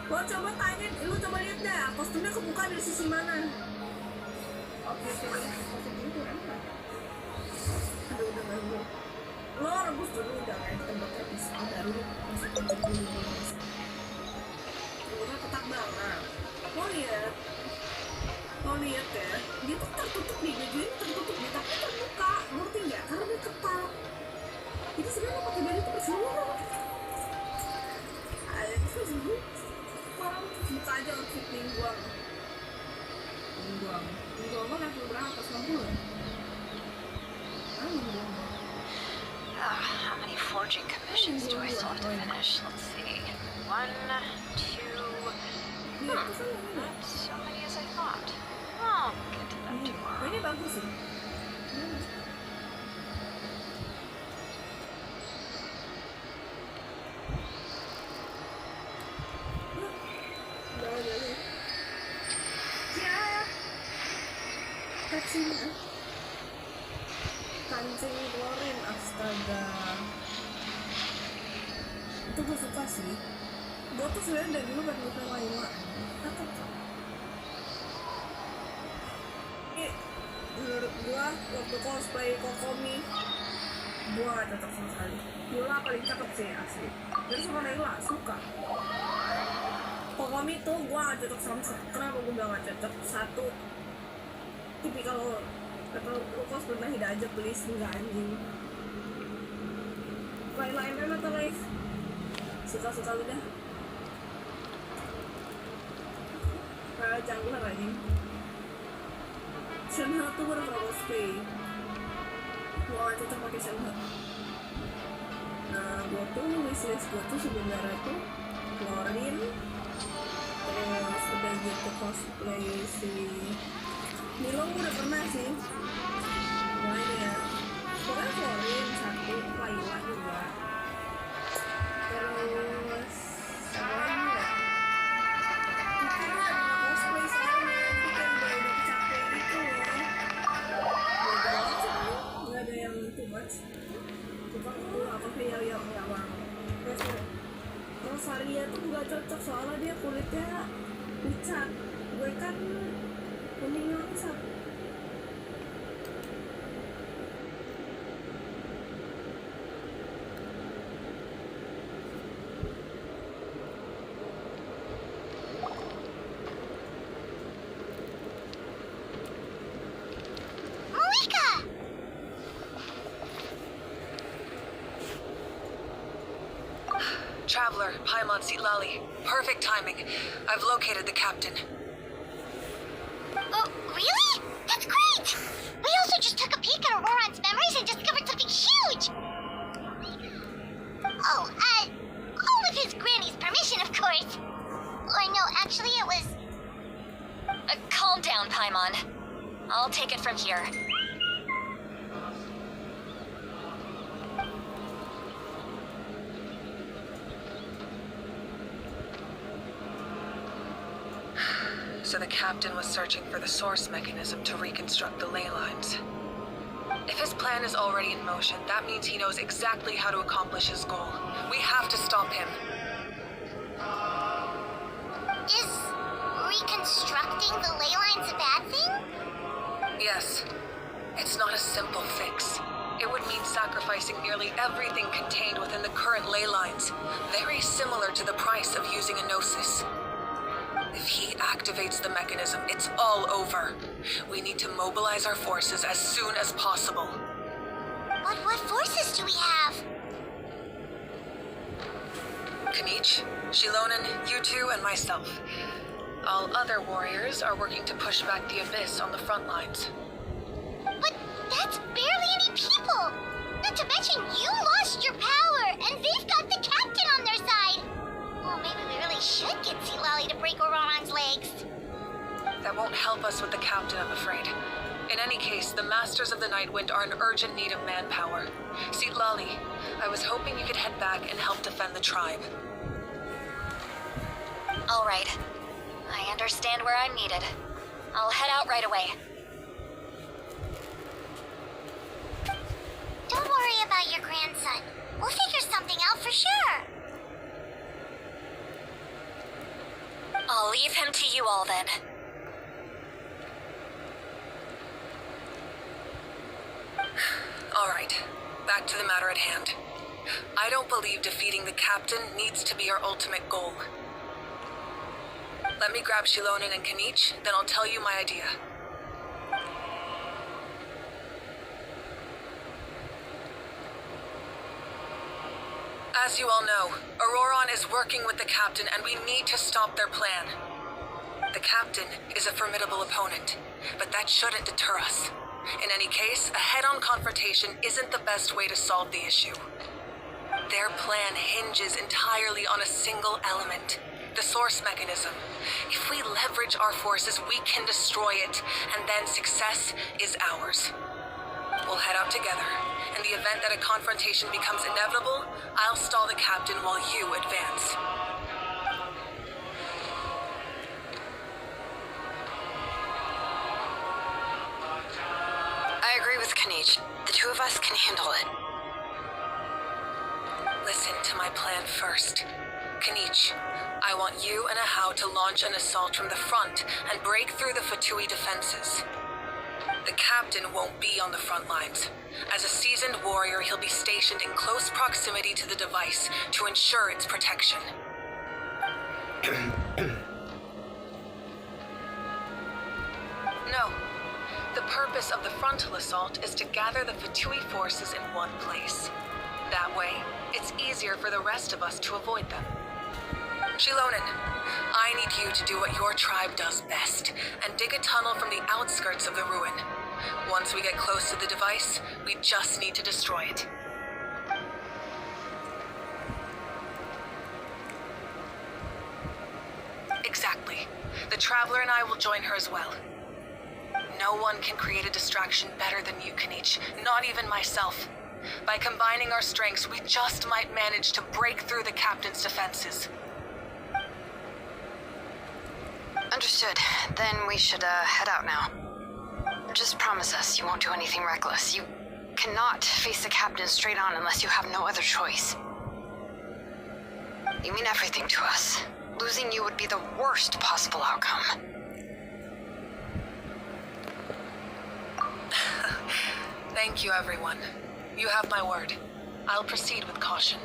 Lo coba tanya, lu coba lihat deh, kostumnya kebuka dari sisi mana? Oke, kostum ini keren kan? Aduh, udah gak. Lo rebus dulu, udah kayak tembaknya bisa. Baru masukin ke dulu. Udah ketak banget. Lo lihat ya, dia tuh tertutup nih, baju ini tertutup nih, tapi terbuka, ngerti nggak? Karena dia ketat. Jadi sebenarnya lo pakai baju itu percuma. Terus gue malah buka aja outfit mingguan lo level berapa? 90 ya? How many forging commissions do I still have to finish? Let's see. 1, 2... not so many as I thought. I'll get to that tomorrow. Ini bagus sih. Kancing klorin, astaga. Itu gue suka sih. Gue tuh sebenarnya dari dulu pengen buka Laila. Ini menurut gue waktu cosplay Kokomi, gue gak cocok sama sekali. Yola paling cakep sih asli. Terus sama Laila suka. Kokomi tuh gue gak cocok sama sekali. Kenapa gue bilang gak cocok? Satu, tipikal lo kos pernah tidak aja please, enggak anjing. Laila MM atau live? Suka-suka lu dah. Kayak jungler anjing. Shenhe tuh baru cosplay. Gua gak cocok pake Shenhe. Nah, gua tuh wishlist gua tuh sebenarnya tuh Florin. Terus udah gitu cosplay si Nilong udah pernah sih. Mulai ya. Pokoknya Florin 1, Laila 2. Terus semuanya ya. Itu gak ada cosplay soalnya. Itu kan udah capek gitu loh. Gak ada yang too much. Coba aku apa kayak yang bang. Terus Saria tuh gak cocok soalnya dia kulitnya pucat. Gue kan kuning langsat. Traveler, Paimon Sitlali. Perfect timing. I've located the captain. Oh, really? That's great! We also just took a peek at Auroran's memories and discovered something huge! Oh, all with his granny's permission, of course. Or no, actually it was... Calm down, Paimon. I'll take it from here. So the captain was searching for the source mechanism to reconstruct the ley lines. If his plan is already in motion, that means he knows exactly how to accomplish his goal. We have to stop him. Is reconstructing the ley lines a bad thing? Yes. It's not a simple fix. It would mean sacrificing nearly everything contained within the current ley lines. Very similar to the price of using a gnosis. If he activates the mechanism, it's all over. We need to mobilize our forces as soon as possible. But what forces do we have? Kanich, Shilonen, you two, and myself. All other warriors are working to push back the Abyss on the front lines. But that's barely any people! Not to mention you lost your power, and they've got the captain on their side! Well, maybe we really should get Sitlali to break Auroran's legs. That won't help us with the captain, I'm afraid. In any case, the Masters of the Nightwind are in urgent need of manpower. Sitlali, I was hoping you could head back and help defend the tribe. All right. I understand where I'm needed. I'll head out right away. Don't worry about your grandson. We'll figure something out for sure. you all then. Alright, back to the matter at hand. I don't believe defeating the captain needs to be our ultimate goal. Let me grab Shilonen and Kanich, then I'll tell you my idea. As you all know, Auroron is working with the captain and we need to stop their plan. The captain is a formidable opponent, but that shouldn't deter us. In any case, a head-on confrontation isn't the best way to solve the issue. Their plan hinges entirely on a single element, the source mechanism. If we leverage our forces, we can destroy it, and then success is ours. We'll head out together. In the event that a confrontation becomes inevitable, I'll stall the captain while you advance. I agree with Kanich. The two of us can handle it. Listen to my plan first. Kanich, I want you and Ahau to launch an assault from the front and break through the Fatui defenses. The captain won't be on the front lines. As a seasoned warrior, he'll be stationed in close proximity to the device to ensure its protection. No. The purpose of the frontal assault is to gather the Fatui forces in one place. That way, it's easier for the rest of us to avoid them. Shilonen, I need you to do what your tribe does best, and dig a tunnel from the outskirts of the ruin. Once we get close to the device, we just need to destroy it. Exactly. The Traveler and I will join her as well. No one can create a distraction better than you, Kanich, not even myself. By combining our strengths, we just might manage to break through the captain's defenses. Understood. Then we should head out now. Just promise us you won't do anything reckless. You cannot face the captain straight on unless you have no other choice. You mean everything to us. Losing you would be the worst possible outcome. Thank you, everyone. You have my word. I'll proceed with caution.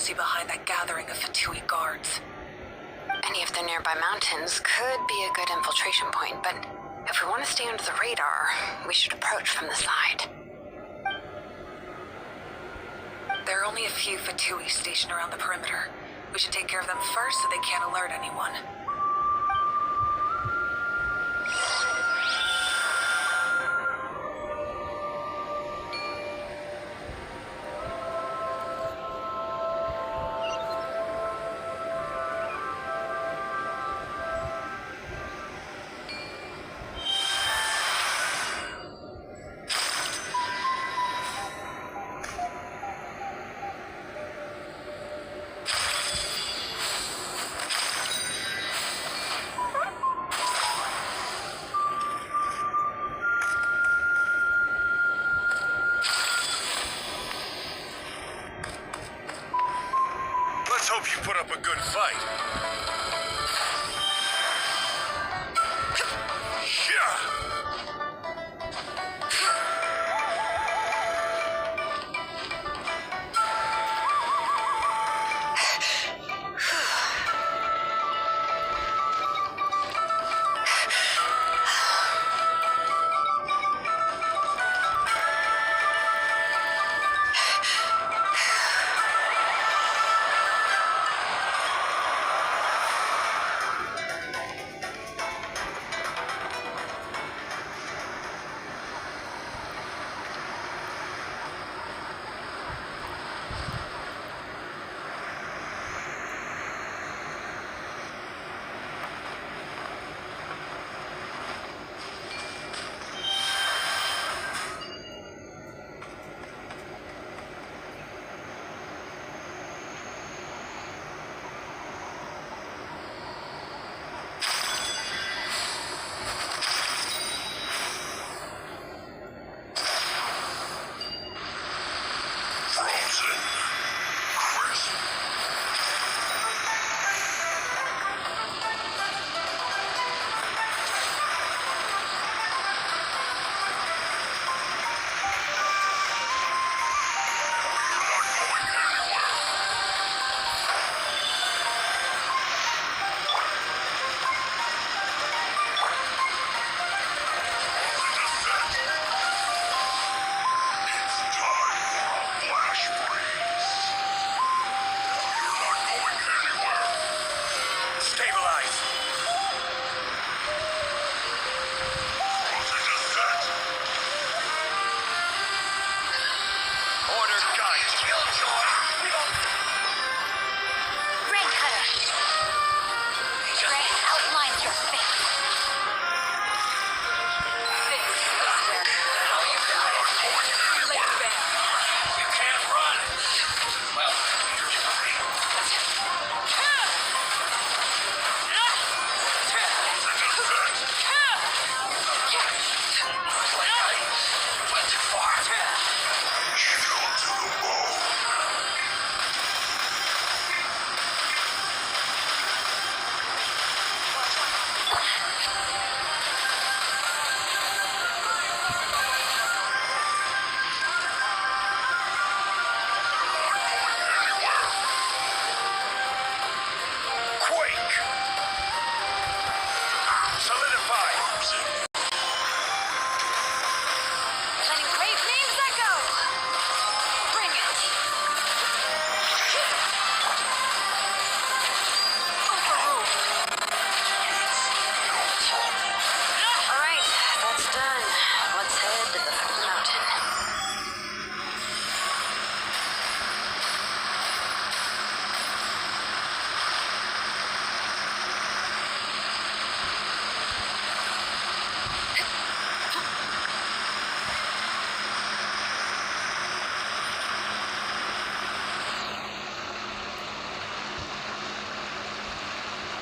embassy behind that gathering of Fatui guards. Any of the nearby mountains could be a good infiltration point, but if we want to stay under the radar, we should approach from the side. There are only a few Fatui stationed around the perimeter. We should take care of them first so they can't alert anyone. Let's hope you put up a good fight.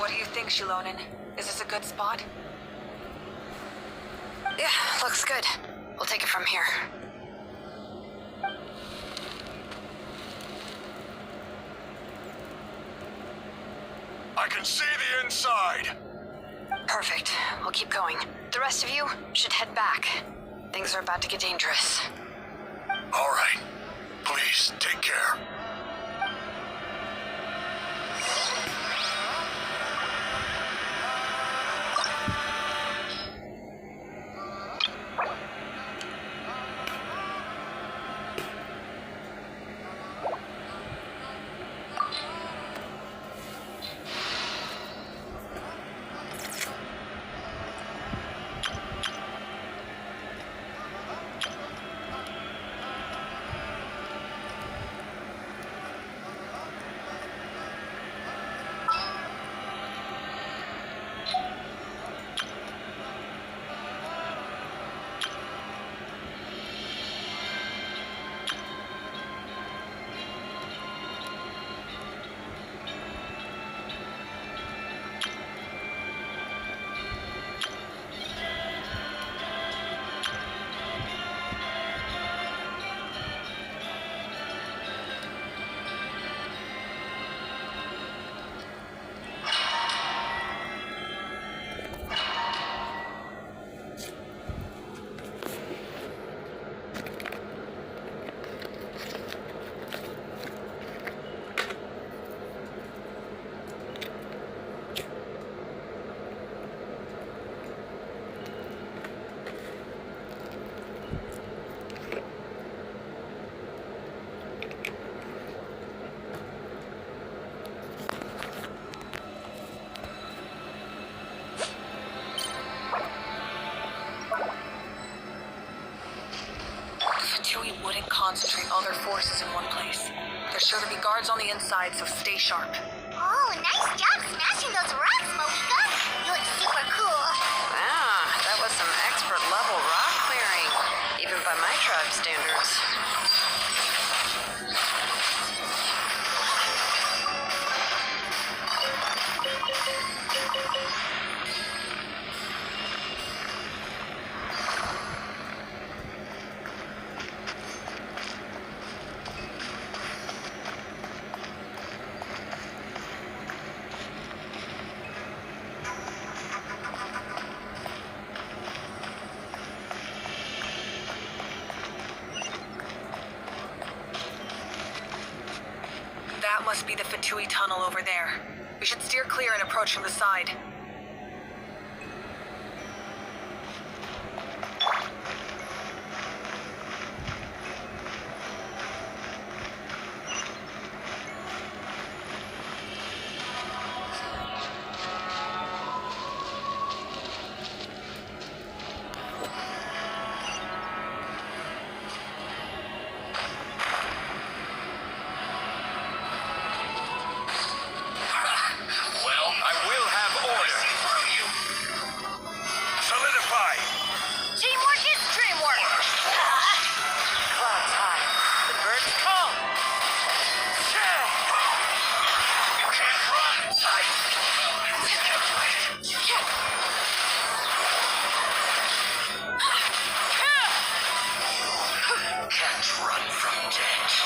What do you think, Shilonen? Is this a good spot? Yeah, looks good. We'll take it from here. I can see the inside. Perfect. We'll keep going. The rest of you should head back. Things are about to get dangerous. All right. Please, take care. Fatui wouldn't concentrate all their forces in one place. There's sure to be guards on the inside, so stay sharp. Oh, nice job smashing those rocks, Moika. You look super cool. Wow, that was some expert level rock clearing, even by my tribe standards. That must be the Fatui tunnel over there. We should steer clear and approach from the side. Well, I will have order. Solidify. Teamwork is dreamwork! Clouds high. The birds call! You can't run. Can't run from death.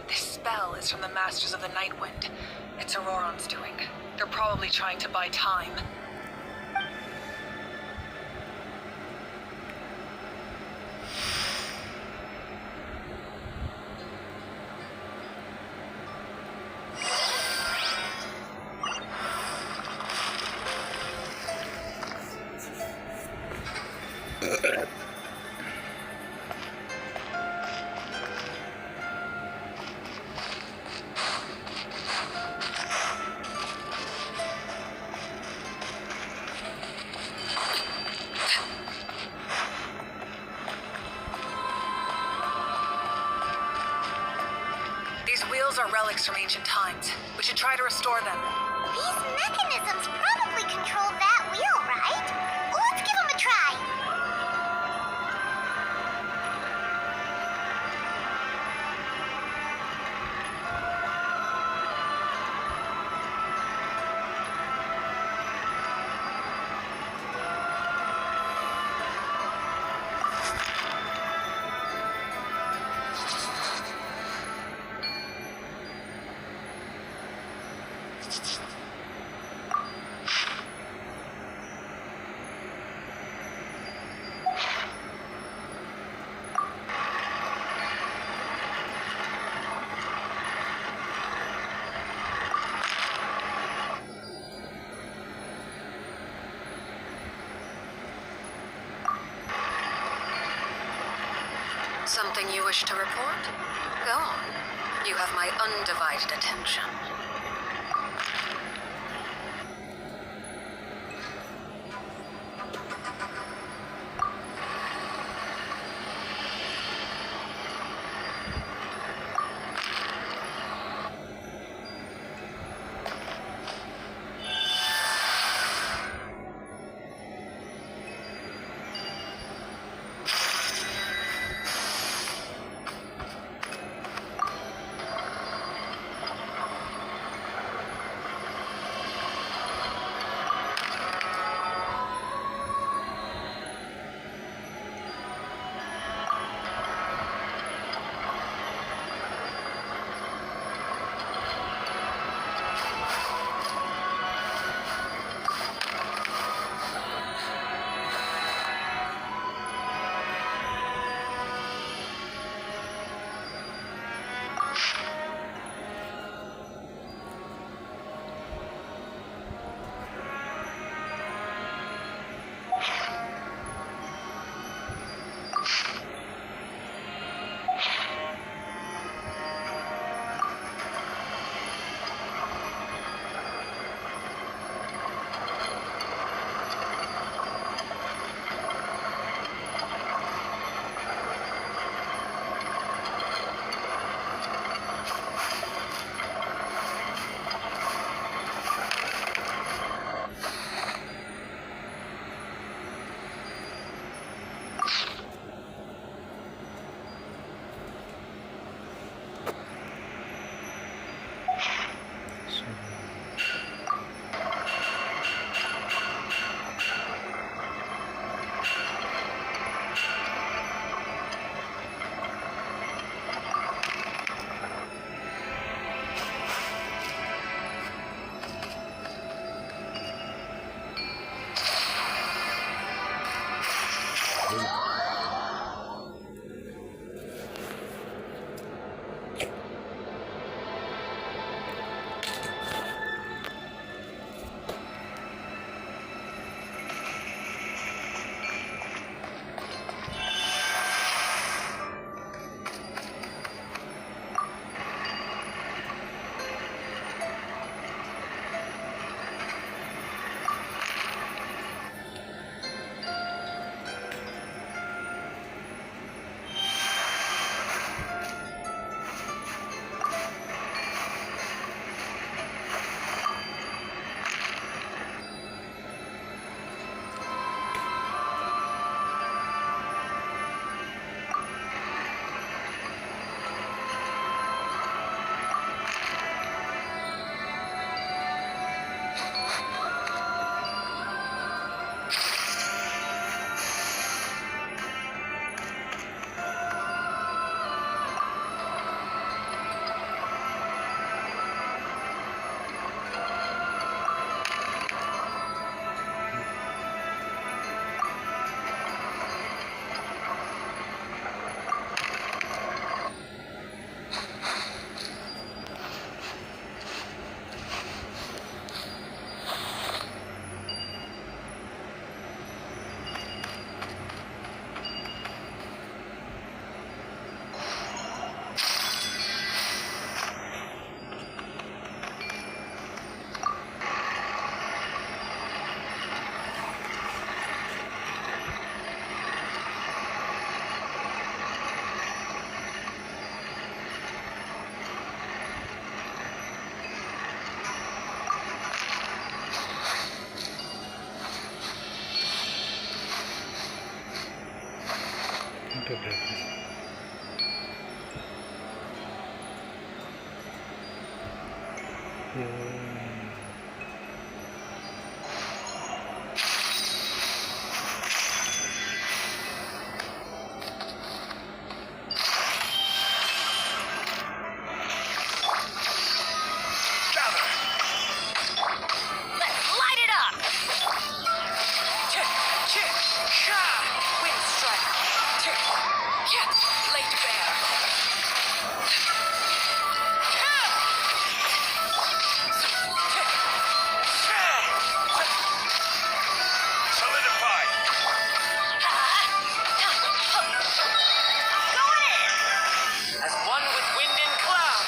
This spell is from the Masters of the Nightwind. It's Auroron's doing. They're probably trying to buy time. These wheels are relics from ancient times. We should try to restore them. These mechanisms probably control that wheel, right? Let's give them a try. Something you wish to report? Go on. You have my undivided attention. Itu berapa? Let's light it up! Wind strike! Laid bare! Solidify! Going in! As one with wind and cloud!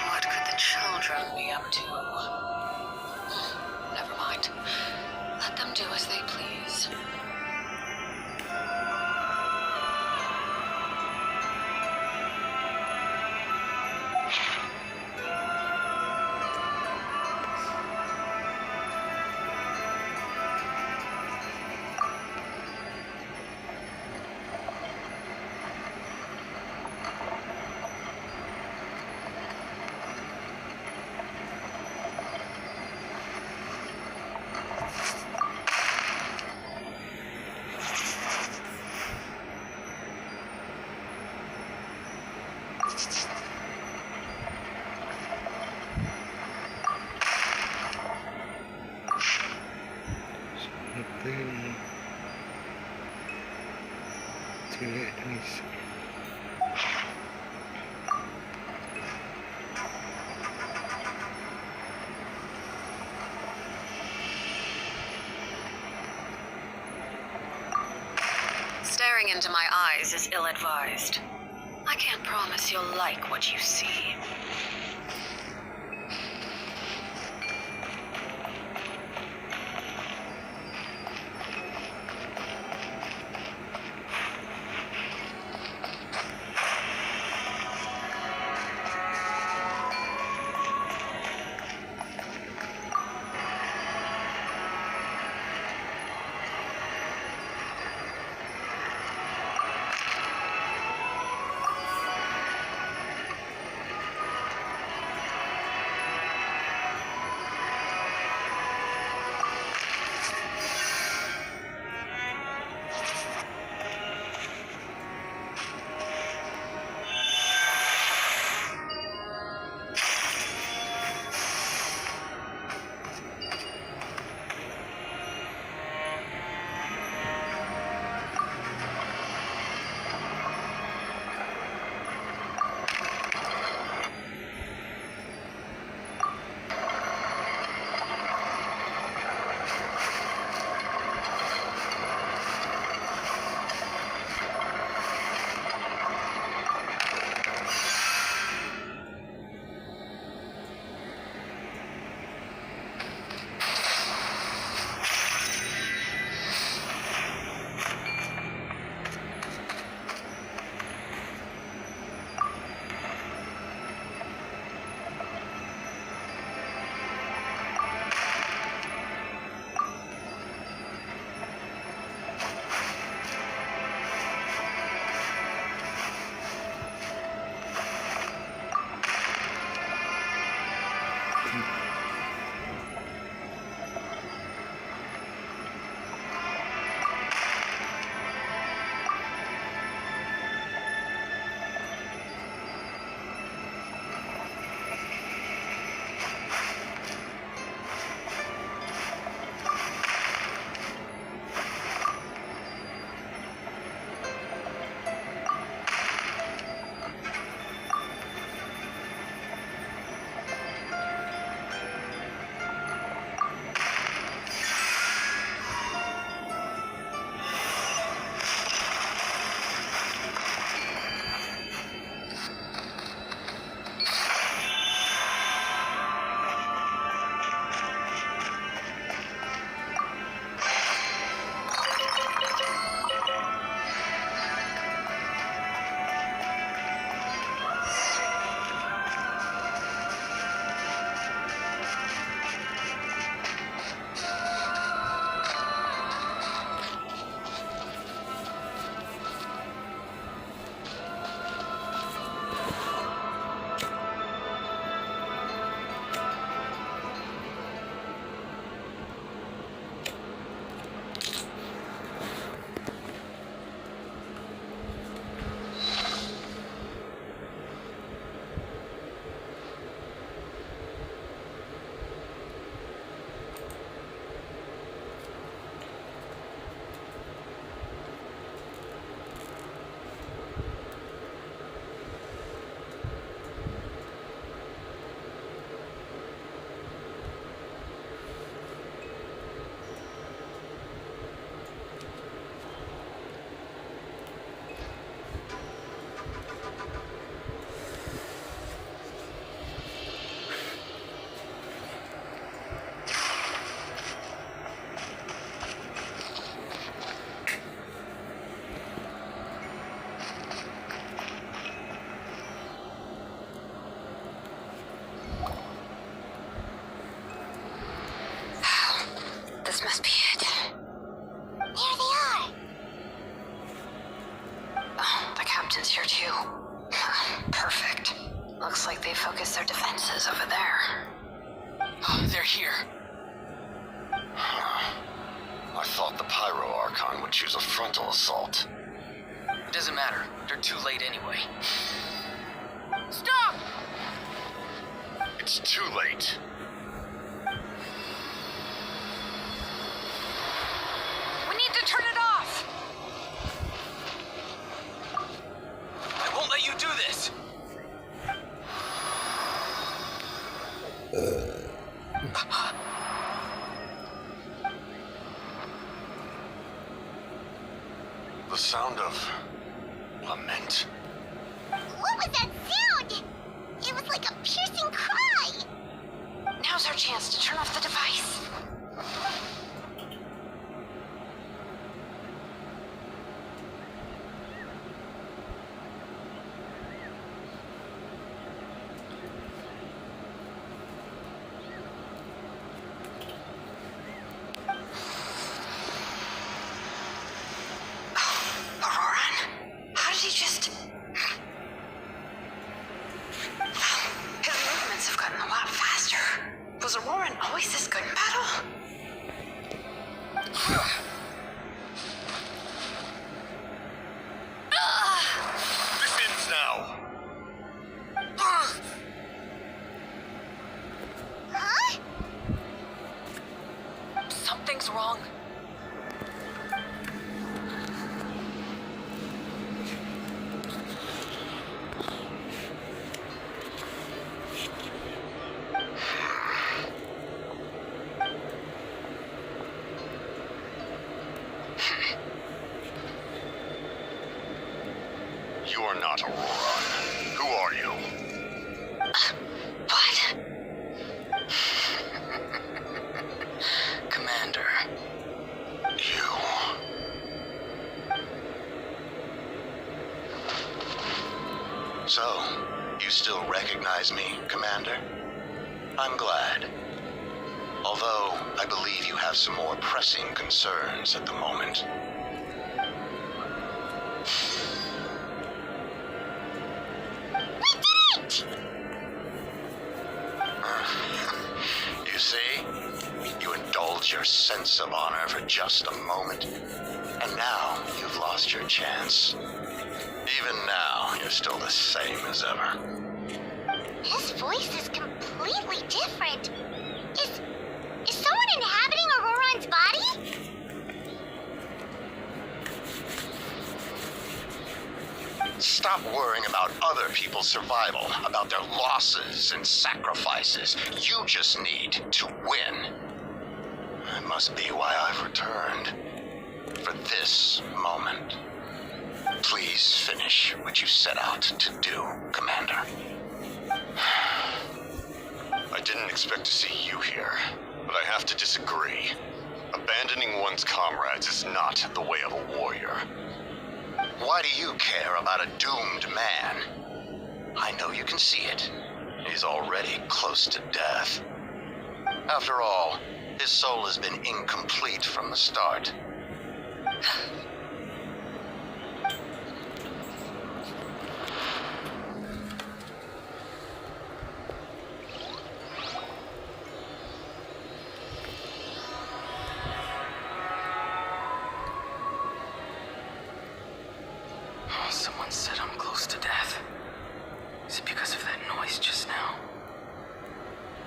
What could the children be up to? Never mind. Let them do as they please. Tidak bisa. Staring into my eyes is ill-advised. I can't promise you'll like what you see. This must be it. There they are. Oh, the captain's here too. Perfect. Looks like they focused their defenses over there. Oh, they're here. I thought the Pyro Archon would choose a frontal assault. It doesn't matter. They're too late anyway. Stop! It's too late. We need to turn it off! I won't let you do this! The sound of lament. What was that sound? It was like a piercing cry. Now's our chance to turn off the device. Always this good in battle? This ends now. Huh? Something's wrong. You are not Aurora. Who are you? What? Commander. You. So, you still recognize me, Commander? I'm glad. Although, I believe you have some more pressing concerns at the moment. You see? You indulge your sense of honor for just a moment, and now you've lost your chance. Even now, you're still the same as ever. His voice is completely different. Is someone inhabiting Auroran's body? Stop worrying about other people's survival, about their losses and sacrifices. You just need to win. That must be why I've returned. For this moment. Please finish what you set out to do, Commander. I didn't expect to see you here, but I have to disagree. Abandoning one's comrades is not the way of a warrior. Why do you care about a doomed man? I know you can see it. He's already close to death. After all, his soul has been incomplete from the start. Someone said I'm close to death. Is it because of that noise just now?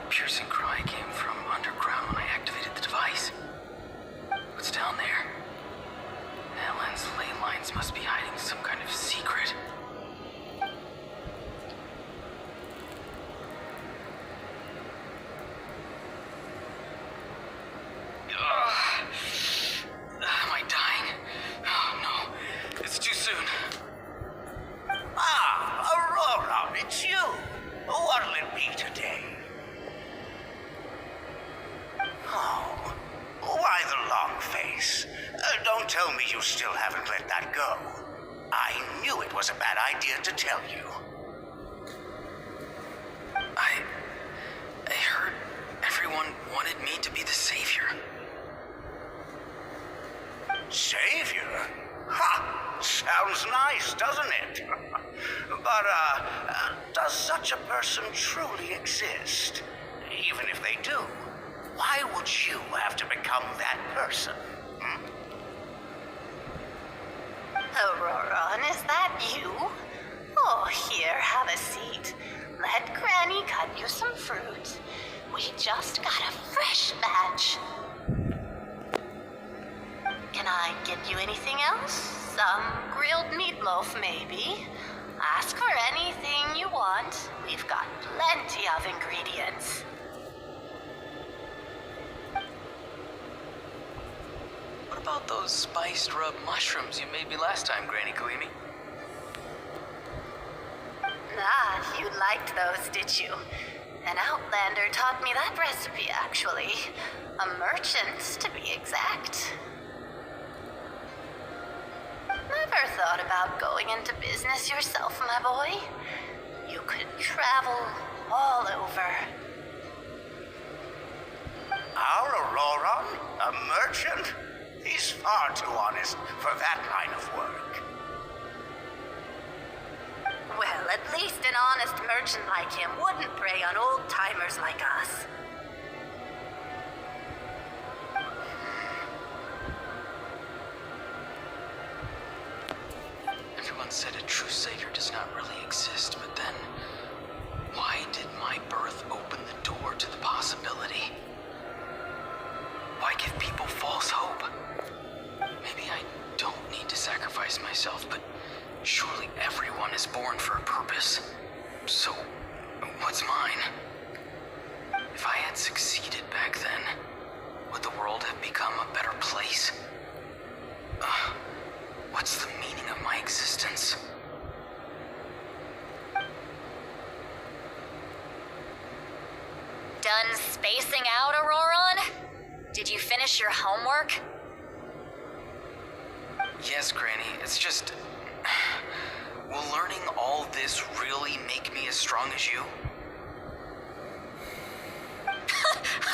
The piercing cry came from underground when I activated the device. What's down there? Helen's ley lines must be hiding some kind of secret. Am I dying? Oh no, it's too soon. Ah, Aurora, it's you. What'll it be today? Oh, why the long face? Don't tell me you still haven't let that go. I knew it was a bad idea to tell you. I heard everyone wanted me to be the savior. does such a person truly exist? Even if they do, why would you have to become that person? Hmm? Auroron, is that you? Oh, here, have a seat. Let Granny cut you some fruit. We just got a fresh batch. Can I get you anything else? Some grilled meatloaf, maybe? Ask for anything you want. We've got plenty of ingredients. What about those spiced rub mushrooms you made me last time, Granny Kalimi? Ah, you liked those, did you? An outlander taught me that recipe, actually. A merchant, to be exact. Never thought about going into business yourself, my boy? You could travel all over. Our Auroron? A merchant? He's far too honest for that line of work. Well, at least an honest merchant like him wouldn't prey on old-timers like us. Everyone said a true savior does not really exist, but then why did my birth open the door to the possibility? Why give people false hope? Maybe I don't need to sacrifice myself, but surely everyone is born for a purpose. So, what's mine? If I had succeeded back then, would the world have become a better place? What's the meaning of my existence? Done spacing out, Auroron? Did you finish your homework? Yes, Granny, it's just... Will learning all this really make me as strong as you?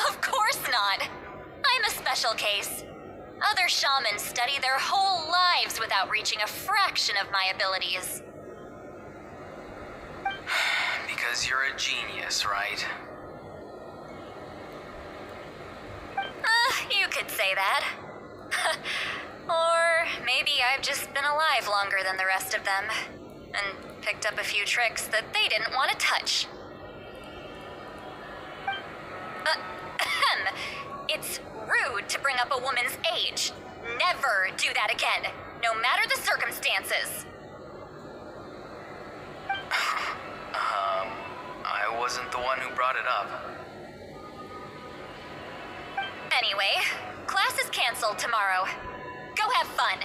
Of course not. I'm a special case. Other shamans study their whole lives without reaching a fraction of my abilities. Because you're a genius, right? You could say that. Or maybe I've just been alive longer than the rest of them, and picked up a few tricks that they didn't want to touch. It's rude to bring up a woman's age. Never do that again, no matter the circumstances. I wasn't the one who brought it up. Anyway, class is canceled tomorrow. Go have fun.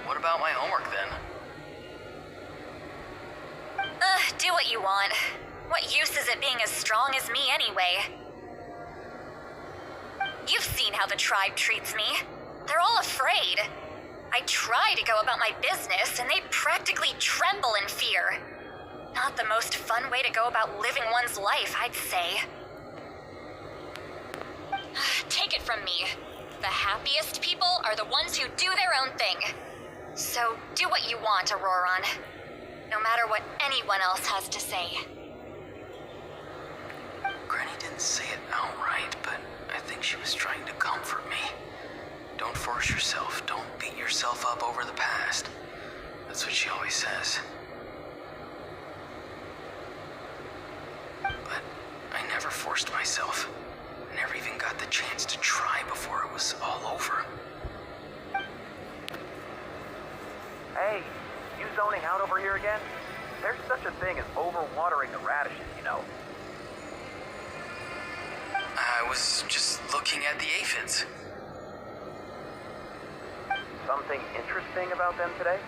What about my homework then? Do what you want. What use is it being as strong as me anyway? You've seen how the tribe treats me. They're all afraid. I try to go about my business, and they practically tremble in fear. Not the most fun way to go about living one's life, I'd say. Take it from me. The happiest people are the ones who do their own thing. So do what you want, Auroron. No matter what anyone else has to say. Granny didn't say it outright, but I think she was trying to comfort me. Don't force yourself. Don't beat yourself up over the past. That's what she always says. But I never forced myself. I never even got the chance to try before it was all over. Hey, you zoning out over here again? There's such a thing as overwatering the radishes, you know. I was just looking at the aphids. Something interesting about them today?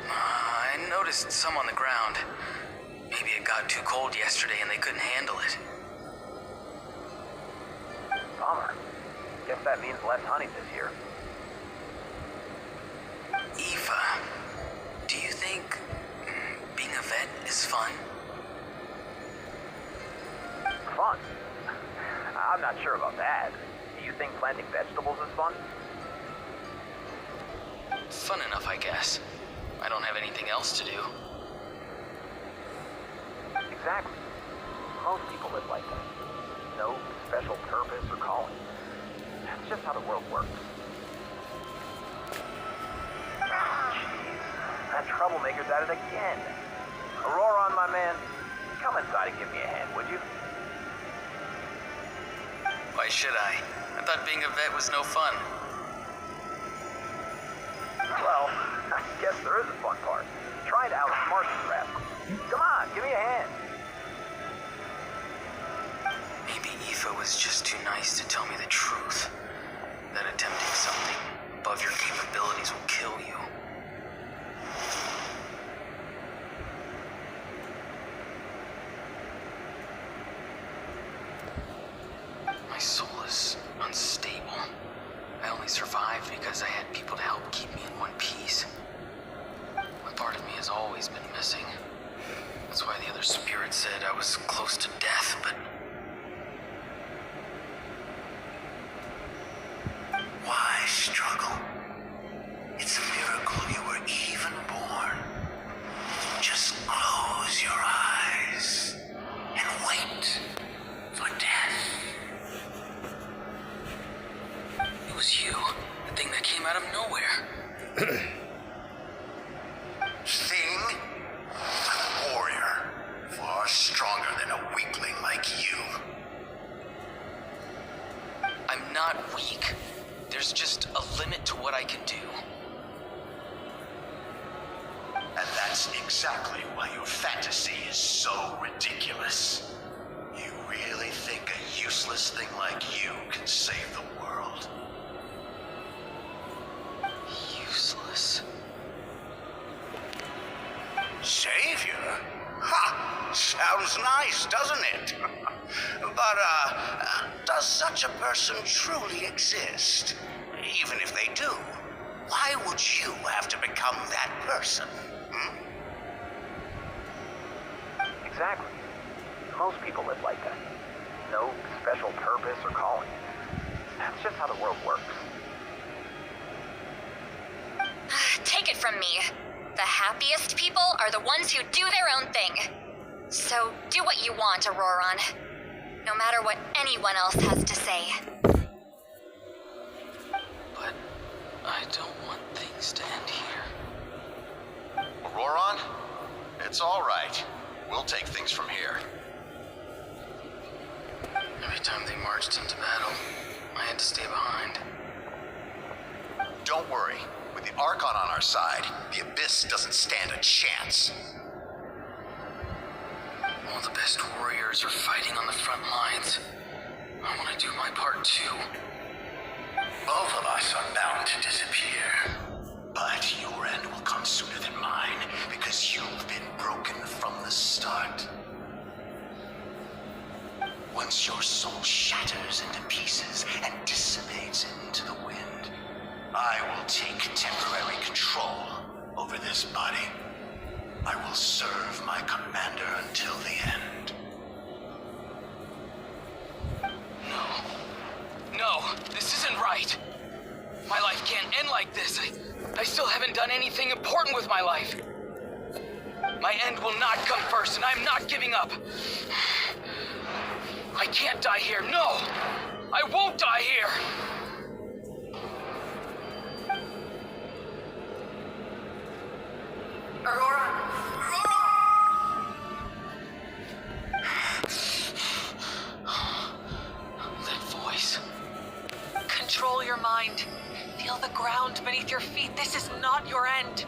I noticed some on the ground. Maybe it got too cold yesterday and they couldn't handle it. Bummer. Guess that means less honey this year. Eva, do you think being a vet is fun? Fun? I'm not sure about that. Do you think planting vegetables is fun? fun enough, I guess. I don't have anything else to do. Exactly. Most people live like that. No special purpose or calling. That's just how the world works. Jeez, that troublemaker's at it again. Auroron, my man, come inside and give me a hand, would you? Why should I? I thought being a vet was no fun. Well, I guess there is a fun part. Trying to outsmart these rascals. Come on, give me a hand. Maybe Aoife was just too nice to tell me the truth. That attempting something above your capabilities will kill you. My soul is unstable. I only survived because I had people to help keep me in one piece. A part of me has always been missing. That's why the other spirit said I was close to death, but Why struggle? It's a miracle you were even born. Just close your eyes and wait for death. it was you, the thing that came out of nowhere. Thing? I'm a warrior, far stronger than a weakling like you. I'm not weak. There's just a limit to what I can do. And that's exactly why your fantasy is so ridiculous. You really think a useless thing like you can save the world? Useless. Savior? Ha! Sounds nice, doesn't it? But, does such a person truly exist? Even if they do, why would you have to become that person? Hmm? Exactly. Most people live like that. No special purpose or calling. That's just how the world works. Take it from me. The happiest people are the ones who do their own thing. So do what you want, Auroron. No matter what anyone else has to say. But I don't want things to end here. Auroron? It's all right. We'll take things from here. Every time they marched into battle, I had to stay behind. Don't worry. With the Archon on our side, the Abyss doesn't stand a chance. All the best warriors are fighting on the front lines. I want to do my part too. Both of us are bound to disappear. But your end will come sooner than mine, because you've been broken from the start. Once your soul shatters into pieces and dissipates into the wind, I will take temporary control over this body. I will serve my commander until the end. No, this isn't right. My life can't end like this. I still haven't done anything important with my life. My end will not come first, and I'm not giving up. I can't die here. No! I won't die here! Aurora! That voice. Control your mind. Feel the ground beneath your feet. This is not your end.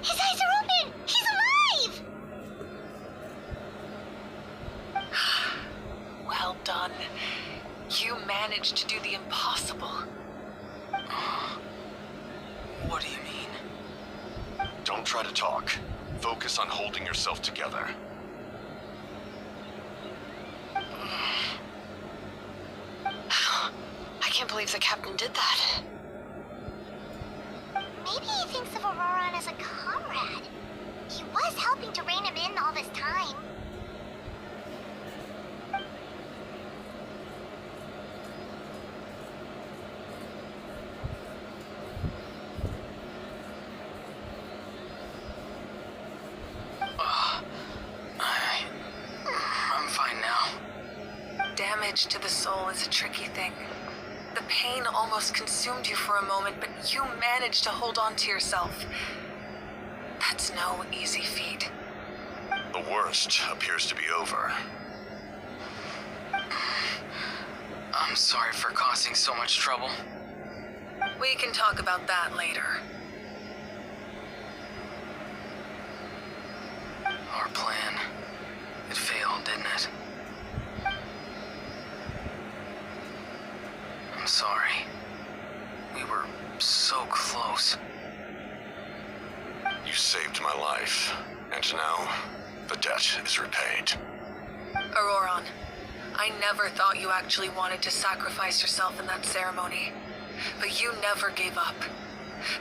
His eyes are open! He's alive! Well done. You managed to do the impossible. What do you mean? Don't try to talk. Focus on holding yourself together. I can't believe the captain did that. Maybe he thinks of Auroran as a comrade. He was helping to rein him in all this time. I'm fine now. Damage to the soul is a tricky thing. The pain almost consumed you for a moment, but you managed to hold on to yourself. That's no easy feat. The worst appears to be over. I'm sorry for causing so much trouble. We can talk about that later. Our plan, it failed, didn't it? I'm sorry. We were so close. You saved my life, and now the debt is repaid. Auroran, I never thought you actually wanted to sacrifice yourself in that ceremony. But you never gave up.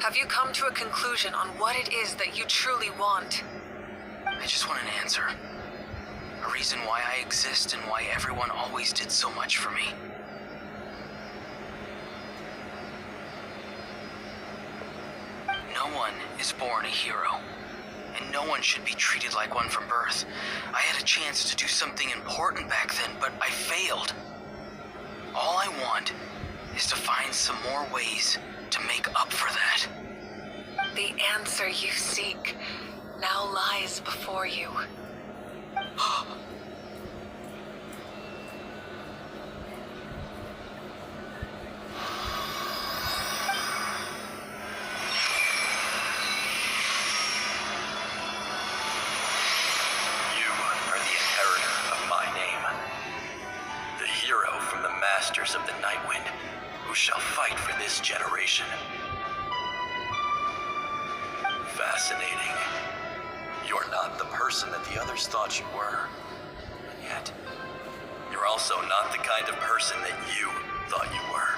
Have you come to a conclusion on what it is that you truly want? I just want an answer. A reason why I exist and why everyone always did so much for me. No one is born a hero, and no one should be treated like one from birth. I had a chance to do something important back then, but I failed. All I want is to find some more ways to make up for that. The answer you seek now lies before you. Masters of the Nightwind, who shall fight for this generation. Fascinating. You're not the person that the others thought you were. And yet, you're also not the kind of person that you thought you were.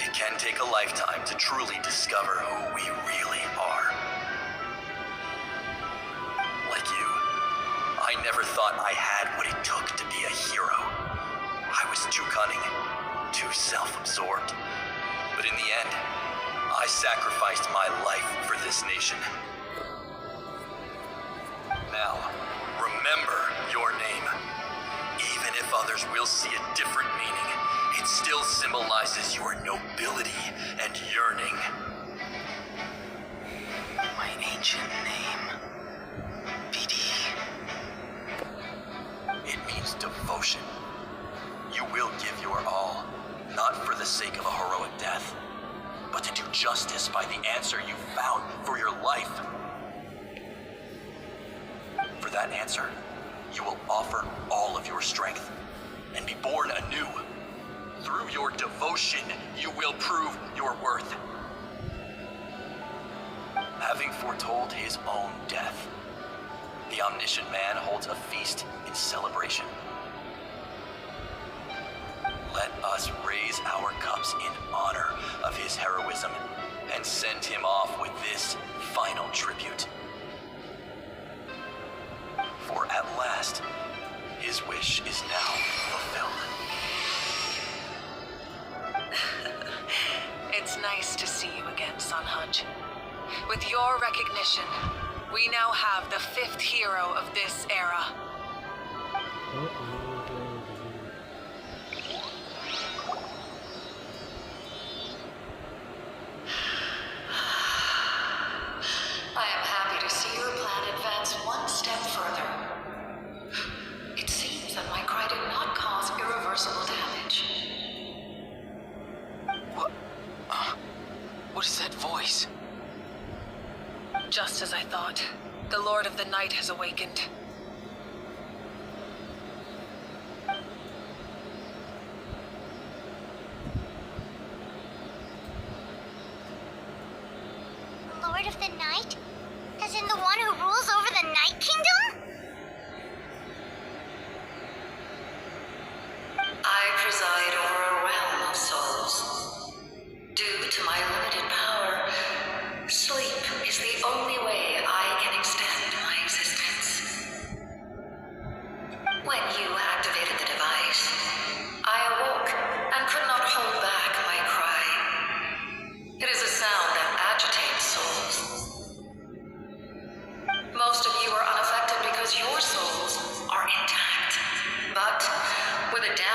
It can take a lifetime to truly discover who we really are. Like you, I never thought I had what it took to be a hero. I was too cunning, too self-absorbed. But in the end, I sacrificed my life for this nation. Now, remember your name. Even if others will see a different meaning, it still symbolizes your nobility and yearning. My ancient name, BD. It means devotion. You will give your all, not for the sake of a heroic death, but to do justice by the answer you found for your life. For that answer, you will offer all of your strength and be born anew. Through your devotion, you will prove your worth. Having foretold his own death, the omniscient man holds a feast in celebration. Let us raise our cups in honor of his heroism and send him off with this final tribute. For at last, his wish is now fulfilled. It's nice to see you again, Sun Hunch. With your recognition, we now have the 5th hero of this era. I am happy to see your plan advance one step further. It seems that my cry did not cause irreversible damage. What is that voice? Just as I thought, the Lord of the Night has awakened. Lord of the Night?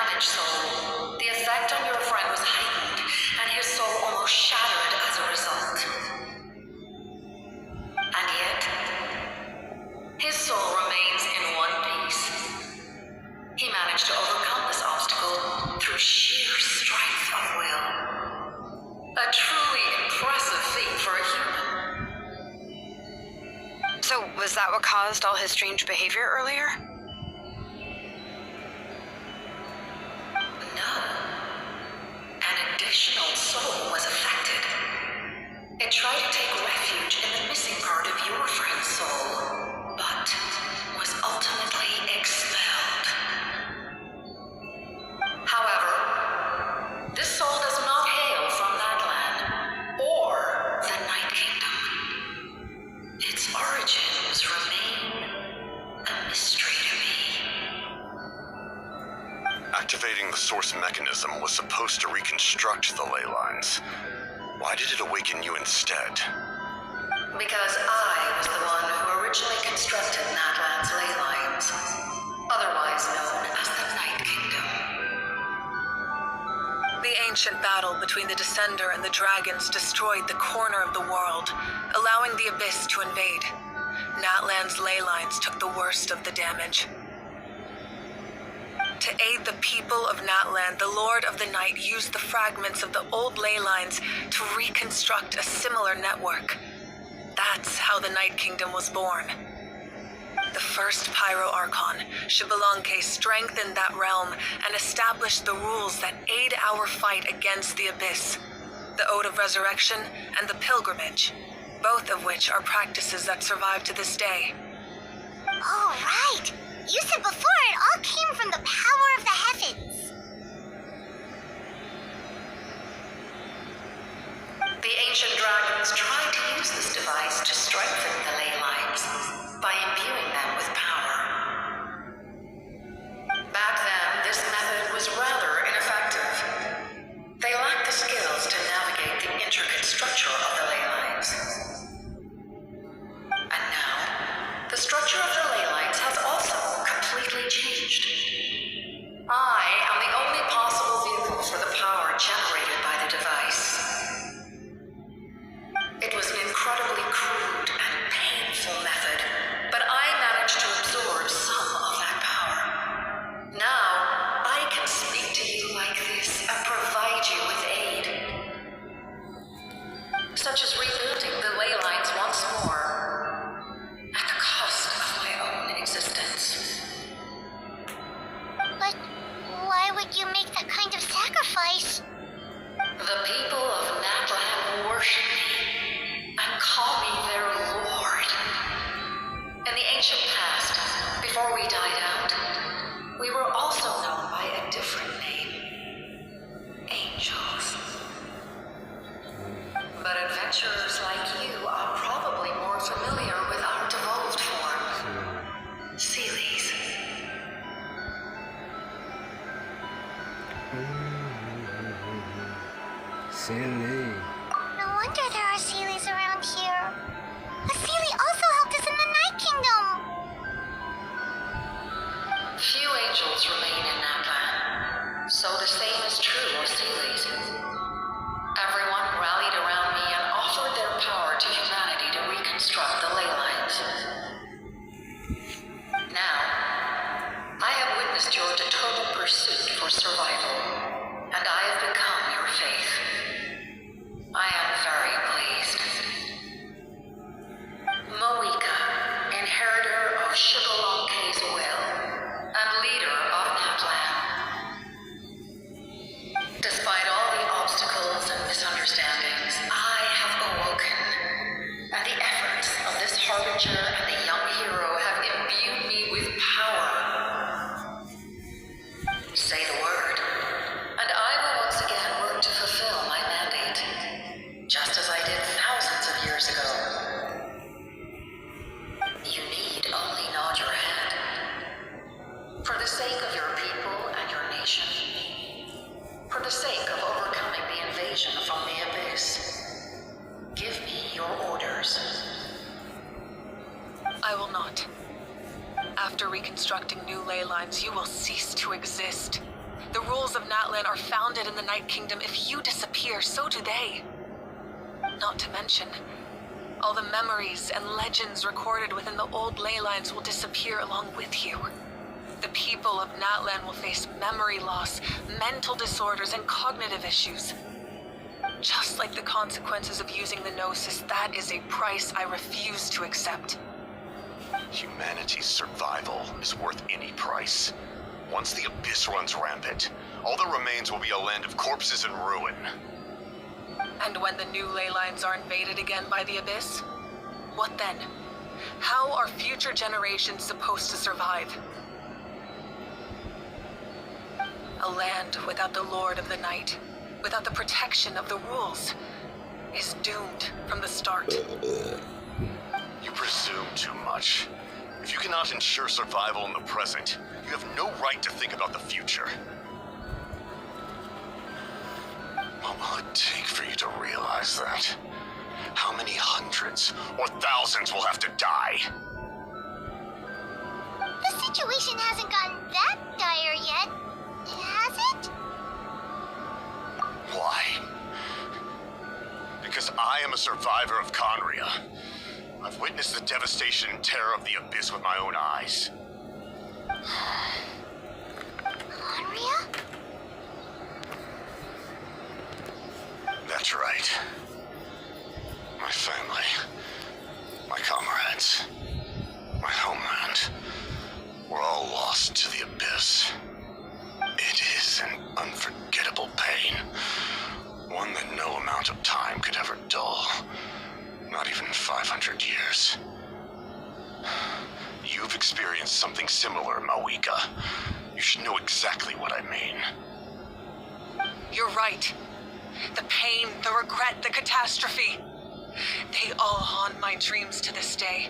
damage soul, the effect on your friend was heightened, and his soul almost shattered as a result. And yet, his soul remains in one piece. He managed to overcome this obstacle through sheer strength of will. A truly impressive feat for a human. So, was that what caused all his strange behavior earlier? No. An additional soul was affected. It tried to take refuge in the missing part of your friend's soul, but was ultimately expelled. However, this soul does not hail from that land, or the Night Kingdom. Its origins remain a mystery to me. Activating the source mechanism was supposed to reconstruct the ley lines. Why did it awaken you instead? Because I was the one who originally constructed Natlan's ley lines, otherwise known as the Night Kingdom. The ancient battle between the Descender and the dragons destroyed the corner of the world, allowing the Abyss to invade. Natlan's ley lines took the worst of the damage. To aid the people of Natlan, the Lord of the Night used the fragments of the old ley lines to reconstruct a similar network. That's how the Night Kingdom was born. The first Pyro Archon, Xbalanque, strengthened that realm and established the rules that aid our fight against the Abyss. The Ode of Resurrection and the Pilgrimage, both of which are practices that survive to this day. Oh, right! You said before it all came from the power of the heavens. The ancient dragons tried to use this device to strengthen the ley lines by imbuing them with power. Back then, this method was rather ineffective. They lacked the skills to navigate the intricate structure of the ley lines. And now, the structure of the ley lines has also completely changed. I am the only possible vehicle for the power generated by the device. It was an incredibly crude and painful method, but I managed to absorb some of that power. Now, I can speak to you like this and provide you with aid. Such as rebuilding the ley lines once more, at the cost of my own existence. But why would you make that kind of sacrifice? The people of Natlan worship me and call me their lord. In the ancient past, before we died out, we were also known by a different name. Angels. But adventurers like you are probably more familiar with our devolved form. Sealies. Silly. No wonder there are Sealies around here. A Sealie also helped us in the Night Kingdom. Few angels remain in Natlan, so the same is true of Sealies. Everyone rallied around me and offered their power to humanity to reconstruct the ley lines. Now, I have witnessed your determined pursuit for survival, and I have become your faith. I am very pleased. Moika, inheritor of Xbalanque's will, and leader of Natlan. Despite all the obstacles and misunderstandings, I have awoken, and the efforts of this harbinger and the young hero have imbued me with power. Say the word, and I will once again work to fulfill my mandate, just as I did thousands of years ago. You need only nod your head. For the sake of your people and your nation. For the sake of overcoming the invasion from the Abyss. Give me your orders. I will not. After reconstructing new ley lines, you will cease to exist. The Natlan are founded in the Night Kingdom. If you disappear, so do they. Not to mention, all the memories and legends recorded within the old ley lines will disappear along with you. The people of Natlan will face memory loss, mental disorders, and cognitive issues. Just like the consequences of using the Gnosis, that is a price I refuse to accept. Humanity's survival is worth any price. Once the Abyss runs rampant, all that remains will be a land of corpses and ruin. And when the new ley lines are invaded again by the Abyss, what then? How are future generations supposed to survive? A land without the Lord of the Night, without the protection of the rules, is doomed from the start. You presume too much. If you cannot ensure survival in the present, you have no right to think about the future. What will it take for you to realize that? How many hundreds or thousands will have to die? The situation hasn't gotten that dire yet, has it? Why? Because I am a survivor of Conria. I've witnessed the devastation and terror of the Abyss with my own eyes. Conria? That's right. My family, my comrades, my homeland, were all lost to the Abyss. It is an unforgettable pain, one that no amount of time could ever dull. Not even 500 years. You've experienced something similar, Mawika. You should know exactly what I mean. You're right. The pain, the regret, the catastrophe. They all haunt my dreams to this day.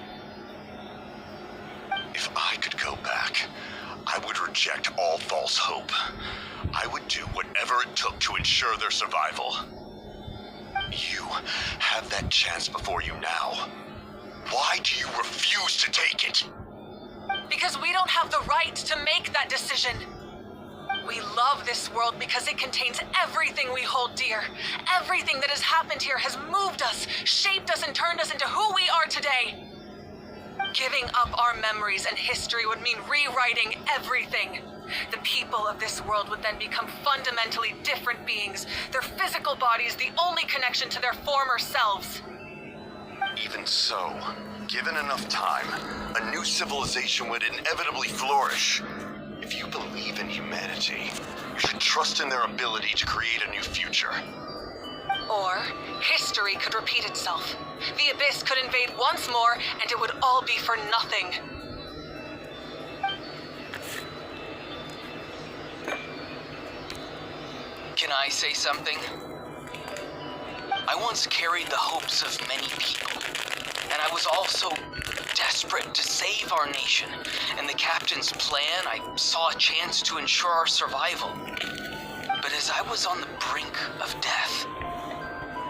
If I could go back, I would reject all false hope. I would do whatever it took to ensure their survival. You have that chance before you now. Why do you refuse to take it? Because we don't have the right to make that decision. We love this world because it contains everything we hold dear. Everything that has happened here has moved us, shaped us, and turned us into who we are today. Giving up our memories and history would mean rewriting everything. The people of this world would then become fundamentally different beings, their physical bodies the only connection to their former selves. Even so, given enough time, a new civilization would inevitably flourish. If you believe in humanity, you should trust in their ability to create a new future. Or history could repeat itself. The Abyss could invade once more, and it would all be for nothing. Can I say something? I once carried the hopes of many people, and I was also desperate to save our nation. In the captain's plan, I saw a chance to ensure our survival. But as I was on the brink of death,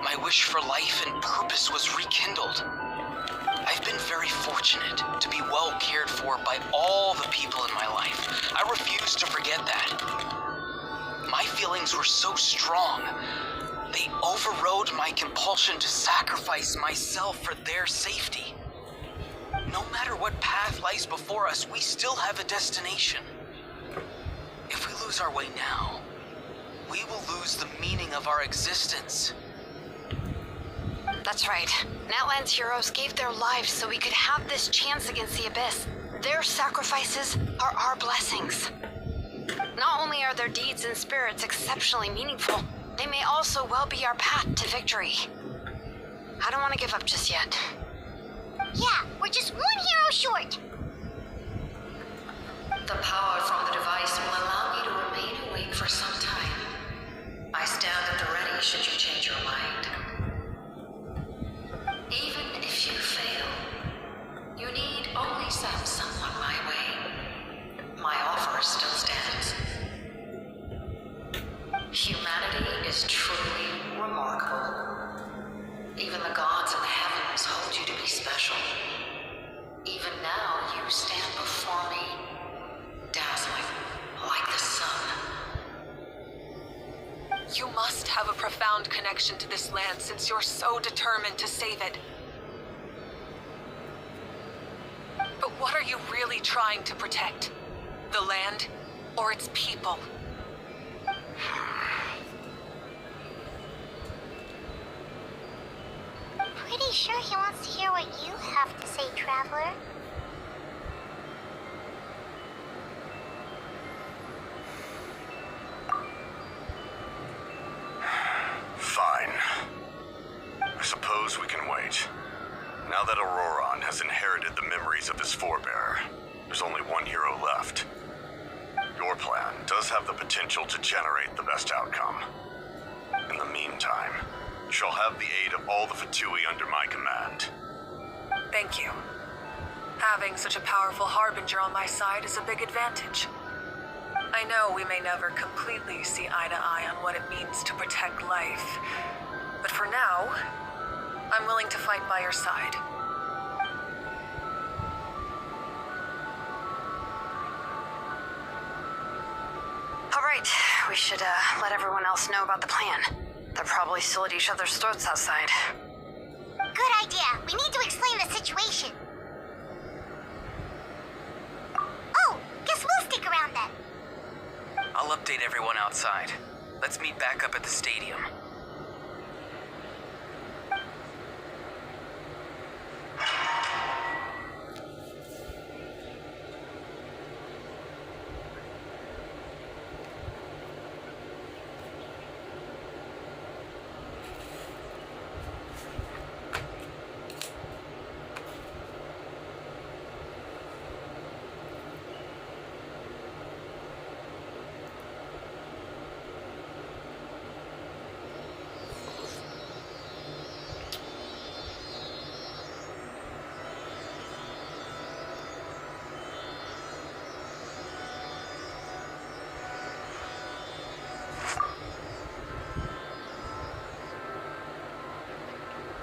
my wish for life and purpose was rekindled. I've been very fortunate to be well cared for by all the people in my life. I refuse to forget that. My feelings were so strong, they overrode my compulsion to sacrifice myself for their safety. No matter what path lies before us, we still have a destination. If we lose our way now, we will lose the meaning of our existence. That's right. Natlan's heroes gave their lives so we could have this chance against the Abyss. Their sacrifices are our blessings. Not only are their deeds and spirits exceptionally meaningful, they may also well be our path to victory. I don't want to give up just yet. Yeah, we're just one hero short. The power from the device will allow me to remain awake for some time. I stand at the ready should you change your mind. Even if you fail, you need only send someone my way. My offer still stands. Humanity is truly remarkable. Even the gods in the heavens hold you to be special. Even now, you stand before me, dazzling like the sun. You must have a profound connection to this land since you're so determined to save it. But what are you really trying to protect? The land or its people? Pretty sure he wants to hear what you have to say, Traveler. Fine. I suppose we can wait. Now that Auroron has inherited the memories of his forebearer, there's only one hero left. Your plan does have the potential to generate the best outcome. In the meantime, you shall have the aid of all the Fatui under my command. Thank you. Having such a powerful harbinger on my side is a big advantage. I know we may never completely see eye to eye on what it means to protect life, but for now, I'm willing to fight by your side. All right, we should let everyone else know about the plan. They're probably still at each other's throats outside. Good idea. We need to explain the situation. Oh, guess we'll stick around then. I'll update everyone outside. Let's meet back up at the stadium.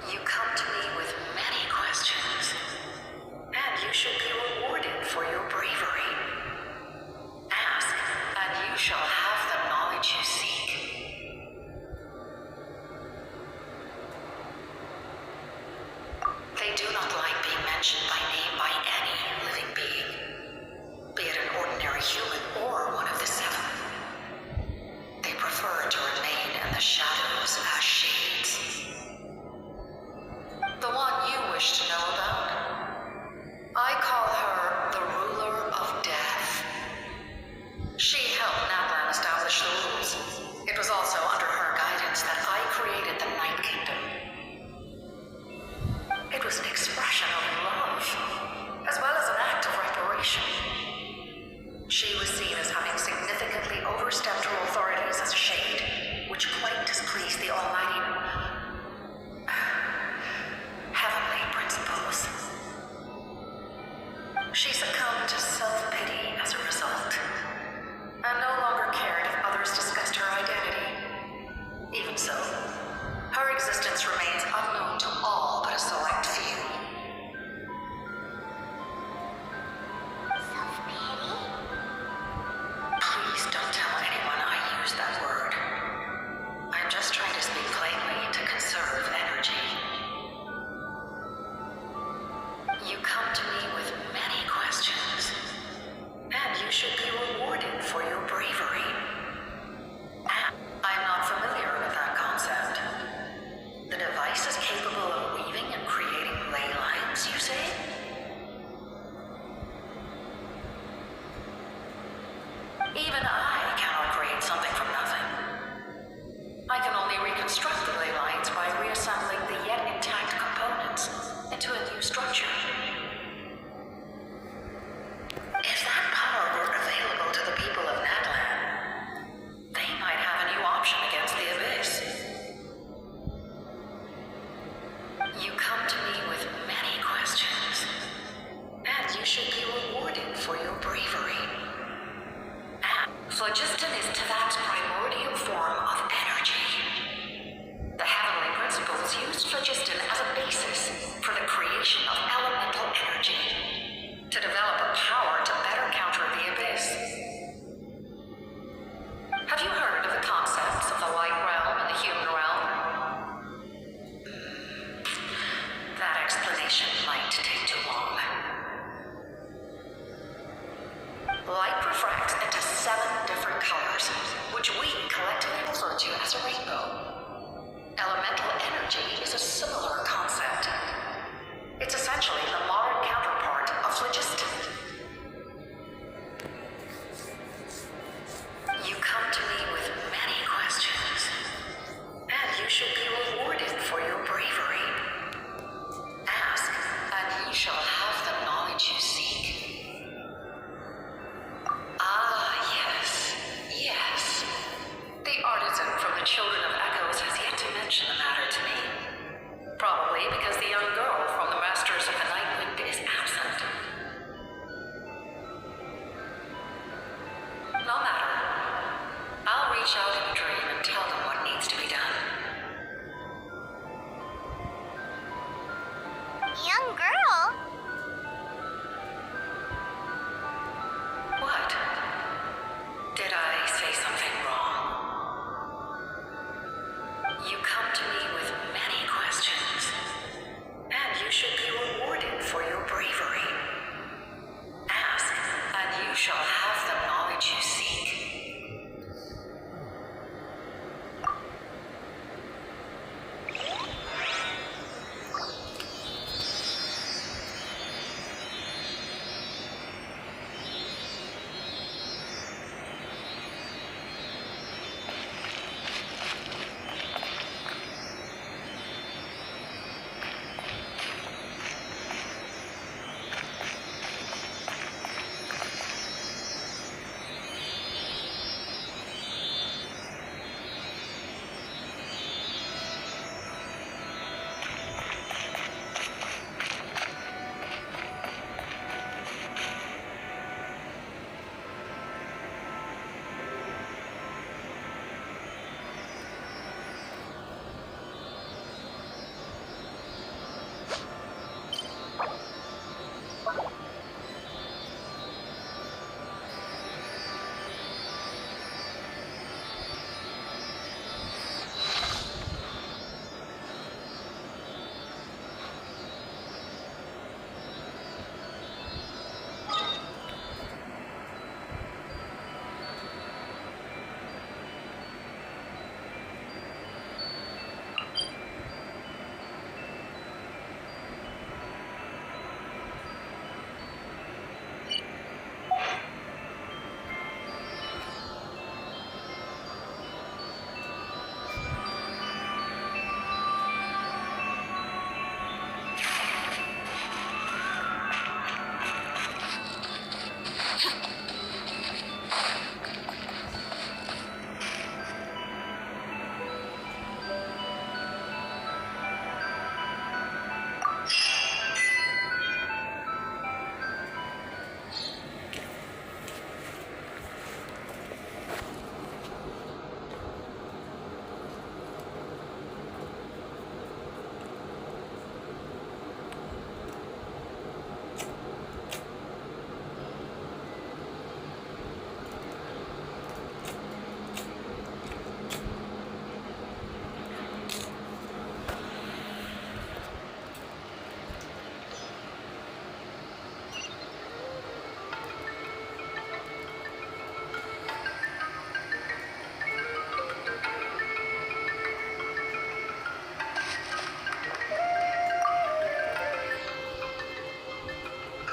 You come to me with many questions, and you should be rewarded for your bravery. Ask, and you shall have the knowledge you seek. They do not like being mentioned by name by any living being, be it an ordinary human or one of the seven. They prefer to remain in the shadows as shades. The one you wish to know about? I call her the ruler of death. She helped Naplan establish the rules. It was also under her guidance that I created the Night Kingdom. It was an expression of love, as well as an act of reparation. She was seen as having significantly overstepped her authorities as a shade, which quite displeased the Almighty. Heavenly principles. She succumbed to self-pity as a result, and no longer cared if others discussed her identity. Even so, her existence remains unknown to all but a select few. Self-pity? Please don't tell anyone I used referred to as a rainbow. Elemental energy is a similar concept. It's essentially the modern counterpart of phlogiston. You come to me with many questions, and you should be rewarded for your bravery. Ask, and ye shall have the knowledge you seek. Ah, yes, yes. The artisan from the Children of Echoes has yet to mention the matter to me. Probably because the young girl from the Masters of the Night Wind is absent. No matter. I'll reach out in a dream and tell them what needs to be done. Young girl? What? Did I say something wrong? You come to me with many questions, and you should be rewarded for your bravery. Ask, and you shall have the knowledge you seek.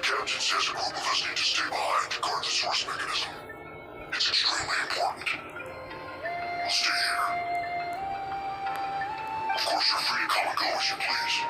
Captain says a group of us need to stay behind to guard the source mechanism. It's extremely important. We'll stay here. Of course, you're free to come and go as you please.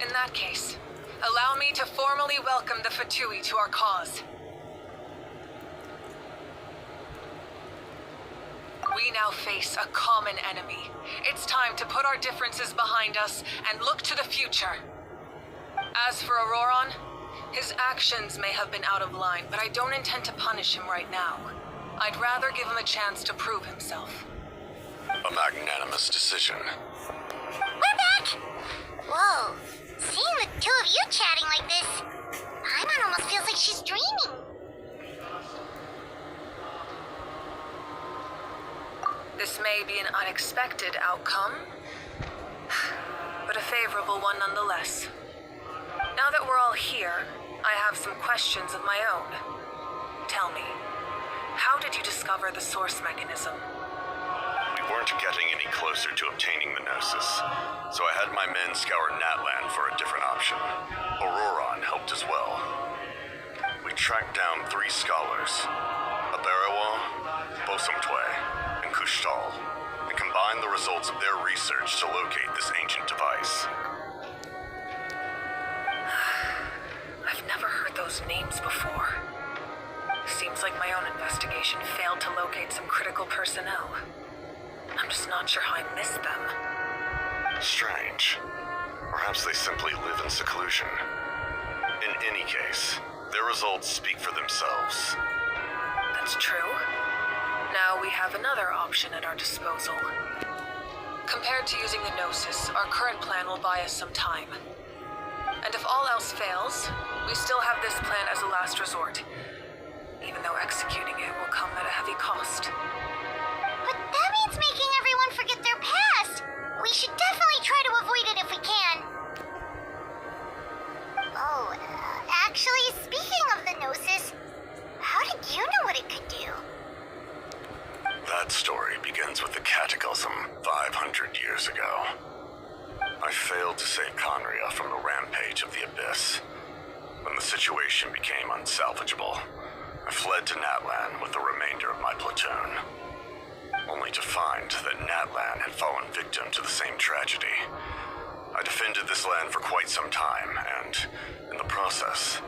In that case, allow me to formally welcome the Fatui to our cause. We now face a common enemy. It's time to put our differences behind us and look to the future. As for Auroron, his actions may have been out of line, but I don't intend to punish him right now. I'd rather give him a chance to prove himself. A magnanimous decision. We're back! Whoa, seeing the two of you chatting like this, Paimon almost feels like she's dreaming. This may be an unexpected outcome, but a favorable one nonetheless. Now that we're all here, I have some questions of my own. Tell me, how did you discover the source mechanism? We weren't getting any closer to obtaining the Gnosis, so I had my men scour Natlan for a different option. Auroron helped as well. We tracked down 3 scholars, Aberawa, Bosumtwe, and Kushtal, and combined the results of their research to locate this ancient device. I've never heard those names before. Seems like my own investigation failed to locate some critical personnel. I'm just not sure how I missed them. Strange. Perhaps they simply live in seclusion. In any case, their results speak for themselves. That's true. Now we have another option at our disposal. Compared to using the Gnosis, our current plan will buy us some time. And if all else fails, we still have this plan as a last resort, even though executing it will come at a heavy cost. But that means making everyone forget their past. We should definitely try to avoid it if we can. Oh, actually, speaking of the Gnosis, how did you know what it could do? That story begins with the Cataclysm 500 years ago. I failed to save Conria from the rampage of the Abyss. When the situation became unsalvageable, I fled to Natlan with the remainder of my platoon, only to find that Natlan had fallen victim to the same tragedy. I defended this land for quite some time, and, in the process,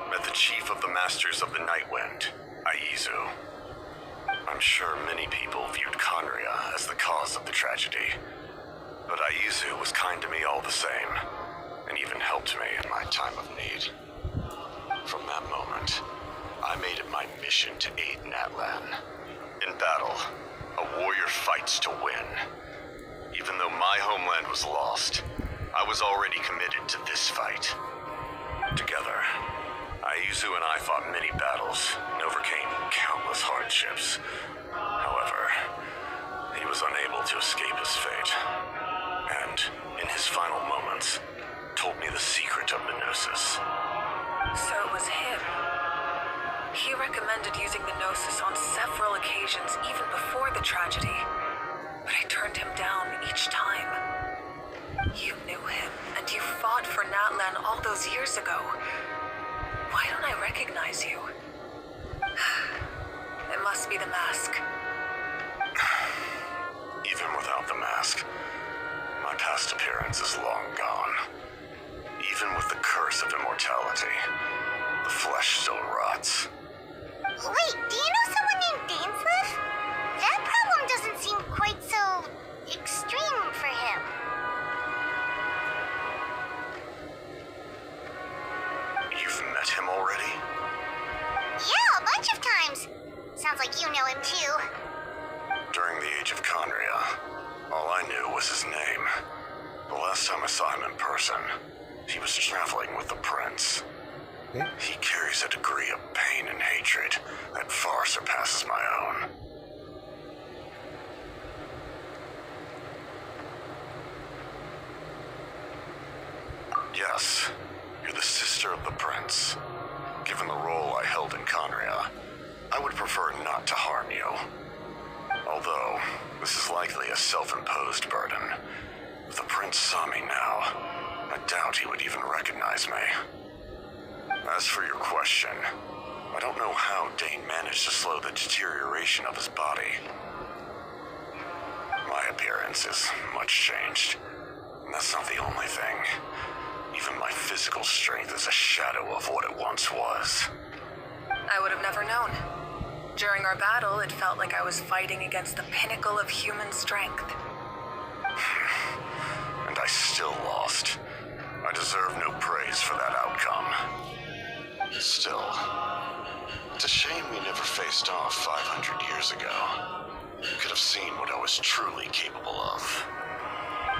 met the chief of the Masters of the Nightwind, Aizu. I'm sure many people viewed Conria as the cause of the tragedy, but Aizu was kind to me all the same, and even helped me in my time of need. From that moment, I made it my mission to aid Natlan. In battle, a warrior fights to win. Even though my homeland was lost, I was already committed to this fight. Together, Aizu and I fought many battles and overcame countless hardships. However, he was unable to escape his fate, and, in his final moments, told me the secret of the Gnosis. So it was him. He recommended using the Gnosis on several occasions, even before the tragedy. But I turned him down each time. You knew him, and you fought for Natlan all those years ago. Why don't I recognize you? It must be the mask. Even without the mask, my past appearance is long gone. Even with the curse of immortality, the flesh still rots. Wait, do you know someone named Dainsleif? That problem doesn't seem quite so extreme for him. You've met him already? Yeah, a bunch of times. Sounds like you know him too. During the Age of Conria, all I knew was his name. The last time I saw him in person, he was traveling with the prince. He carries a degree of pain and hatred that far surpasses my own. Yes, you're the sister of the prince. Given the role I held in Conria, I would prefer not to harm you. Although, this is likely a self-imposed burden. If the prince saw me now, I doubt he would even recognize me. As for your question, I don't know how Dane managed to slow the deterioration of his body. My appearance is much changed, and that's not the only thing. Even my physical strength is a shadow of what it once was. I would have never known. During our battle, it felt like I was fighting against the pinnacle of human strength. And I still lost. I deserve no praise for that outcome. Still, it's a shame we never faced off 500 years ago. You could have seen what I was truly capable of.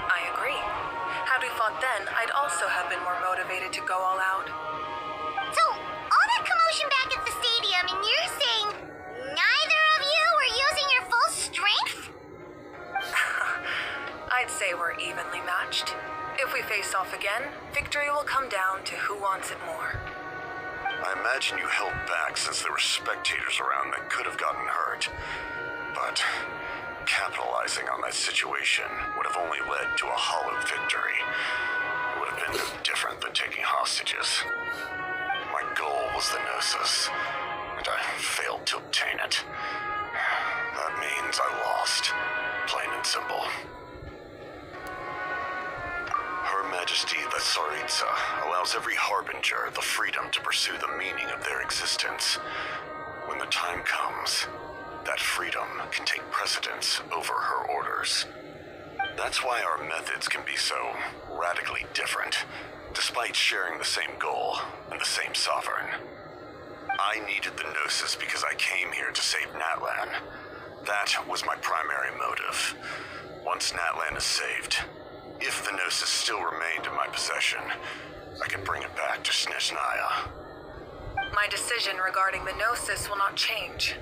I agree. Had we fought then, I'd also have been more motivated to go all out. So, all that commotion back at the stadium, and you're saying neither of you were using your full strength? I'd say we're evenly matched. If we face off again, victory will come down to who wants it more. I imagine you held back since there were spectators around that could have gotten hurt. But capitalizing on that situation would have only led to a hollow victory. It would have been no different than taking hostages. My goal was the Gnosis, and I failed to obtain it. That means I lost, plain and simple. Her Majesty the Tsaritsa allows every harbinger the freedom to pursue the meaning of their existence. When the time comes, that freedom can take precedence over her orders. That's why our methods can be so radically different, despite sharing the same goal and the same sovereign. I needed the Gnosis because I came here to save Natlan. That was my primary motive. Once Natlan is saved, if the Gnosis still remained in my possession, I could bring it back to Snezhnaya. My decision regarding the Gnosis will not change.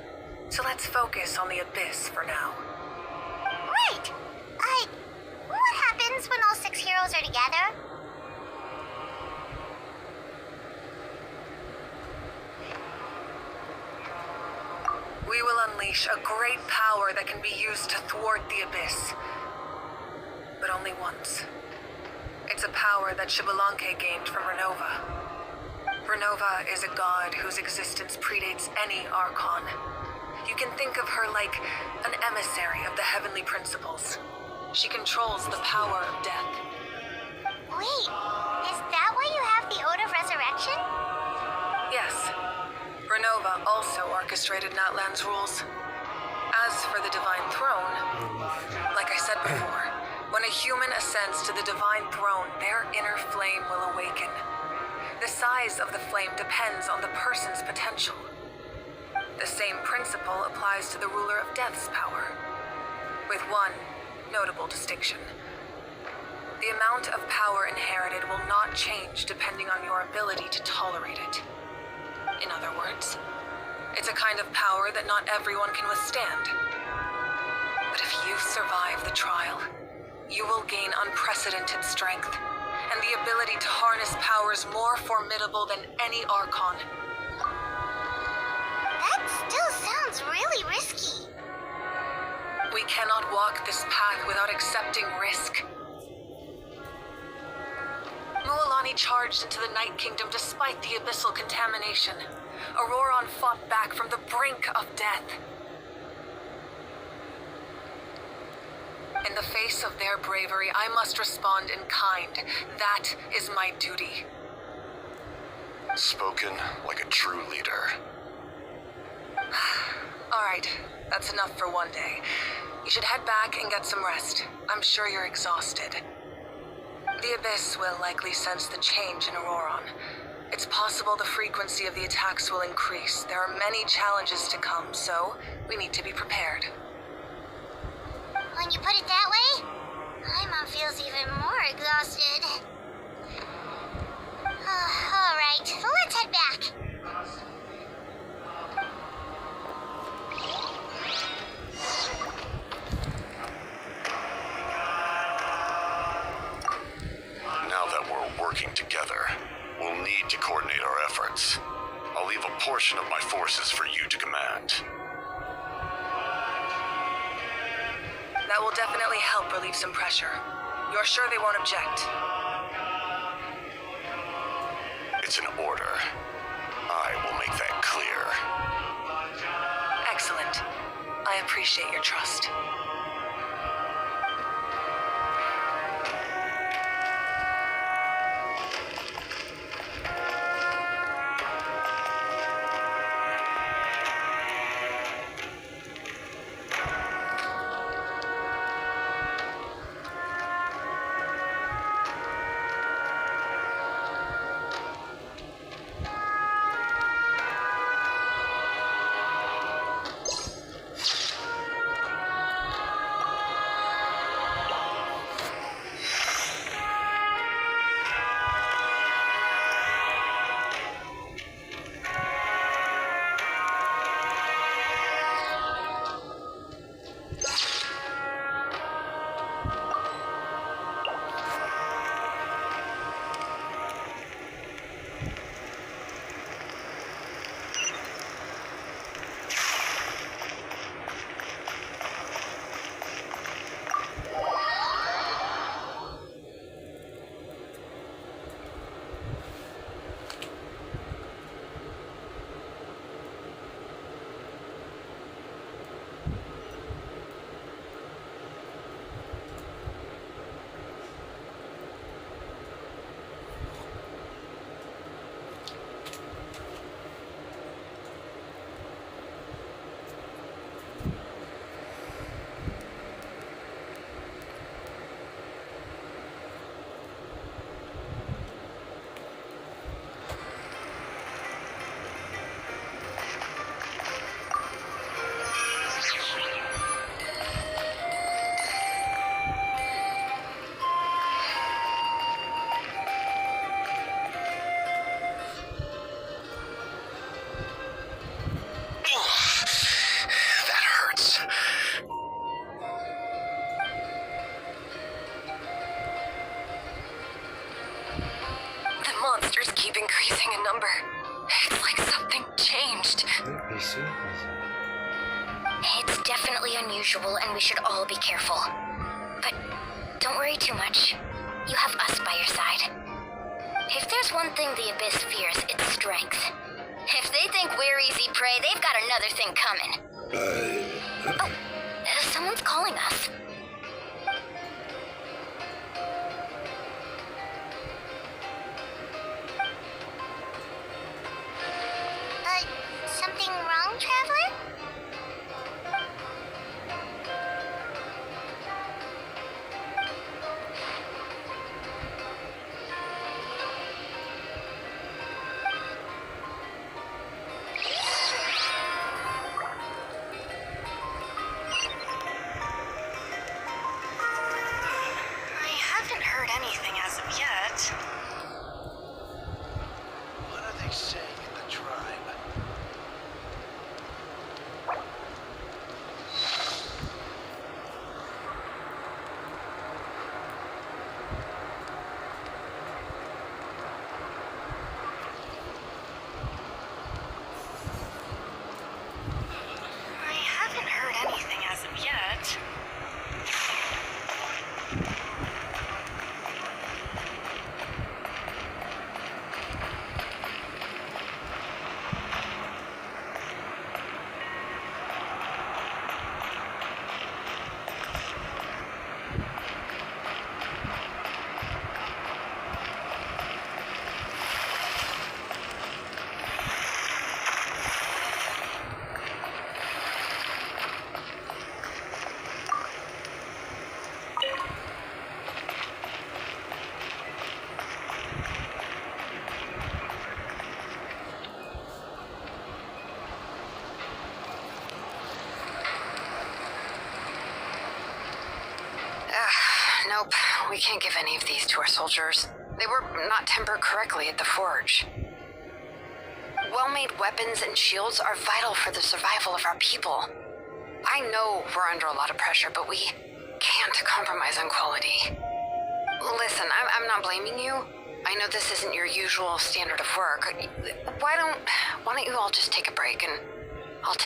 So let's focus on the Abyss for now. Right! What happens when all 6 heroes are together? We will unleash a great power that can be used to thwart the Abyss. But only once. It's a power that Xbalanque gained from Renova. Renova is a god whose existence predates any Archon. You can think of her like an emissary of the heavenly principles. She controls the power of death. Wait, is that why you have the Ode of Resurrection? Yes. Renova also orchestrated Natlan's rules. As for the Divine Throne, like I said before, when a human ascends to the Divine Throne, their inner flame will awaken. The size of the flame depends on the person's potential. The same principle applies to the ruler of Death's power, with one notable distinction. The amount of power inherited will not change depending on your ability to tolerate it. In other words, it's a kind of power that not everyone can withstand. But if you survive the trial, you will gain unprecedented strength and the ability to harness powers more formidable than any Archon. That still sounds really risky. We cannot walk this path without accepting risk. Mualani charged into the Night Kingdom despite the abyssal contamination. Auroron fought back from the brink of death. In the face of their bravery, I must respond in kind. That is my duty. Spoken like a true leader. All right, that's enough for one day. You should head back and get some rest. I'm sure you're exhausted. The Abyss will likely sense the change in Auroron. It's possible the frequency of the attacks will increase. There are many challenges to come, so we need to be prepared. When you put it that way, Paimon feels even more exhausted. Alright, so let's head back. Now that we're working together, we'll need to coordinate our efforts. I'll leave a portion of my forces for you to command. That will definitely help relieve some pressure. You're sure they won't object? It's an order. I will make that clear. Excellent. I appreciate your trust. monsters keep increasing in number. It's like something changed. It's definitely unusual, and we should all be careful. But don't worry too much. You have us by your side. If there's one thing the Abyss fears, it's strength. If they think we're easy prey, they've got another thing coming. Oh, someone's calling us. Something wrong, Traveler? I haven't heard anything as of yet. What are they saying in the tribe? I haven't heard anything as of yet. Nope, we can't give any of these to our soldiers. They were not tempered correctly at the forge. Well-made weapons and shields are vital for the survival of our people. I know we're under a lot of pressure, but we can't compromise on quality. Listen, I'm not blaming you. I know this isn't your usual standard of work. Why don't you all just take a break and I'll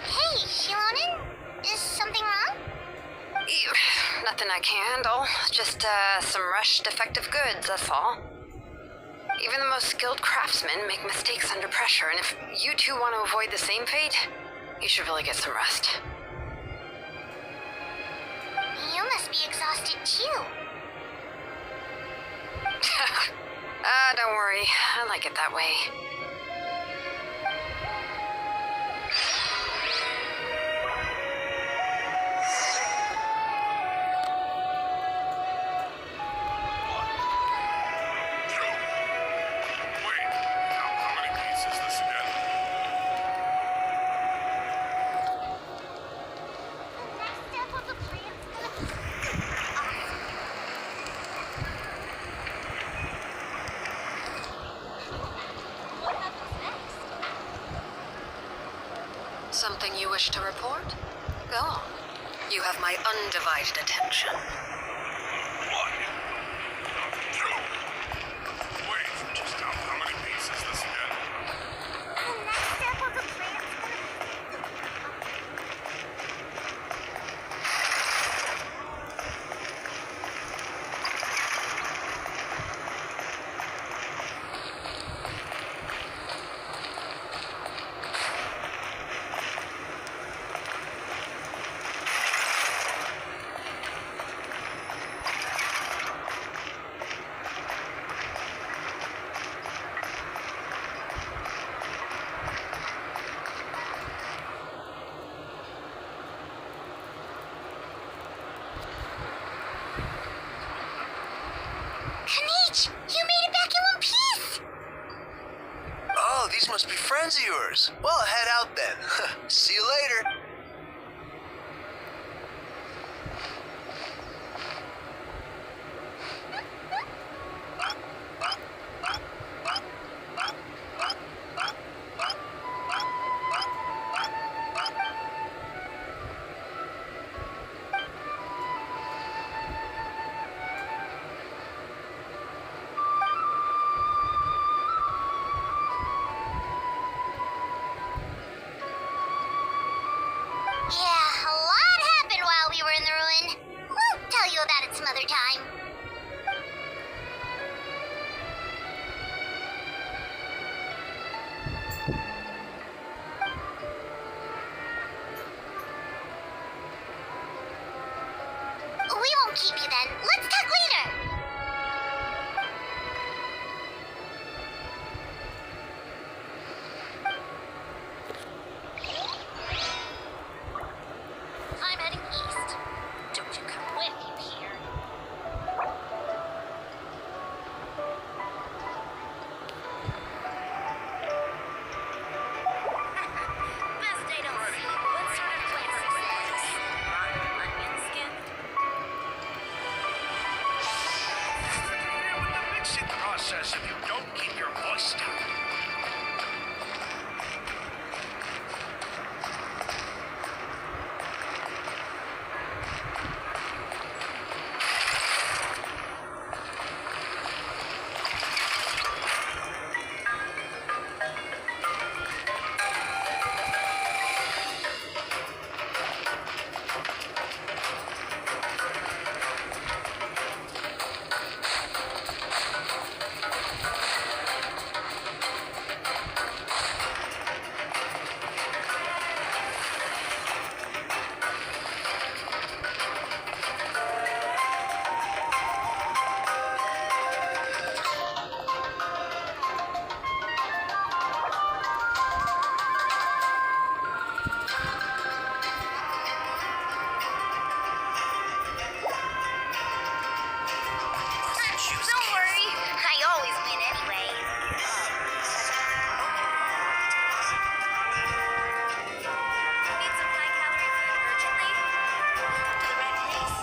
Hey, Shilonin? Is something wrong? Nothing I can handle. Just, some rushed defective goods, that's all. Even the most skilled craftsmen make mistakes under pressure, and if you two want to avoid the same fate, you should really get some rest. You must be exhausted too. Don't worry. I like it that way. Something you wish to report? Go on. You have my undivided attention. One. Two. Wait, just how many pieces this again? The next step of the plan is Kanich! You made it back in one piece! Oh, these must be friends of yours. Well, head out then. See you later. Yeah, a lot happened while we were in the ruin. We'll tell you about it some other time. We won't keep you then. Let's talk later. I'm heading east. Don't you come with you here. Best day don't see. What sort of place is this? Onion skin? With the mixing process if you don't keep your voice down. Don't worry. I always win anyway. Need some high-calorie food urgently? To the right place.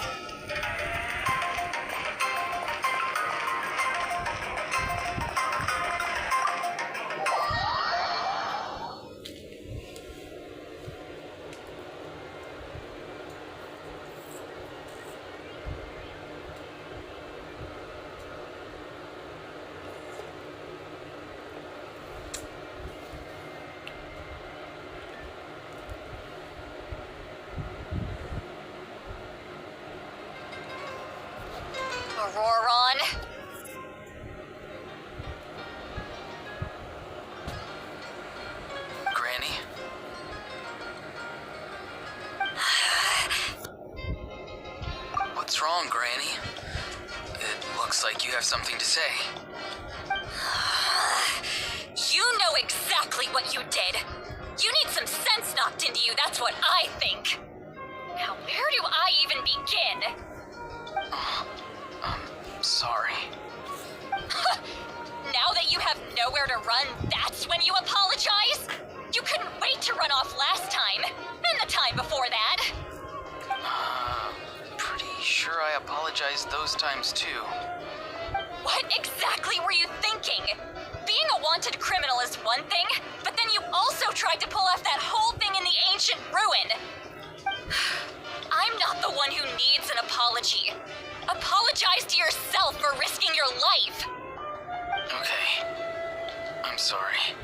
Auroron. Granny? What's wrong, Granny? It looks like you have something to say. You know exactly what you did. You need some sense knocked into you, that's what I think. Now, where do I even begin? Sorry. Now that you have nowhere to run, that's when you apologize? You couldn't wait to run off last time, and the time before that. Pretty sure I apologized those times too. What exactly were you thinking? Being a wanted criminal is one thing, but then you also tried to pull off that whole thing in the ancient ruin. I'm not the one who needs an apology. Apologize to yourself for risking your life. Okay. I'm sorry.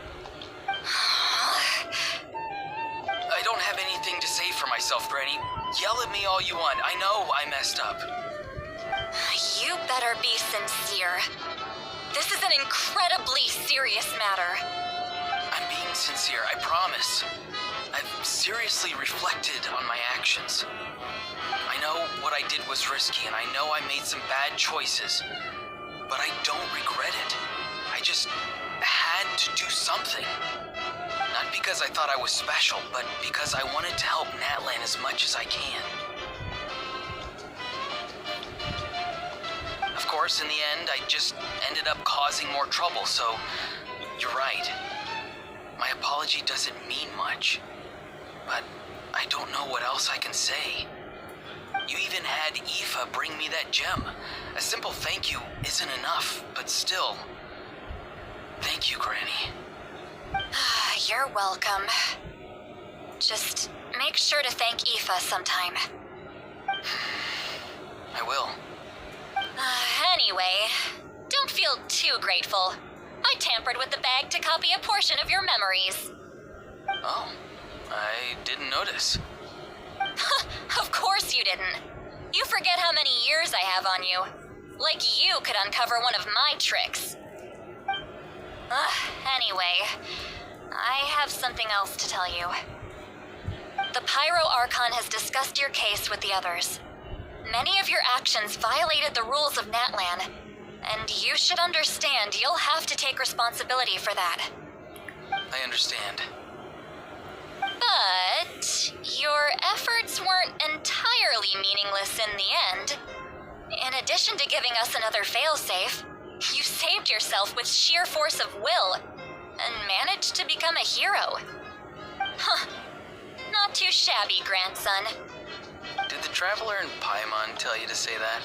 I don't have anything to say for myself, Granny. Yell at me all you want. I know I messed up. You better be sincere. This is an incredibly serious matter. I'm being sincere, I promise. I've seriously reflected on my actions. I know what I did was risky, and I know I made some bad choices. But I don't regret it. I just had to do something. Not because I thought I was special, but because I wanted to help Natlan as much as I can. Of course, in the end, I just ended up causing more trouble, so you're right. My apology doesn't mean much, but I don't know what else I can say. You even had Aoife bring me that gem. A simple thank you isn't enough, but still. Thank you, Granny. You're welcome. Just make sure to thank Aoife sometime. I will. Anyway, don't feel too grateful. I tampered with the bag to copy a portion of your memories. Oh, I didn't notice. Of course you didn't. You forget how many years I have on you. Like you could uncover one of my tricks. Anyway, I have something else to tell you. The Pyro Archon has discussed your case with the others. Many of your actions violated the rules of Natlan, and you should understand you'll have to take responsibility for that. I understand. But your efforts weren't entirely meaningless in the end. In addition to giving us another failsafe, you saved yourself with sheer force of will and managed to become a hero. Huh. Not too shabby, grandson. Did the Traveler and Paimon tell you to say that?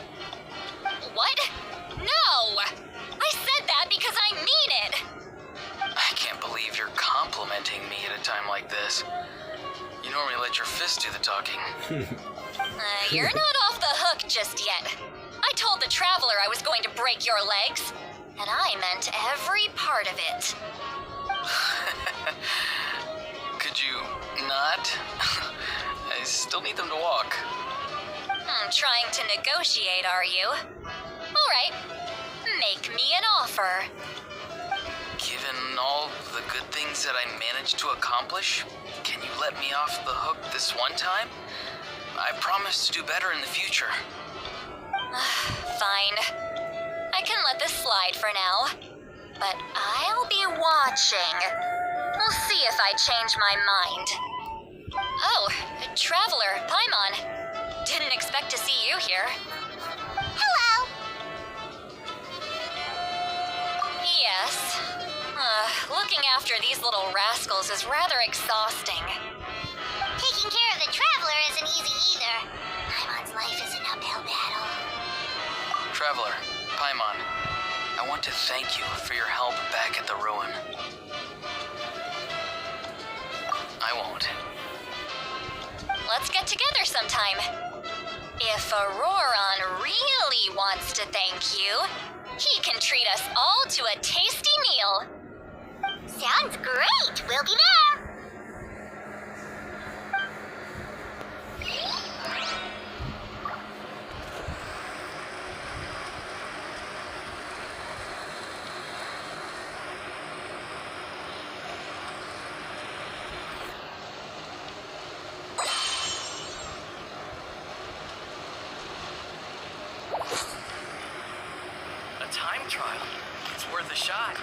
What? No! I said that because I mean it! I can't believe you're complimenting me at a time like this. You normally let your fist do the talking. You're not off the hook just yet. I told the Traveler I was going to break your legs, and I meant every part of it. Could you not? I still need them to walk. Trying to negotiate, are you? All right, make me an offer. Given all the good things that I managed to accomplish, can you let me off the hook this one time? I promise to do better in the future. Fine. I can let this slide for now. But I'll be watching. We'll see if I change my mind. Oh, Traveler, Paimon. Didn't expect to see you here. Hello! Yes. Looking after these little rascals is rather exhausting. Taking care of the Traveler isn't easy either. Paimon's life is an uphill battle. Traveler, Paimon, I want to thank you for your help back at the ruin. I won't. Let's get together sometime. If Auroron really wants to thank you, he can treat us all to a tasty meal. Sounds great! We'll be there! A time trial. It's worth a shot.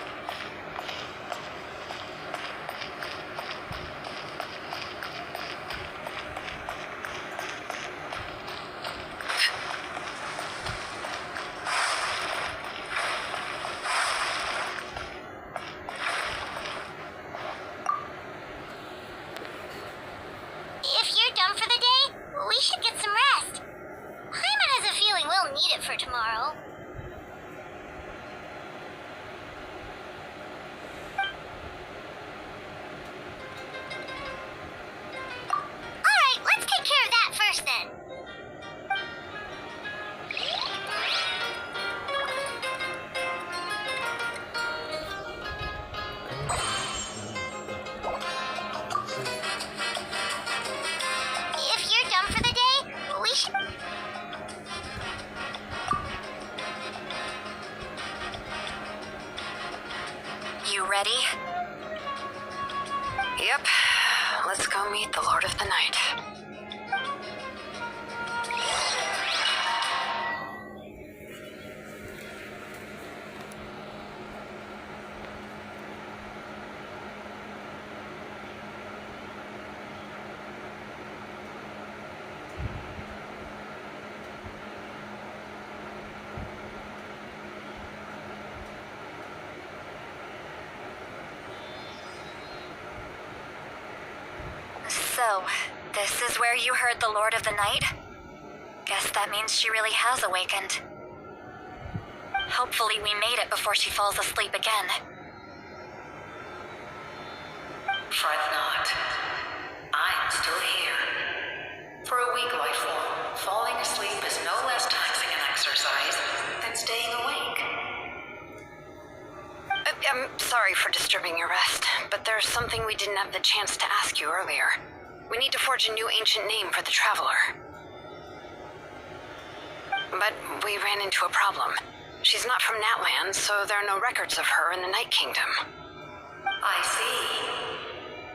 If you're done for the day, we should get some rest. Paimon has a feeling we'll need it for tomorrow. Alright, let's take care of that first then. If you're done for the day, we should... You ready? Yep. Let's go meet the Lord of the Night. So, this is where you heard the Lord of the Night? Guess that means she really has awakened. Hopefully we made it before she falls asleep again. Fret not. I am still here. For a weak life form, falling asleep is no less taxing an exercise than staying awake. I'm sorry for disturbing your rest, but there's something we didn't have the chance to ask you earlier. We need to forge a new ancient name for the Traveler. But we ran into a problem. She's not from Natland, so there are no records of her in the Night Kingdom. I see.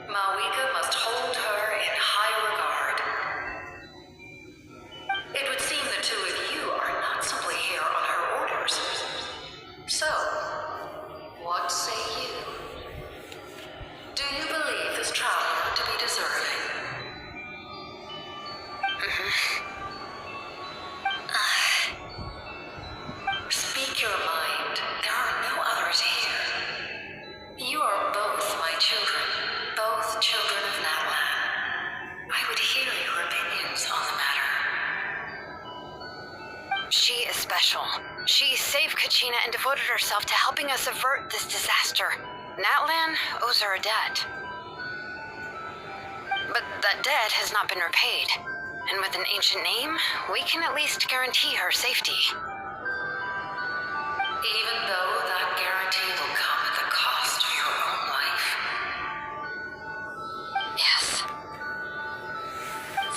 Mawika must hold her in high regard. It would seem the two of you are not simply here on her orders. So, what say you? Do you believe this traveler to be deserving? Speak your mind. There are no others here. You are both my children, both children of Natlan. I would hear your opinions on the matter. She is special. She saved Kachina and devoted herself to helping us avert this disaster. Natlan owes her a debt. But that debt has not been repaid. And with an ancient name, we can at least guarantee her safety. Even though that guarantee will come at the cost of your own life. Yes.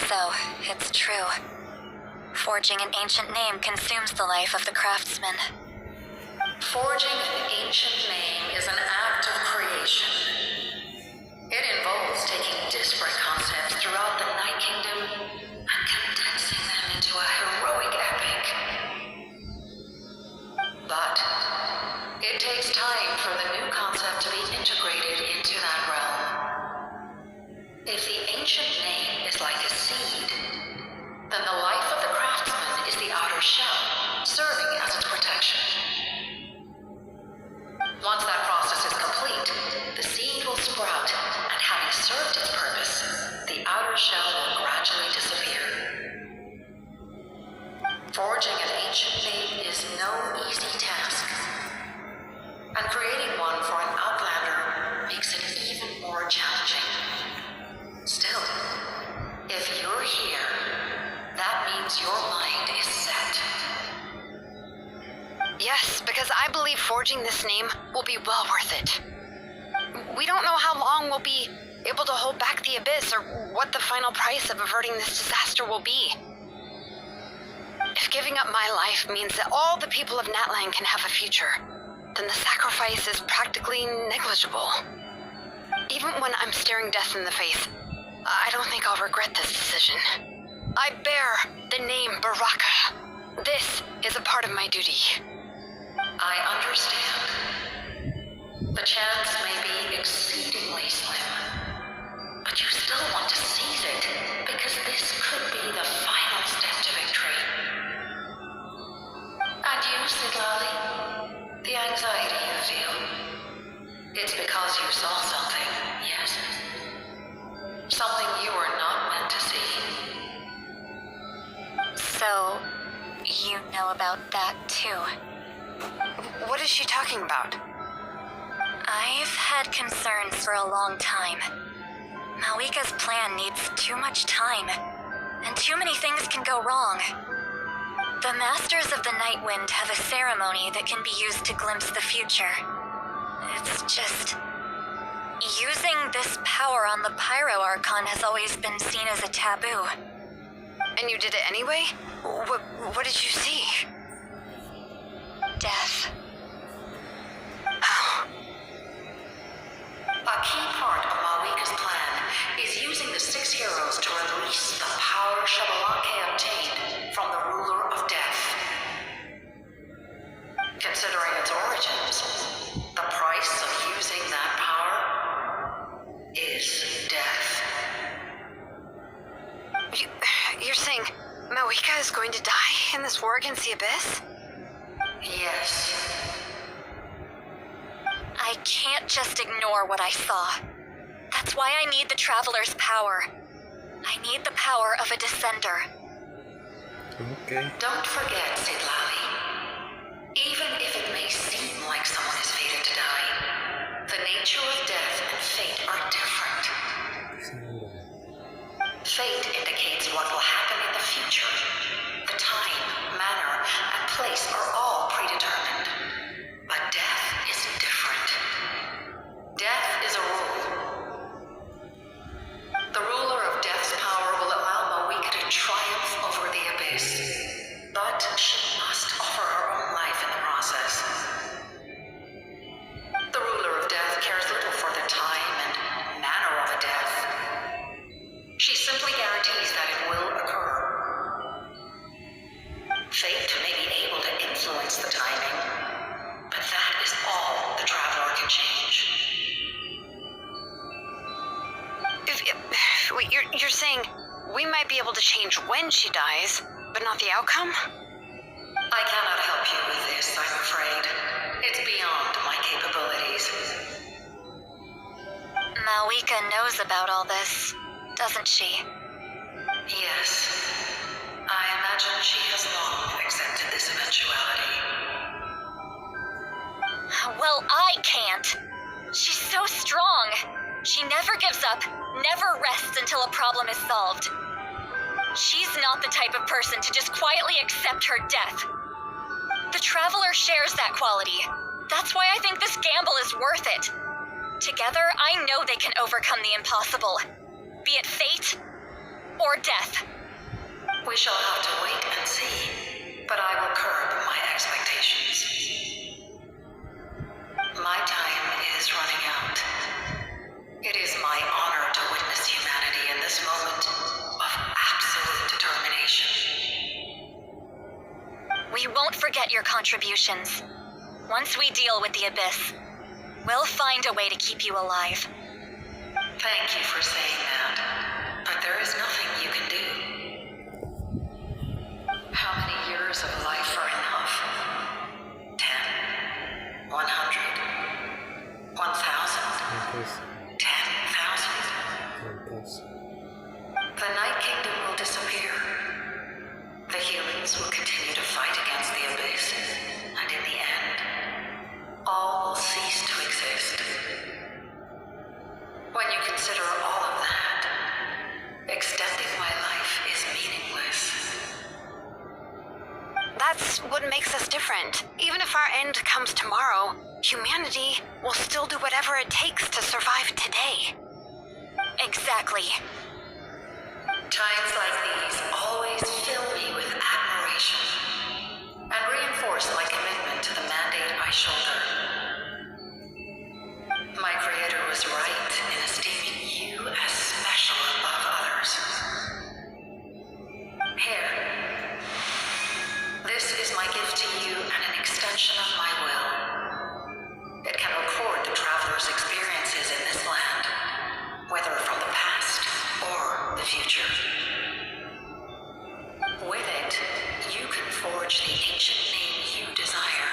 So, it's true. Forging an ancient name consumes the life of the craftsman. Forging an ancient name is an act of creation. It involves taking disparate concepts throughout the Night Kingdom and condensing them into a heroic epic. But it takes time for the new concept to be integrated into that realm. If the ancient name is like a seed, then the life of the craftsman is the outer shell, serving as its protection. Once that process is complete, the seed will sprout, and having served its purpose, the outer shell will gradually disappear. Forging an ancient name is no easy task, and creating one for an outlander makes it even more challenging. Still, if you're here, that means your mind is set. Yes, because I believe forging this name will be well worth it. We don't know how long we'll be able to hold back the Abyss or what the final price of averting this disaster will be. If giving up my life means that all the people of Natlan can have a future, then the sacrifice is practically negligible. Even when I'm staring death in the face, I don't think I'll regret this decision. I bear the name Baraka. This is a part of my duty. I understand. The chance may be exceedingly slim, but you still want to seize it, because this could be the final step to victory. And you, Siglali, the anxiety you feel, it's because you saw something, yes? Something you were not meant to see. So, you know about that too. What is she talking about? I've had concerns for a long time. Mawika's plan needs too much time, and too many things can go wrong. The Masters of the Night Wind have a ceremony that can be used to glimpse the future. It's just... using this power on the Pyro Archon has always been seen as a taboo. And you did it anyway? What did you see? Death. Oh. A key part of Mawika's plan is using the 6 heroes to release the power Shabalake obtained from the ruler of death. Considering its origins, the price of using that power is death. You're saying Mawika is going to die in this war against the Abyss? Yes. I can't just ignore what I saw. That's why I need the Traveler's power. I need the power of a Descender. Okay. Don't forget, Siglali. Even if it may seem like someone is fated to die, the nature of death and fate are different. Fate indicates what will happen in the future. The time, manner, and place are all predetermined. But death is different. Death is a rule. The ruler of death possibilities that it will occur. Fate may be able to influence the timing, but that is all the Traveler can change. Wait, you're saying we might be able to change when she dies, but not the outcome? I cannot help you with this, I'm afraid. It's beyond my capabilities. Malika knows about all this, doesn't she? Yes. I imagine she has long accepted this eventuality. Well, I can't. She's so strong. She never gives up, never rests until a problem is solved. She's not the type of person to just quietly accept her death. The Traveler shares that quality. That's why I think this gamble is worth it. Together, I know they can overcome the impossible. Be it fate or death. We shall have to wait and see, but I will curb my expectations. My time is running out. It is my honor to witness humanity in this moment of absolute determination. We won't forget your contributions. Once we deal with the Abyss, we'll find a way to keep you alive. Thank you for saying that, but there is nothing you can do. How many years of life are enough? 10? 100? 1,000? 10,000? The Night Kingdom will disappear. The humans will continue to fight against the Abyss, and in the end, all will cease to exist. When you consider all of that, extending my life is meaningless. That's what makes us different. Even if our end comes tomorrow, humanity will still do whatever it takes to survive today. Exactly. Times like these always fill me with admiration and reinforce my commitment to the mandate I shoulder. My Creator was right in esteeming you as special above others. Here. This is my gift to you and an extension of my will. It can record the Traveler's experiences in this land, whether from the past or the future. With it, you can forge the ancient name you desire,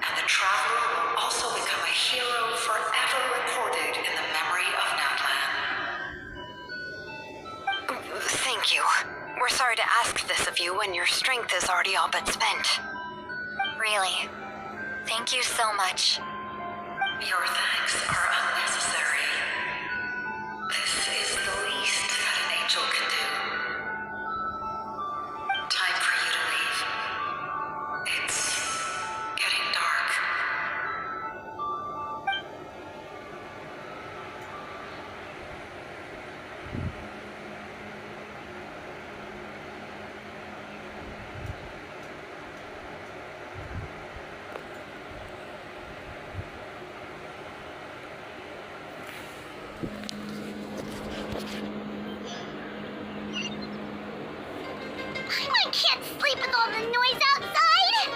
and the Traveler will also become a hero forever recorded in the memory of Natlan. Thank you. We're sorry to ask this of you when your strength is already all but spent. Really. Thank you so much. Your thanks are unnecessary. This is the least that an angel can do. Time for you to leave. It's getting dark. I can't sleep with all the noise outside.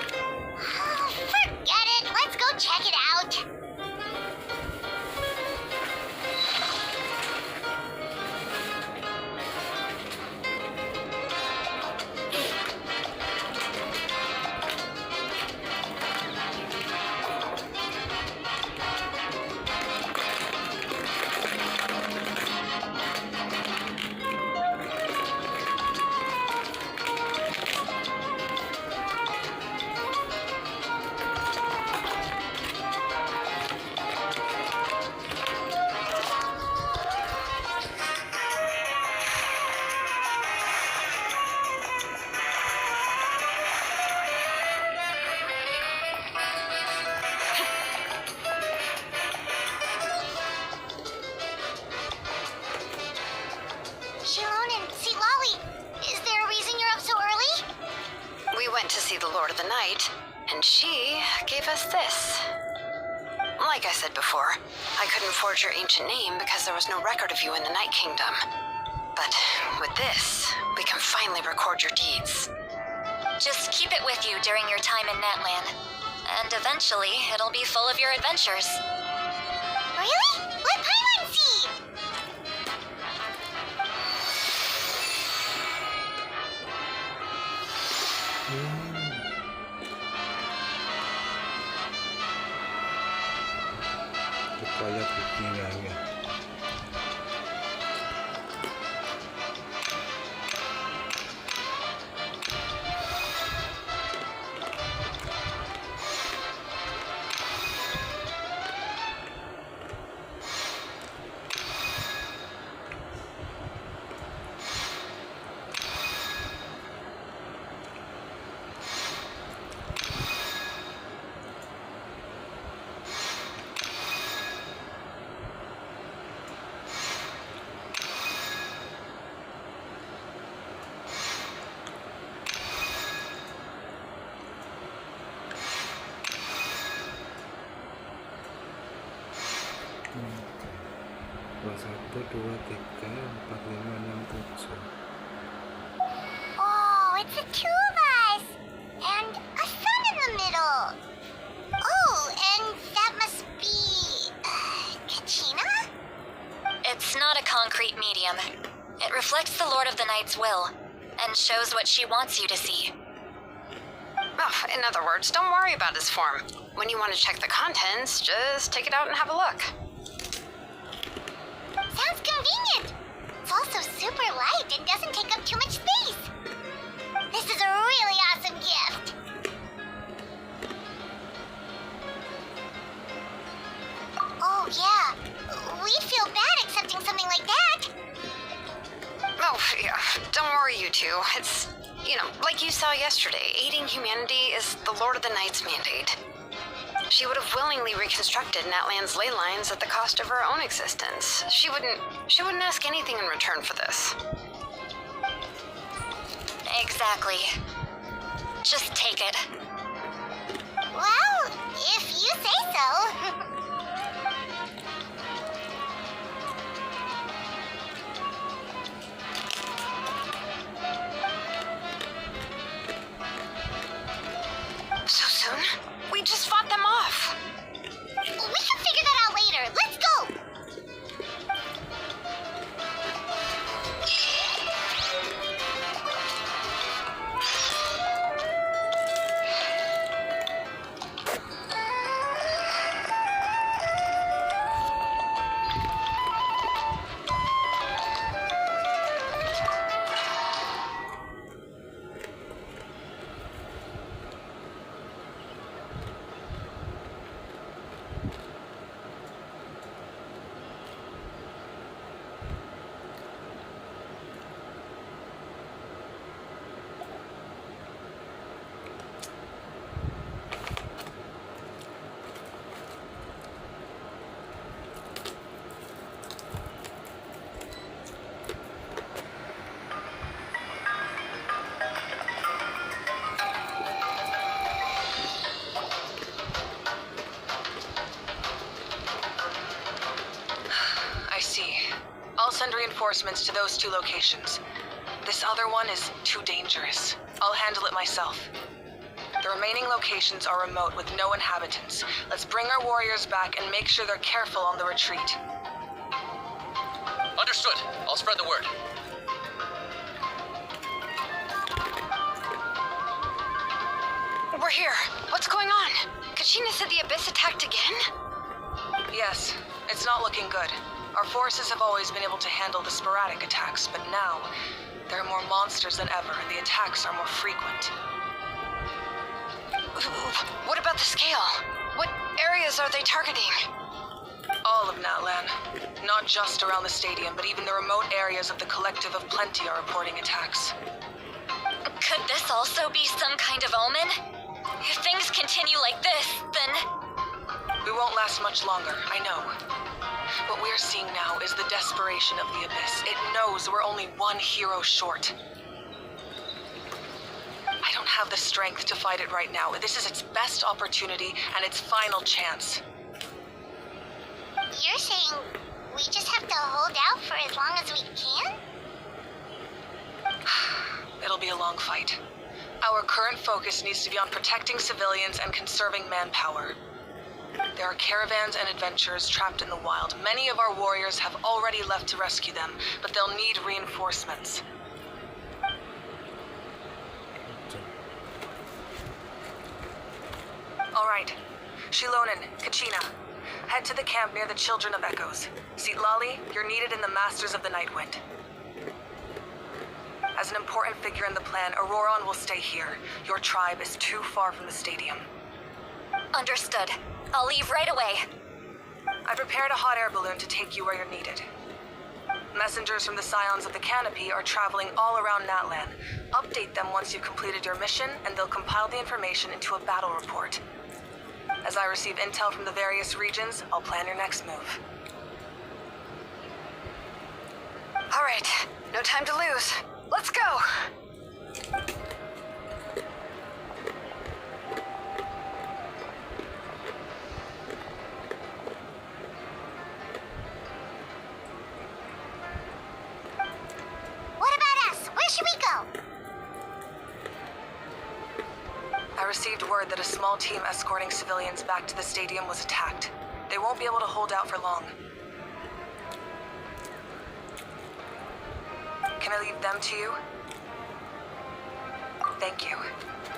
Forget it. Let's go check it out. Lord of the Night, and she gave us this. Like I said before, I couldn't forge your ancient name because there was no record of you in the Night Kingdom. But with this, we can finally record your deeds. Just keep it with you during your time in Natlan. And eventually, it'll be full of your adventures. Really? What Paimon see? Supaya ketinggalan. Satu, dua, tiga, empat, lima, enam, tujuh. Oh, it's the two of us! And a sun in the middle! Oh, and that must be... Kachina? It's not a concrete medium. It reflects the Lord of the Night's will, and shows what she wants you to see. Oh, in other words, don't worry about his form. When you want to check the contents, just take it out and have a look. Sounds convenient. It's also super light and doesn't take up too much space. This is a really awesome gift. Oh, yeah. We'd feel bad accepting something like that. Oh, yeah. Don't worry, you two. It's, like you saw yesterday, aiding humanity is the Lord of the Night's mandate. She would have willingly reconstructed Natlan's ley lines at the cost of her own existence. She wouldn't ask anything in return for this. Exactly. Just take it. Well, if you say so. So soon? We just fought them off. We can figure that out later. Let's go! I'll send reinforcements to those 2 locations. This other one is too dangerous. I'll handle it myself. The remaining locations are remote with no inhabitants. Let's bring our warriors back and make sure they're careful on the retreat. Understood. I'll spread the word. We're here. What's going on? Kachina said the Abyss attacked again? Yes, it's not looking good. Our forces have always been able to handle the sporadic attacks, but now there are more monsters than ever, and the attacks are more frequent. What about the scale? What areas are they targeting? All of Natlan. Not just around the stadium, but even the remote areas of the Collective of Plenty are reporting attacks. Could this also be some kind of omen? If things continue like this, then... We won't last much longer, I know. What we're seeing now is the desperation of the Abyss. It knows we're only one hero short. I don't have the strength to fight it right now. This is its best opportunity and its final chance. You're saying we just have to hold out for as long as we can? it'll be a long fight. Our current focus needs to be on protecting civilians and conserving manpower. There are caravans and adventurers trapped in the wild. Many of our warriors have already left to rescue them, but they'll need reinforcements. All right. Shilonen, Kachina. Head to the camp near the Children of Echoes. Lali, you're needed in the Masters of the Nightwind. As an important figure in the plan, Auroron will stay here. Your tribe is too far from the stadium. Understood. I'll leave right away. I prepared a hot air balloon to take you where you're needed. Messengers from the Scions of the Canopy are traveling all around Natlan. Update them once you've completed your mission, and they'll compile the information into a battle report. As I receive intel from the various regions, I'll plan your next move. All right, no time to lose. Let's go! What about us? Where should we go? I received word that a small team escorting civilians back to the stadium was attacked. They won't be able to hold out for long. Can I leave them to you? Thank you.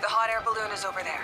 The hot air balloon is over there.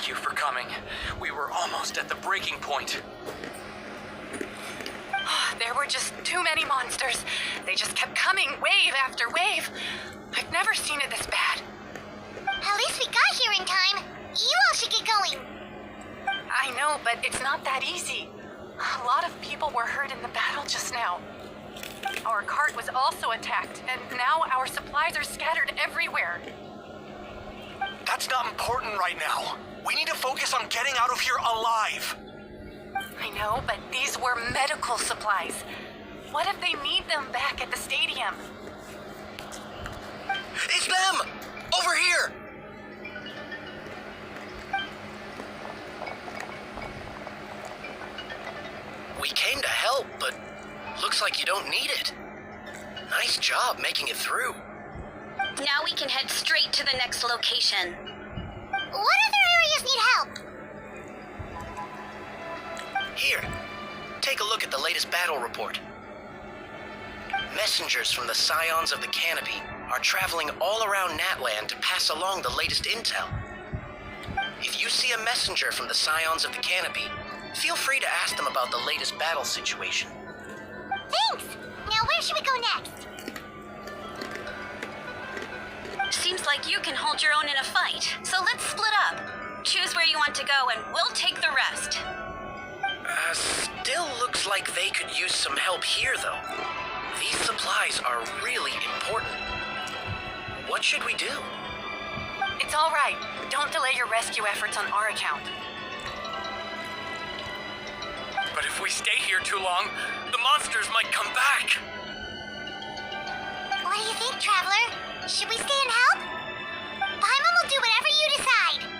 Thank you for coming. We were almost at the breaking point. There were just too many monsters. They just kept coming, wave after wave. I've never seen it this bad. At least we got here in time. You all should get going. I know, but it's not that easy. A lot of people were hurt in the battle just now. Our cart was also attacked, and now our supplies are scattered everywhere. That's not important right now. We need to focus on getting out of here alive. I know, but these were medical supplies. What if they need them back at the stadium? It's them! Over here! We came to help, but looks like you don't need it. Nice job making it through. Now we can head straight to the next location. What other areas need help? Here, take a look at the latest battle report. Messengers from the Scions of the Canopy are traveling all around Natland to pass along the latest intel. If you see a messenger from the Scions of the Canopy, feel free to ask them about the latest battle situation. Thanks! Now where should we go next? Seems like you can hold your own in a fight, so let's split up. Choose where you want to go and we'll take the rest. Still looks like they could use some help here, though. These supplies are really important. What should we do? It's all right. Don't delay your rescue efforts on our account. But if we stay here too long, the monsters might come back. What do you think, Traveler? Should we stay and help? Paimon will do whatever you decide.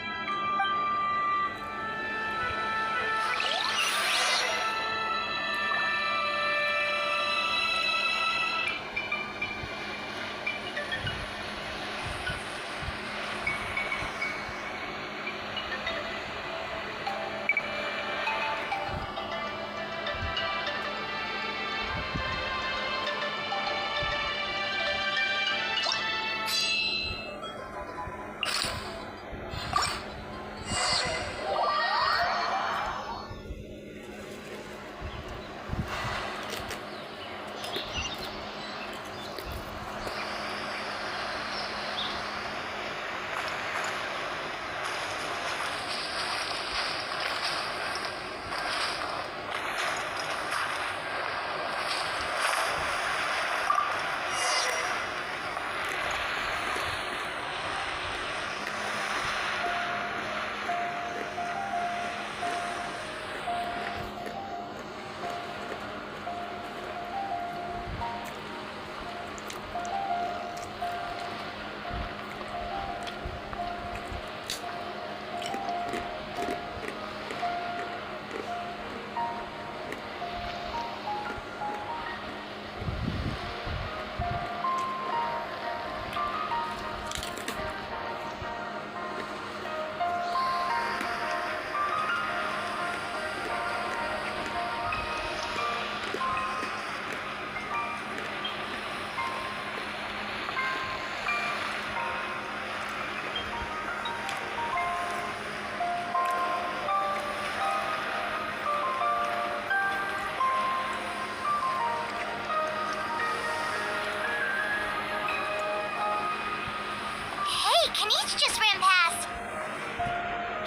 Kanice just ran past.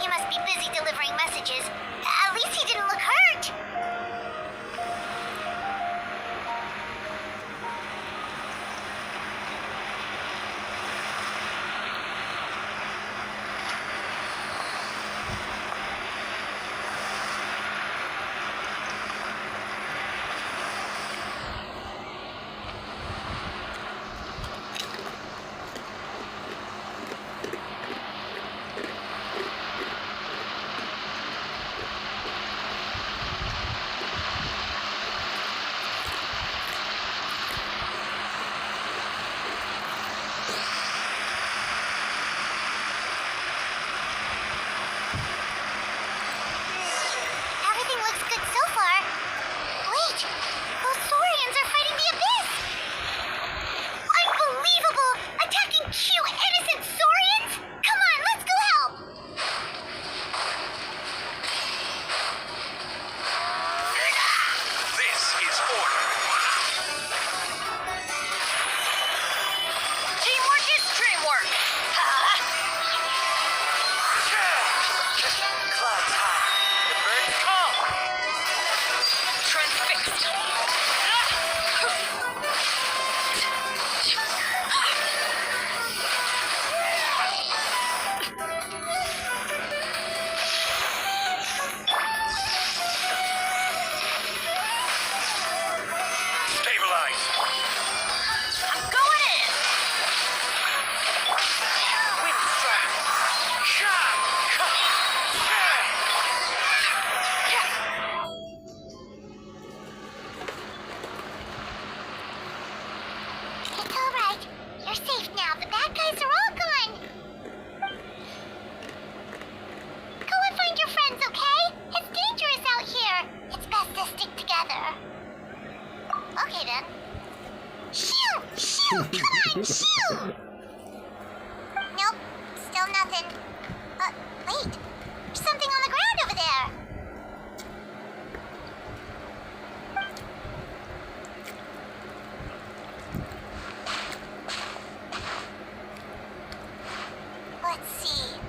He must be busy delivering messages. At least he didn't look hurt. Come on, shoot! Nope, still nothing. Wait, there's something on the ground over there. Let's see.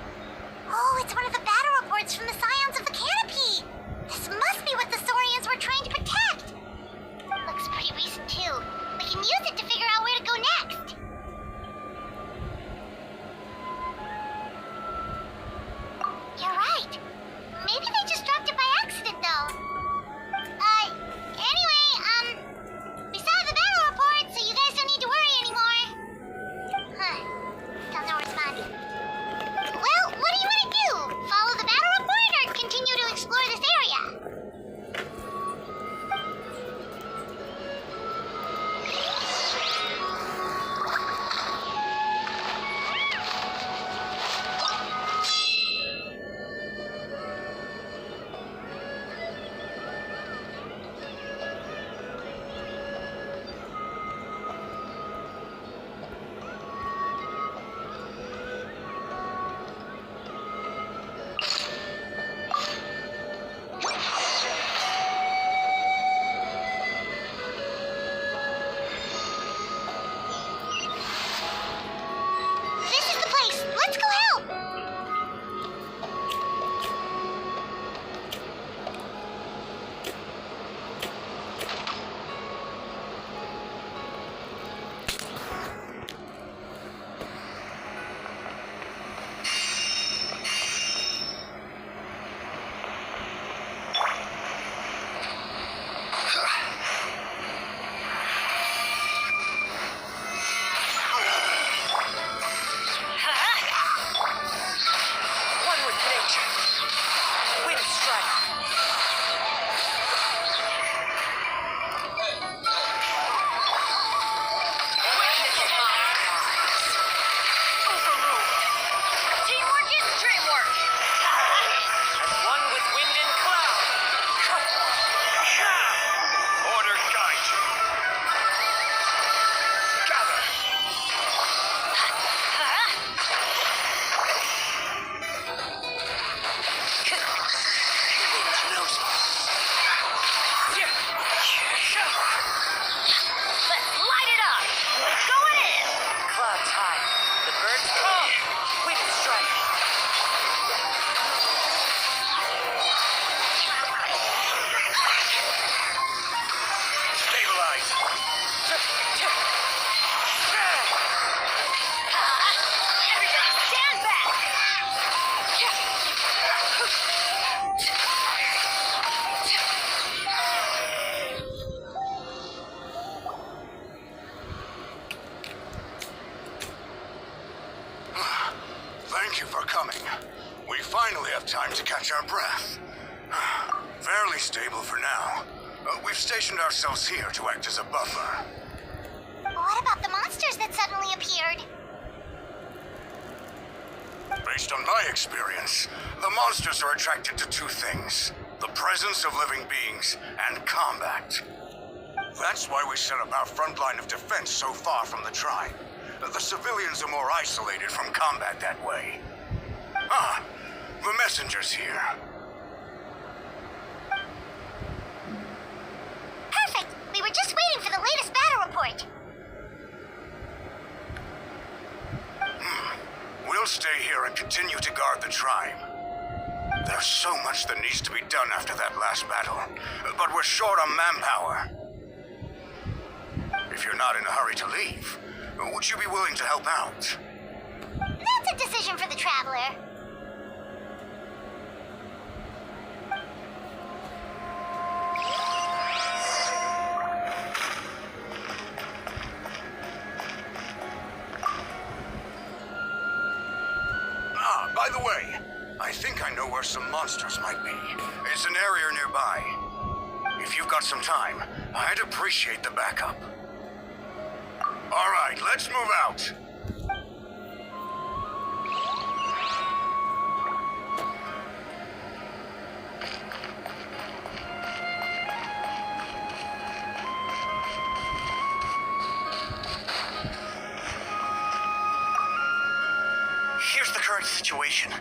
Oh, it's one of the battle reports from the Scions of the Canopy. This must be what the Saurians were trying to protect. Looks pretty recent, too. We can use it to figure out where to go next. You're right. Maybe they just dropped it by accident, though. Anyway, we saw the battle report, so you guys don't need to worry anymore. Huh. Still no response. Well, what do you want to do? Follow the battle report or continue to explore this area? Thank you for coming. We finally have time to catch our breath. Fairly stable for now. We've stationed ourselves here to act as a buffer. What about the monsters that suddenly appeared? Based on my experience, the monsters are attracted to two things: the presence of living beings and combat. That's why we set up our front line of defense so far from the tribe. The civilians are more isolated from combat that way. Ah, the messenger's here. Perfect! We were just waiting for the latest battle report. We'll stay here and continue to guard the tribe. There's so much that needs to be done after that last battle, but we're short on manpower. If you're not in a hurry to leave, would you be willing to help out? That's a decision for the Traveler. By the way, I think I know where some monsters might be. It's an area nearby. If you've got some time, I'd appreciate the backup. All right, let's move out. current situation.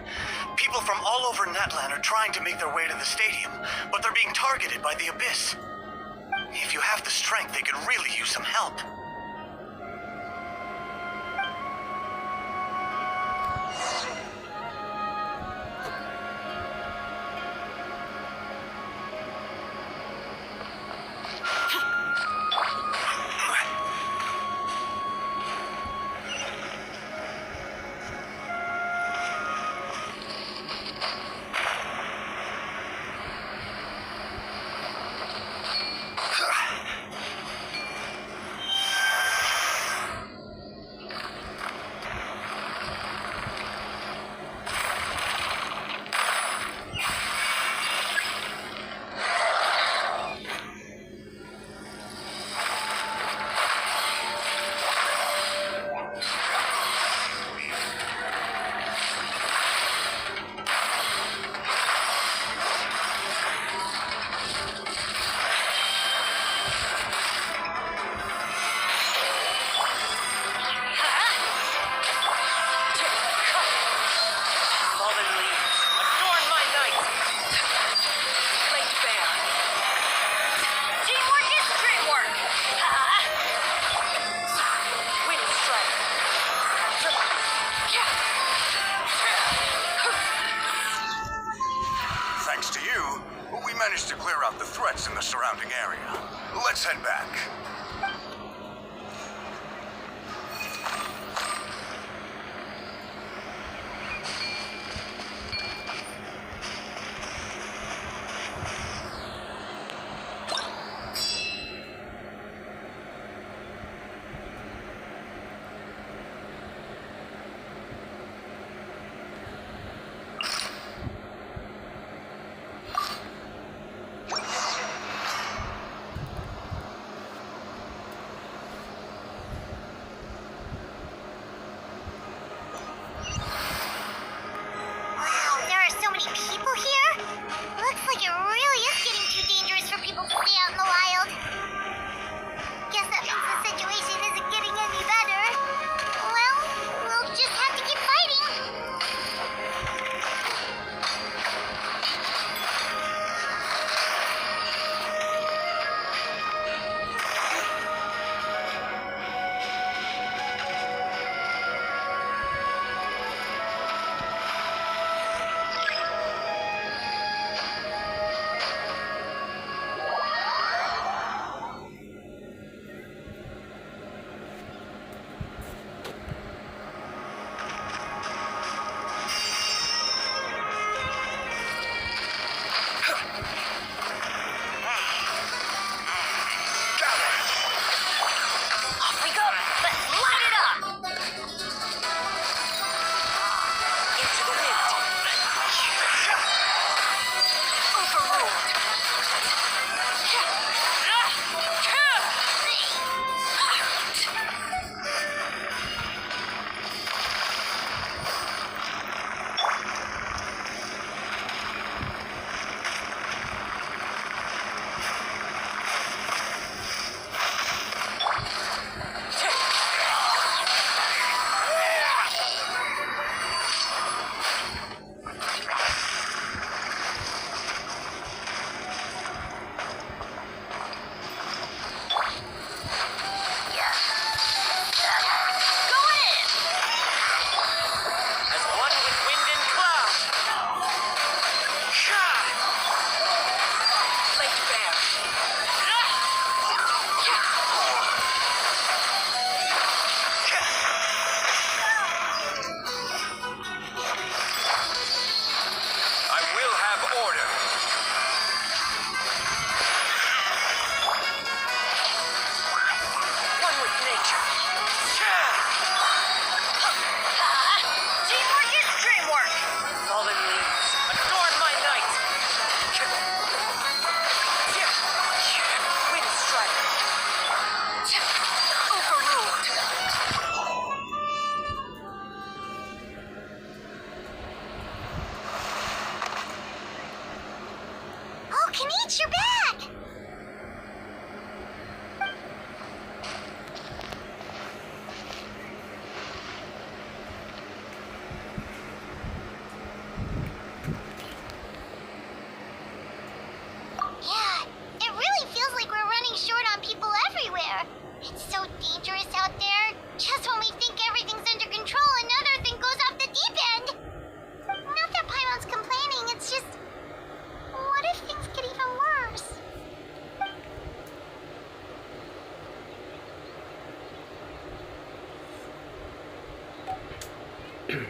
People from all over Natlan are trying to make their way to the stadium, but they're being targeted by the Abyss. If you have the strength, they could really use some help. Thanks to you, we managed to clear out the threats in the surrounding area. Let's head back. Okay,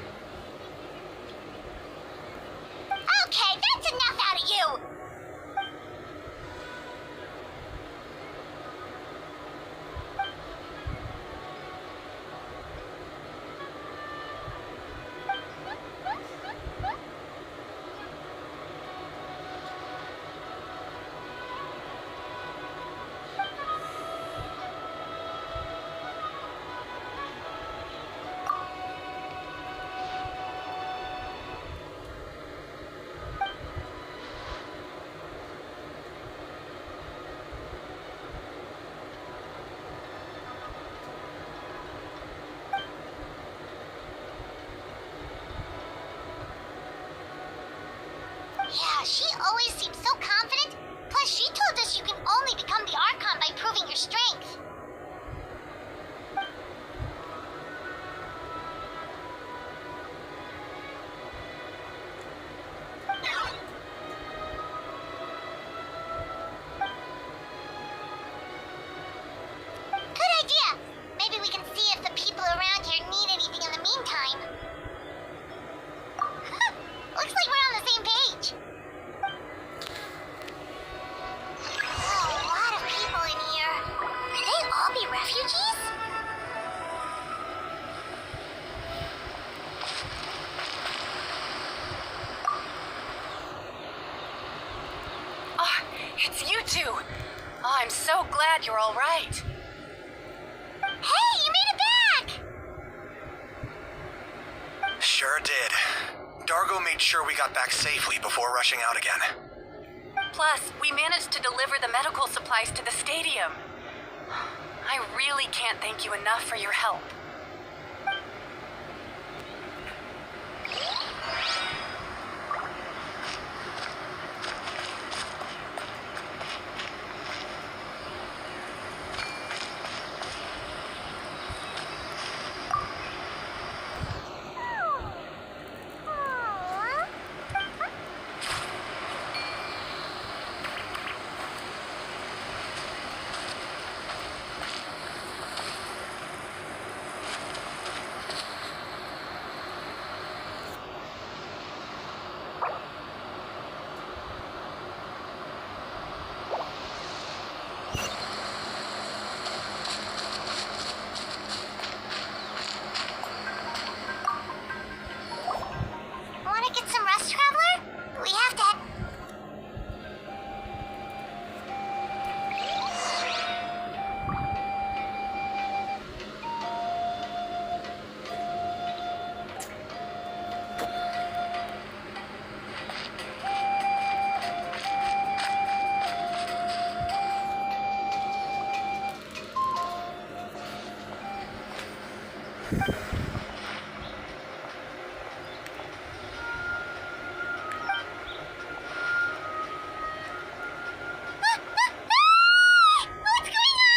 that's enough out of you! Yeah, she always seems so confident. Plus, she told us you can only become the Archon by proving your strength. Good idea. Maybe we can see if the people around here need anything in the meantime. Looks like we're on the same page. A lot of people in here. Could they all be refugees? Ah, it's you two. Oh, I'm so glad you're all right. Hey, you made it back! Sure did. Dargo made sure we got back safely before rushing out again. Plus, we managed to deliver the medical supplies to the stadium. I really can't thank you enough for your help. Wanna get some rest, Traveler? We have to... What's going on?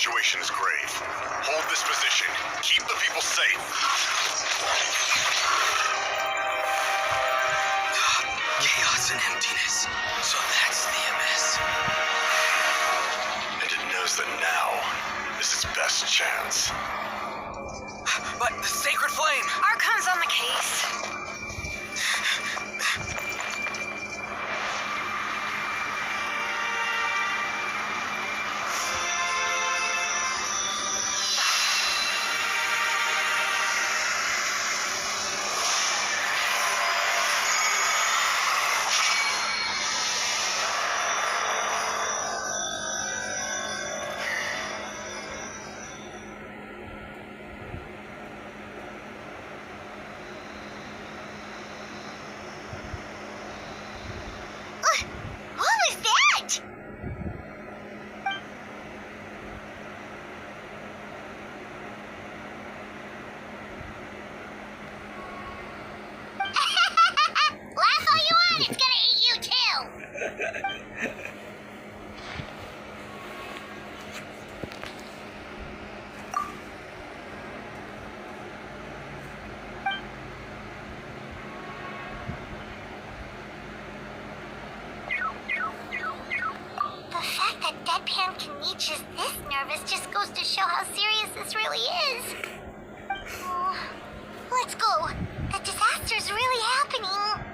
situation is grave. Hold this position. Keep the people safe. Chaos and emptiness. So that's the abyss. And it knows that now is its best chance. But the sacred flame! Archon's on the case. What was that? Laugh all you want, it's gonna eat you too. The fact that Deadpan Kaniche is this nervous just goes to show how serious this really is. Oh, let's go. The disaster's really happening.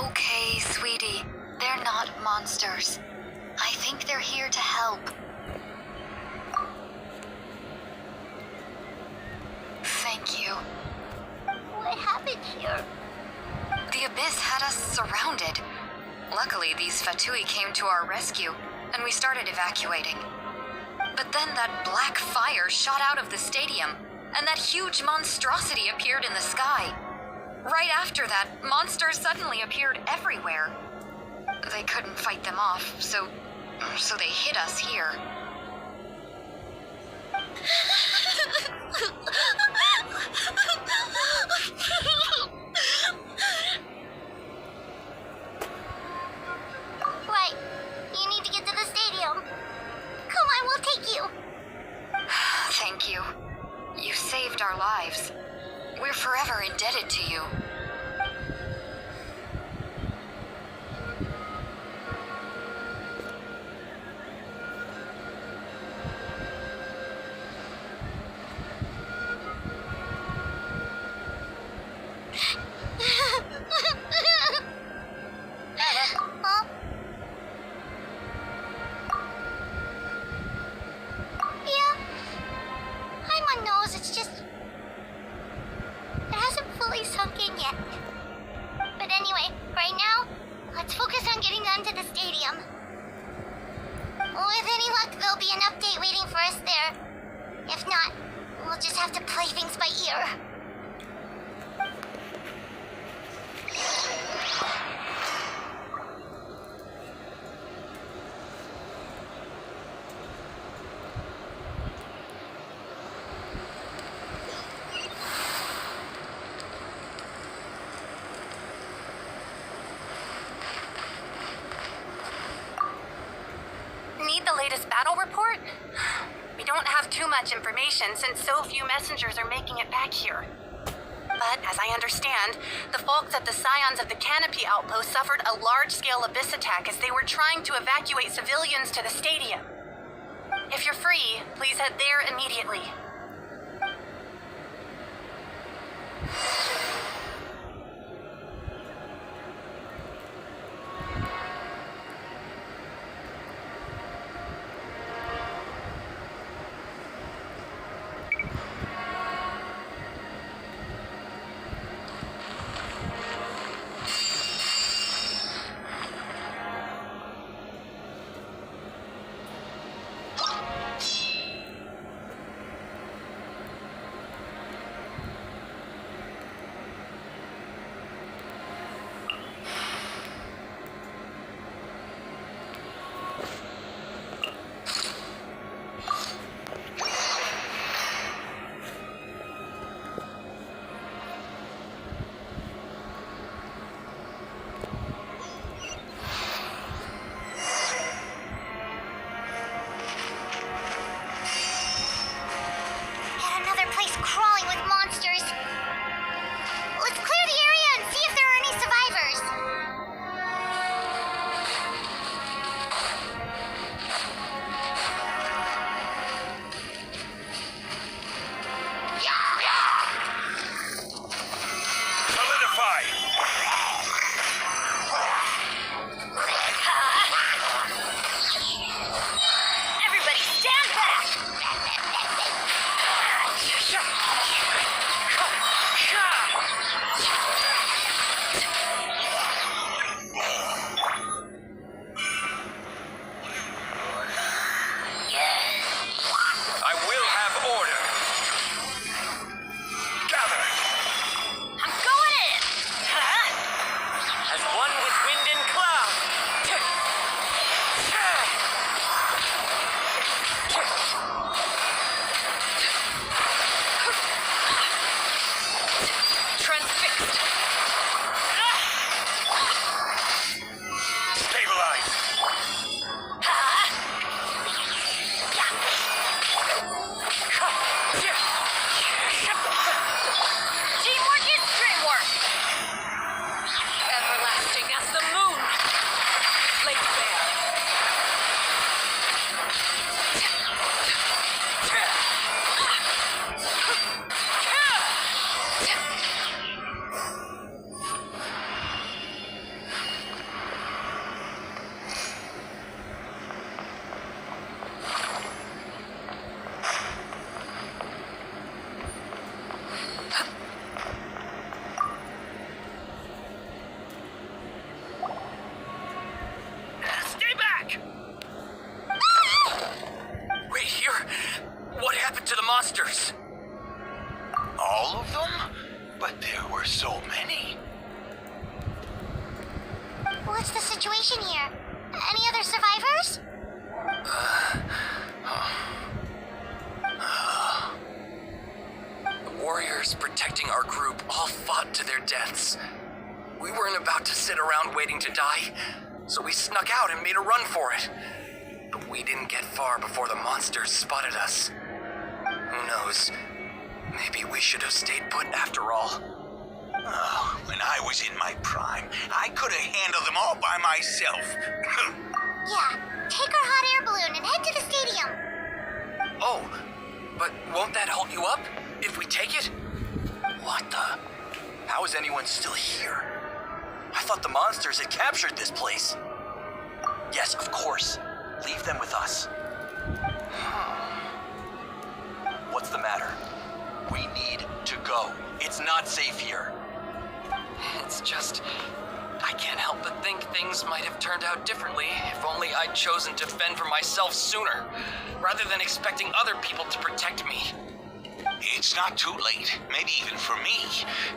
okay, sweetie. They're not monsters. I think they're here to help. Thank you. What happened here? The Abyss had us surrounded. Luckily, these Fatui came to our rescue, and we started evacuating. But then that black fire shot out of the stadium, and that huge monstrosity appeared in the sky. Right after that, monsters suddenly appeared everywhere. They couldn't fight them off, so they hit us here. Right. You need to get to the stadium. Come on, we'll take you. Thank you. You saved our lives. We're forever indebted to you. Huh? Yeah. I'm on nose, it's just... It hasn't fully sunk in yet. But anyway, right now, let's focus on getting down to the stadium. With any luck, there'll be an update waiting for us there. If not, we'll just have to play things by ear. Need the latest battle report? We don't have too much information since so few messengers are making it back here. But, as I understand, the folks at the Scions of the Canopy outpost suffered a large-scale abyss attack as they were trying to evacuate civilians to the stadium. If you're free, please head there immediately. What's the situation here? Any other survivors? The warriors protecting our group all fought to their deaths. We weren't about to sit around waiting to die, so we snuck out and made a run for it. But we didn't get far before the monsters spotted us. Who knows? Maybe we should have stayed put after all. Oh, when I was in my prime, I could have handled them all by myself. Yeah, take our hot air balloon and head to the stadium. Oh, but won't that hold you up if we take it? What the? How is anyone still here? I thought the monsters had captured this place. Yes, of course. Leave them with us. What's the matter? We need to go. It's not safe here. It's just... I can't help but think things might have turned out differently if only I'd chosen to fend for myself sooner, rather than expecting other people to protect me. It's not too late, maybe even for me.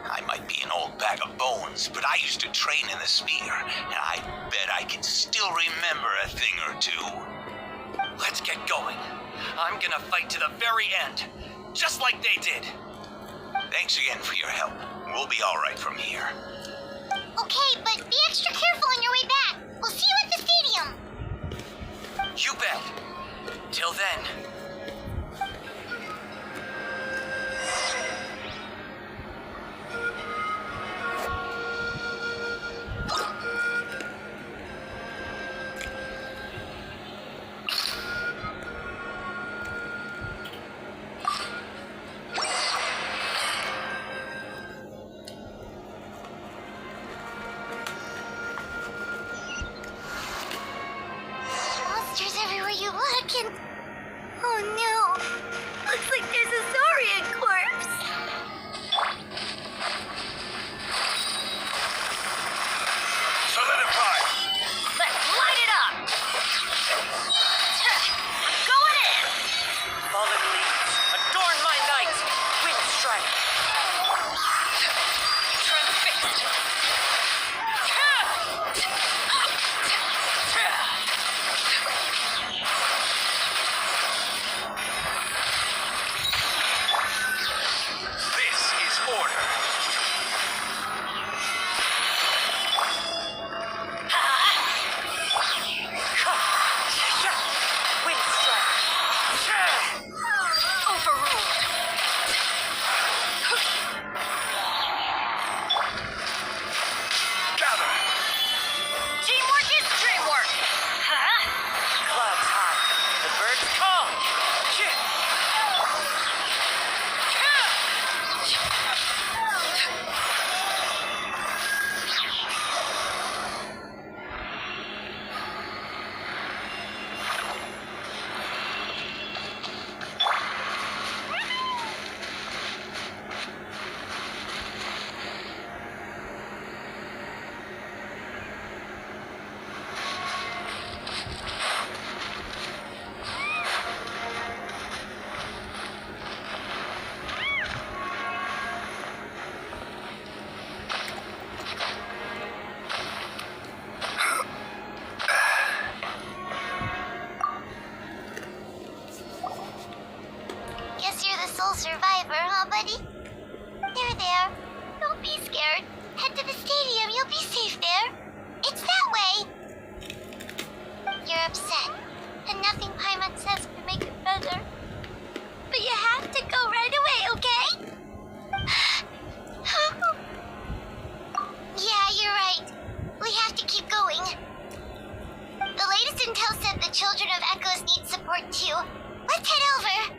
I might be an old bag of bones, but I used to train in the spear, and I bet I can still remember a thing or two. Let's get going. I'm gonna fight to the very end, just like they did. Thanks again for your help. We'll be all right from here. Okay, but be extra careful on your way back. We'll see you at the stadium. You bet. Till then... Monsters everywhere you look and... Oh no! Looks like there's a Saurian corpse! Solidify! Let's light it up! Going in! Fallen leaves, adorn my night! Wind strike! Transfixed! This is order. Wind strike! Overruled! Gather! Teamwork is dreamwork! Clouds high, the birds call! Guess you're the sole survivor, huh, buddy? There. Don't be scared. Head to the stadium. You'll be safe there. It's that way. You're upset, and nothing Paimon says can make it better. But you have to go right away, okay? Yeah, you're right. We have to keep going. The latest intel said the children of Echoes need support too. Let's head over.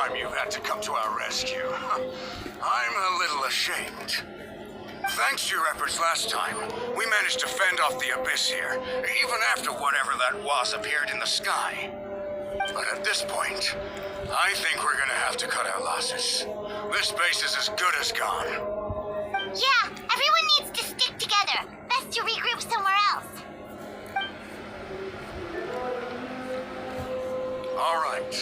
time you've had to come to our rescue. I'm a little ashamed. Thanks to your efforts last time, we managed to fend off the abyss here, even after whatever that was appeared in the sky. But at this point, I think we're gonna have to cut our losses. This base is as good as gone. Yeah, everyone needs to stick together. Best to regroup somewhere else. All right,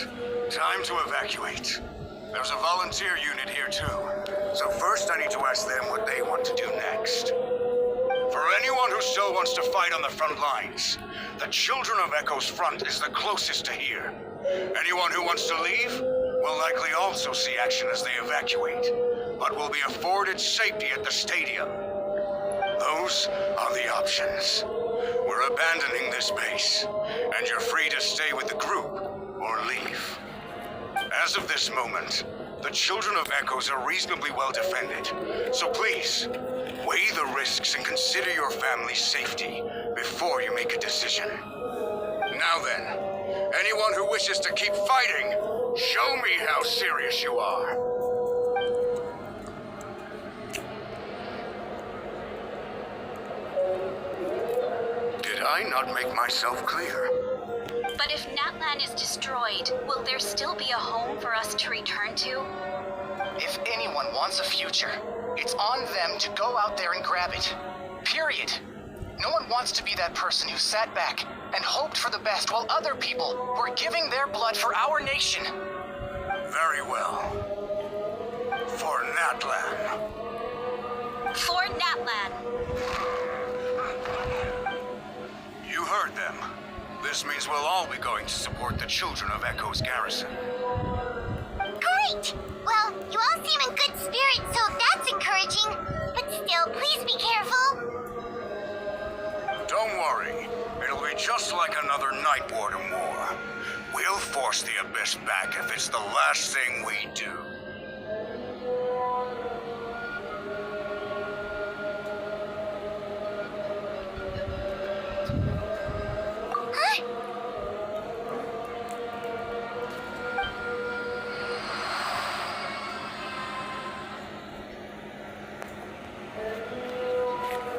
time to evacuate. There's a volunteer unit here too. So first I need to ask them what they want to do next. For anyone who still wants to fight on the front lines, the Children of Echo's front is the closest to here. Anyone who wants to leave will likely also see action as they evacuate, but will be afforded safety at the stadium. Those are the options. We're abandoning this base, and you're free to stay with the group or leave. As of this moment, the Children of Echoes are reasonably well defended, so please, weigh the risks and consider your family's safety before you make a decision. Now then, anyone who wishes to keep fighting, show me how serious you are. Did I not make myself clear? But if Natlan is destroyed, will there still be a home for us to return to? If anyone wants a future, it's on them to go out there and grab it. Period. No one wants to be that person who sat back and hoped for the best while other people were giving their blood for our nation. Very well. For Natlan. For Natlan. You heard them. This means we'll all be going to support the Children of Echo's garrison. Great! Well, you all seem in good spirits, so that's encouraging. But still, please be careful. Don't worry. It'll be just like another Night Warden war. We'll force the Abyss back if it's the last thing we do.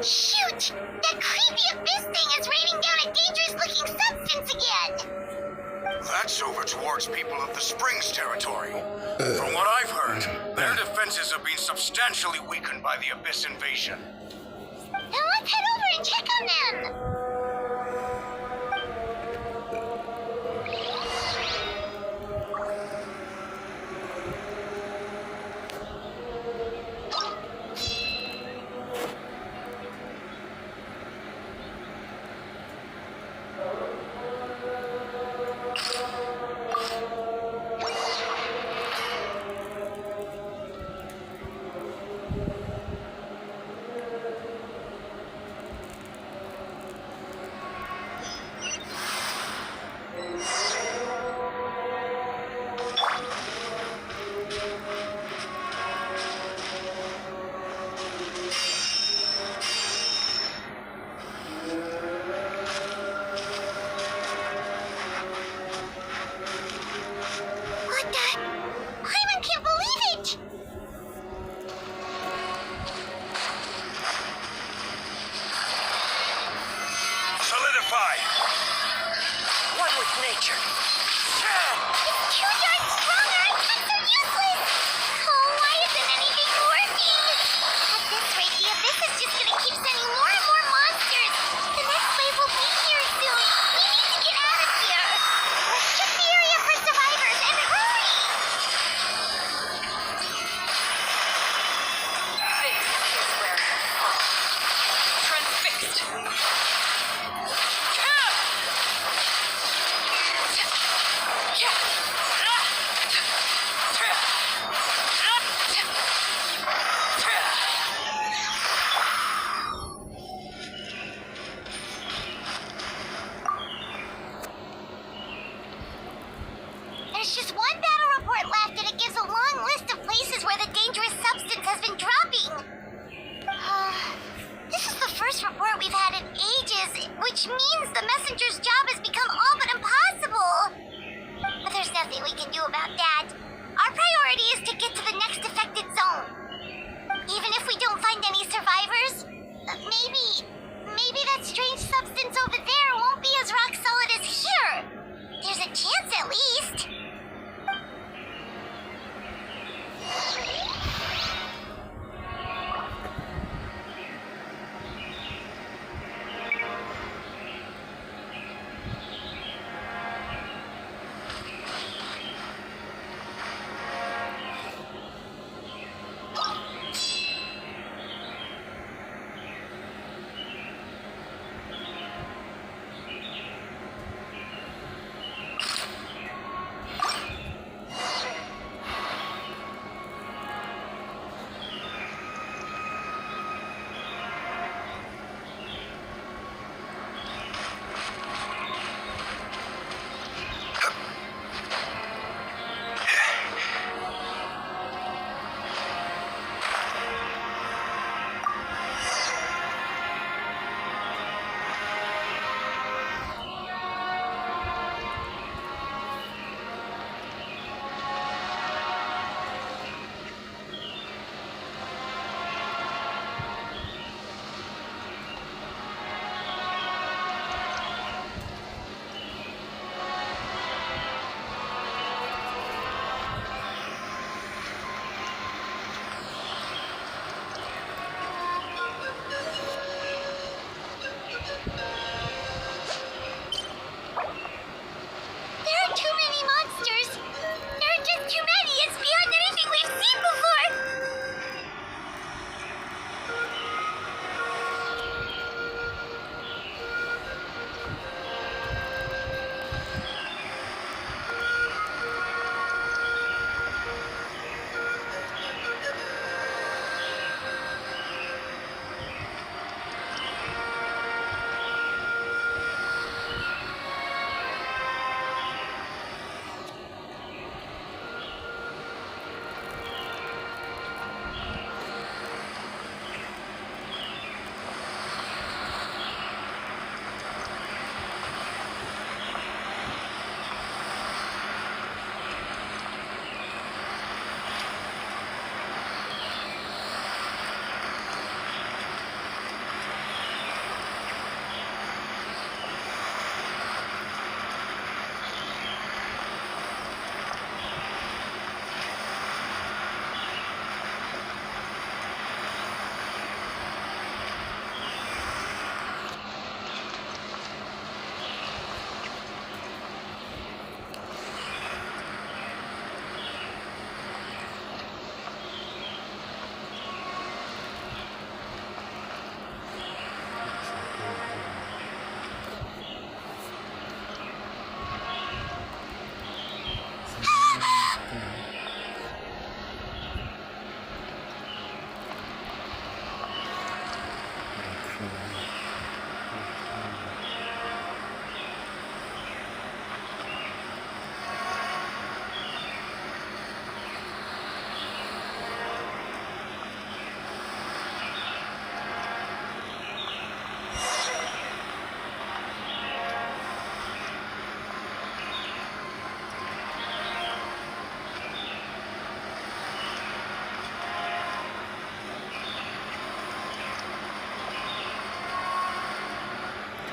Shoot! That creepy abyss thing is raining down a dangerous-looking substance again! That's over towards people of the Springs territory. From what I've heard, their defenses have been substantially weakened by the Abyss invasion. Then let's head over and check on them! Which means the messenger's job has become all but impossible. But there's nothing we can do about that. Maybe that strange substance over there won't be as rock solid as here. There's a chance at least.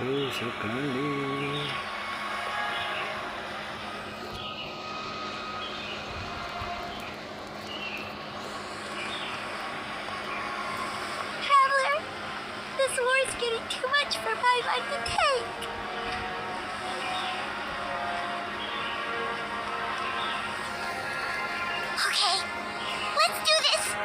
Betul sekali. Traveler, this war is getting too much for my mind to take. Okay, let's do this.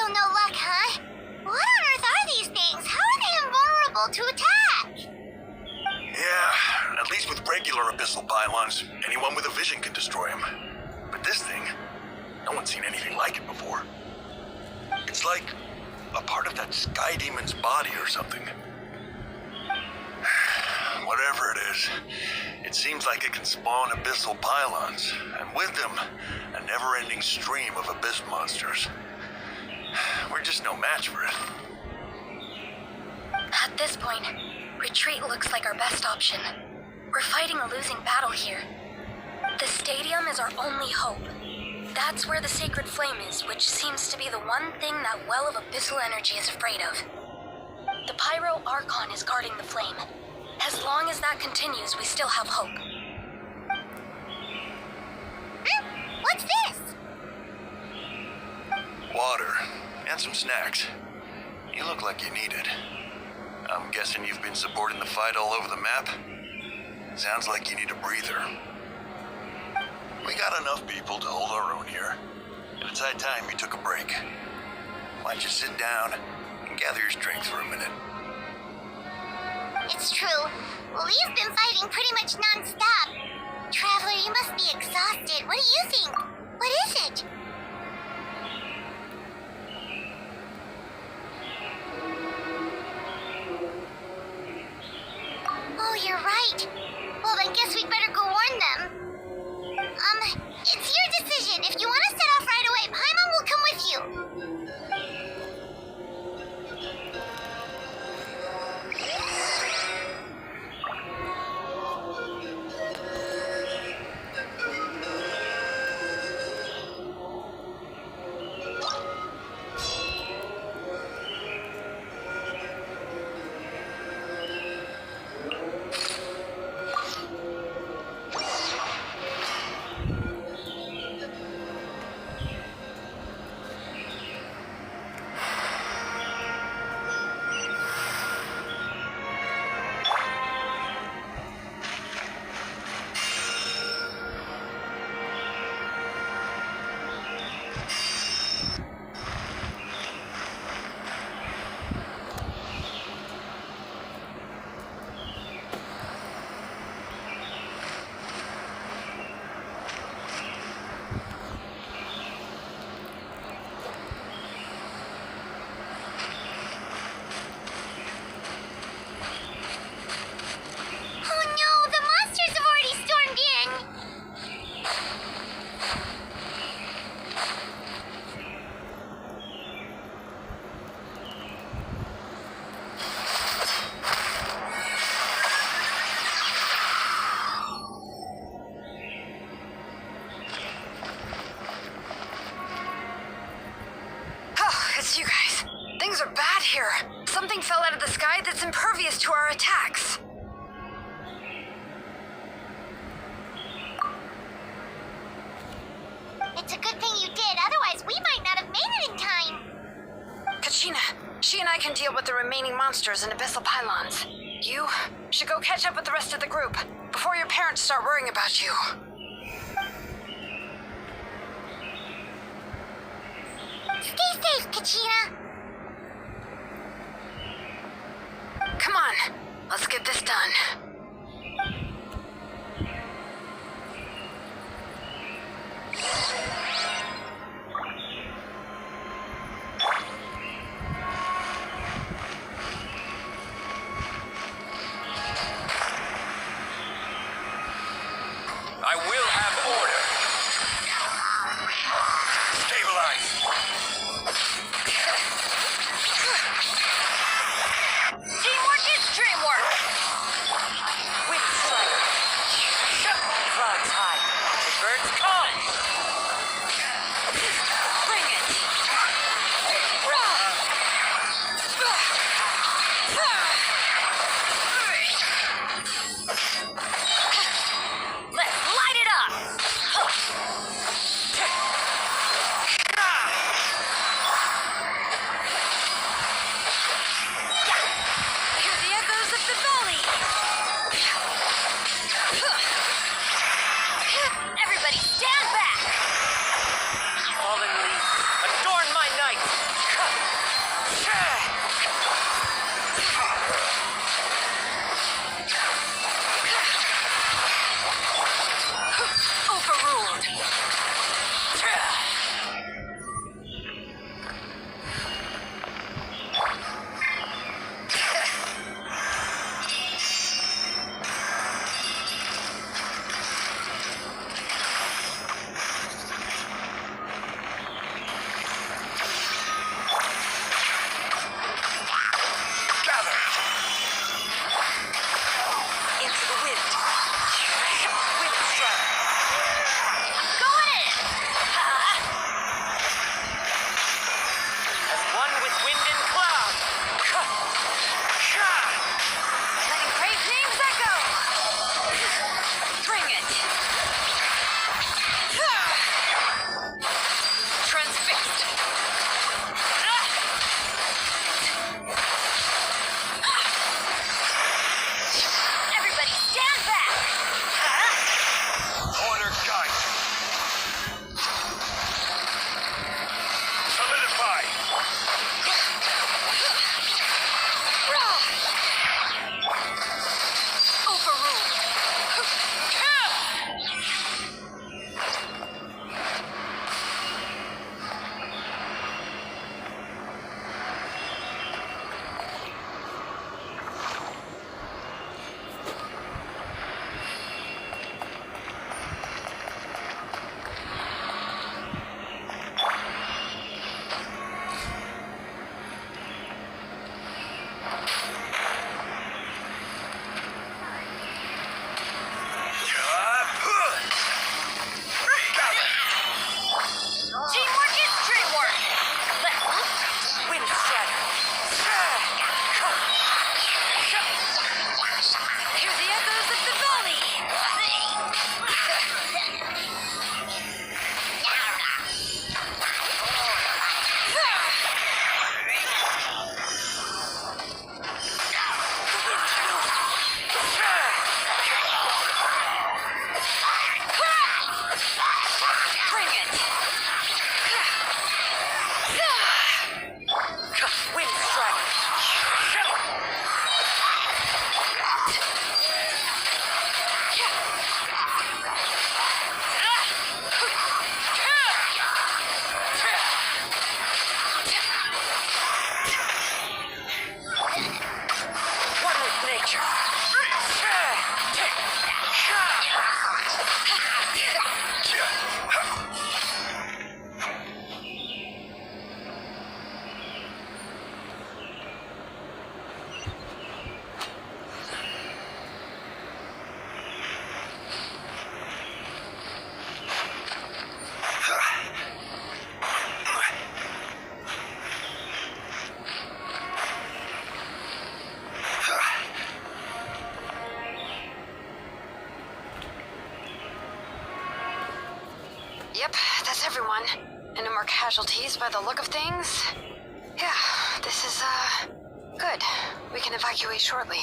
Still no luck, huh? What on earth are these things? How are they invulnerable to attack? Yeah, at least with regular abyssal pylons, anyone with a vision can destroy them. But this thing, no one's seen anything like it before. It's like a part of that sky demon's body or something. Whatever it is, it seems like it can spawn abyssal pylons, and with them, a never-ending stream of abyss monsters. We're just no match for it. At this point, retreat looks like our best option. We're fighting a losing battle here. The stadium is our only hope. That's where the sacred flame is, which seems to be the one thing that well of abyssal energy is afraid of. The Pyro Archon is guarding the flame. As long as that continues, we still have hope. What's this? Water, and some snacks. You look like you need it. I'm guessing you've been supporting the fight all over the map? Sounds like you need a breather. We got enough people to hold our own here, and it's high time you took a break. Why don't you sit down and gather your strength for a minute? It's true. We've been fighting pretty much non-stop. Traveler, you must be exhausted. What do you think? What is it? Oh, you're right. Well, I guess we'd better go warn them. It's your decision. If you want to set off right away, Paimon will come with you. You guys, things are bad here. Something fell out of the sky that's impervious to our attacks. It's a good thing you did, otherwise we might not have made it in time. Kachina, she and I can deal with the remaining monsters and abyssal pylons. You should go catch up with the rest of the group before your parents start worrying about you. Stay safe, Kachina. Come on, let's get this done. I will have order. Stabilize. Teamwork is dreamwork! Yep, that's everyone. And no more casualties by the look of things. Yeah, this is, good. We can evacuate shortly.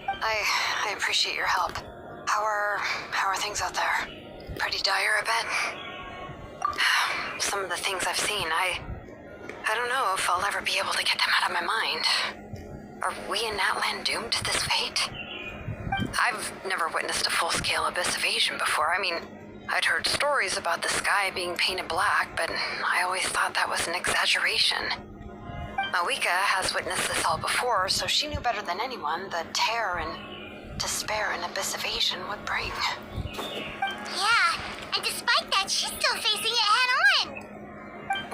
I appreciate your help. How are things out there? Pretty dire, I bet. Some of the things I've seen, I don't know if I'll ever be able to get them out of my mind. Are we in Natlan doomed to this fate? I've never witnessed a full-scale abyss invasion before. I mean, I'd heard stories about the sky being painted black, but I always thought that was an exaggeration. Mawika has witnessed this all before, so she knew better than anyone the terror and despair an abyss invasion would bring. Yeah, and despite that, she's still facing it head-on.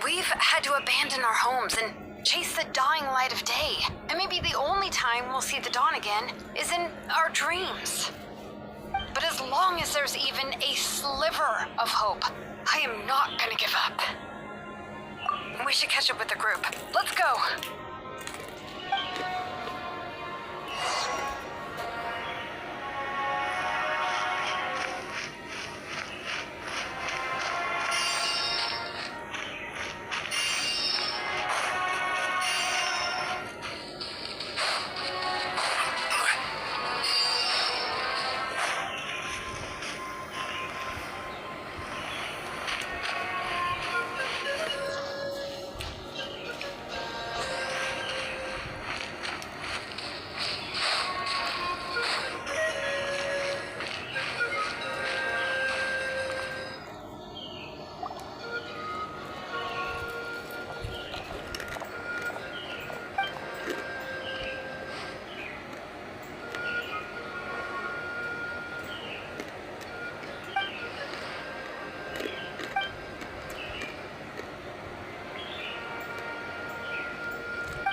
We've had to abandon our homes and chase the dying light of day. And maybe the only time we'll see the dawn again is in our dreams. But as long as there's even a sliver of hope, I am not gonna give up. We should catch up with the group. Let's go.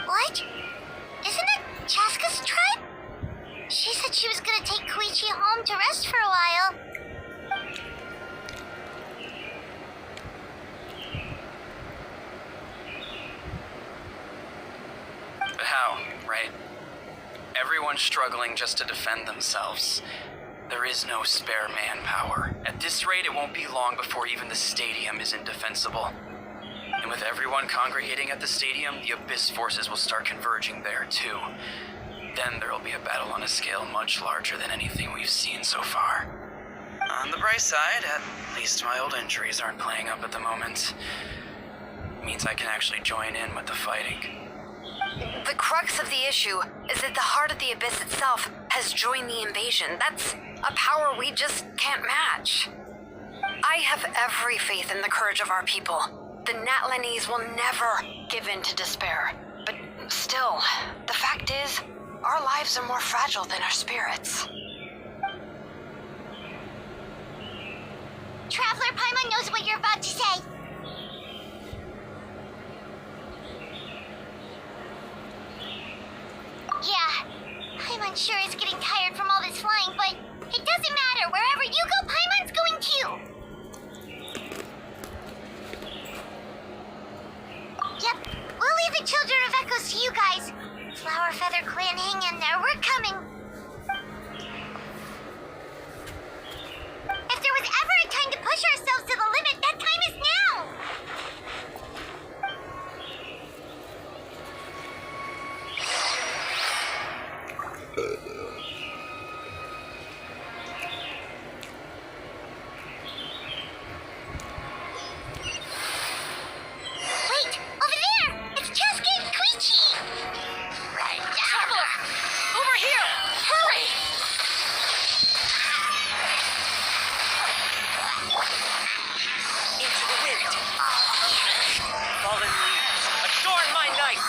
What? Isn't it Chaska's tribe? She said she was gonna take Koichi home to rest for a while. But how, right? Everyone's struggling just to defend themselves. There is no spare manpower. At this rate, it won't be long before even the stadium is indefensible. And with everyone congregating at the stadium, the Abyss forces will start converging there too. Then there'll be a battle on a scale much larger than anything we've seen so far. On the bright side, at least my old injuries aren't playing up at the moment. Means I can actually join in with the fighting. The crux of the issue is that the heart of the Abyss itself has joined the invasion. That's a power we just can't match. I have every faith in the courage of our people. The Natlanese will never give in to despair. But still, the fact is, our lives are more fragile than our spirits. Traveler Paimon knows what you're about to say. Yeah, Paimon sure is getting tired from all this flying, but it doesn't matter. Wherever you go, Paimon's going too. Yep, we'll leave the Children of Echoes to you guys. Flower Feather Clan, hang in there. We're coming. If there was ever a time to push ourselves to the limit, that time is now. Wait, over there! It's Chaska and Koichi! Traveler! Over here! Hurry! Into the wind. Fallen leaves. Adorn my knife.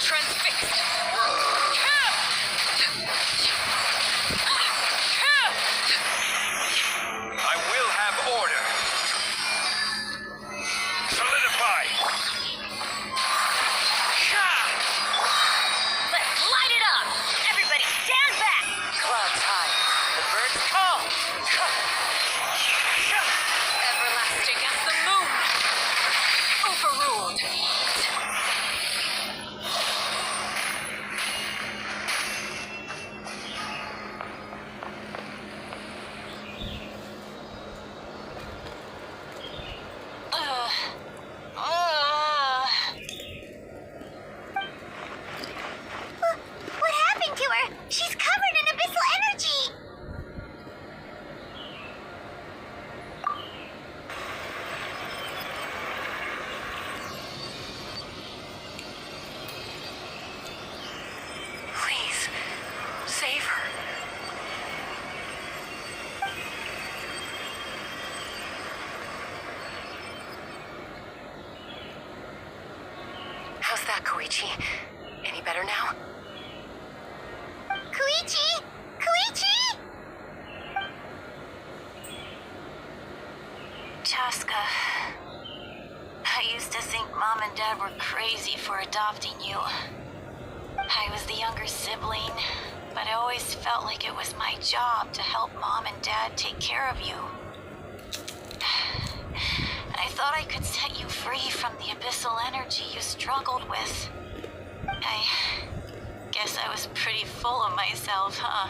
Transfixed! I will have order. Solidify. Let's light it up! Everybody stand back! Clouds high. The birds call. Everlasting as the moon! Overruled! that, Koichi? Any better now? Koichi! Koichi! Chaska, I used to think Mom and Dad were crazy for adopting you. I was the younger sibling, but I always felt like it was my job to help Mom and Dad take care of you. I thought I could set you free from the abyssal energy you struggled with. I guess I was pretty full of myself, huh?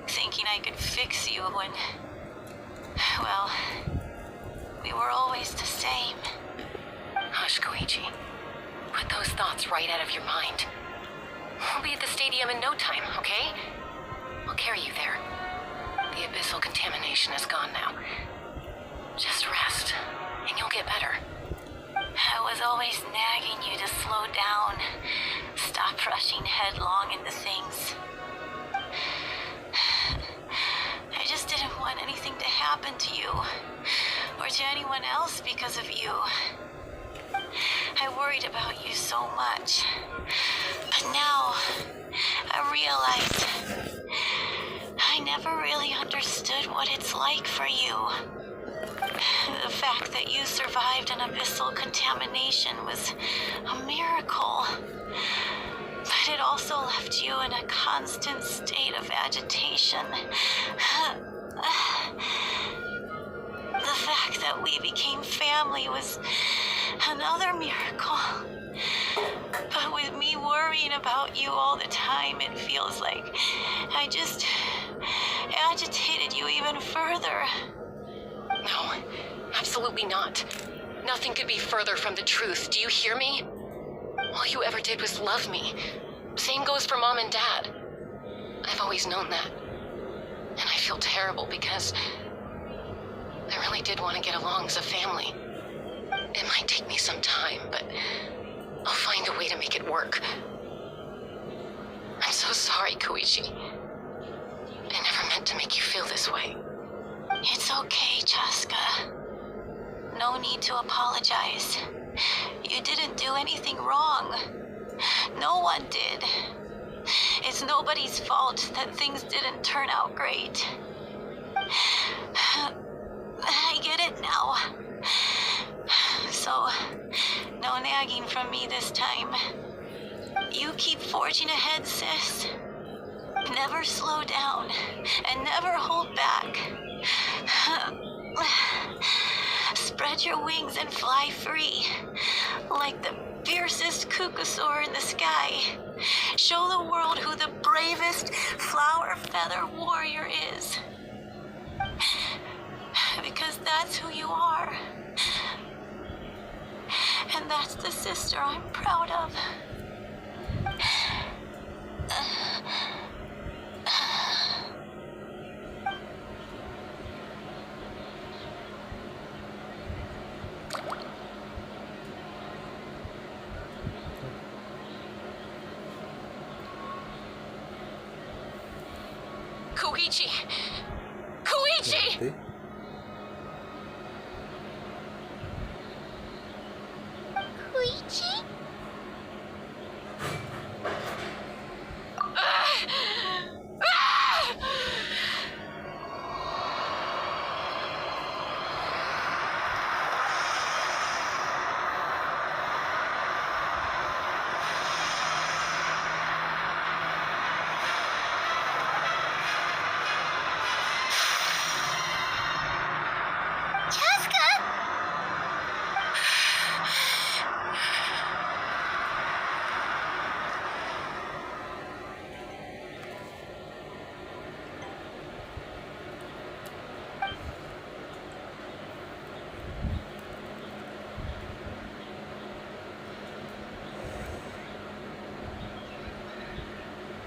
Thinking I could fix you when, well, we were always the same. Hush, Koichi. Put those thoughts right out of your mind. We'll be at the stadium in no time, okay? I'll carry you there. The abyssal contamination is gone now. Just rest, and you'll get better. I was always nagging you to slow down, stop rushing headlong into things. I just didn't want anything to happen to you, or to anyone else because of you. I worried about you so much, but now I realized I never really understood what it's like for you. The fact that you survived an abyssal contamination was a miracle, but it also left you in a constant state of agitation. The fact that we became family was another miracle. But with me worrying about you all the time, it feels like I just agitated you even further. No, absolutely not. Nothing could be further from the truth. Do you hear me? All you ever did was love me. Same goes for Mom and Dad. I've always known that. And I feel terrible because I really did want to get along as a family. It might take me some time, but I'll find a way to make it work. I'm so sorry, Koichi. I never meant to make you feel this way. It's okay, Chaska. No need to apologize. You didn't do anything wrong. No one did. It's nobody's fault that things didn't turn out great. I get it now. So, no nagging from me this time. You keep forging ahead, sis. Never slow down, and never hold back. Spread your wings and fly free, like the fiercest kukusaur in the sky. Show the world who the bravest flower feather warrior is. Because that's who you are. And that's the sister I'm proud of. Koichi! Koichi! Koichi?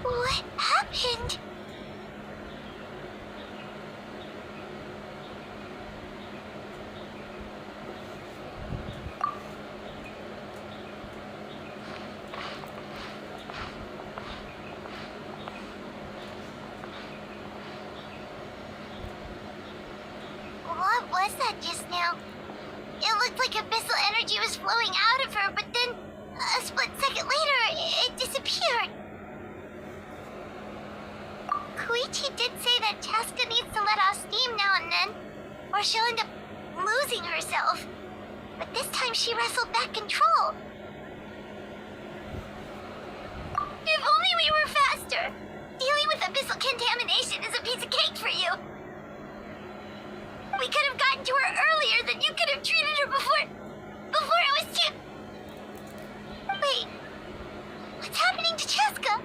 What happened? What was that just now? It looked like abyssal energy was flowing out of her, but then A split second later, it disappeared. Koichi did say that Chaska needs to let off steam now and then, or she'll end up losing herself. But this time she wrestled back control. If only we were faster! Dealing with abyssal contamination is a piece of cake for you. We could have gotten to her earlier, then you could have treated her before it was too... Wait, what's happening to Chaska?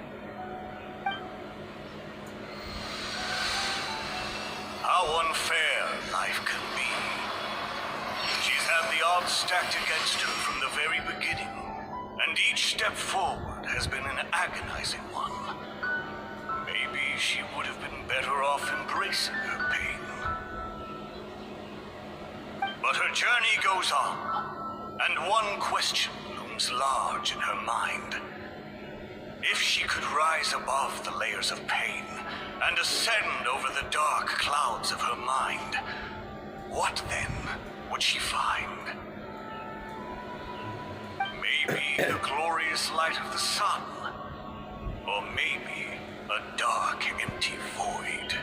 How unfair life can be. She's had the odds stacked against her from the very beginning, and each step forward has been an agonizing one. Maybe she would have been better off embracing her pain. But her journey goes on, and one question looms large in her mind. If she could rise above the layers of pain and ascend over the dark clouds of her mind, what then would she find? Maybe the glorious light of the sun, or maybe a dark, empty void.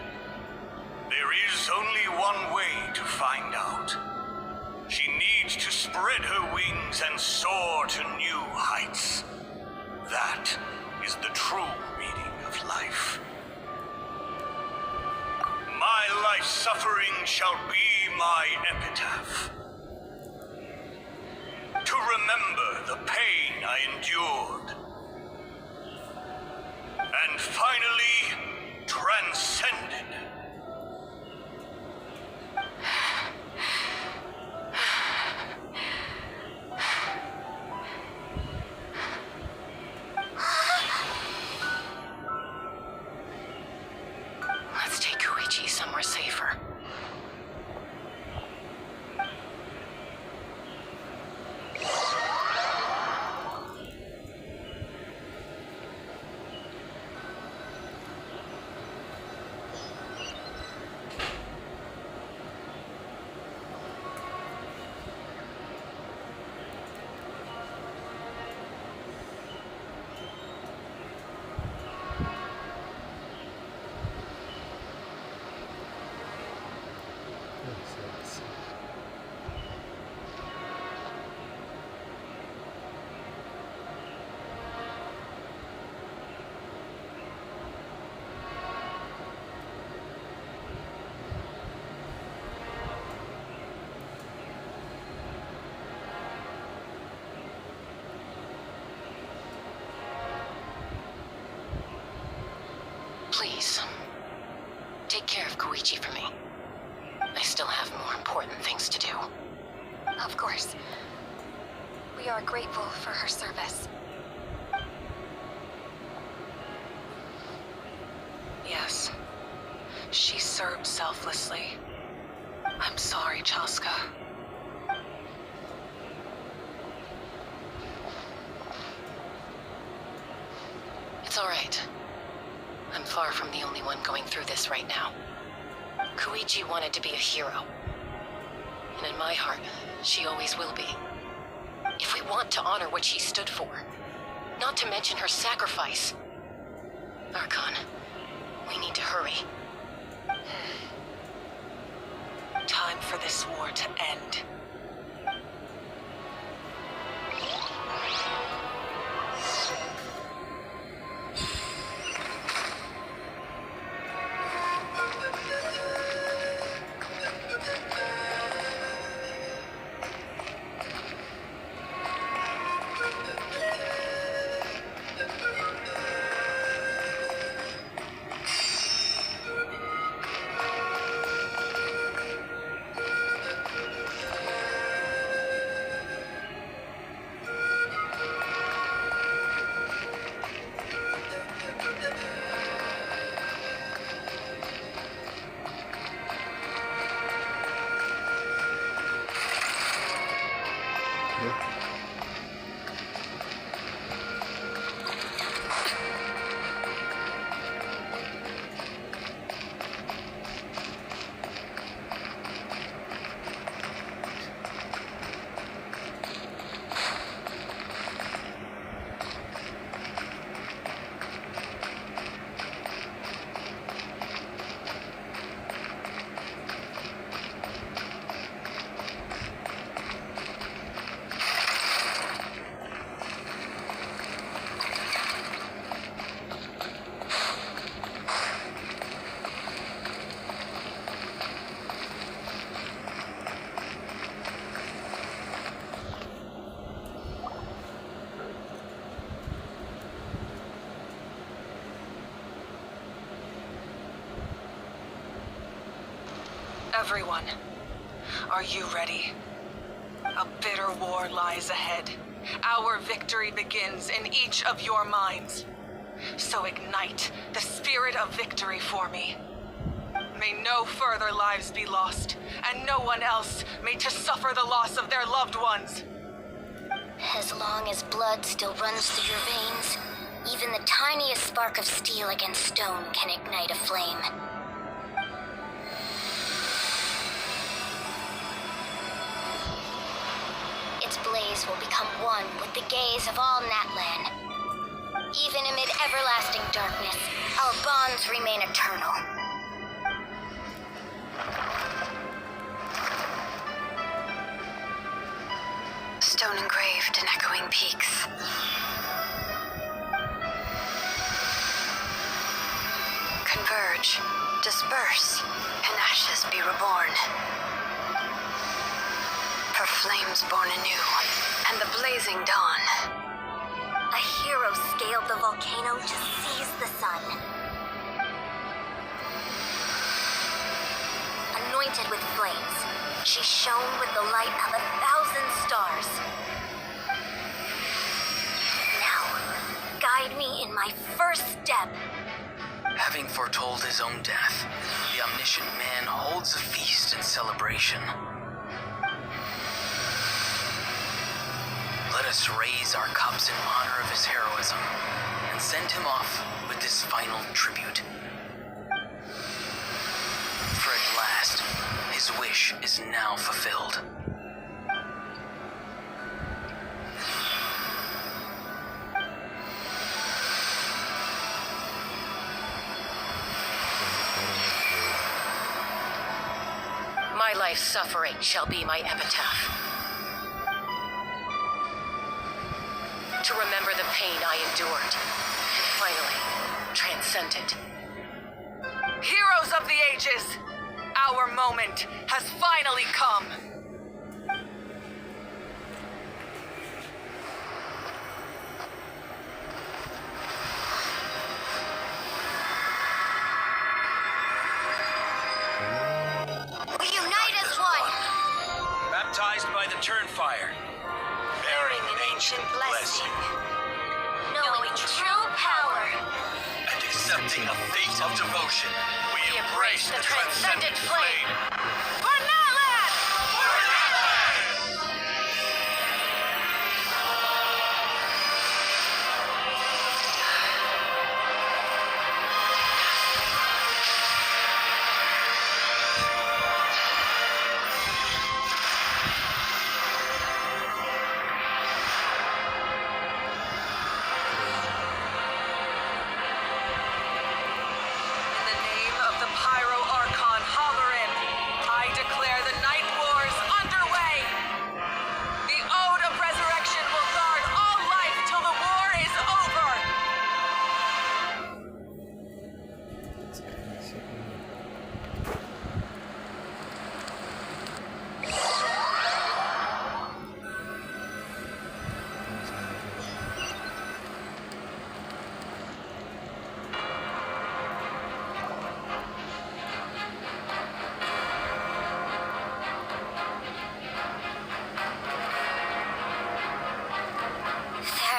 There is only one way to find out. She needs to spread her wings and soar to new heights. That is the true meaning of life. My life's suffering shall be my epitaph. To remember the pain I endured. And finally, transcended. Let's take Koichi somewhere safer. Please, take care of Koichi for me. I still have more important things to do. Of course. We are grateful for her service. Yes. She served selflessly. I'm sorry, Chaska. It's all right. I'm far from the only one going through this right now. Koichi wanted to be a hero. And in my heart, she always will be. If we want to honor what she stood for, not to mention her sacrifice. Archon, we need to hurry. Time for this war to end. everyone, are you ready? A bitter war lies ahead. Our victory begins in each of your minds. So ignite the spirit of victory for me. May no further lives be lost, and no one else made to suffer the loss of their loved ones. As long as blood still runs through your veins, even the tiniest spark of steel against stone can ignite a flame. Its blaze will become one with the gaze of all Natlan. Even amid everlasting darkness, our bonds remain eternal. Stone engraved in echoing peaks. Converge, disperse, and ashes be reborn. For flames born anew, and the blazing dawn. A hero scaled the volcano to seize the sun. Anointed with flames, she shone with the light of 1,000 stars. Now, guide me in my first step. Having foretold his own death, the omniscient man holds a feast in celebration. Let us raise our cups in honor of his heroism and send him off with this final tribute. For at last, his wish is now fulfilled. My life's suffering shall be my epitaph. To remember the pain I endured, and finally transcended. Heroes of the ages, our moment has finally come. We unite as one! Baptized by the Turnfire, bearing an ancient blessing, Knowing true power, and accepting a fate of devotion, we embrace the transcendent flame. For Natlan! For Natlan! In the name of the Pyro Archon Kobaran, I declare the Night Wars underway! The Ode of Resurrection will guard all life till the war is over!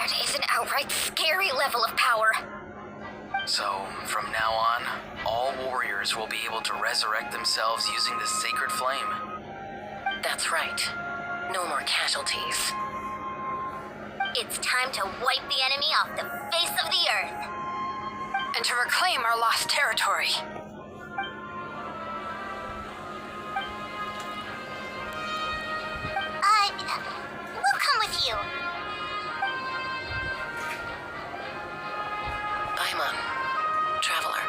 that is an outright scary level of power. So, from now on, all warriors will be able to resurrect themselves using this sacred flame. That's right. No more casualties. It's time to wipe the enemy off the face of the earth. And to reclaim our lost territory. We'll come with you. Paimon, traveler.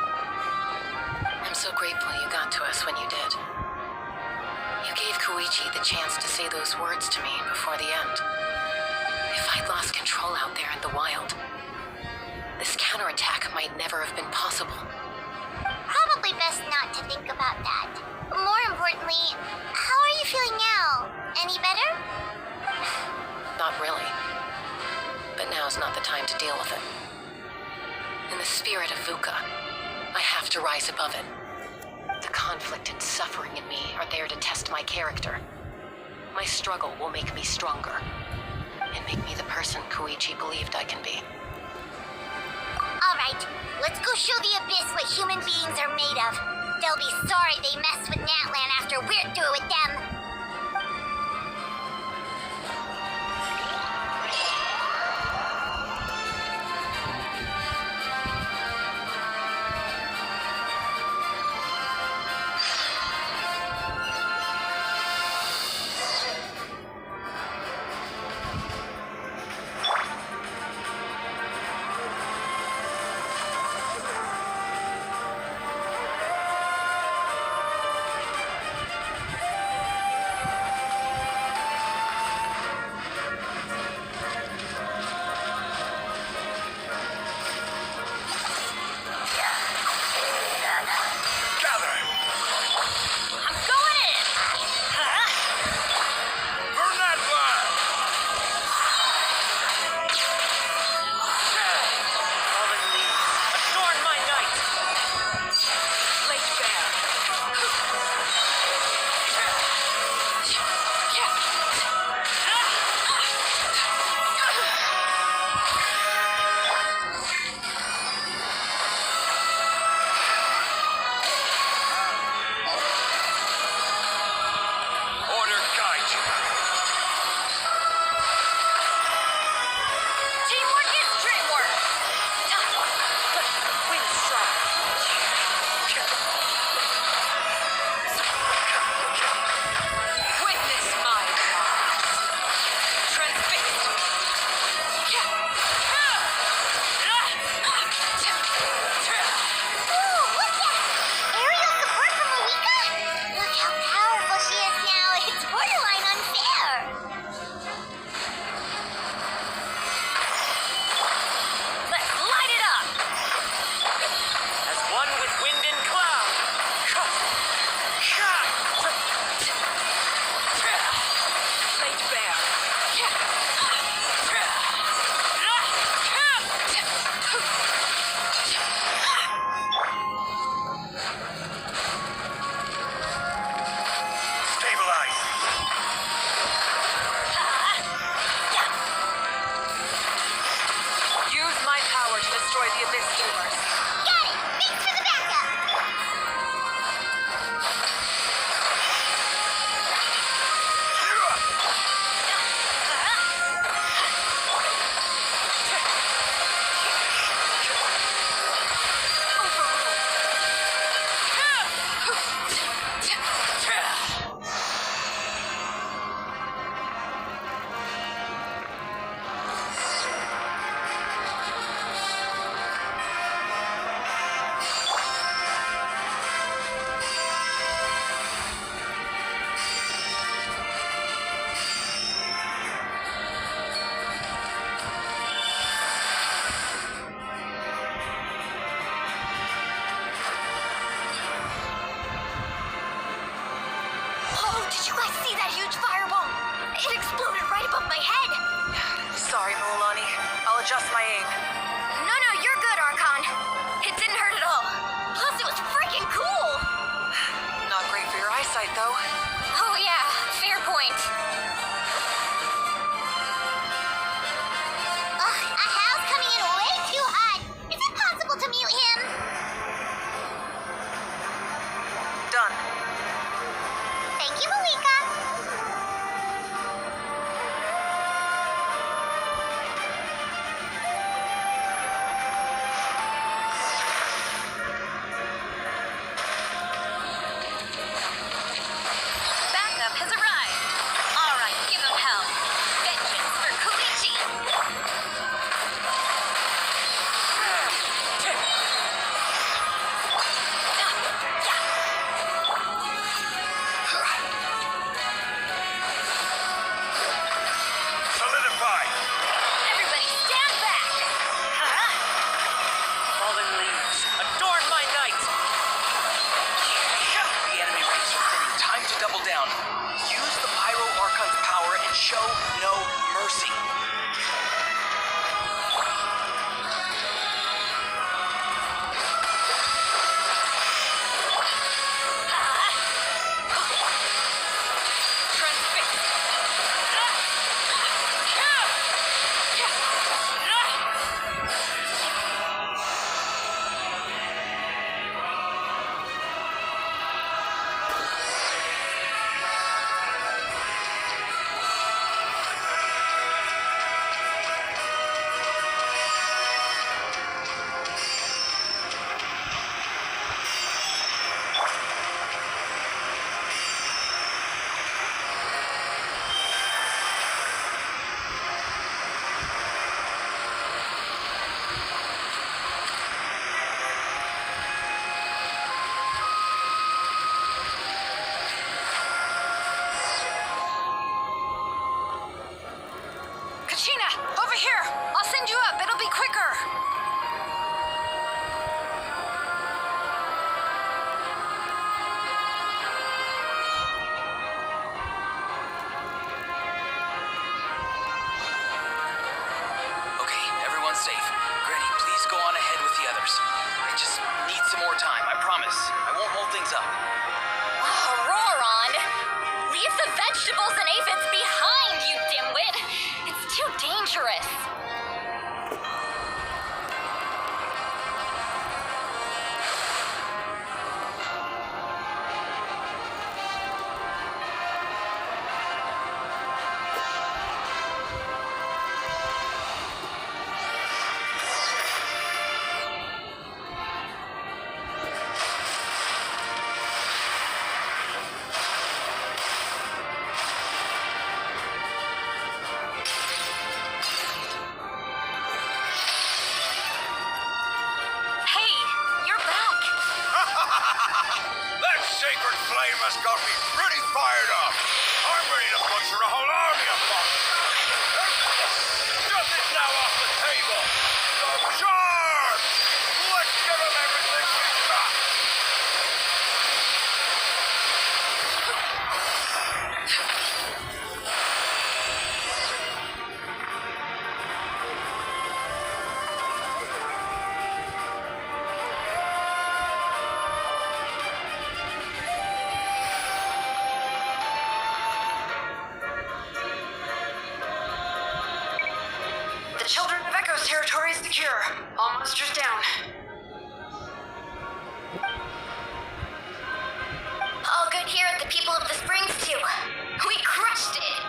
I'm so grateful you got to us when you did. You gave Koichi the chance to say those words to me before the end. If I'd lost control out there in the wild, this counterattack might never have been possible. Probably best not to think about that. More importantly, how are you feeling now? Any better? Not really. But now's not the time to deal with it. In the spirit of VUCA, I have to rise above it. The conflict and suffering in me are there to test my character. My struggle will make me stronger, and make me the person Koichi believed I can be. Alright, let's go show the Abyss what human beings are made of. They'll be sorry they messed with Natlan after we're through with them. adjust my aim. No, you're good, Archon. It didn't hurt at all. Plus, it was freaking cool. Not great for your eyesight, though. Oh, yeah. Fair point. Ahal's coming in way too hot. Is it possible to mute him? Done. Thank you, Malika. Backup has arrived. All right, give him hell. Vengeance for Koichi. Solidify! Everybody stand back. Fallen leaves, adorn my night! The enemy race are thinning. Time to double down. Use the Pyro Archon's power and show no mercy. has got me pretty fired up. I'm ready to butcher a whole army of monsters. Nothing's now off the table. So charge! Let's give them everything we've got. The Children of Echo's territory is secure. All monsters down. All good here at the People of the Springs, too. We crushed it!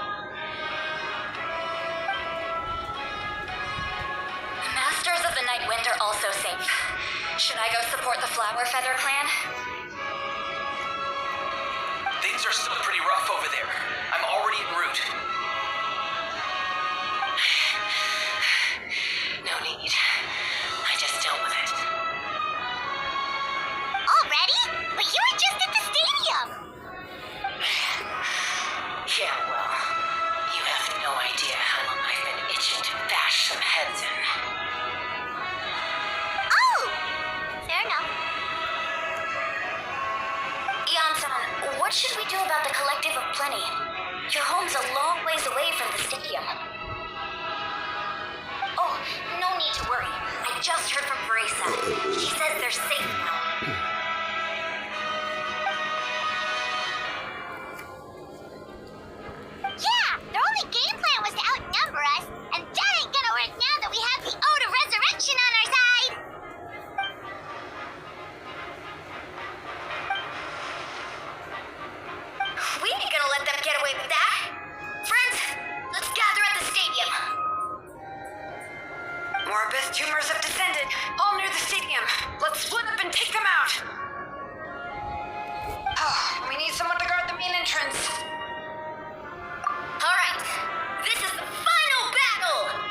Masters of the Night Wind are also safe. Should I go support the Flower Feather clan? Things are still pretty rough over there. I'm already en route. No need. I just dealt with it. Already? But you were just at the stadium. Yeah, well, you have no idea how long I've been itching to bash some heads in. Oh! Fair enough. Eon-san, what should we do about the Collective of Plenty? Your home's a long ways away from the stadium. Oh, no need to worry. I just heard from Marisa. She says they're safe now. Yeah, their only game plan was to outnumber us, and that ain't gonna work now that we have the Ode of Resurrection on our side. We ain't gonna let them get away with that. Friends, let's gather at the stadium. More abyss tumors have descended, all near the stadium. Let's split up and take them out. Oh, we need someone to guard the main entrance. All right, this is the final battle!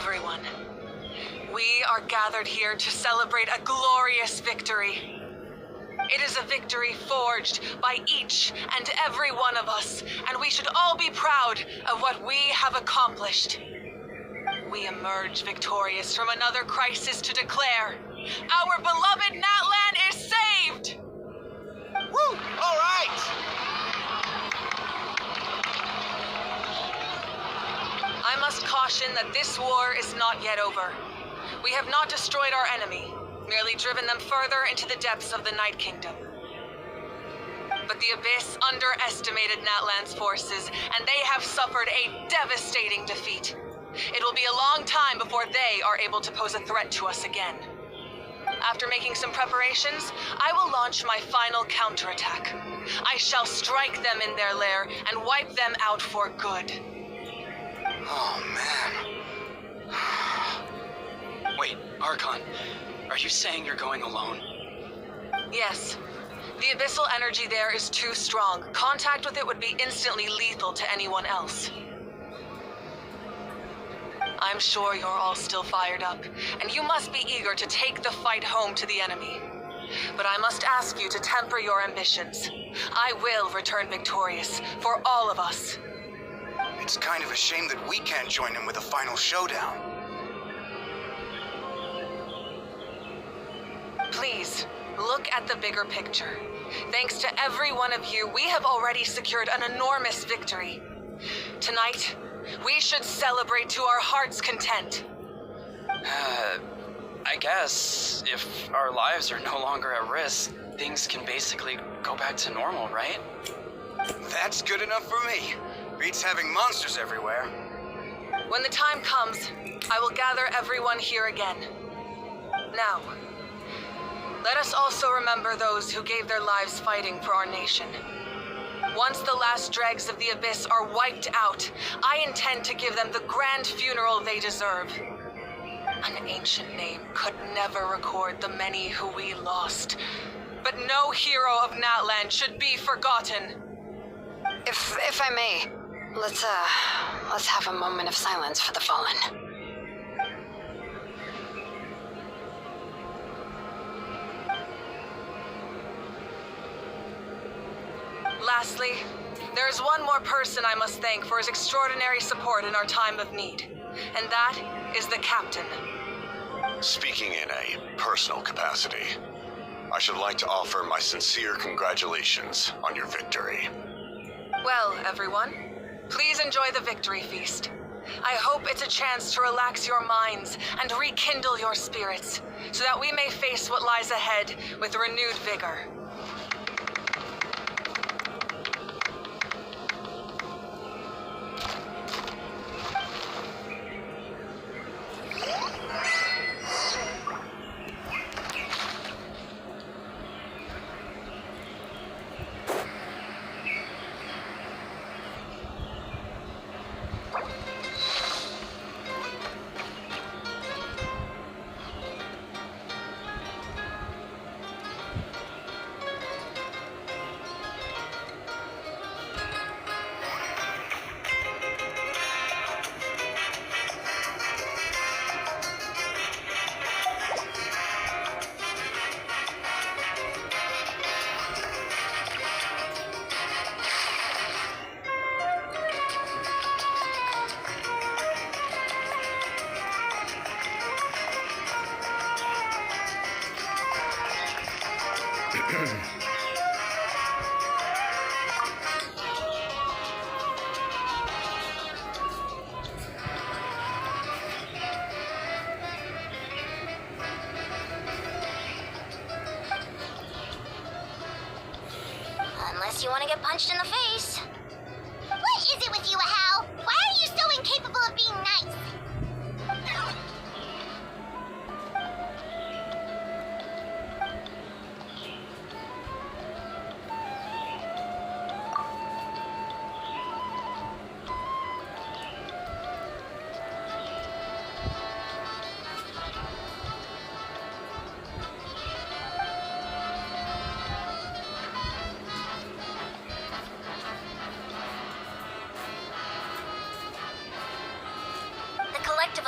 everyone. We are gathered here to celebrate a glorious victory. It is a victory forged by each and every one of us, and we should all be proud of what we have accomplished. We emerge victorious from another crisis to declare, our beloved Natlan is saved! Woo! All right! I must caution that this war is not yet over. We have not destroyed our enemy, merely driven them further into the depths of the Night Kingdom. But the Abyss underestimated Natlan's forces, and they have suffered a devastating defeat. It will be a long time before they are able to pose a threat to us again. After making some preparations, I will launch my final counterattack. I shall strike them in their lair and wipe them out for good. Oh, man. Wait, Archon, are you saying you're going alone? Yes. The abyssal energy there is too strong. Contact with it would be instantly lethal to anyone else. I'm sure you're all still fired up, and you must be eager to take the fight home to the enemy. But I must ask you to temper your ambitions. I will return victorious, for all of us. It's kind of a shame that we can't join him with a final showdown. Please, look at the bigger picture. Thanks to every one of you, we have already secured an enormous victory. Tonight, we should celebrate to our heart's content. I guess if our lives are no longer at risk, things can basically go back to normal, right? That's good enough for me. Beats having monsters everywhere. When the time comes, I will gather everyone here again. Now, let us also remember those who gave their lives fighting for our nation. Once the last dregs of the Abyss are wiped out, I intend to give them the grand funeral they deserve. An ancient name could never record the many who we lost, but no hero of Natlan should be forgotten. If I may, let's have a moment of silence for the fallen. Lastly, there is one more person I must thank for his extraordinary support in our time of need, and that is the Captain. Speaking in a personal capacity, I should like to offer my sincere congratulations on your victory. Well, everyone, please enjoy the victory feast. I hope it's a chance to relax your minds and rekindle your spirits, so that we may face what lies ahead with renewed vigor. Unless you want to get punched in the face. What is it with you, Hal? Why are you so incapable of being nice?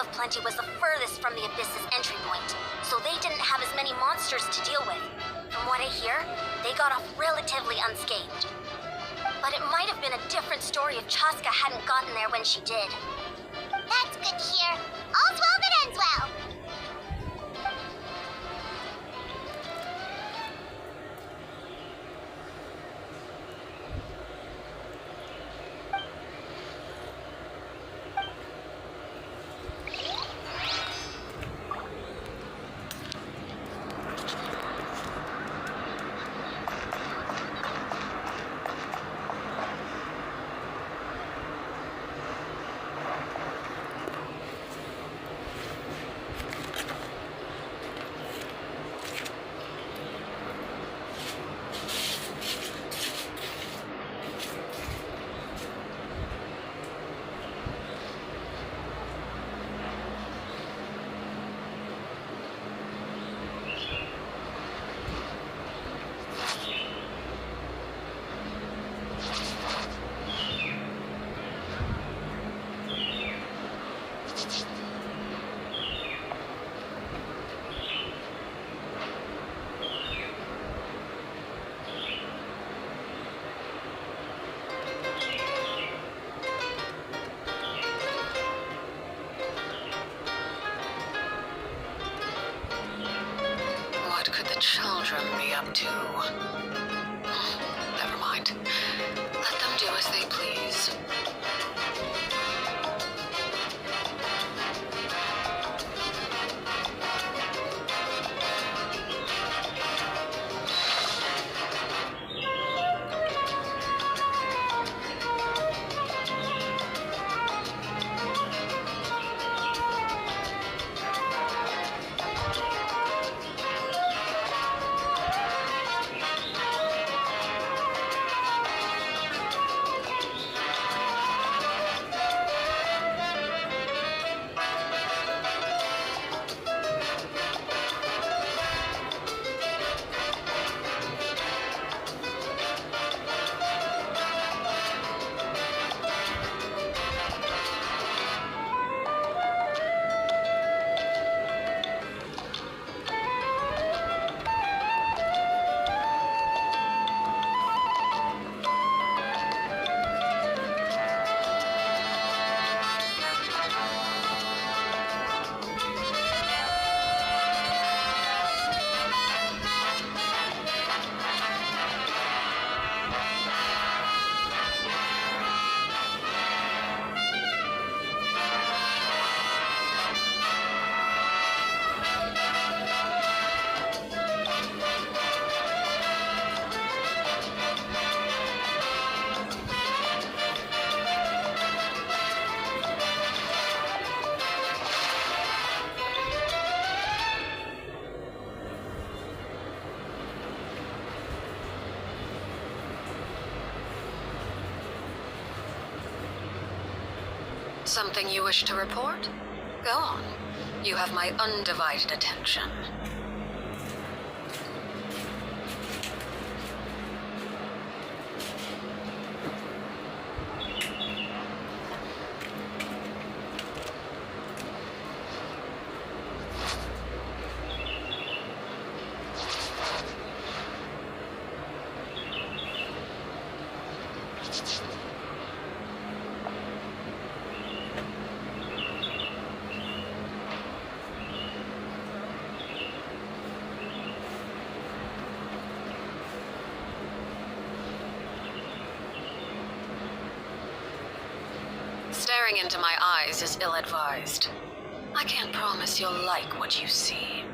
of Plenty was the furthest from the Abyss's entry point, so they didn't have as many monsters to deal with. From what I hear, they got off relatively unscathed. But it might have been a different story if Chaska hadn't gotten there when she did. That's good to hear. All's well that ends well. What could the children be up to? Never mind. Let them do as they please. Something you wish to report? Go on. You have my undivided attention. Staring into my eyes is ill-advised. I can't promise you'll like what you see.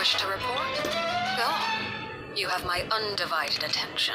wish to report? Go. You have my undivided attention.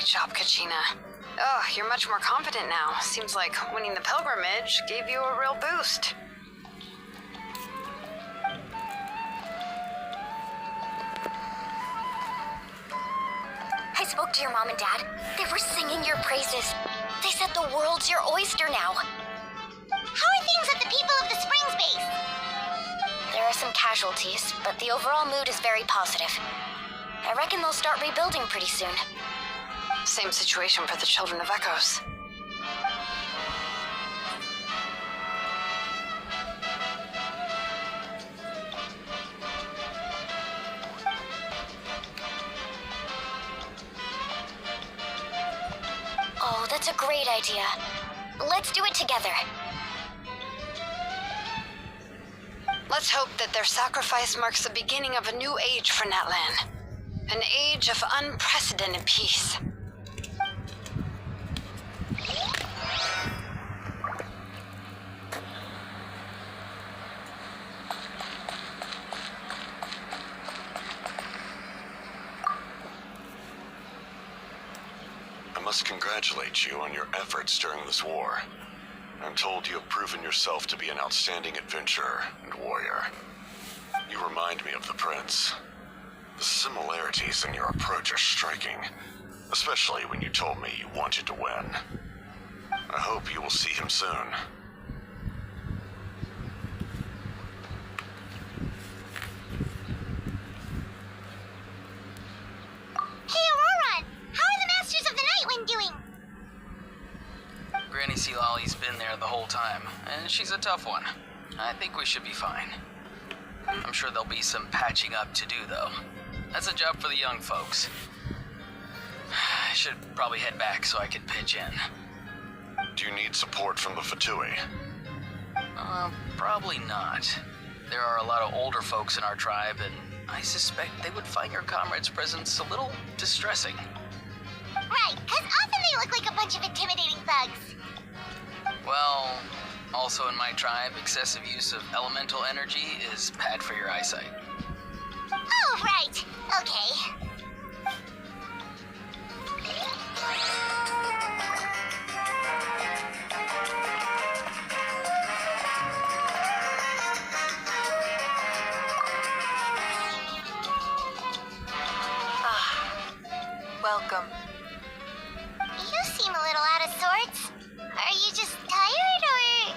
job, Kachina. Oh, you're much more confident now. Seems like winning the pilgrimage gave you a real boost. I spoke to your mom and dad. They were singing your praises. They said the world's your oyster now. How are things at the people of the Springs base? There are some casualties, but the overall mood is very positive. I reckon they'll start rebuilding pretty soon. Same situation for the Children of Echoes. Oh, that's a great idea. Let's do it together. Let's hope that their sacrifice marks the beginning of a new age for Netland. An age of unprecedented peace. I must congratulate you on your efforts during this war. I'm told you have proven yourself to be an outstanding adventurer and warrior. You remind me of the Prince. The similarities in your approach are striking, especially when you told me you wanted to win. I hope you will see him soon. Hey, Auroran! How are the Masters of the Nightwind doing? Granny Sealolly's been there the whole time, and she's a tough one. I think we should be fine. I'm sure there'll be some patching up to do, though. That's a job for the young folks. I should probably head back so I can pitch in. Do you need support from the Fatui? Probably not. There are a lot of older folks in our tribe, and I suspect they would find your comrade's presence a little distressing. Right, because often they look like a bunch of intimidating thugs. Well, also in my tribe, excessive use of elemental energy is bad for your eyesight. Oh, right. Okay. Welcome. You seem a little out of sorts. Are you just tired, or...?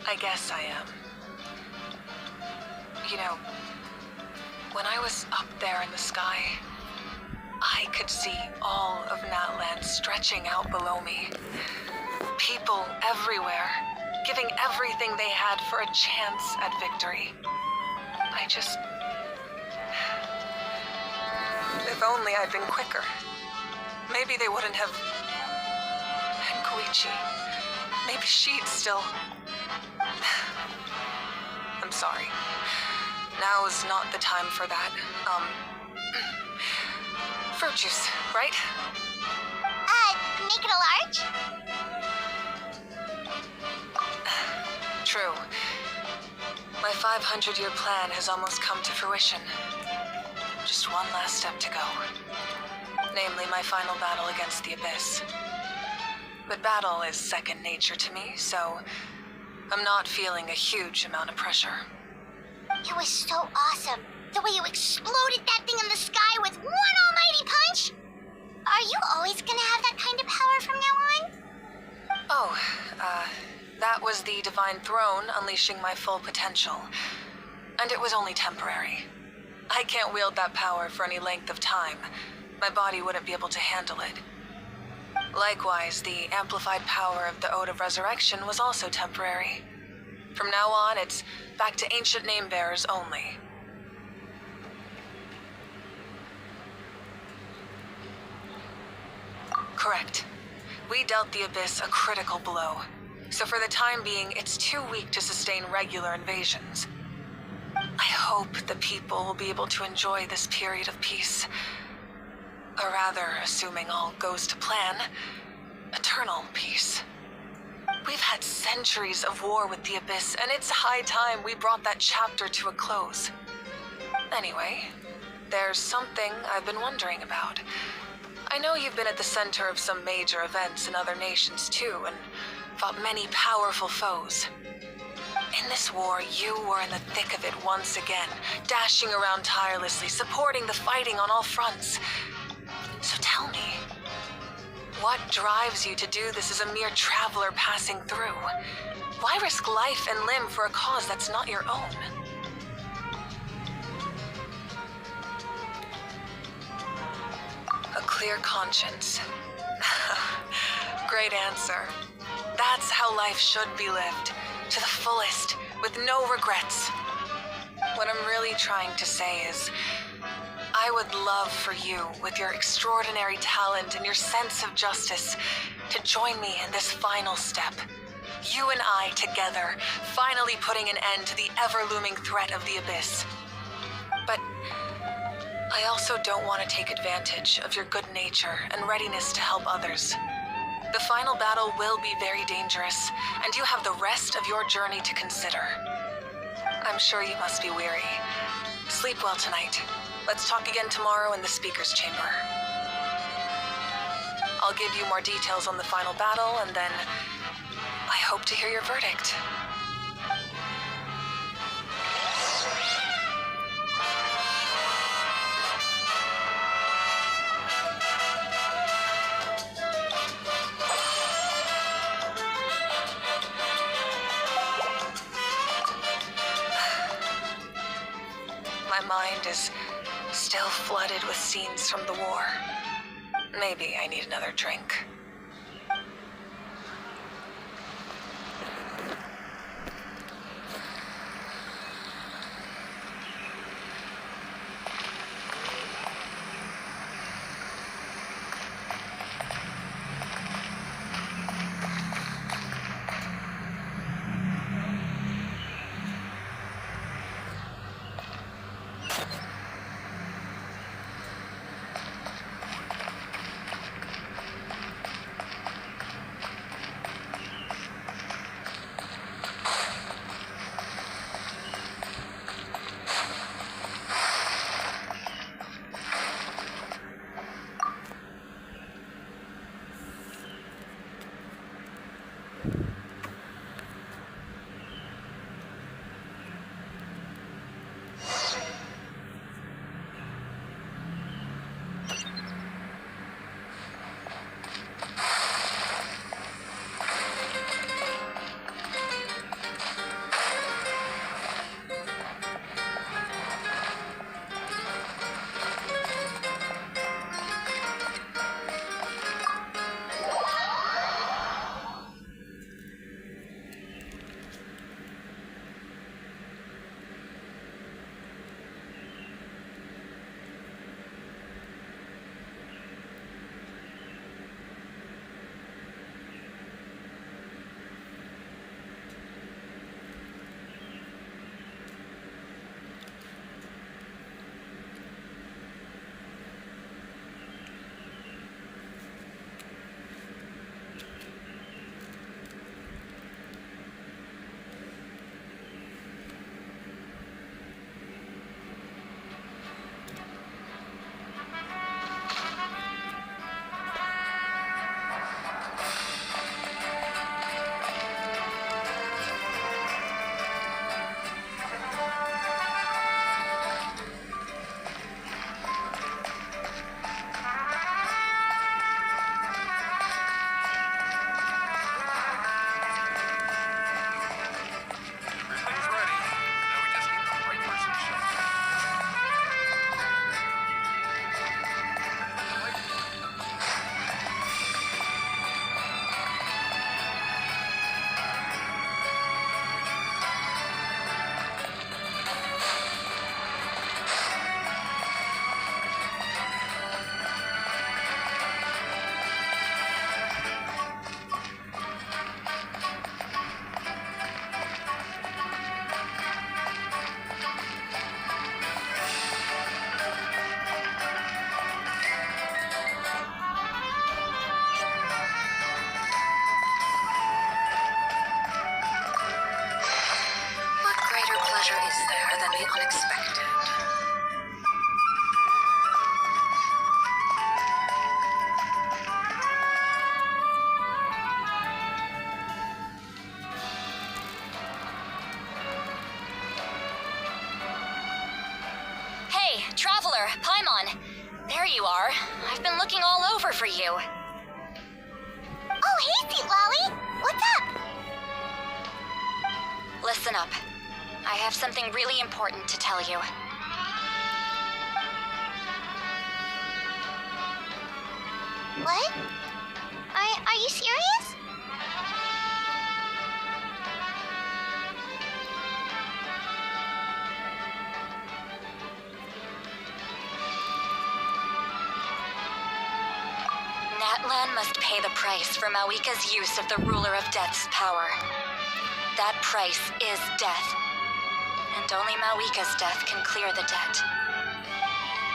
I guess I am. You know, when I was up there in the sky, I could see all of Natland stretching out below me. People everywhere, giving everything they had for a chance at victory. If only I'd been quicker. Maybe they wouldn't have... And Koichi, maybe she'd still... I'm sorry. Now is not the time for that. Fruit juice, right? Make it a large? True. My 500-year plan has almost come to fruition. Just one last step to go. Namely, my final battle against the Abyss. But battle is second nature to me, so I'm not feeling a huge amount of pressure. It was so awesome. The way you exploded that thing in the sky with one almighty punch. Are you always gonna have that kind of power from now on? Oh, that was the Divine Throne unleashing my full potential. And it was only temporary. I can't wield that power for any length of time. My body wouldn't be able to handle it. Likewise, the amplified power of the Ode of Resurrection was also temporary. From now on, it's back to ancient name-bearers only. Correct. We dealt the Abyss a critical blow. So for the time being, it's too weak to sustain regular invasions. I hope the people will be able to enjoy this period of peace. Or rather, assuming all goes to plan, eternal peace. We've had centuries of war with the Abyss, and it's high time we brought that chapter to a close. Anyway, there's something I've been wondering about. I know you've been at the center of some major events in other nations too, and fought many powerful foes. In this war, you were in the thick of it once again, dashing around tirelessly, supporting the fighting on all fronts. So tell me, what drives you to do this as a mere traveler passing through? Why risk life and limb for a cause that's not your own? A clear conscience. Great answer. That's how life should be lived, to the fullest, with no regrets. What I'm really trying to say is, I would love for you, with your extraordinary talent and your sense of justice, to join me in this final step. You and I together, finally putting an end to the ever-looming threat of the Abyss. But I also don't want to take advantage of your good nature and readiness to help others. The final battle will be very dangerous, and you have the rest of your journey to consider. I'm sure you must be weary. Sleep well tonight. Let's talk again tomorrow in the speaker's chamber. I'll give you more details on the final battle, and then I hope to hear your verdict. My mind is still flooded with scenes from the war. Maybe I need another drink. danger is there than the unexpected? Hey, Traveler, Paimon. There you are. I've been looking all over for you. Oh, hey, Sweet Lolly. What's up? Listen up. I have something really important to tell you. What? Are you serious? Natlan must pay the price for Mawika's use of the Ruler of Death's power. That price is death. And only Mawika's death can clear the debt.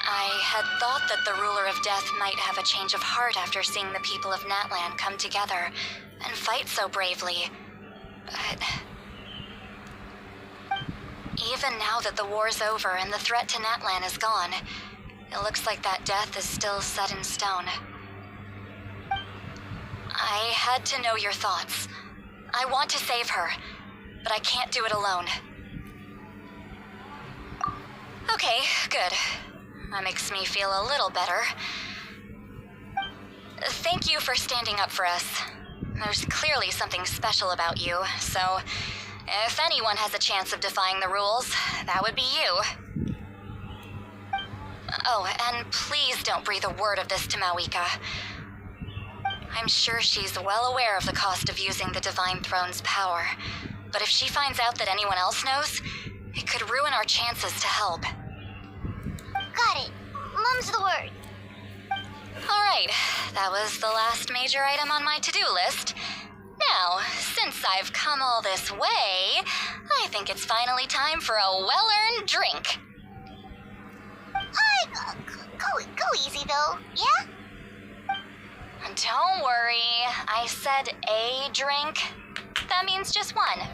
I had thought that the Ruler of Death might have a change of heart after seeing the people of Natlan come together and fight so bravely. But even now that the war's over and the threat to Natlan is gone, it looks like that death is still set in stone. I had to know your thoughts. I want to save her, but I can't do it alone. Okay, good. That makes me feel a little better. Thank you for standing up for us. There's clearly something special about you, so if anyone has a chance of defying the rules, that would be you. Oh, and please don't breathe a word of this to Mawika. I'm sure she's well aware of the cost of using the Divine Throne's power, but if she finds out that anyone else knows, it could ruin our chances to help. Got it. Mum's the word. All right, that was the last major item on my to-do list. Now, since I've come all this way, I think it's finally time for a well-earned drink. Go easy though, yeah? Don't worry, I said a drink. That means just one.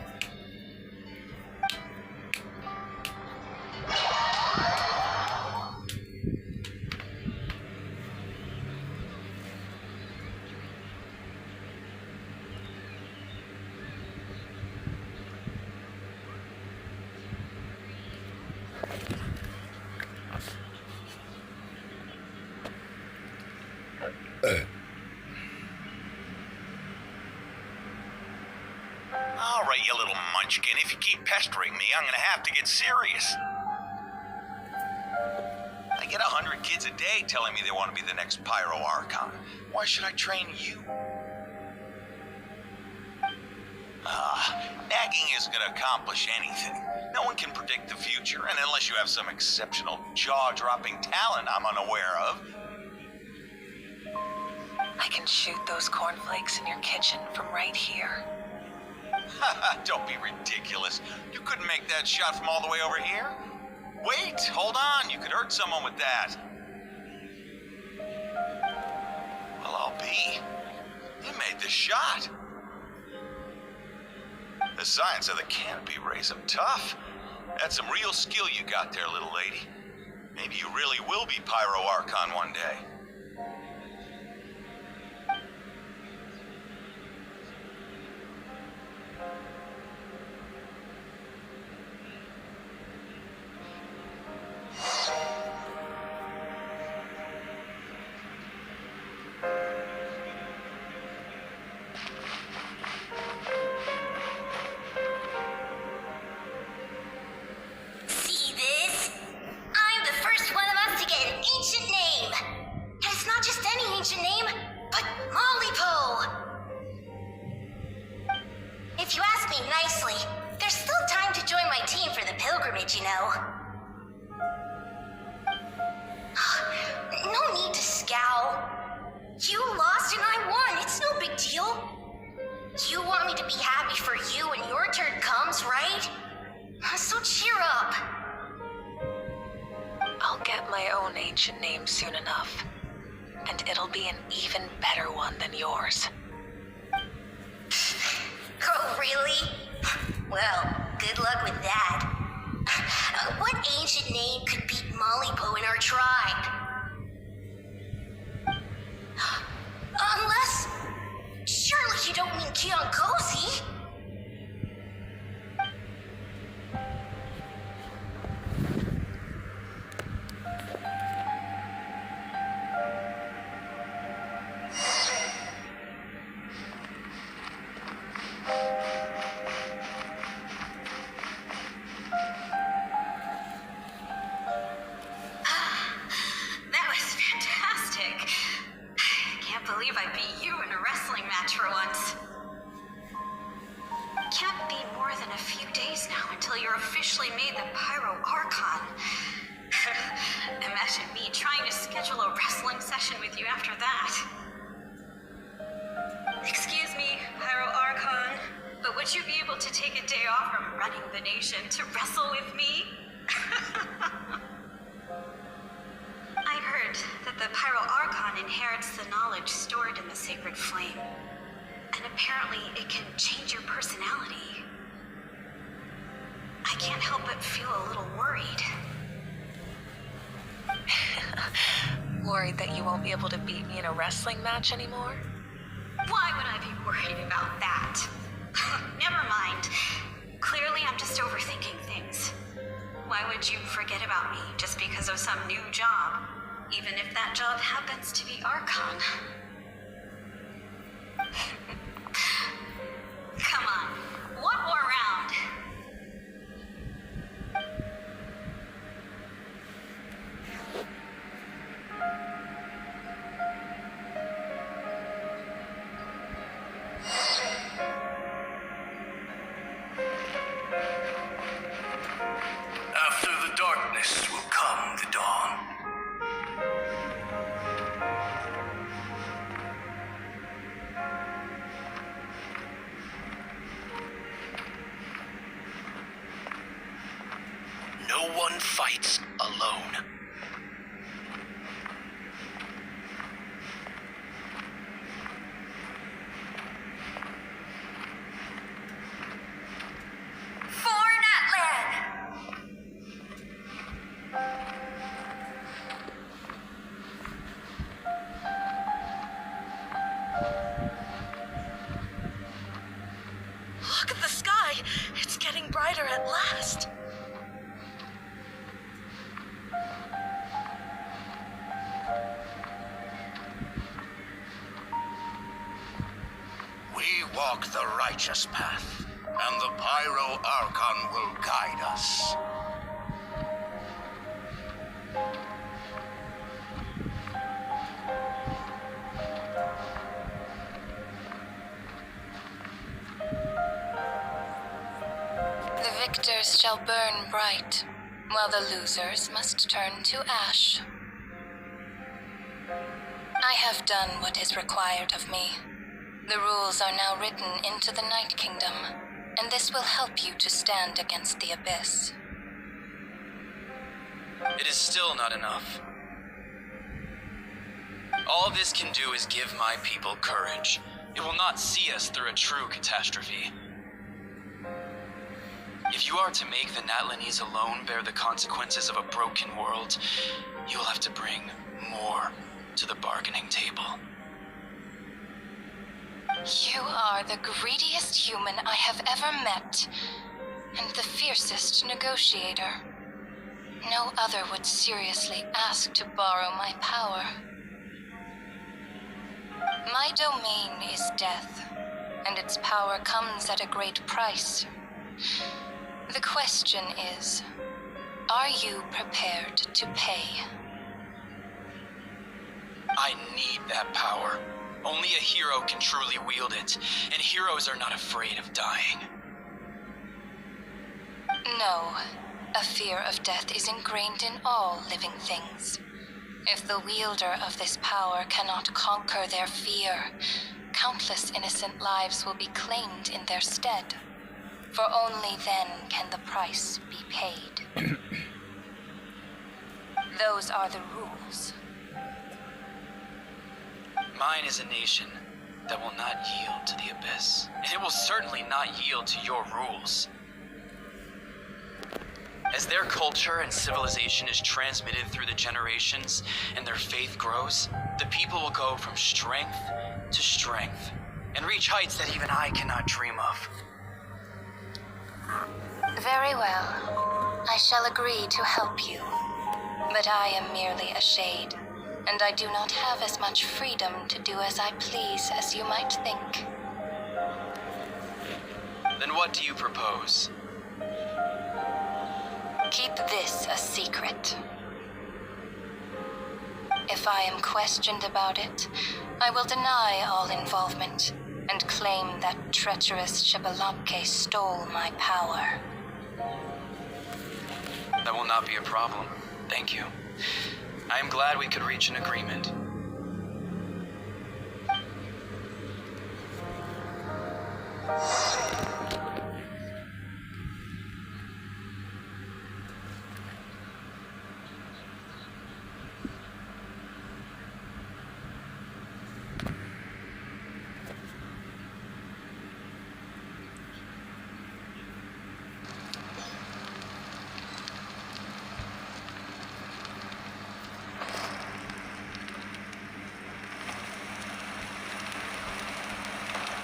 All right, you little munchkin. If you keep pestering me, I'm gonna have to get serious. I get 100 kids a day telling me they want to be the next Pyro Archon. Why should I train you? Nagging isn't gonna accomplish anything. No one can predict the future, and unless you have some exceptional jaw-dropping talent I'm unaware of. I can shoot those cornflakes in your kitchen from right here. Don't be ridiculous. You couldn't make that shot from all the way over here? Wait, hold on. You could hurt someone with that. Well, I'll be. You made the shot. The science of the canopy rays them tough. That's some real skill you got there, little lady. Maybe you really will be Pyro Archon one day. See this? I'm the first one of us to get an ancient name. And it's not just any ancient name, but Mollypo. If you ask me nicely, there's still time to join my team for the pilgrimage, you know. No need to scowl. You lost and I won. It's no big deal. You want me to be happy for you when your turn comes, right? So cheer up. I'll get my own ancient name soon enough, and it'll be an even better one than yours. Oh, really? Well, good luck with that. name could beat Mollypo in our tribe. Unless... Surely you don't mean Kiangozi? That was fantastic. Can't believe I beat you in a wrestling match for once. Can't be more than a few days now until you're officially made the Pyro Archon. Imagine me trying to schedule a wrestling session with you after that. Excuse me, Pyro Archon, but would you be able to take a day off from running the nation to wrestle with me? I heard that the Pyro Archon inherits the knowledge stored in the sacred flame. And apparently it can change your personality. I can't help but feel a little worried. Worried that you won't be able to beat me in a wrestling match anymore? Why would I be worried about that? Never mind. Clearly I'm just overthinking things. Why would you forget about me just because of some new job? Even if that job happens to be Archon. Come on, one more round. After the darkness will come the dawn. No one fights alone. For Natlan! Look at the sky! It's getting brighter at last! We walk the righteous path, and the Pyro Archon will guide us. The victors shall burn bright, while the losers must turn to ash. I have done what is required of me. The rules are now written into the Night Kingdom, and this will help you to stand against the Abyss. It is still not enough. All this can do is give my people courage. It will not see us through a true catastrophe. If you are to make the Natlanese alone bear the consequences of a broken world, you will have to bring more to the bargaining table. You are the greediest human I have ever met, and the fiercest negotiator. No other would seriously ask to borrow my power. My domain is death, and its power comes at a great price. The question is, are you prepared to pay? I need that power. Only a hero can truly wield it, and heroes are not afraid of dying. No, a fear of death is ingrained in all living things. If the wielder of this power cannot conquer their fear, countless innocent lives will be claimed in their stead. For only then can the price be paid. Those are the rules. Mine is a nation that will not yield to the Abyss, and it will certainly not yield to your rules. As their culture and civilization is transmitted through the generations and their faith grows, the people will go from strength to strength and reach heights that even I cannot dream of. Very well. I shall agree to help you. But I am merely a shade, and I do not have as much freedom to do as I please as you might think. Then what do you propose? Keep this a secret. If I am questioned about it, I will deny all involvement and claim that treacherous Shebalabke stole my power. That will not be a problem. Thank you. I am glad we could reach an agreement.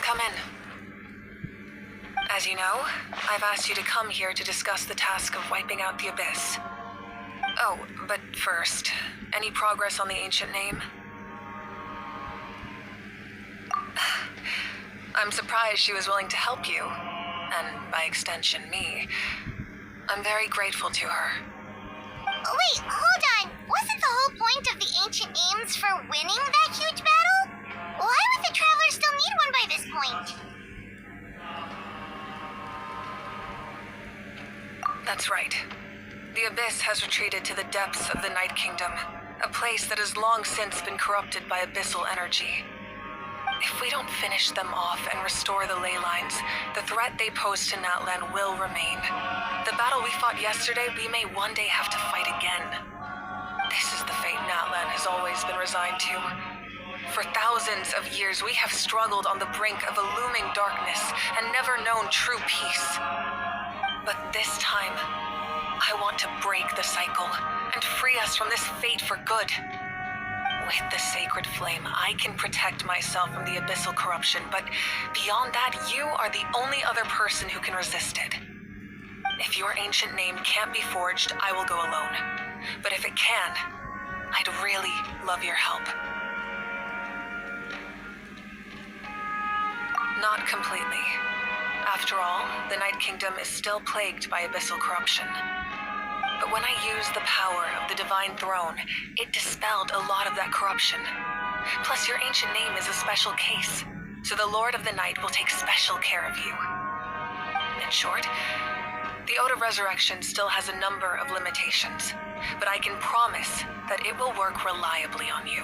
Come in. As you know, I've asked you to come here to discuss the task of wiping out the Abyss. Oh, but first, any progress on the ancient name? I'm surprised she was willing to help you, and by extension, me. I'm very grateful to her. Wait, hold on. Wasn't the whole point of the ancient names for winning that huge battle? Why would the Travelers still need one by this point? That's right. The Abyss has retreated to the depths of the Night Kingdom, a place that has long since been corrupted by abyssal energy. If we don't finish them off and restore the ley lines, the threat they pose to Natlan will remain. The battle we fought yesterday, we may one day have to fight again. This is the fate Natlan has always been resigned to. For thousands of years, we have struggled on the brink of a looming darkness and never known true peace. But this time, I want to break the cycle and free us from this fate for good. With the sacred flame, I can protect myself from the abyssal corruption, but beyond that, you are the only other person who can resist it. If your ancient name can't be forged, I will go alone. But if it can, I'd really love your help. Not completely. After all, the Night Kingdom is still plagued by abyssal corruption. But when I used the power of the Divine Throne, it dispelled a lot of that corruption. Plus, your ancient name is a special case, so the Lord of the Night will take special care of you. In short, the Ode of Resurrection still has a number of limitations, but I can promise that it will work reliably on you.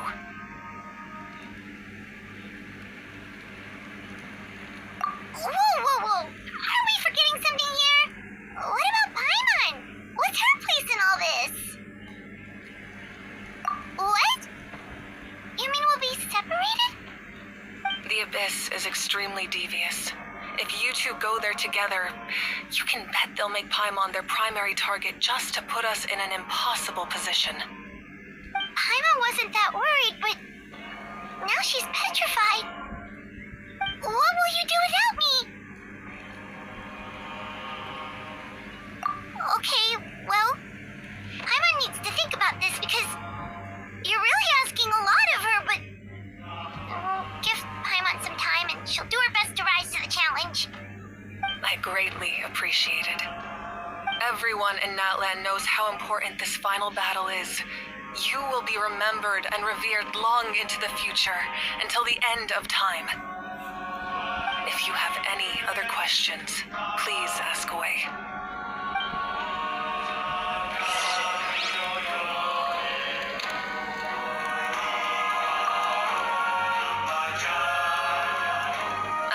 Whoa! Are we forgetting something here? What about Paimon? What's her place in all this? What? You mean we'll be separated? The Abyss is extremely devious. If you two go there together, you can bet they'll make Paimon their primary target just to put us in an impossible position. Paimon wasn't that worried, but now she's petrified. What will you do without me? Okay, well, Paimon needs to think about this because you're really asking a lot of her, but we'll give Paimon some time and she'll do her best to rise to the challenge. I greatly appreciate it. Everyone in Natlan knows how important this final battle is. You will be remembered and revered long into the future, until the end of time. If you have any other questions, please ask away.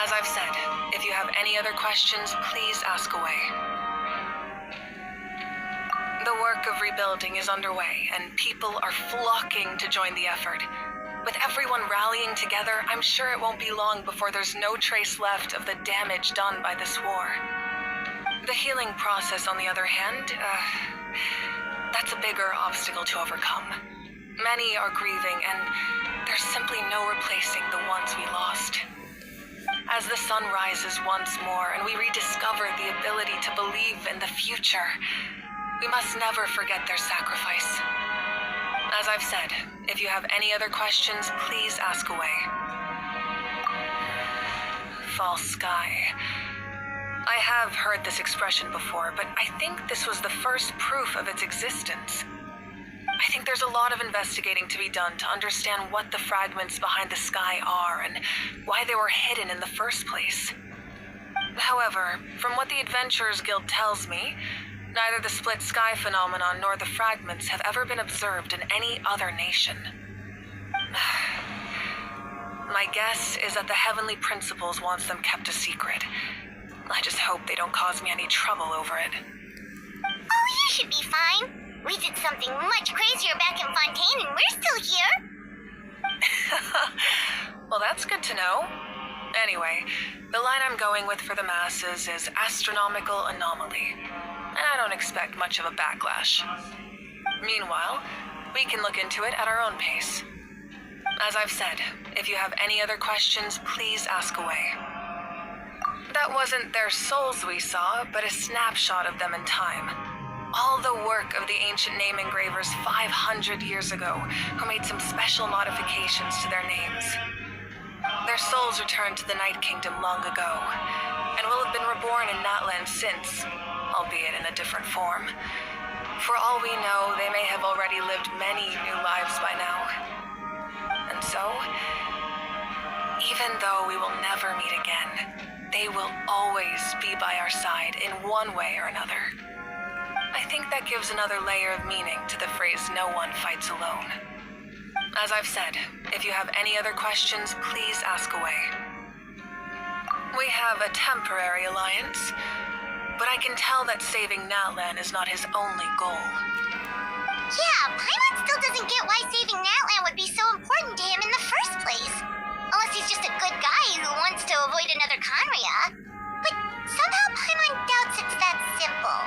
As I've said, if you have any other questions, please ask away. The work of rebuilding is underway, and people are flocking to join the effort. With everyone rallying together, I'm sure it won't be long before there's no trace left of the damage done by this war. The healing process, on the other hand, that's a bigger obstacle to overcome. Many are grieving, and there's simply no replacing the ones we lost. As the sun rises once more and we rediscover the ability to believe in the future, we must never forget their sacrifice. As I've said, if you have any other questions, please ask away. False sky. I have heard this expression before, but I think this was the first proof of its existence. I think there's a lot of investigating to be done to understand what the fragments behind the sky are and why they were hidden in the first place. However, from what the Adventurers Guild tells me, neither the split sky phenomenon nor the fragments have ever been observed in any other nation. My guess is that the Heavenly Principles wants them kept a secret. I just hope they don't cause me any trouble over it. Oh, you should be fine. We did something much crazier back in Fontaine and we're still here. Well, that's good to know. Anyway, the line I'm going with for the masses is astronomical anomaly, and I don't expect much of a backlash. Meanwhile, we can look into it at our own pace. As I've said, if you have any other questions, please ask away. That wasn't their souls we saw, but a snapshot of them in time. All the work of the ancient name engravers 500 years ago, who made some special modifications to their names. Their souls returned to the Night Kingdom long ago, and will have been reborn in Natland since, albeit in a different form. For all we know, they may have already lived many new lives by now. And so, even though we will never meet again, they will always be by our side in one way or another. I think that gives another layer of meaning to the phrase, "No one fights alone." As I've said, if you have any other questions, please ask away. We have a temporary alliance, but I can tell that saving Natlan is not his only goal. Yeah, Paimon still doesn't get why saving Natlan would be so important to him in the first place. Unless he's just a good guy who wants to avoid another Conria. But somehow Paimon doubts it's that simple.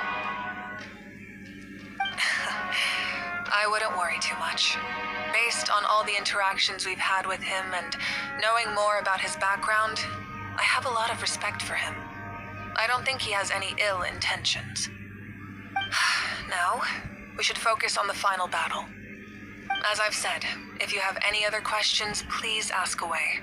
I wouldn't worry too much. Based on all the interactions we've had with him and knowing more about his background, I have a lot of respect for him. I don't think he has any ill intentions. Now, we should focus on the final battle. As I've said, if you have any other questions, please ask away.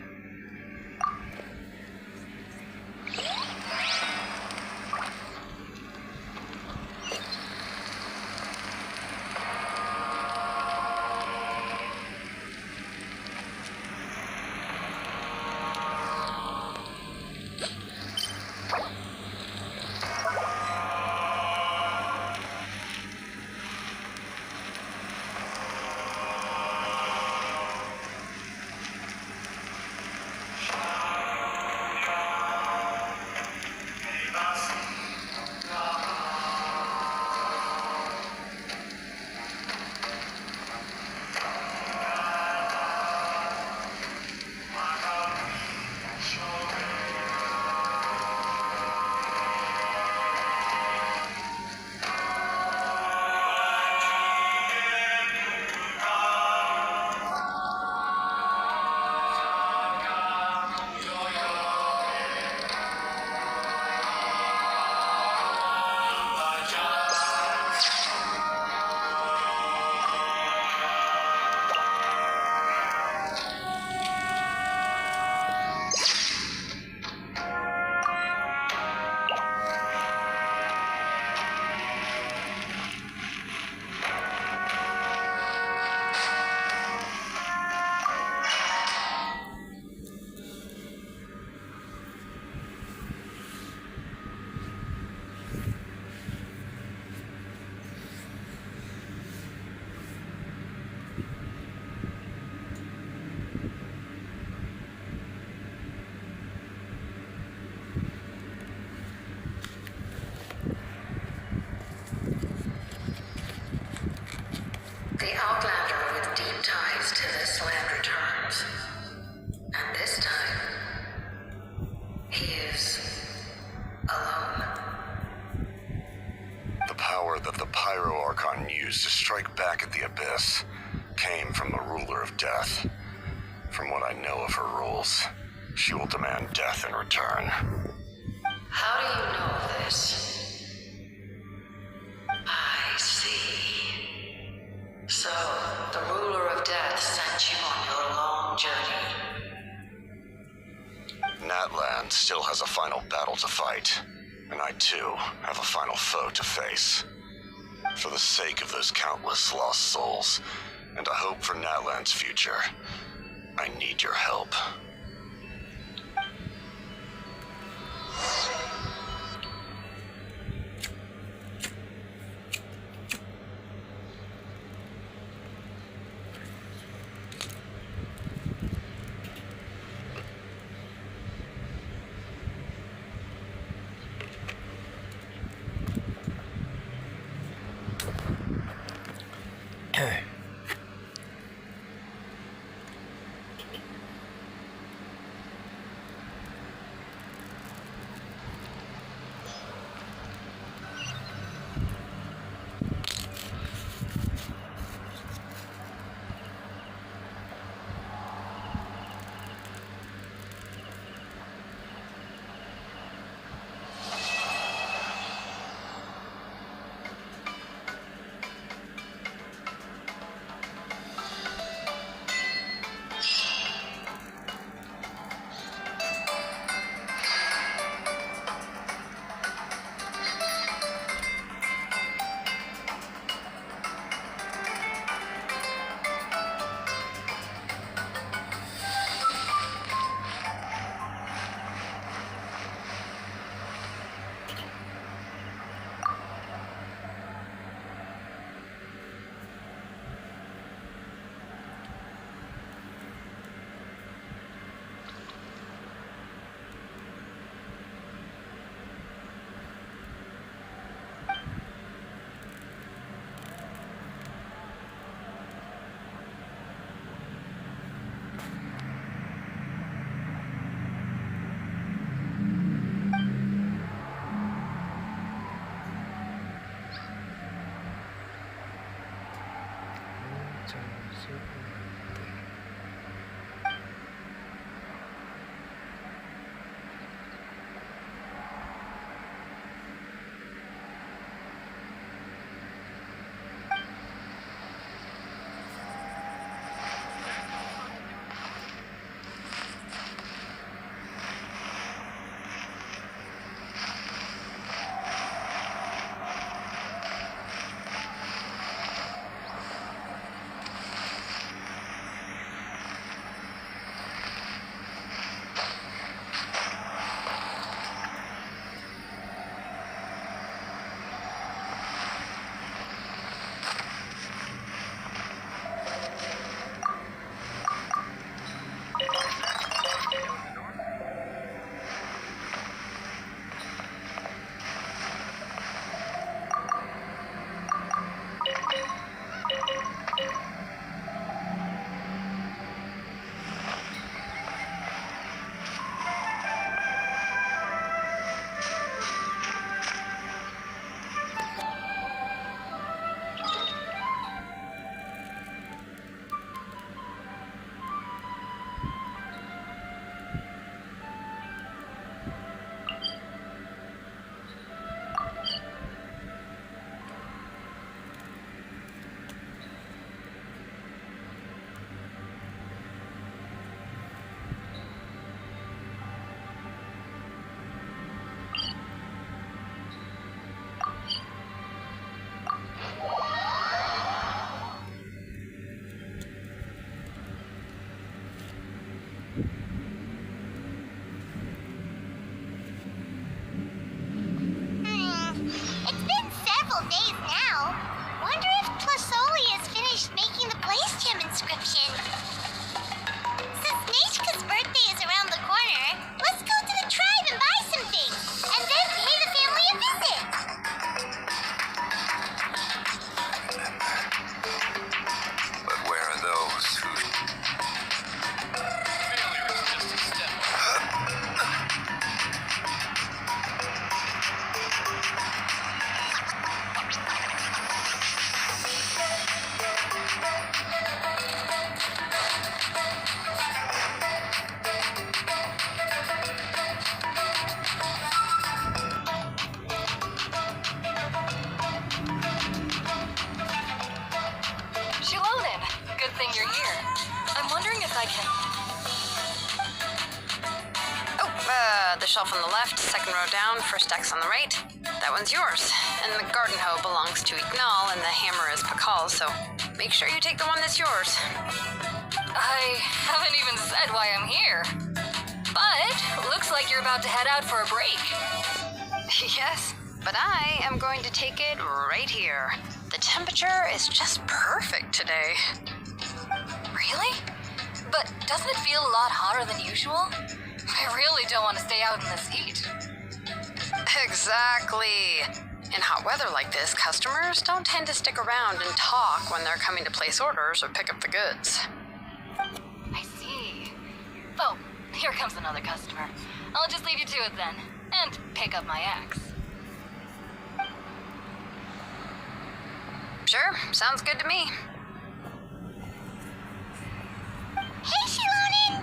the pyro Archon used to strike back at the Abyss came from the ruler of death. From what I know of her rules, she will demand death in return. How do you know this? I see. So, the ruler of death sent you on your long journey. Natland still has a final battle to fight, and I too have a final foe to face. For the sake of those countless lost souls, and a hope for Natland's future, I need your help. you're here. I'm wondering if I can... The shelf on the left, second row down, first X on the right. That one's yours. And the garden hoe belongs to Ignal, and the hammer is Pakal's, so make sure you take the one that's yours. I haven't even said why I'm here. But looks like you're about to head out for a break. Yes, but I am going to take it right here. The temperature is just perfect today. Really? But doesn't it feel a lot hotter than usual? I really don't want to stay out in this heat. Exactly. In hot weather like this, customers don't tend to stick around and talk when they're coming to place orders or pick up the goods. I see. Oh, here comes another customer. I'll just leave you to it then, and pick up my axe. Sure, sounds good to me. Hey, Shilonin!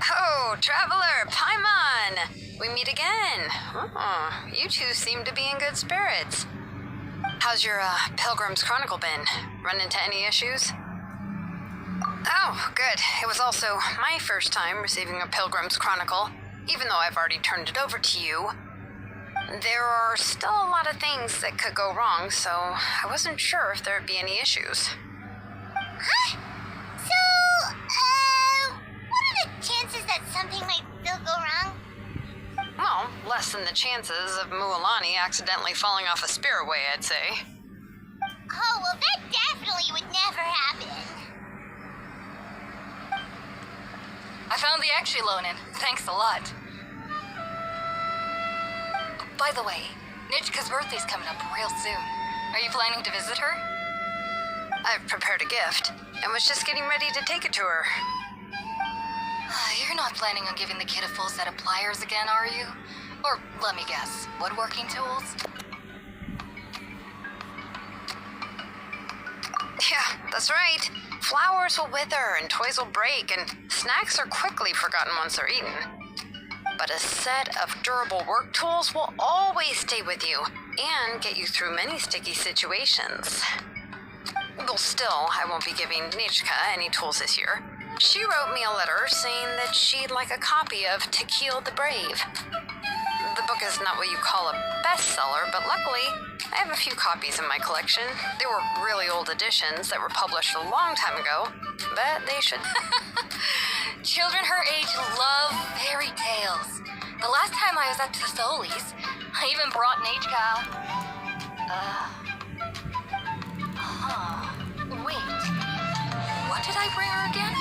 Oh, Traveler, Paimon! We meet again. Oh, you two seem to be in good spirits. How's your Pilgrim's Chronicle been? Run into any issues? Oh, good. It was also my first time receiving a Pilgrim's Chronicle, even though I've already turned it over to you. There are still a lot of things that could go wrong, so I wasn't sure if there'd be any issues. Huh? So, what are the chances that something might still go wrong? Well, less than the chances of Mualani accidentally falling off a spiritway, I'd say. Oh, well, that definitely would never happen. I found the axe, Shilonin. Thanks a lot. By the way, Nitchka's birthday's coming up real soon. Are you planning to visit her? I've prepared a gift, and was just getting ready to take it to her. You're not planning on giving the kid a full set of pliers again, are you? Or, let me guess, woodworking tools? Yeah, that's right. Flowers will wither, and toys will break, and snacks are quickly forgotten once they're eaten. But a set of durable work tools will always stay with you, and get you through many sticky situations. Well, still, I won't be giving Nichka any tools this year. She wrote me a letter saying that she'd like a copy of Takdir the Brave. The book is not what you call a bestseller, but luckily, I have a few copies in my collection. They were really old editions that were published a long time ago, but they should... Children her age love fairy tales. The last time I was at Tasoli's, I even brought Nichka... Wait. What did I bring her again?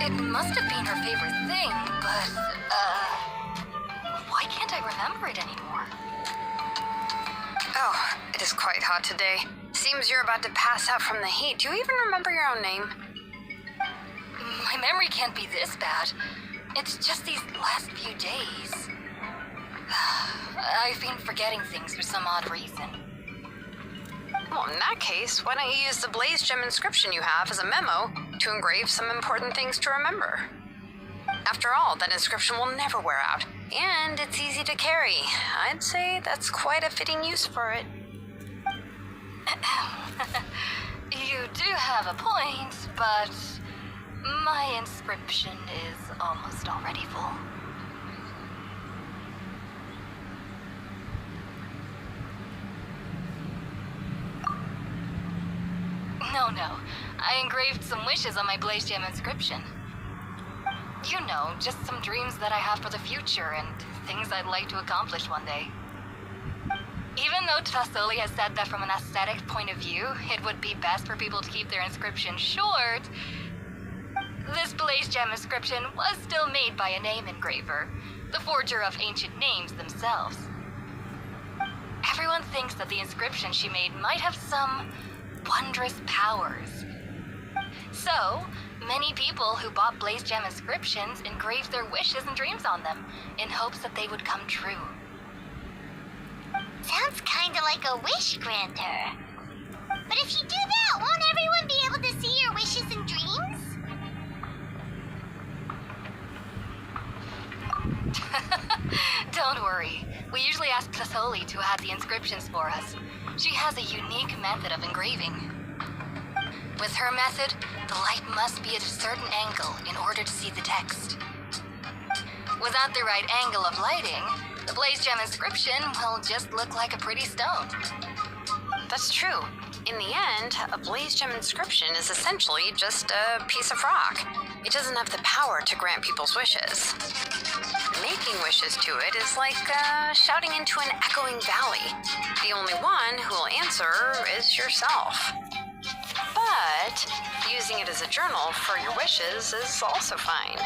It must have been her favorite thing, but, why can't I remember it anymore? Oh, it is quite hot today. Seems you're about to pass out from the heat. Do you even remember your own name? My memory can't be this bad. It's just these last few days. I've been forgetting things for some odd reason. Well, in that case, why don't you use the Blaze Gem inscription you have as a memo to engrave some important things to remember? After all, that inscription will never wear out, and it's easy to carry. I'd say that's quite a fitting use for it. You do have a point, but my inscription is almost already full. No. I engraved some wishes on my Blaze Gem inscription. You know, just some dreams that I have for the future and things I'd like to accomplish one day. Even though Tasoli has said that from an aesthetic point of view, it would be best for people to keep their inscription short, this Blaze Gem inscription was still made by a name engraver, the forger of ancient names themselves. Everyone thinks that the inscription she made might have some wondrous powers. So, many people who bought Blaze Gem inscriptions engraved their wishes and dreams on them, in hopes that they would come true. Sounds kinda like a wish granter. But if you do that, won't everyone be able to see your wishes and dreams? Don't worry. We usually ask Tasoli to add the inscriptions for us. She has a unique method of engraving. With her method, the light must be at a certain angle in order to see the text. Without the right angle of lighting, the blaze gem inscription will just look like a pretty stone. That's true. In the end, a blaze gem inscription is essentially just a piece of rock. It doesn't have the power to grant people's wishes. Making wishes to it is like shouting into an echoing valley. The only one who will answer is yourself. But using it as a journal for your wishes is also fine.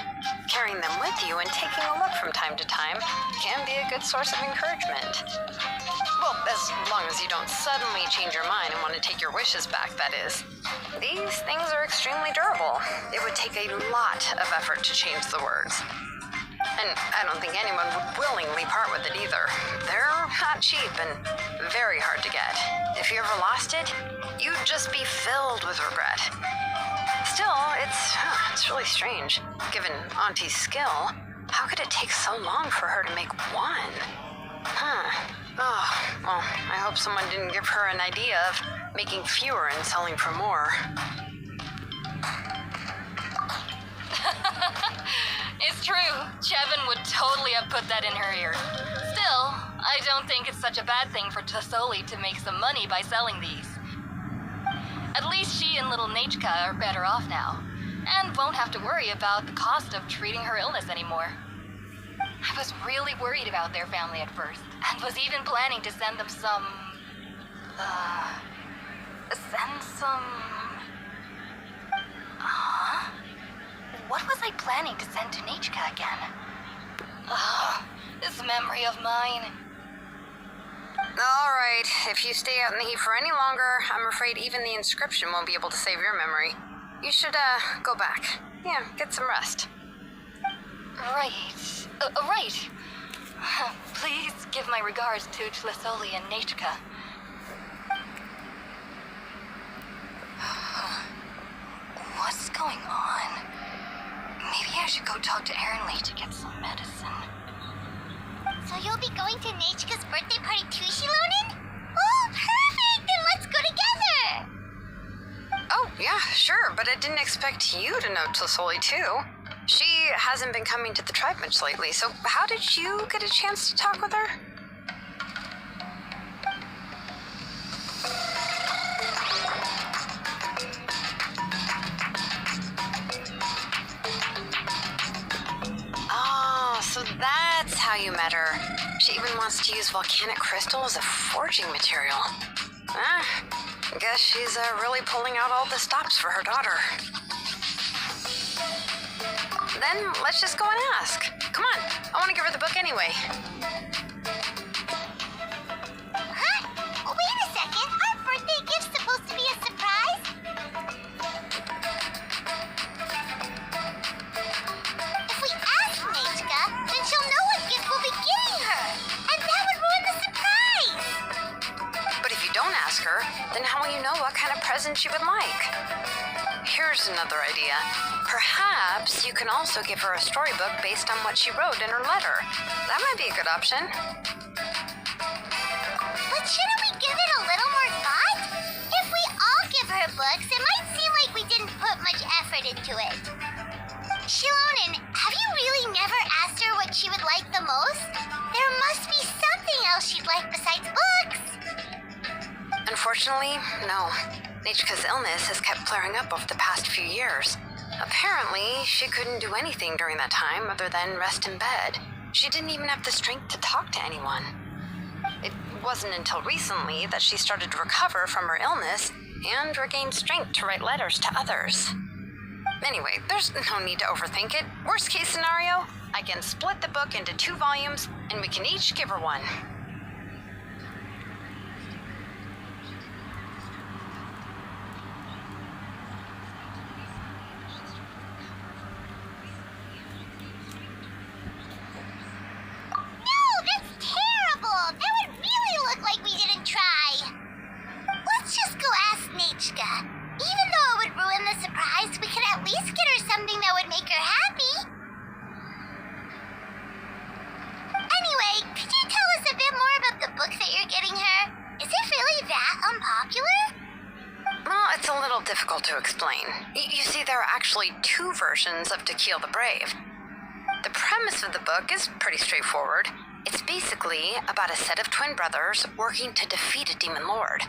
Carrying them with you and taking a look from time to time can be a good source of encouragement. Well, as long as you don't suddenly change your mind and want to take your wishes back, that is. These things are extremely durable. It would take a lot of effort to change the words. And I don't think anyone would willingly part with it either. They're not cheap and very hard to get. If you ever lost it, you'd just be filled with regret. Still, it's really strange. Given Auntie's skill, how could it take so long for her to make one? Oh, well, I hope someone didn't give her an idea of making fewer and selling for more. It's true. Chevin would totally have put that in her ear. Still, I don't think it's such a bad thing for Tasoli to make some money by selling these. At least she and little Nachka are better off now, and won't have to worry about the cost of treating her illness anymore. I was really worried about their family at first, and was even planning to send them some... What was I planning to send to Nachka again? This memory of mine. All right, if you stay out in the heat for any longer, I'm afraid even the inscription won't be able to save your memory. You should, go back. Yeah, get some rest. Right. Right. Please give my regards to Tlisoli and Nachka. What's going on? Maybe I should go talk to Aaron to get some medicine. So you'll be going to Nachka's birthday party too, Shilonen? Oh, perfect! Then let's go together! Oh, yeah, sure, but I didn't expect you to know Tlisoli too. She hasn't been coming to the tribe much lately, so how did you get a chance to talk with her? Oh, so that's how you met her. She even wants to use volcanic crystal as a forging material. I guess she's really pulling out all the stops for her daughter. Then let's just go and ask. Come on, I want to give her the book anyway. Huh? Wait a second, aren't birthday gifts supposed to be a surprise? If we ask Nachka, then she'll know what gift we'll be getting her, and that would ruin the surprise. But if you don't ask her, then how will you know what kind of present she would like? Here's another idea. Perhaps you can also give her a storybook based on what she wrote in her letter. That might be a good option. But shouldn't we give it a little more thought? If we all give her books, it might seem like we didn't put much effort into it. Shilonen, have you really never asked her what she would like the most? There must be something else she'd like besides books. Unfortunately, no. Nachka's illness has kept flaring up over the past few years. Apparently, she couldn't do anything during that time other than rest in bed. She didn't even have the strength to talk to anyone. It wasn't until recently that she started to recover from her illness and regained strength to write letters to others. Anyway, there's no need to overthink it. Worst case scenario, I can split the book into 2 volumes and we can each give her one. Even though it would ruin the surprise, we could at least get her something that would make her happy. Anyway, could you tell us a bit more about the book that you're getting her? Is it really that unpopular? Well, it's It's a little difficult to explain. You see, there are actually two versions of To Kill the Brave. The premise of the book is pretty straightforward. It's basically about a set of twin brothers working to defeat a demon lord.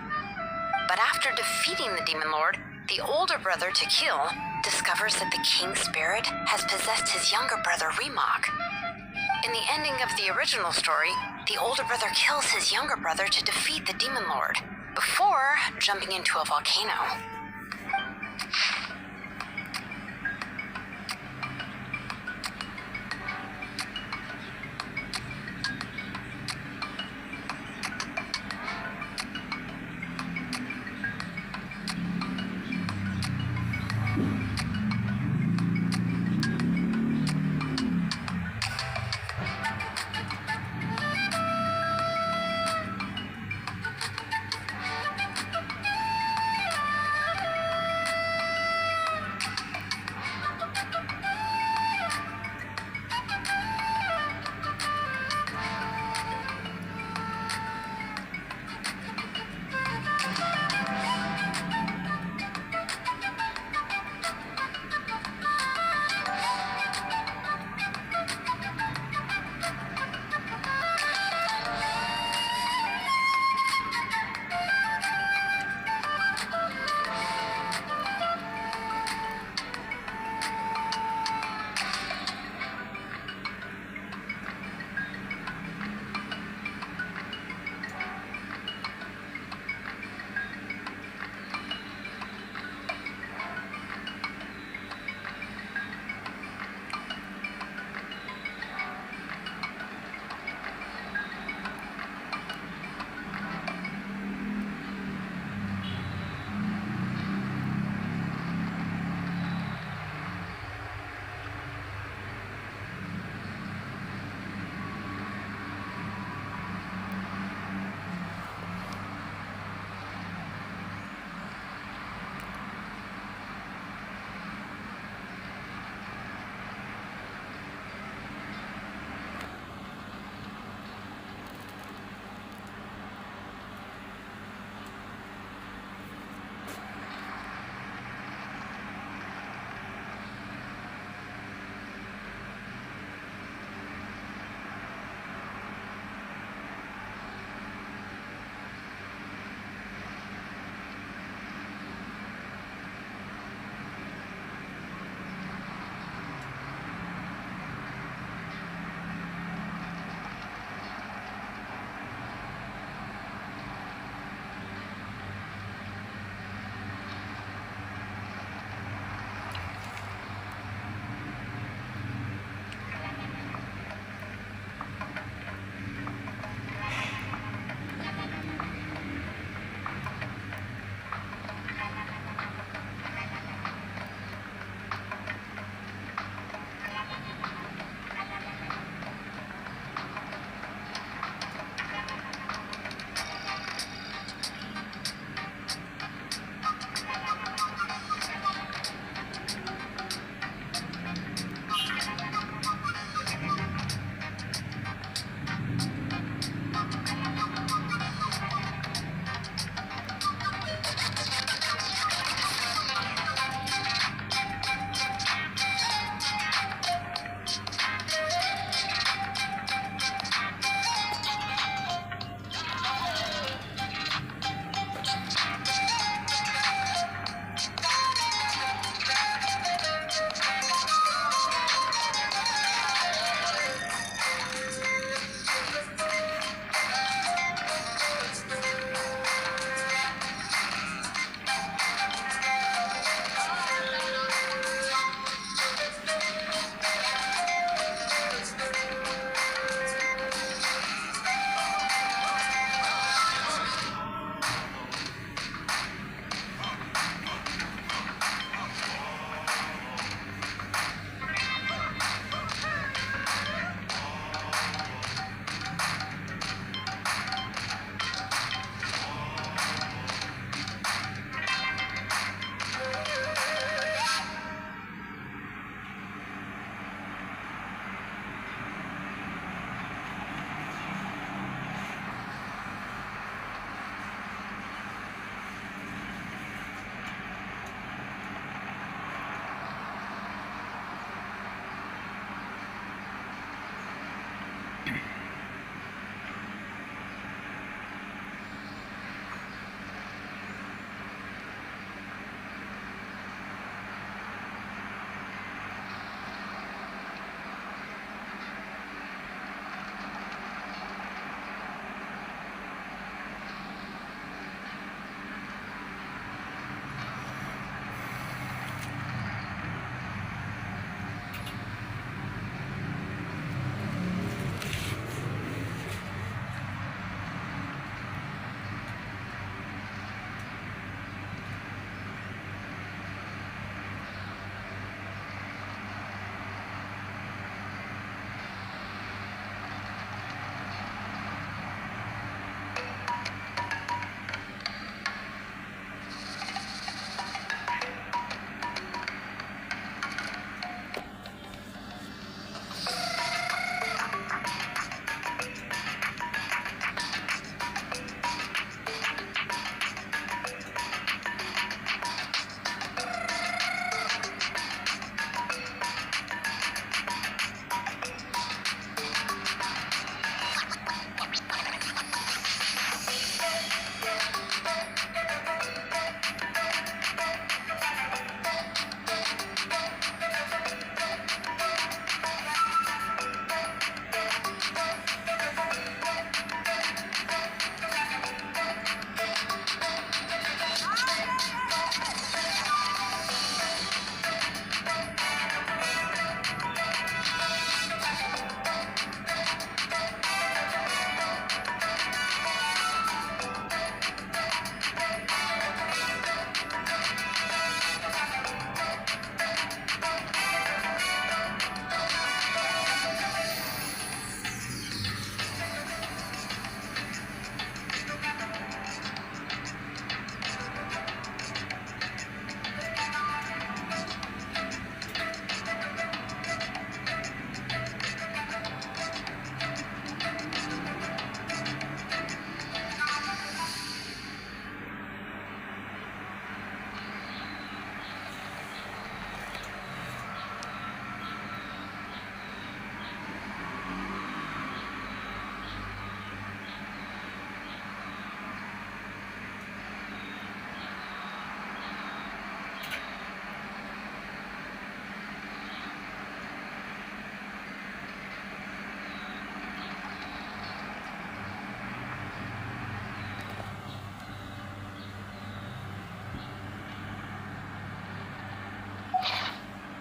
But after defeating the demon lord, the older brother, To Kill, discovers that the king spirit has possessed his younger brother, Remok. In the ending of the original story, the older brother kills his younger brother to defeat the demon lord, before jumping into a volcano.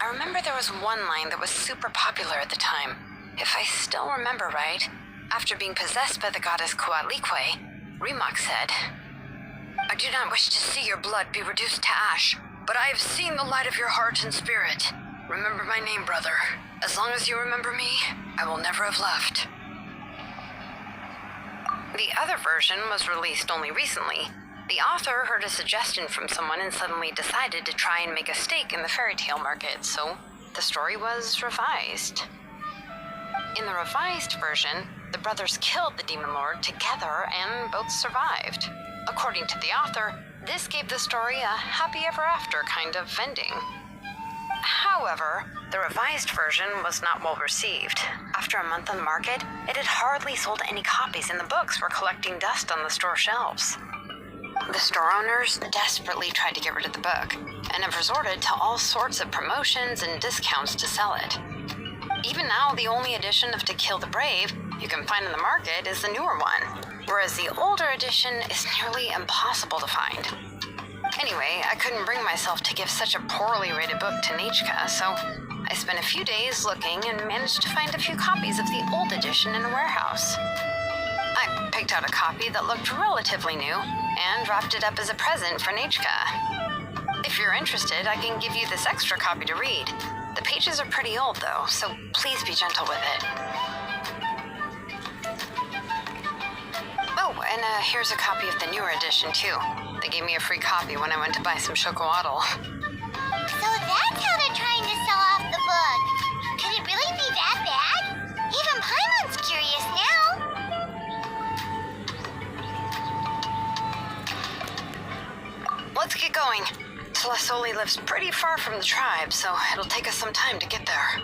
I remember there was one line that was super popular at the time. If I still remember right, after being possessed by the goddess Coatlicue, Rimac said, "I do not wish to see your blood be reduced to ash, but I have seen the light of your heart and spirit. Remember my name, brother. As long as you remember me, I will never have left." The other version was released only recently. The author heard a suggestion from someone and suddenly decided to try and make a stake in the fairy tale market, so the story was revised. In the revised version, the brothers killed the demon lord together and both survived. According to the author, this gave the story a happy ever after kind of ending. However, the revised version was not well received. After a month on the market, it had hardly sold any copies and the books were collecting dust on the store shelves. The store owners desperately tried to get rid of the book and have resorted to all sorts of promotions and discounts to sell it. Even now, the only edition of To Kill the Brave you can find in the market is the newer one, whereas the older edition is nearly impossible to find. Anyway, I couldn't bring myself to give such a poorly rated book to Nechka, so I spent a few days looking and managed to find a few copies of the old edition in a warehouse. I picked out a copy that looked relatively new and wrapped it up as a present for Nechka. If you're interested, I can give you this extra copy to read. The pages are pretty old though, so please be gentle with it. Oh, and here's a copy of the newer edition too. They gave me a free copy when I went to buy some chocolatl. So that's how they're trying to sell off the book. Could it really be that bad? Even Paimon's curious now. Let's get going. Celestoli lives pretty far from the tribe, so it'll take us some time to get there.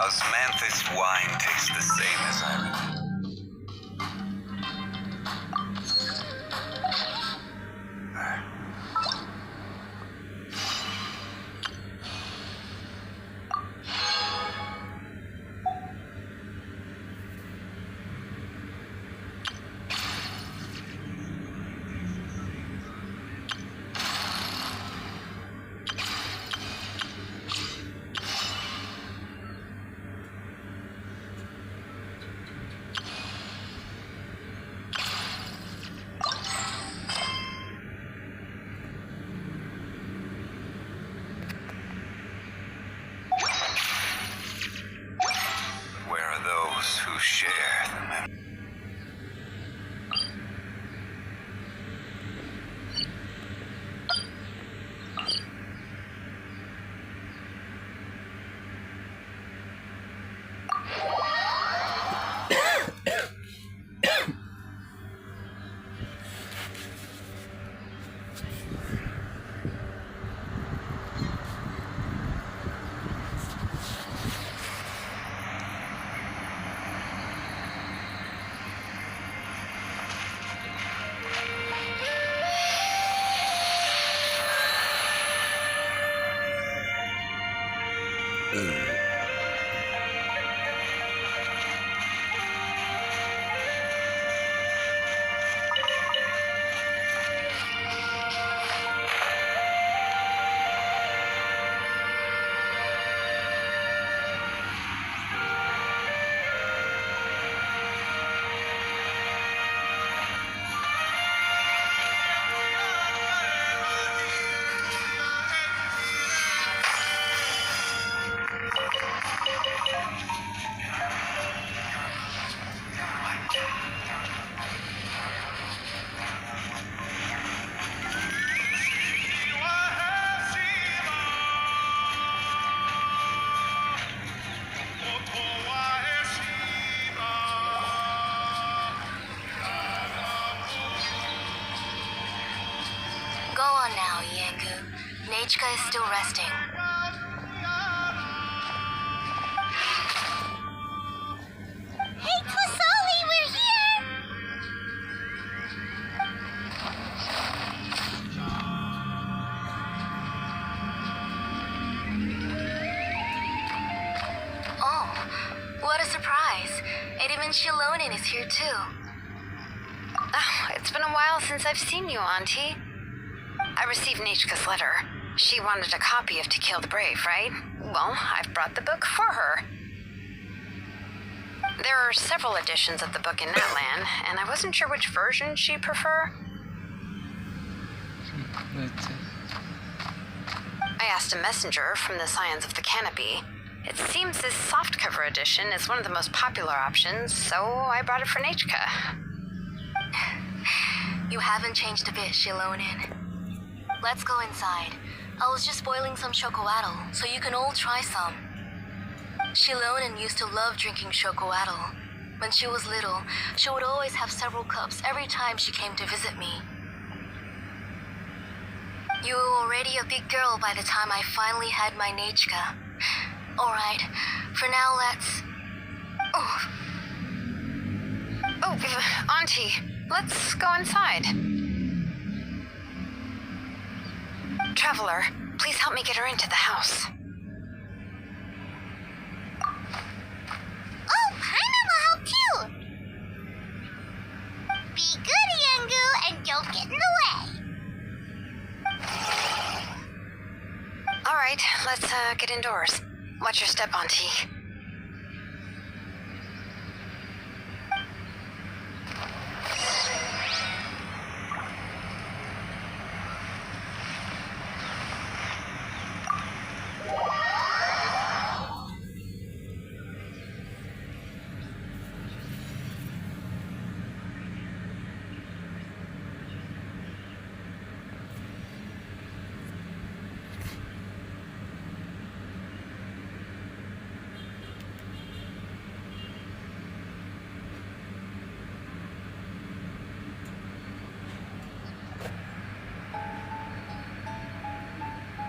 Osmanthus wine tastes the same as I remember. Who share the memory. Go on now, Yengu. Nechka is still resting. Hey, Kasali, we're here! Oh, what a surprise. And even Shilonin is here too. Oh, it's been a while since I've seen you, Auntie. I received Nechka's letter. She wanted a copy of To Kill the Brave, right? Well, I've brought the book for her. There are several editions of the book in Natlan, and I wasn't sure which version she'd prefer. I asked a messenger from the Scions of the Canopy. It seems this softcover edition is one of the most popular options, so I brought it for Nechka. You haven't changed a bit, Shilonin. Let's go inside. I was just boiling some chocoatl, so you can all try some. Shilonin used to love drinking chocoatl. When she was little, she would always have several cups every time she came to visit me. You were already a big girl by the time I finally had my Nechka. Alright, for now let's... Auntie, let's go inside. Traveler, please help me get her into the house. Oh, Paimon will help too! Be good, Yengu, and don't get in the way! Alright, let's get indoors. Watch your step, Auntie.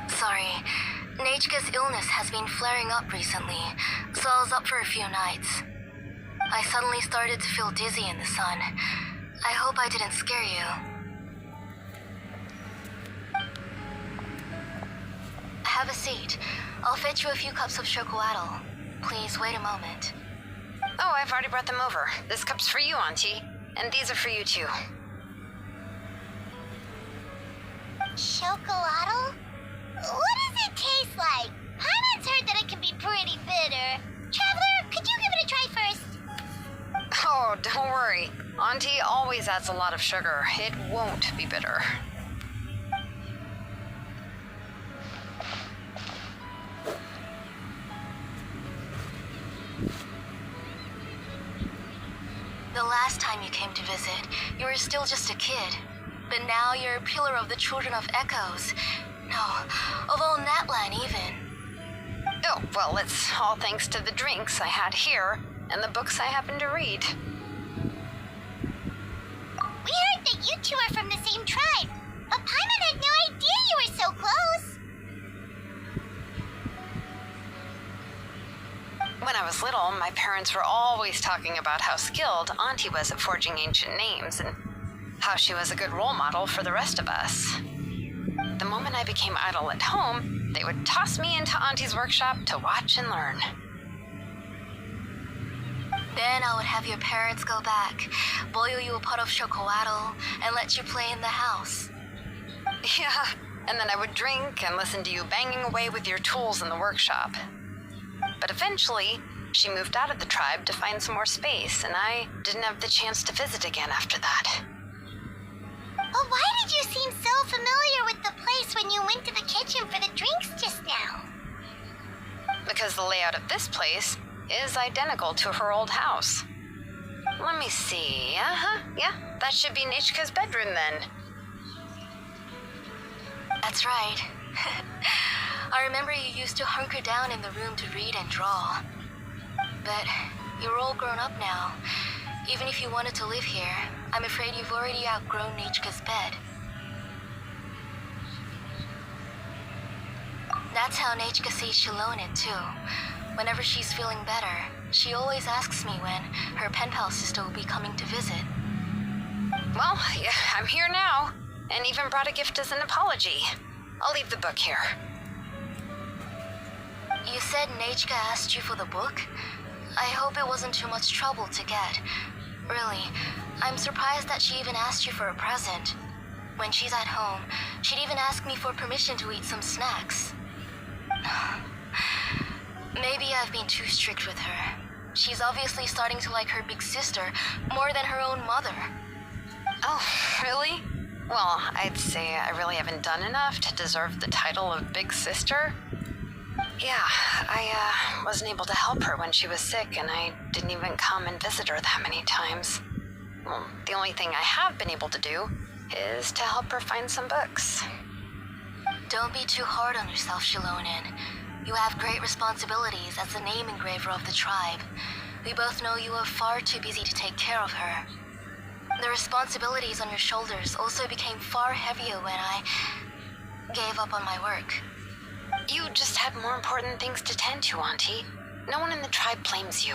Sorry, Nechka's illness has been flaring up recently, so so I was up for a few nights. I suddenly started to feel dizzy in the sun. I hope I didn't scare you. Have a seat. I'll fetch you a few cups of chocolatl. Please wait a moment. Oh, I've already brought them over. This cup's for you, Auntie. And these are for you, too. Chocolatl? What does it taste like? Paimon's heard that it can be pretty bitter. Traveler, could you give it a try first? Oh, don't worry. Auntie always adds a lot of sugar. It won't be bitter. The last time you came to visit, you were still just a kid. But now you're a pillar of the Children of Echoes. No, of all Natlan even. Oh, well, it's all thanks to the drinks I had here and the books I happened to read. We heard that you two are from the same tribe, but Paimon had no idea you were so close. When I was little, my parents were always talking about how skilled Auntie was at forging ancient names and how she was a good role model for the rest of us. The moment I became idle at home, they would toss me into Auntie's workshop to watch and learn. Then I would have your parents go back, boil you a pot of chocolatl, and let you play in the house. Yeah, and then I would drink and listen to you banging away with your tools in the workshop. But eventually, she moved out of the tribe to find some more space, and I didn't have the chance to visit again after that. But why did you seem so familiar with the place when you went to the kitchen for the drinks just now? Because the layout of this place is identical to her old house. Let me see. Yeah, that should be Nechka's bedroom then. That's right. I remember you used to hunker down in the room to read and draw. But you're all grown up now. Even if you wanted to live here, I'm afraid you've already outgrown Nechka's bed. That's how Nechka sees Shilonen too. Whenever she's feeling better, she always asks me when her pen pal sister will be coming to visit. Well, yeah, I'm here now, and even brought a gift as an apology. I'll leave the book here. You said Nechka asked you for the book? I hope it wasn't too much trouble to get. Really, I'm surprised that she even asked you for a present. When she's at home, she'd even ask me for permission to eat some snacks. Maybe I've been too strict with her. She's obviously starting to like her big sister more than her own mother. Oh, really? Well, I'd say I really haven't done enough to deserve the title of big sister. Yeah, I wasn't able to help her when she was sick, and I didn't even come and visit her that many times. Well, the only thing I have been able to do is to help her find some books. Don't be too hard on yourself, Shilonen. You have great responsibilities as the name engraver of the tribe. We both know you are far too busy to take care of her. The responsibilities on your shoulders also became far heavier when I gave up on my work. You just had more important things to tend to, Auntie. No one in the tribe blames you.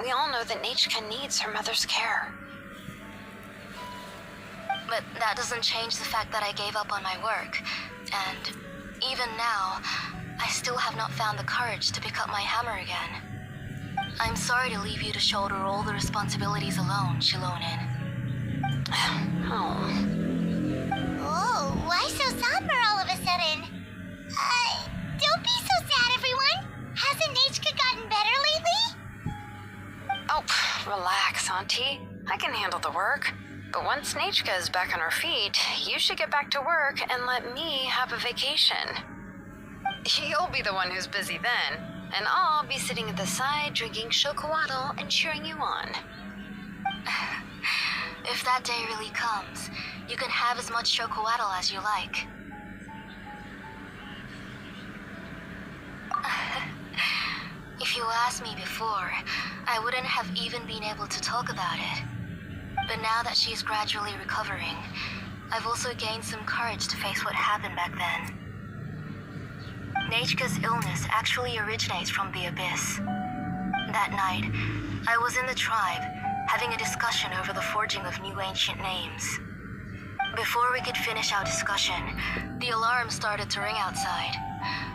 We all know that Nechka needs her mother's care. But that doesn't change the fact that I gave up on my work. And even now, I still have not found the courage to pick up my hammer again. I'm sorry to leave you to shoulder all the responsibilities alone, Shilonen. Oh, why so somber all of a sudden? Don't be so sad, everyone. Hasn't Nechka gotten better lately? Oh, relax, Auntie. I can handle the work. But once Nechka is back on her feet, you should get back to work and let me have a vacation. You'll be the one who's busy then, and I'll be sitting at the side drinking chocolatl and cheering you on. If that day really comes, you can have as much chocolatl as you like. If you asked me before, I wouldn't have even been able to talk about it. But now that she's gradually recovering, I've also gained some courage to face what happened back then. Nechka's illness actually originates from the Abyss. That night, I was in the tribe, having a discussion over the forging of new ancient names. Before we could finish our discussion, the alarm started to ring outside.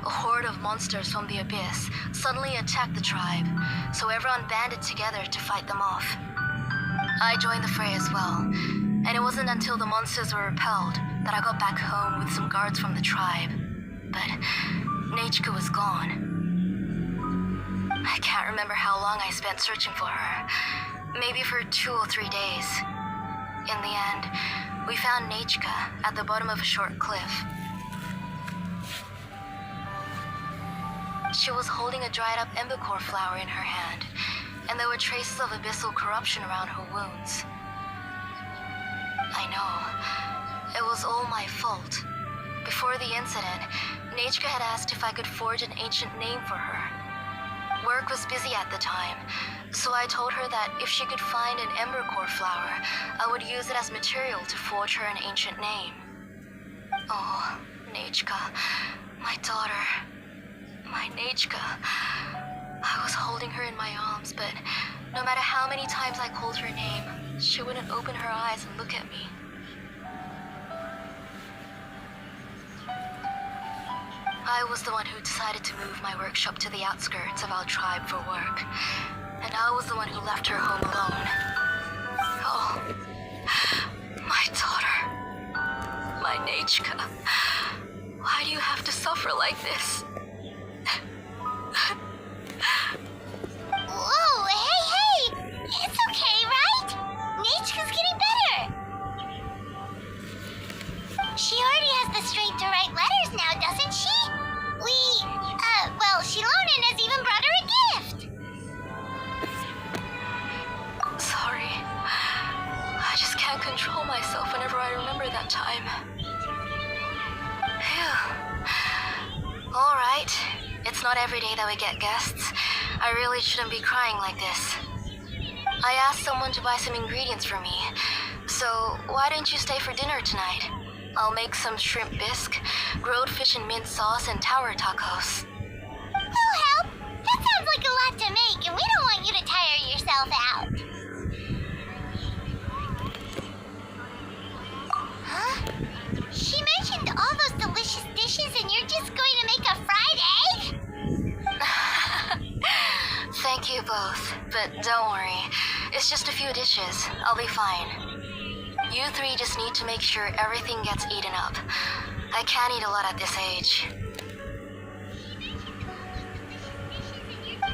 A horde of monsters from the abyss suddenly attacked the tribe, so everyone banded together to fight them off. I joined the fray as well, and it wasn't until the monsters were repelled that I got back home with some guards from the tribe. But Nechka was gone. I can't remember how long I spent searching for her. Maybe for 2 or 3 days. In the end, we found Nechka at the bottom of a short cliff. She was holding a dried up embercore flower in her hand, and there were traces of abyssal corruption around her wounds. I know. It was all my fault. Before the incident, Nechka had asked if I could forge an ancient name for her. Work was busy at the time, so I told her that if she could find an embercore flower, I would use it as material to forge her an ancient name. Oh, Nechka, my daughter, my Nechka. I was holding her in my arms, but no matter how many times I called her name, she wouldn't open her eyes and look at me. I was the one who decided to move my workshop to the outskirts of our tribe for work, and I was the one who left her home alone. Oh, my daughter, my Nechka, why do you have to suffer like this? Whoa, hey! It's okay, right? Nechka's getting better. She already has the strength to write letters now, doesn't she? Shilonen has even brought her a gift. Sorry. I just can't control myself whenever I remember that time. Phew. All right. It's not every day that we get guests. I really shouldn't be crying like this. I asked someone to buy some ingredients for me. So why don't you stay for dinner tonight? I'll make some shrimp bisque, grilled fish and mint sauce, and tower tacos. We'll help. That sounds like a lot to make, and we don't want you to tire yourself out. Huh? She mentioned all those delicious dishes, and you're just going to make a fried egg? Thank you both, but don't worry. It's just a few dishes. I'll be fine. You three just need to make sure everything gets eaten up. I can't eat a lot at this age.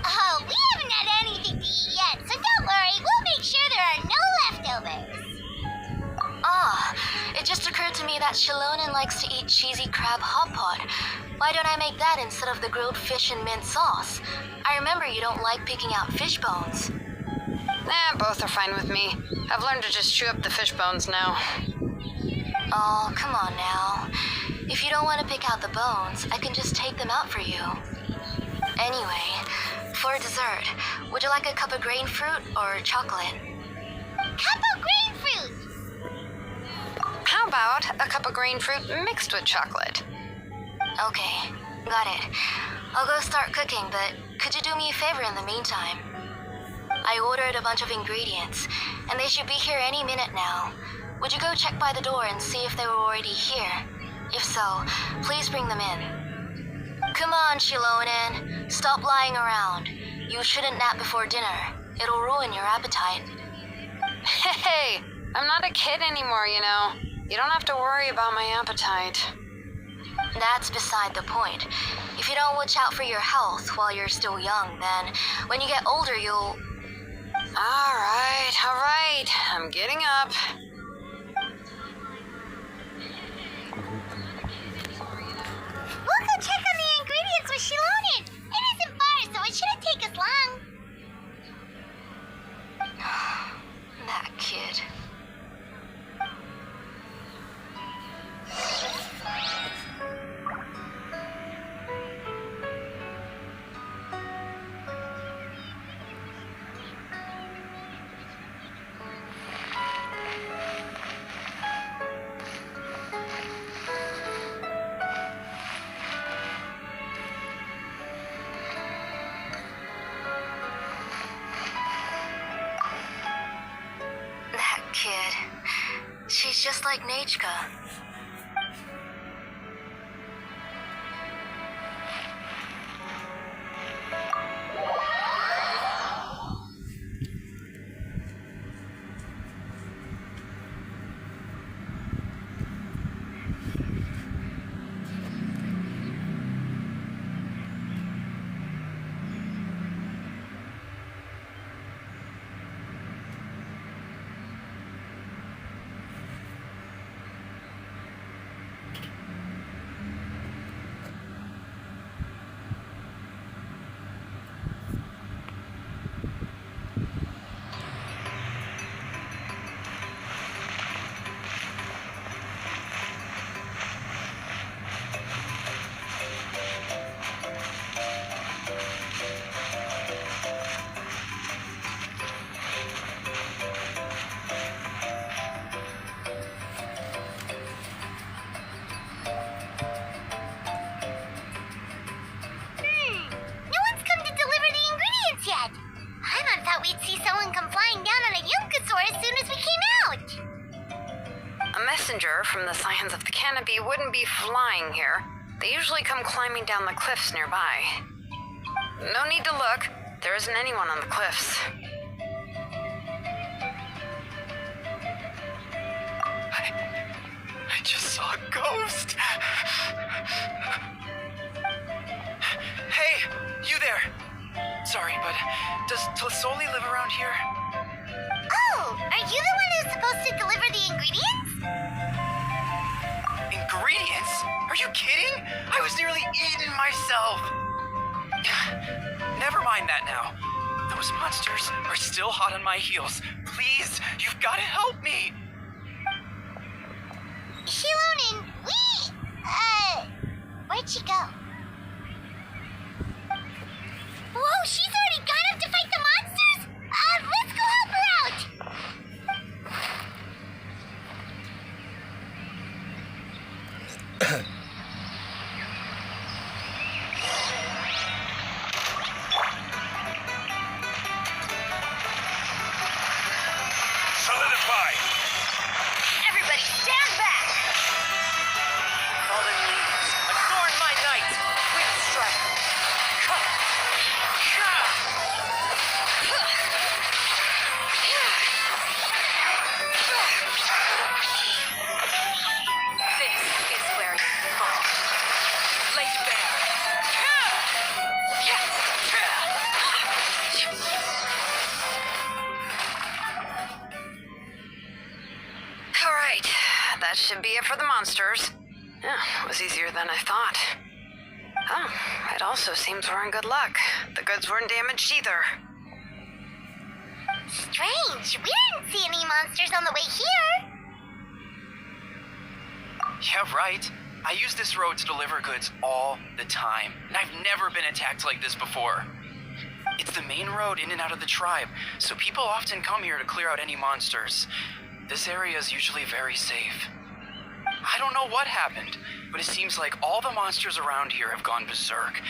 Oh, we haven't had anything to eat yet, so don't worry. We'll make sure there are no leftovers. It just occurred to me that Shilonen likes to eat cheesy crab hot pot. Why don't I make that instead of the grilled fish and mint sauce? I remember you don't like picking out fish bones. Both are fine with me. I've learned to just chew up the fish bones now. Oh, come on now. If you don't want to pick out the bones, I can just take them out for you. Anyway, for dessert, would you like a cup of grain fruit or chocolate? Cup of grain fruit! How about a cup of grain fruit mixed with chocolate? Okay, got it. I'll go start cooking, but could you do me a favor in the meantime? I ordered a bunch of ingredients, and they should be here any minute now. Would you go check by the door and see if they were already here? If so, please bring them in. Come on, Shilonen. Stop lying around. You shouldn't nap before dinner. It'll ruin your appetite. Hey, I'm not a kid anymore, you know. You don't have to worry about my appetite. That's beside the point. If you don't watch out for your health while you're still young, then when you get older, you'll... All right. I'm getting up. We'll go check on the ingredients with Shilonen. It isn't far, so it shouldn't take us long. That kid. just like Nachka. No one's come to deliver the ingredients yet. Paimon thought we'd see someone come flying down on a Yunkasaur as soon as we came out. A messenger from the Scions of the Canopy wouldn't be flying here. They usually come climbing down the cliffs nearby. No need to look. There isn't anyone on the cliffs. I just saw a ghost. Hey, you there. Sorry, but does Tlisoli live around here? Oh, are you the one who's supposed to deliver the ingredients? Ingredients? Are you kidding? I was nearly eaten myself. Never mind that now. Those monsters are still hot on my heels. Please, you've got to help me. Shilonin, where'd she go? Whoa, she's already gone up to fight the monsters? Let's go help her out! Solidify! Everybody stand back! Fallen leaves, adorn my night. Wind strike. This is where you fall. Laid bare. All right, that should be it for the monsters. Yeah, it was easier than I thought. Oh, it also seems we're in good luck. The goods weren't damaged either. Strange, we didn't see any monsters on the way here. Yeah, right. I use this road to deliver goods all the time, and I've never been attacked like this before. It's the main road in and out of the tribe, so people often come here to clear out any monsters. This area is usually very safe. I don't know what happened, but it seems like all the monsters around here have gone berserk.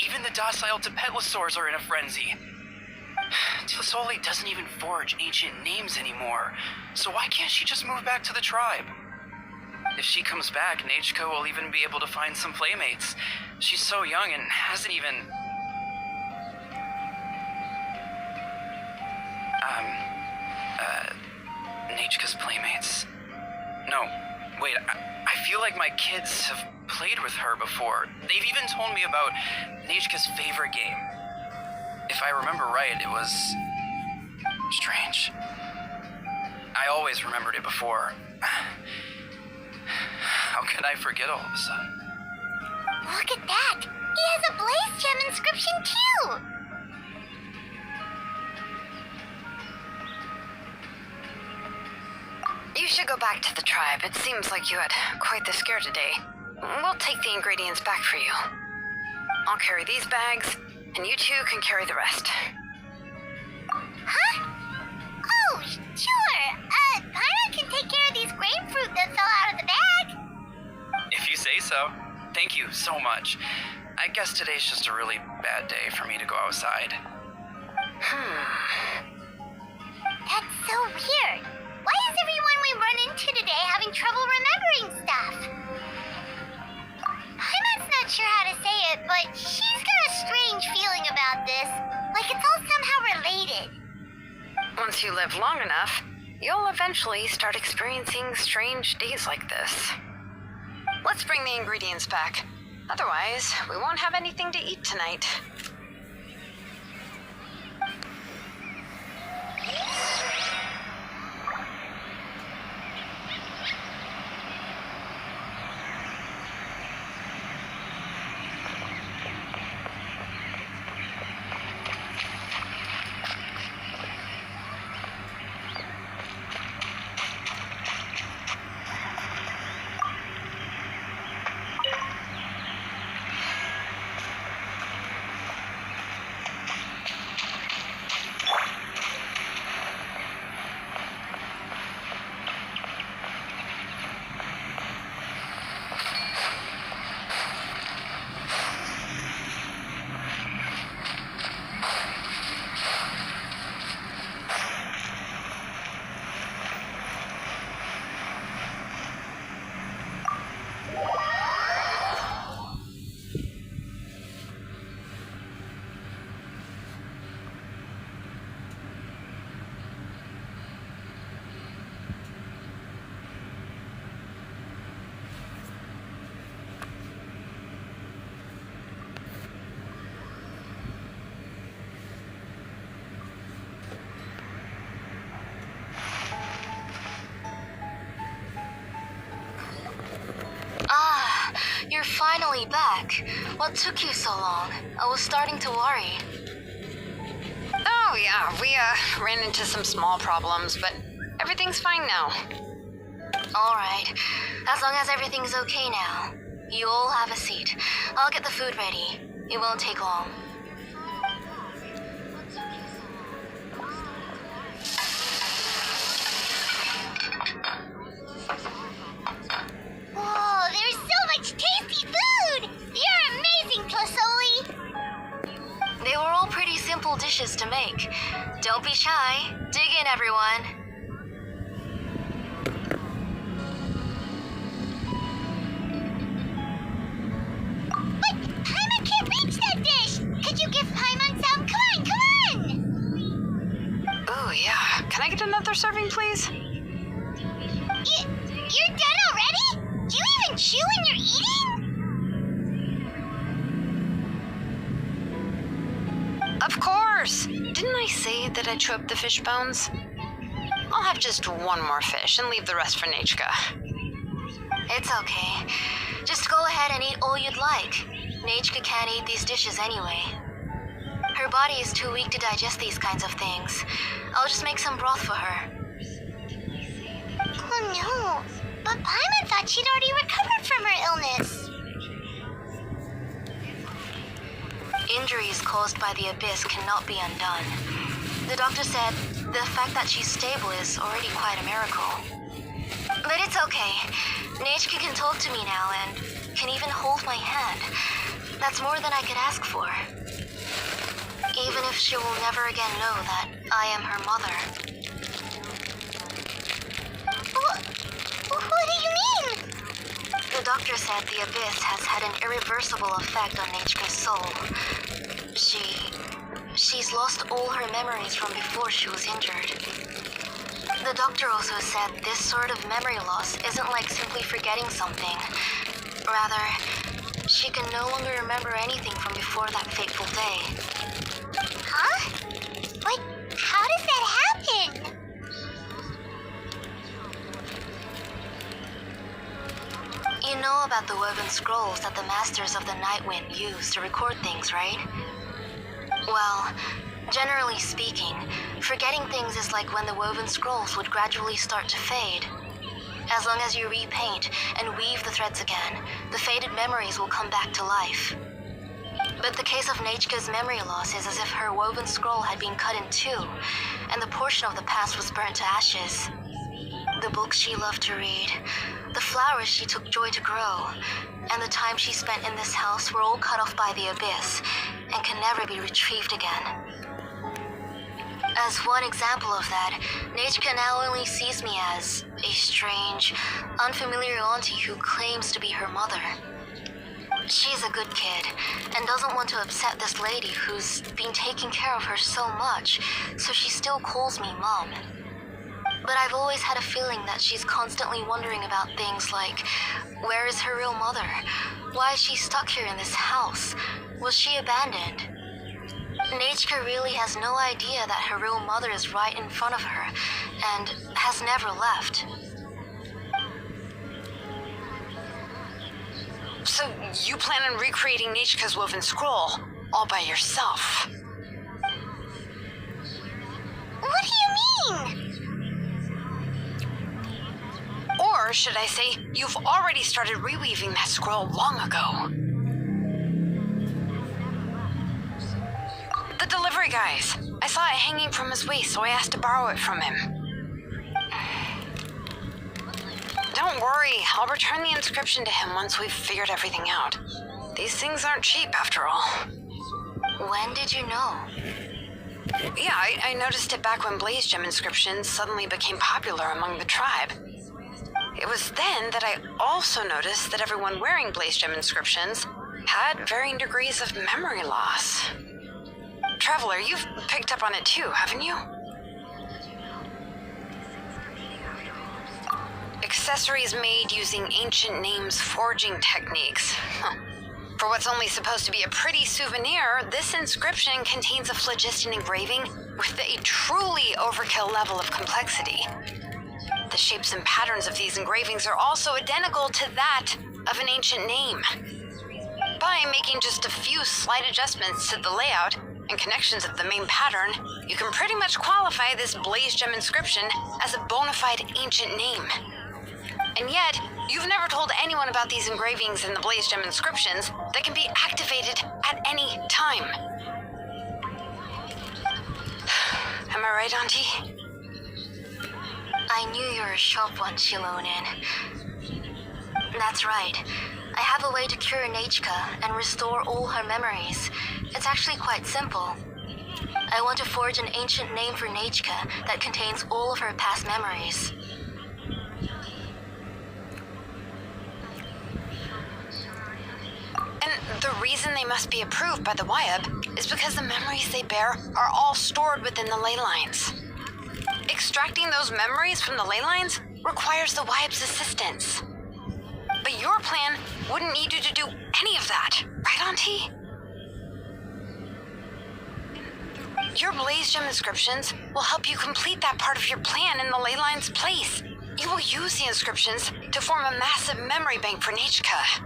Even the docile Tepetlosaurs are in a frenzy. Tlisoli doesn't even forge ancient names anymore, so why can't she just move back to the tribe? If she comes back, Nachka will even be able to find some playmates. She's so young and hasn't even... Nachka's playmates. No, wait, I feel like my kids have played with her before. They've even told me about Nachka's favorite game. If I remember right, it was... strange. I always remembered it before. How could I forget all of a sudden? Look at that! He has a Blaze Gem inscription too! You should go back to the tribe. It seems like you had quite the scare today. We'll take the ingredients back for you. I'll carry these bags, and you two can carry the rest. Huh? Oh, sure. Paimon can take care of these grapefruit that fell out of the bag. If you say so. Thank you so much. I guess today's just a really bad day for me to go outside. That's so weird. Why is everyone we run run into today having trouble remembering stuff. Paimon's not sure how to say it, but she's got a strange feeling about this. Like it's all somehow related. Once you live long enough, you'll eventually start experiencing strange days like this. Let's bring the ingredients back. Otherwise, we won't have anything to eat tonight. You're finally back. What took you so long? I was starting to worry. Oh yeah, we ran into some small problems, but everything's fine now. Alright. As long as everything's okay now. You all have a seat. I'll get the food ready. It won't take long. Whoa, there's so much tasty food! You're amazing, Plasoli! They were all pretty simple dishes to make. Don't be shy. Dig in, everyone. But Paimon can't reach that dish! Could you give Paimon some? Come on! Oh yeah, can I get another serving, please? You're done already? Do you even chew when you're eating? Of course! Didn't I say that I'd chew up the fish bones? I'll have just one more fish and leave the rest for Nechka. It's okay. Just go ahead and eat all you'd like. Nechka can't eat these dishes anyway. Her body is too weak to digest these kinds of things. I'll just make some broth for her. Oh no, but Paimon thought she'd already recovered from her illness. Injuries caused by the abyss cannot be undone. The doctor said the fact that she's stable is already quite a miracle. But it's okay. Nechka can talk to me now and can even hold my hand. That's more than I could ask for. Even if she will never again know that I am her mother. What do you mean? The doctor said the abyss has had an irreversible effect on Nechka's soul. She's lost all her memories from before she was injured. The doctor also said this sort of memory loss isn't like simply forgetting something. Rather, she can no longer remember anything from before that fateful day. Huh? Like, how does that happen? You know about the woven scrolls that the Masters of the Night Wind use to record things, right? Well, generally speaking, forgetting things is like when the woven scrolls would gradually start to fade. As long as you repaint and weave the threads again, the faded memories will come back to life. But the case of Nechka's memory loss is as if her woven scroll had been cut in two, and the portion of the past was burnt to ashes. The books she loved to read, the flowers she took joy to grow, and the time she spent in this house were all cut off by the abyss and can never be retrieved again. As one example of that, Nechka now only sees me as a strange, unfamiliar auntie who claims to be her mother. She's a good kid, and doesn't want to upset this lady who's been taking care of her so much, so she still calls me Mom. But I've always had a feeling that she's constantly wondering about things like, where is her real mother? Why is she stuck here in this house? Was she abandoned? Nechka really has no idea that her real mother is right in front of her, and has never left. So you plan on recreating Nechka's woven scroll all by yourself? What do you mean? Or should I say, you've already started reweaving that scroll long ago? The delivery guys. I saw it hanging from his waist, so I asked to borrow it from him. Don't worry, I'll return the inscription to him once we've figured everything out. These things aren't cheap, after all. When did you know? Yeah, I noticed it back when Blaze Gem inscriptions suddenly became popular among the tribe. It was then that I also noticed that everyone wearing Blaze Gem inscriptions had varying degrees of memory loss. Traveler, you've picked up on it too, haven't you? Accessories made using ancient names forging techniques. For what's only supposed to be a pretty souvenir, this inscription contains a phlogiston engraving with a truly overkill level of complexity. The shapes and patterns of these engravings are also identical to that of an ancient name. By making just a few slight adjustments to the layout and connections of the main pattern, you can pretty much qualify this Blaze Gem inscription as a bona fide ancient name. And yet, you've never told anyone about these engravings and the Blaze Gem inscriptions that can be activated at any time. Am I right, Auntie? I knew you were a sharp one, Shilonin. That's right. I have a way to cure Nechka and restore all her memories. It's actually quite simple. I want to forge an ancient name for Nechka that contains all of her past memories. And the reason they must be approved by the Wyab is because the memories they bear are all stored within the ley lines. Extracting those memories from the ley lines requires the Wyab's assistance. But your plan wouldn't need you to do any of that, right, Auntie? Your Blaze Gem inscriptions will help you complete that part of your plan in the ley line's place. You will use the inscriptions to form a massive memory bank for Nechka.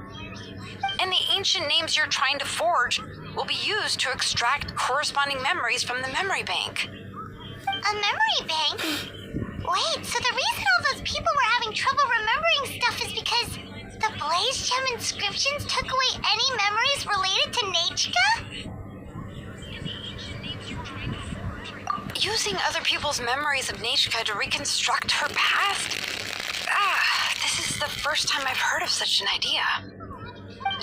And the ancient names you're trying to forge will be used to extract corresponding memories from the memory bank. A memory bank? Wait, so the reason all those people were having trouble remembering stuff is because the Blaze Gem inscriptions took away any memories related to Nechka? Using other people's memories of Nechka to reconstruct her past? This is the first time I've heard of such an idea.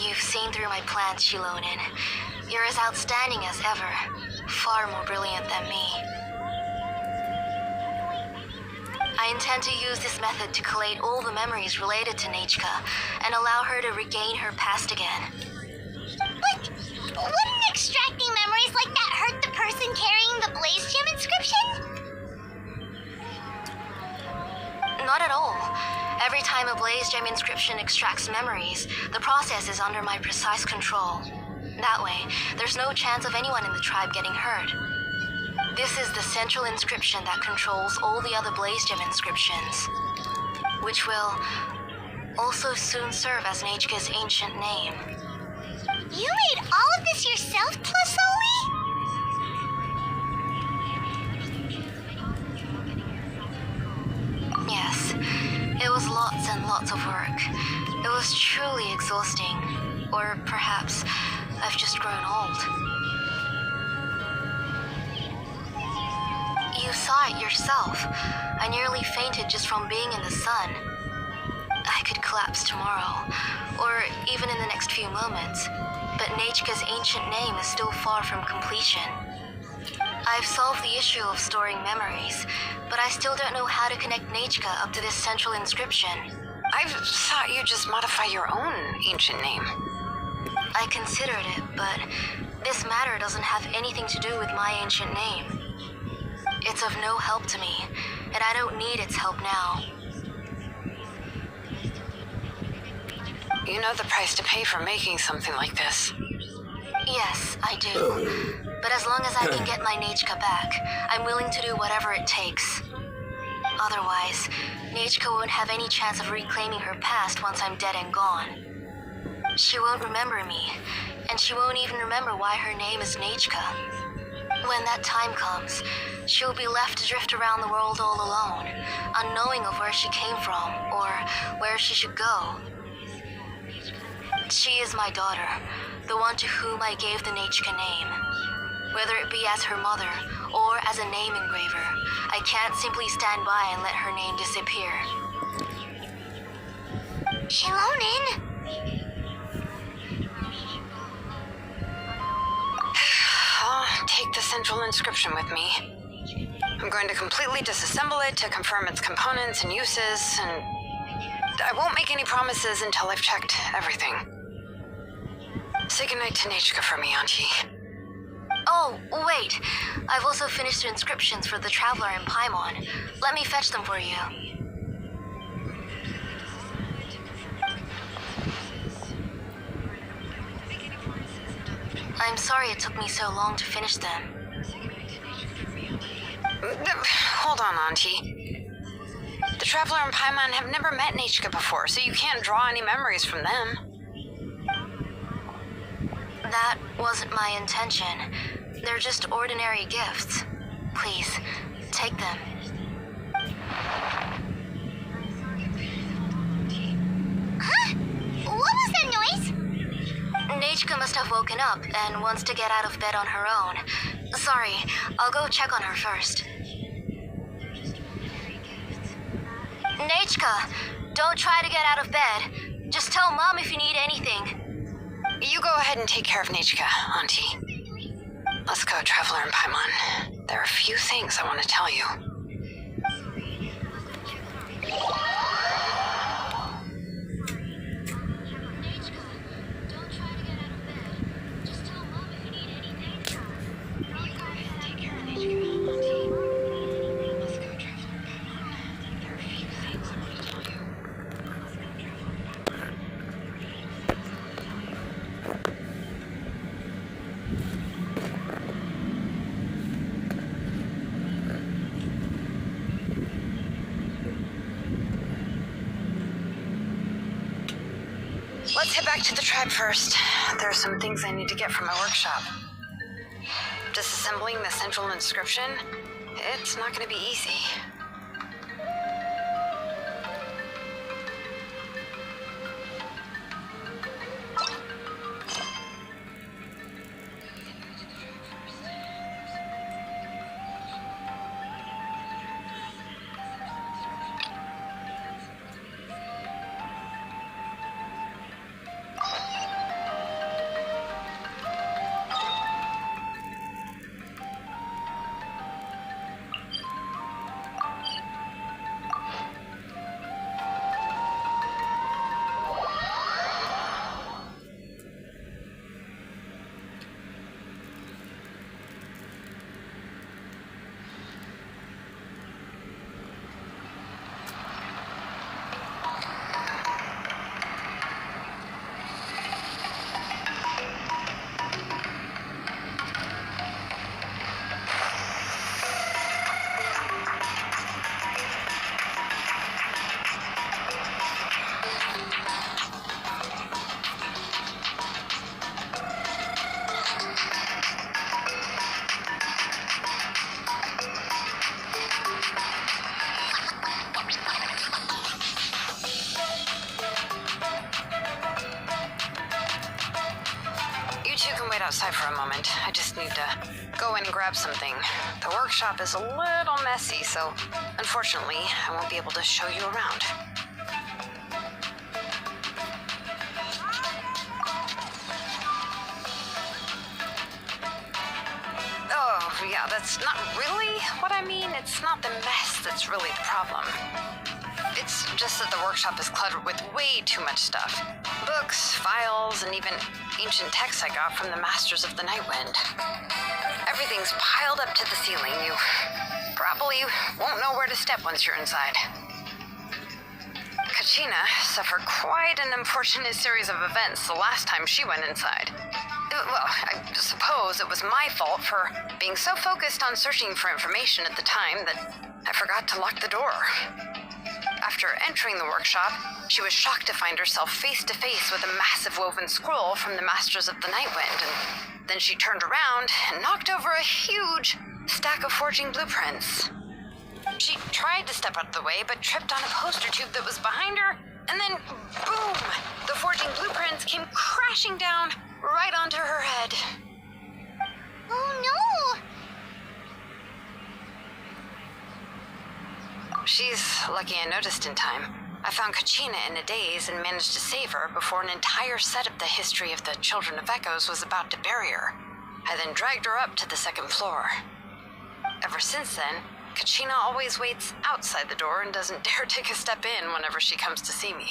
You've seen through my plans, Shilonin. You're as outstanding as ever. Far more brilliant than me. I intend to use this method to collate all the memories related to Nechka and allow her to regain her past again. But wouldn't extracting memories like that hurt the person carrying the Blaze Gem inscription? Not at all. Every time a Blaze Gem inscription extracts memories, the process is under my precise control. That way, there's no chance of anyone in the tribe getting hurt. This is the central inscription that controls all the other Blaze Gem inscriptions, which will also soon serve as Nechka's ancient name. You made all of this yourself, plus Oli? Yes, it was lots and lots of work. It was truly exhausting. Or perhaps I've just grown old. You saw it yourself. I nearly fainted just from being in the sun. I could collapse tomorrow, or even in the next few moments, but Nechka's ancient name is still far from completion. I've solved the issue of storing memories, but I still don't know how to connect Nechka up to this central inscription. I thought you'd just modify your own ancient name. I considered it, but this matter doesn't have anything to do with my ancient name. It's of no help to me, and I don't need its help now. You know the price to pay for making something like this. Yes, I do. But as long as I can get my Nechka back, I'm willing to do whatever it takes. Otherwise, Nechka won't have any chance of reclaiming her past once I'm dead and gone. She won't remember me, and she won't even remember why her name is Nechka. When that time comes, she'll be left to drift around the world all alone, unknowing of where she came from or where she should go. She is my daughter, the one to whom I gave the Nechka name. Whether it be as her mother or as a name engraver, I can't simply stand by and let her name disappear. Shilonin? I'll take the central inscription with me. I'm going to completely disassemble it to confirm its components and uses, and I won't make any promises until I've checked everything. Say goodnight to Nechka for me, Auntie. Oh, wait. I've also finished the inscriptions for the Traveler in Paimon. Let me fetch them for you. I'm sorry it took me so long to finish them. Hold on, Auntie. The Traveler and Paimon have never met Nechka before, so you can't draw any memories from them. That wasn't my intention. They're just ordinary gifts. Please, take them. Huh? What was that noise? Nechka must have woken up and wants to get out of bed on her own. Sorry, I'll go check on her first. Nechka, don't try to get out of bed. Just tell Mom if you need anything. You go ahead and take care of Nechka, Auntie. Let's go, Traveler and Paimon. There are a few things I want to tell you. Let's head back to the tribe first. There are some things I need to get from my workshop. Disassembling the central inscription, it's not going to be easy. Outside for a moment. I just need to go in and grab something. The workshop is a little messy, so unfortunately, I won't be able to show you around. Oh, yeah, that's not really what I mean. It's not the mess that's really the problem. It's just that the workshop is cluttered with way too much stuff. Books, files, and even ancient texts I got from the Masters of the Nightwind. Everything's piled up to the ceiling. You probably won't know where to step once you're inside. Kachina suffered quite an unfortunate series of events the last time she went inside. Well, I suppose it was my fault for being so focused on searching for information at the time that I forgot to lock the door. After entering the workshop, she was shocked to find herself face to face with a massive woven scroll from the Masters of the Nightwind, and then she turned around and knocked over a huge stack of forging blueprints. She tried to step out of the way, but tripped on a poster tube that was behind her, and then, boom! The forging blueprints came crashing down right onto her head. Oh no! She's lucky I noticed in time. I found Kachina in a daze and managed to save her before an entire set of the history of the Children of Echoes was about to bury her. I then dragged her up to the second floor. Ever since then, Kachina always waits outside the door and doesn't dare take a step in whenever she comes to see me.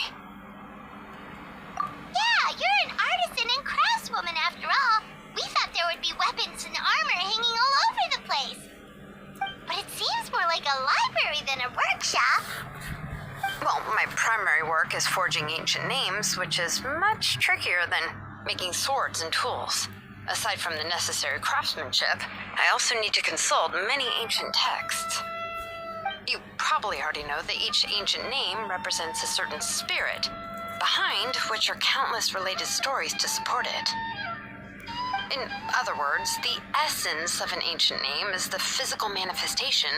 Yeah, you're an artisan and craftswoman after all. We thought there would be weapons and armor hanging all over the place. But it seems more like a library than a workshop. Well, my primary work is forging ancient names, which is much trickier than making swords and tools. Aside from the necessary craftsmanship, I also need to consult many ancient texts. You probably already know that each ancient name represents a certain spirit, behind which are countless related stories to support it. In other words, the essence of an ancient name is the physical manifestation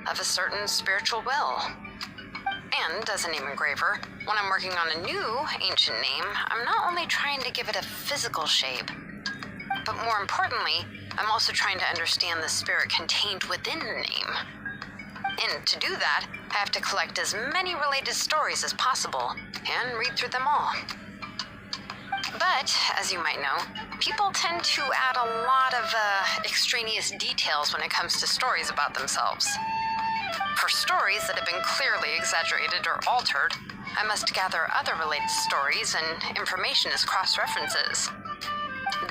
of a certain spiritual will. And as a name engraver, when I'm working on a new ancient name, I'm not only trying to give it a physical shape, but more importantly, I'm also trying to understand the spirit contained within the name. And to do that, I have to collect as many related stories as possible and read through them all. But, as you might know, people tend to add a lot of extraneous details when it comes to stories about themselves. For stories that have been clearly exaggerated or altered, I must gather other related stories and information as cross-references.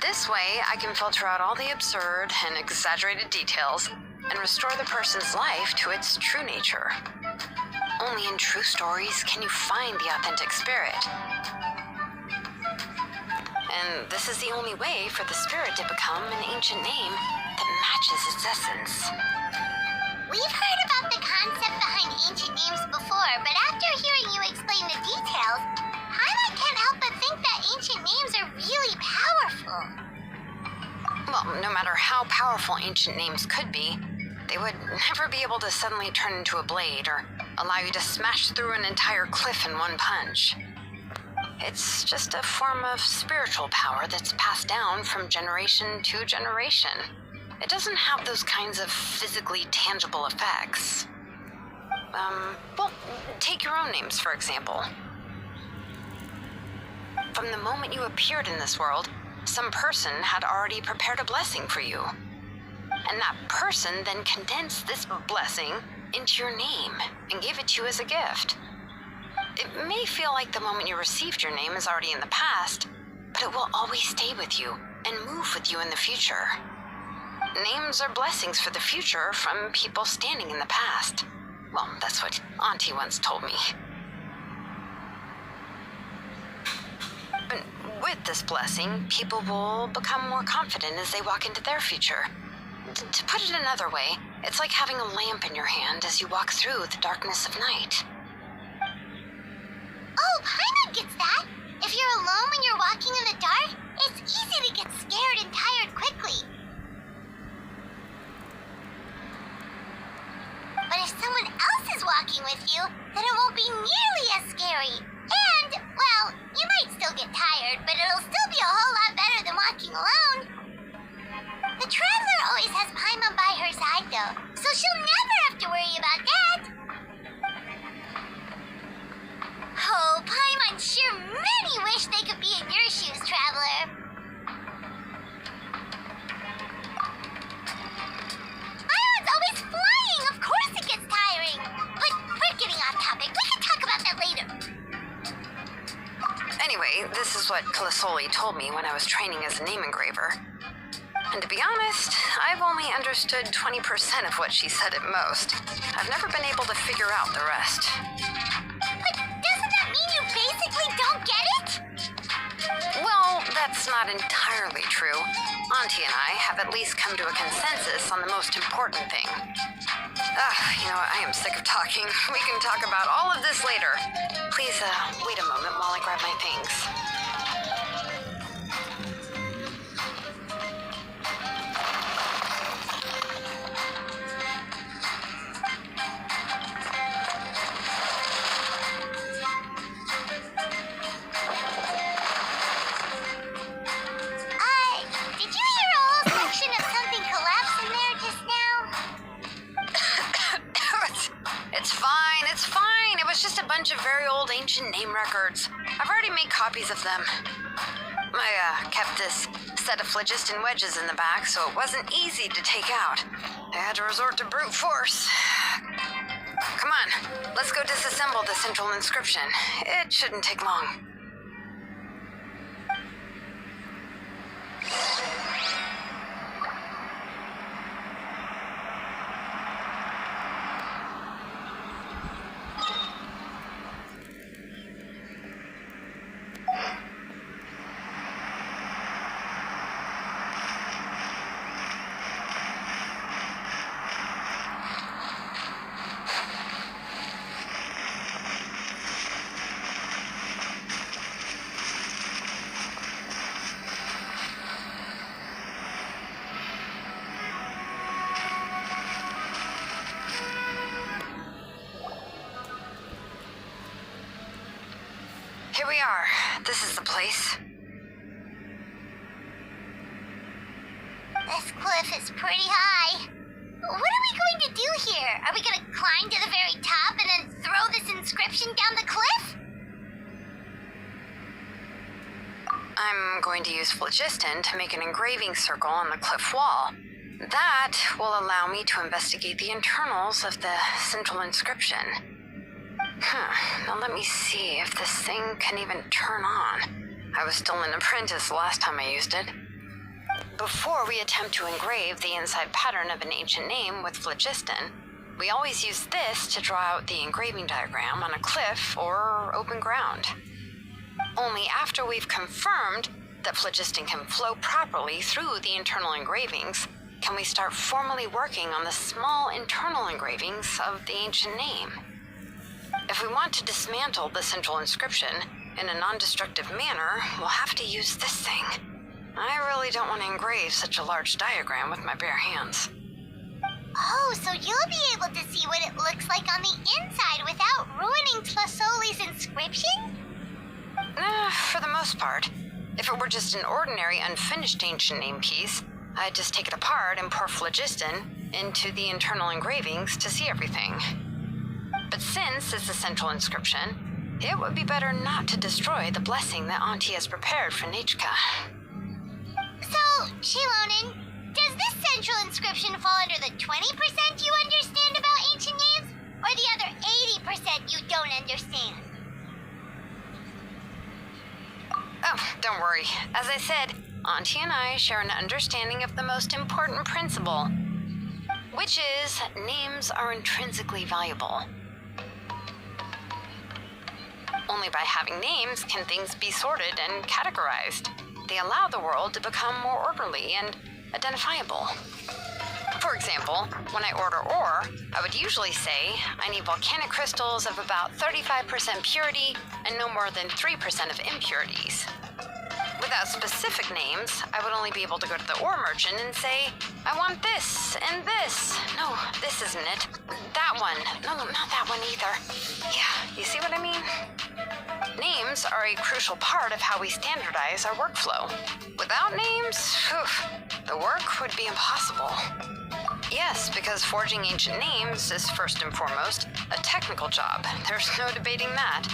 This way, I can filter out all the absurd and exaggerated details and restore the person's life to its true nature. Only in true stories can you find the authentic spirit. And this is the only way for the spirit to become an ancient name that matches its essence. We've heard about the concept behind ancient names before, but after hearing you explain the details, I can't help but think that ancient names are really powerful. Well, no matter how powerful ancient names could be, they would never be able to suddenly turn into a blade or allow you to smash through an entire cliff in one punch. It's just a form of spiritual power that's passed down from generation to generation. It doesn't have those kinds of physically tangible effects. Well, take your own names, for example. From the moment you appeared in this world, some person had already prepared a blessing for you. And that person then condensed this blessing into your name and gave it to you as a gift. It may feel like the moment you received your name is already in the past, but it will always stay with you and move with you in the future. Names are blessings for the future from people standing in the past. Well, that's what Auntie once told me. But with this blessing, people will become more confident as they walk into their future. To put it another way, it's like having a lamp in your hand as you walk through the darkness of night. Oh, Paimon gets that. If you're alone when you're walking in the dark, it's easy to get scared and tired quickly. But if someone else is walking with you, then it won't be nearly as scary. And, well, you might still get tired, but it'll still be a whole lot better than walking alone. The Traveler always has Paimon by her side, though, so she'll never have to worry about that. Oh, Paimon sure many wish they could be in your shoes, Traveler. Sully told me when I was training as a name engraver. And to be honest, I've only understood 20% of what she said at most. I've never been able to figure out the rest. But doesn't that mean you basically don't get it? Well, that's not entirely true. Auntie and I have at least come to a consensus on the most important thing. You know what? I am sick of talking. We can talk about all of this later. Please, wait a moment while I grab my things. Did you hear a whole section of something collapse in there just now? It's fine. It was just a bunch of very old ancient name records. I've already made copies of them. I kept this set of phlogiston wedges in the back, so it wasn't easy to take out. I had to resort to brute force. Come on, let's go disassemble the central inscription. It shouldn't take long. Here we are. This is the place. This cliff is pretty high. What are we going to do here? Are we going to climb to the very top and then throw this inscription down the cliff? I'm going to use phlogiston to make an engraving circle on the cliff wall. That will allow me to investigate the internals of the central inscription. Now let me see if this thing can even turn on. I was still an apprentice the last time I used it. Before we attempt to engrave the inside pattern of an ancient name with phlogiston, we always use this to draw out the engraving diagram on a cliff or open ground. Only after we've confirmed that phlogiston can flow properly through the internal engravings can we start formally working on the small internal engravings of the ancient name. If we want to dismantle the central inscription in a non-destructive manner, we'll have to use this thing. I really don't want to engrave such a large diagram with my bare hands. Oh, so you'll be able to see what it looks like on the inside without ruining Tlasoli's inscription? For the most part. If it were just an ordinary unfinished ancient name piece, I'd just take it apart and pour phlogiston into the internal engravings to see everything. But since it's a central inscription, it would be better not to destroy the blessing that Auntie has prepared for Nechka. So, Shilonin, does this central inscription fall under the 20% you understand about ancient names, or the other 80% you don't understand? Oh, don't worry. As I said, Auntie and I share an understanding of the most important principle, which is names are intrinsically valuable. Only by having names can things be sorted and categorized. They allow the world to become more orderly and identifiable. For example, when I order ore, I would usually say I need volcanic crystals of about 35% purity and no more than 3% of impurities. Without specific names, I would only be able to go to the ore merchant and say, I want this and this. No, this isn't it. That one. No, not that one either. Yeah, you see what I mean? Names are a crucial part of how we standardize our workflow. Without names, the work would be impossible. Yes, because forging ancient names is first and foremost a technical job. There's no debating that.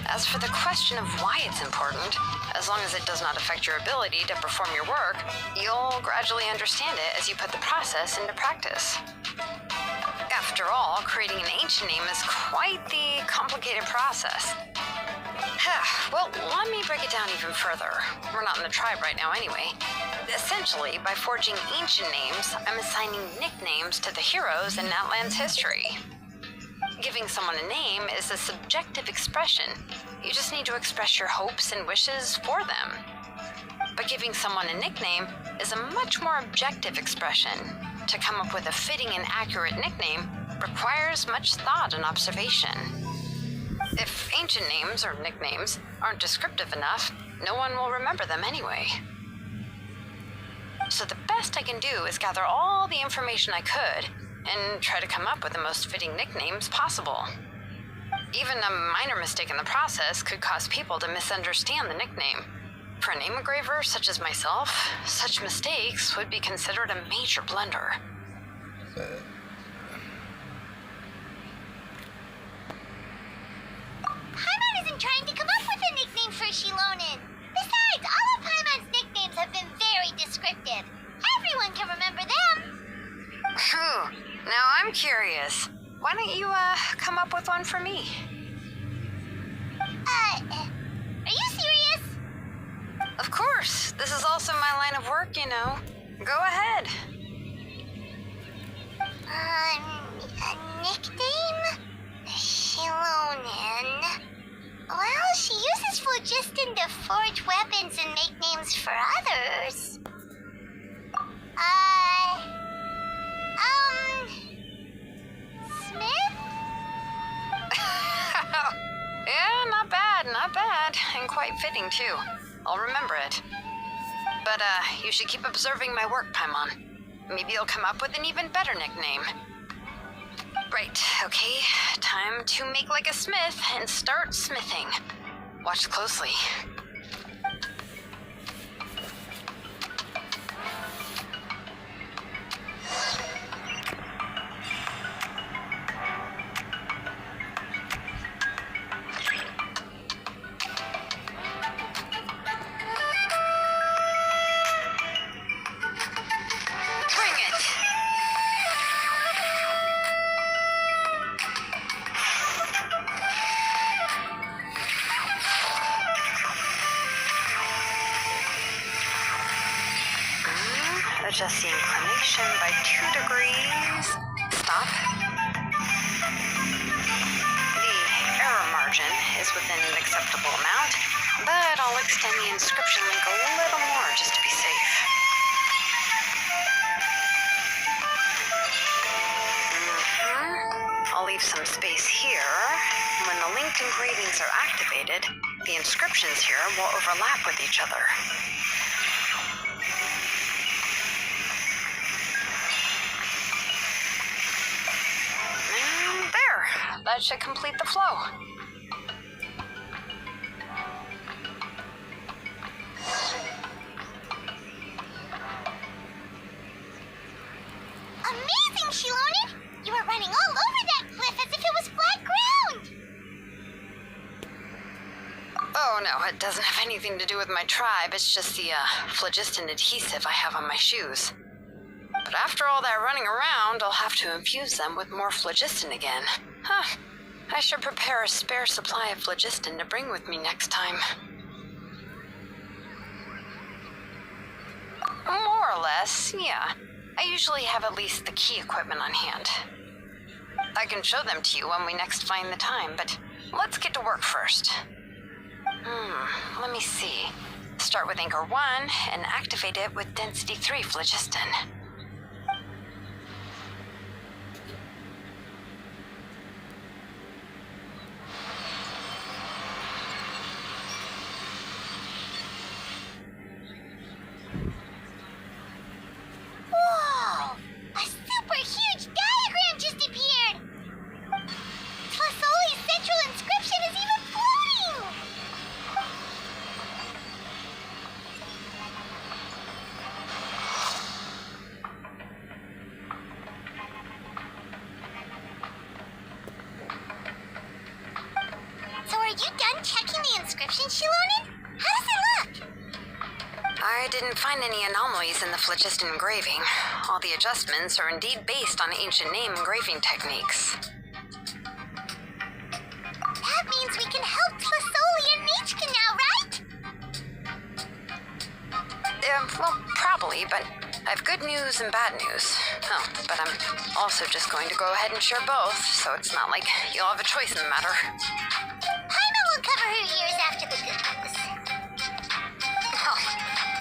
As for the question of why it's important, as long as it does not affect your ability to perform your work, you'll gradually understand it as you put the process into practice. After all, creating an ancient name is quite the complicated process. Well, let me break it down even further. We're not in the tribe right now anyway. Essentially, by forging ancient names, I'm assigning nicknames to the heroes in Natland's history. Giving someone a name is a subjective expression. You just need to express your hopes and wishes for them. But giving someone a nickname is a much more objective expression. To come up with a fitting and accurate nickname requires much thought and observation. If ancient names or nicknames aren't descriptive enough, no one will remember them anyway. So the best I can do is gather all the information I could and try to come up with the most fitting nicknames possible. Even a minor mistake in the process could cause people to misunderstand the nickname. For a name engraver such as myself, such mistakes would be considered a major blunder. Paimon isn't trying to come up with a nickname for Shilonen. Besides, all of Paimon's nicknames have been very descriptive. Everyone can remember them. Now I'm curious. Why don't you, come up with one for me? Are you serious? Of course. This is also my line of work, you know. Go ahead. A nickname? Shilonen. Well, she uses phlogiston to forge weapons and make names for others. Smith? Yeah, not bad. And quite fitting, too. I'll remember it. But, you should keep observing my work, Paimon. Maybe you'll come up with an even better nickname. Right, okay. Time to make like a smith and start smithing. Watch closely. Adjust the inclination by 2 degrees. Stop. The error margin is within an acceptable amount, but I'll extend the inscription link a little more just to be safe. I'll leave some space here. When the linked engravings are activated, the inscriptions here will overlap with each other. That should complete the flow. Amazing, Shilonen! You were running all over that cliff as if it was flat ground! Oh no, it doesn't have anything to do with my tribe. It's just the, phlogiston adhesive I have on my shoes. But after all that running around, I'll have to infuse them with more phlogiston again. Huh. I should prepare a spare supply of phlogiston to bring with me next time. More or less, yeah. I usually have at least the key equipment on hand. I can show them to you when we next find the time, but let's get to work first. Let me see. Start with Anchor 1 and activate it with Density 3 phlogiston. Whoa! A super huge diagram just appeared! Tlasoli's central inscription is even floating! So are you done checking the inscription, Shilonen? How does it look? I didn't find any anomalies in the phlogiston engraving. All the adjustments are indeed based on ancient name engraving techniques. That means we can help Tlasoli and Well, probably, but I have good news and bad news. Oh, but I'm also just going to go ahead and share both, so it's not like you'll have a choice in the matter. Paimon will cover her ears after the good news. Well,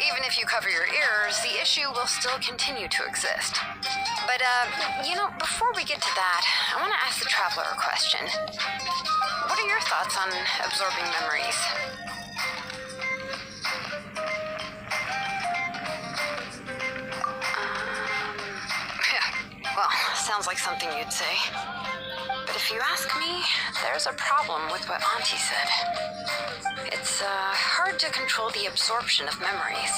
even if you cover your ears, the issue will still continue to exist. But, before we get to that, I want to ask the Traveler a question. What are your thoughts on absorbing memories? Well, sounds like something you'd say. But if you ask me, there's a problem with what Auntie said. It's hard to control the absorption of memories.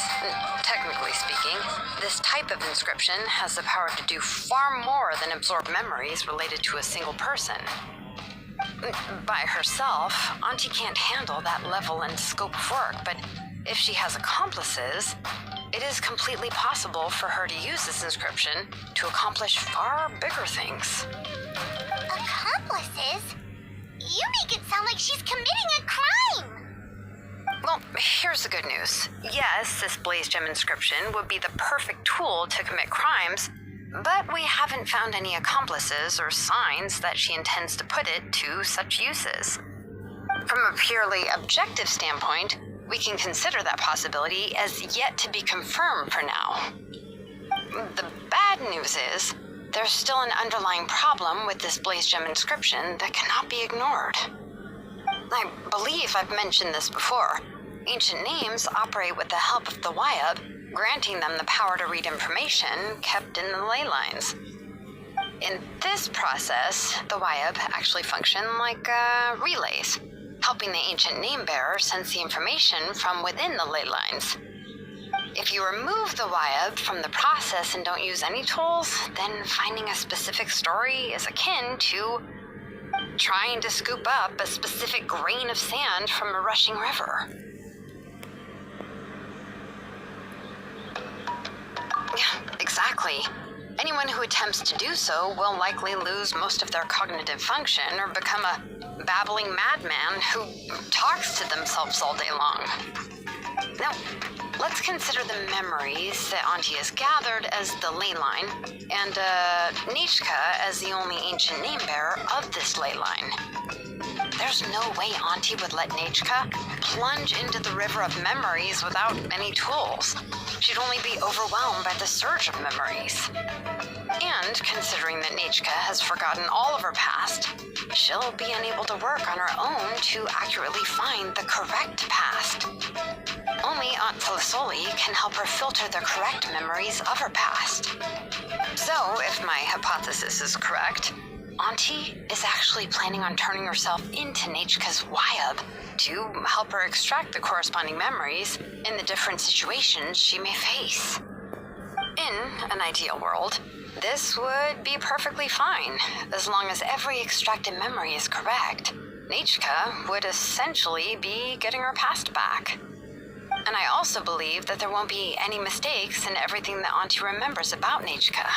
Technically speaking, this type of inscription has the power to do far more than absorb memories related to a single person. By herself, Auntie can't handle that level and scope of work, but if she has accomplices, it is completely possible for her to use this inscription to accomplish far bigger things. Accomplices? You make it sound like she's committing a crime! Well, here's the good news. Yes, this Blaze Gem inscription would be the perfect tool to commit crimes, but we haven't found any accomplices or signs that she intends to put it to such uses. From a purely objective standpoint, we can consider that possibility as yet to be confirmed for now. The bad news is, there's still an underlying problem with this Blaze Gem inscription that cannot be ignored. I believe I've mentioned this before. Ancient names operate with the help of the Wyab, granting them the power to read information kept in the ley lines. In this process, the Wyab actually function like relays, helping the ancient name bearer sense the information from within the ley lines. If you remove the Wyab from the process and don't use any tools, then finding a specific story is akin to trying to scoop up a specific grain of sand from a rushing river. Yeah, exactly. Anyone who attempts to do so will likely lose most of their cognitive function or become a babbling madman who talks to themselves all day long. Now, let's consider the memories that Auntie has gathered as the ley line, and Nichka as the only ancient name bearer of this ley line. There's no way Auntie would let Nichka plunge into the river of memories without any tools. She'd only be overwhelmed by the surge of memories. And considering that Nichka has forgotten all of her past, she'll be unable to work on her own to accurately find the correct past. Only Aunt Telisoli can help her filter the correct memories of her past. So, if my hypothesis is correct, Auntie is actually planning on turning herself into Nichka's Wyab to help her extract the corresponding memories in the different situations she may face. In an ideal world, this would be perfectly fine, as long as every extracted memory is correct. Nichka would essentially be getting her past back. And I also believe that there won't be any mistakes in everything that Auntie remembers about Nichka.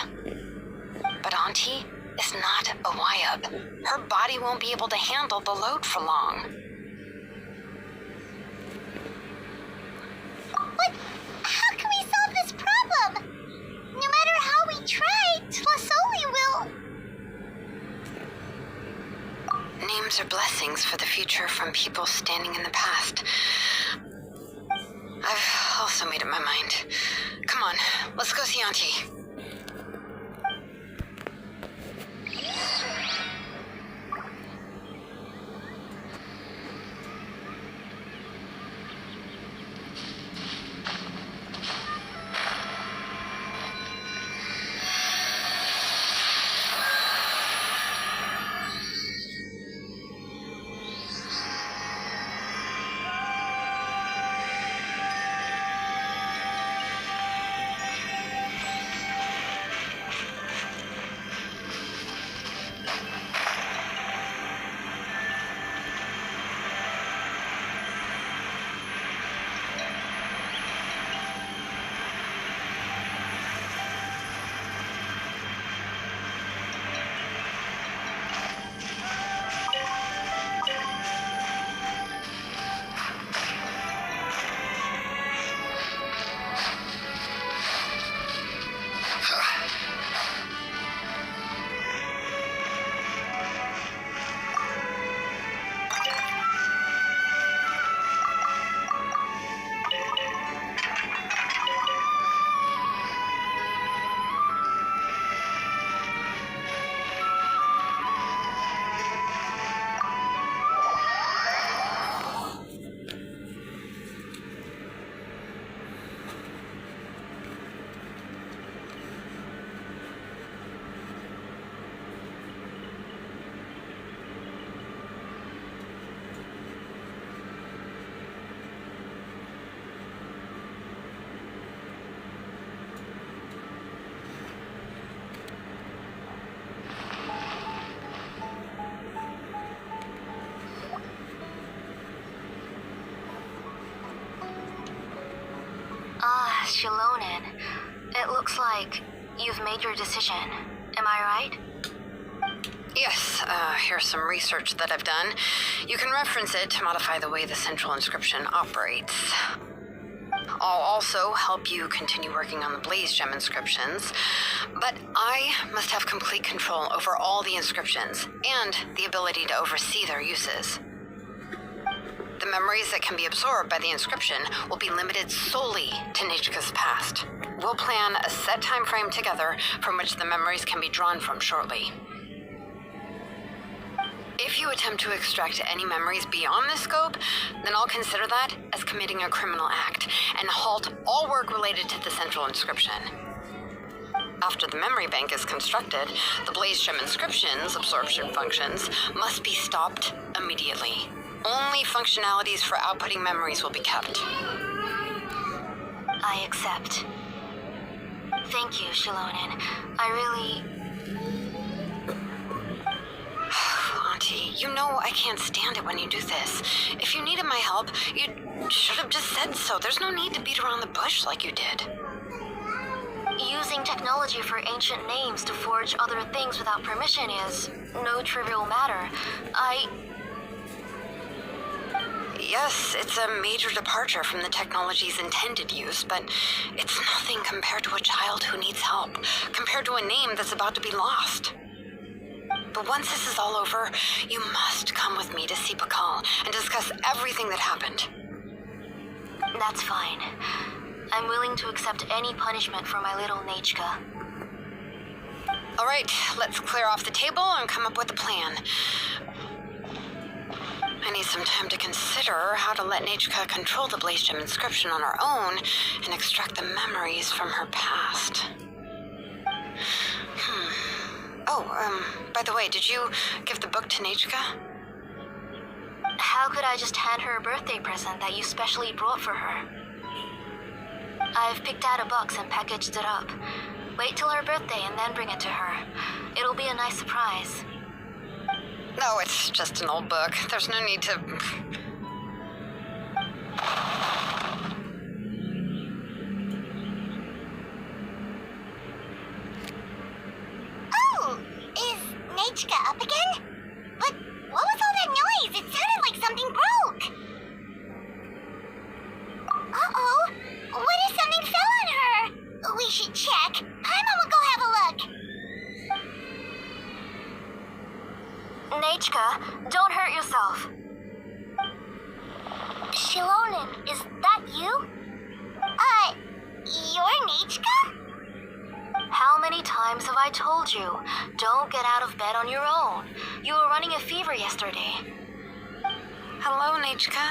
But Auntie is not a Wyab. Her body won't be able to handle the load for long. But how can we solve this problem? No matter how we try, Telisoli will... Names are blessings for the future from people standing in the past. I've also made up my mind. Come on, let's go see Auntie. Shilonen, it looks like you've made your decision. Am I right? Yes, here's some research that I've done. You can reference it to modify the way the central inscription operates. I'll also help you continue working on the Blaze Gem inscriptions, but I must have complete control over all the inscriptions and the ability to oversee their uses. The memories that can be absorbed by the inscription will be limited solely to Nichika's past. We'll plan a set time frame together from which the memories can be drawn from shortly. If you attempt to extract any memories beyond this scope, then I'll consider that as committing a criminal act and halt all work related to the central inscription. After the memory bank is constructed, the Blaze Gem inscription's absorption functions must be stopped immediately. Only functionalities for outputting memories will be kept. I accept. Thank you, Shilonen. I really... Auntie, you know I can't stand it when you do this. If you needed my help, you should have just said so. There's no need to beat around the bush like you did. Using technology for ancient names to forge other things without permission is no trivial matter. Yes, it's a major departure from the technology's intended use, but it's nothing compared to a child who needs help, compared to a name that's about to be lost. But once this is all over, you must come with me to see Pakal and discuss everything that happened. That's fine. I'm willing to accept any punishment for my little Nichika. All right, let's clear off the table and come up with a plan. I need some time to consider how to let Nichika control the Blaze Gem inscription on her own and extract the memories from her past. By the way, did you give the book to Nichika? How could I just hand her a birthday present that you specially brought for her? I've picked out a box and packaged it up. Wait till her birthday and then bring it to her. It'll be a nice surprise. No, it's just an old book. There's no need to... Oh! Is Nichika up again? But what was all that noise? It sounded like something broke. Uh-oh! What if something fell on her? We should check. Paimon will go have a look. Nichika, don't hurt yourself. Shilonen, is that you? You're Nichika? How many times have I told you? Don't get out of bed on your own. You were running a fever yesterday. Hello, Nichika.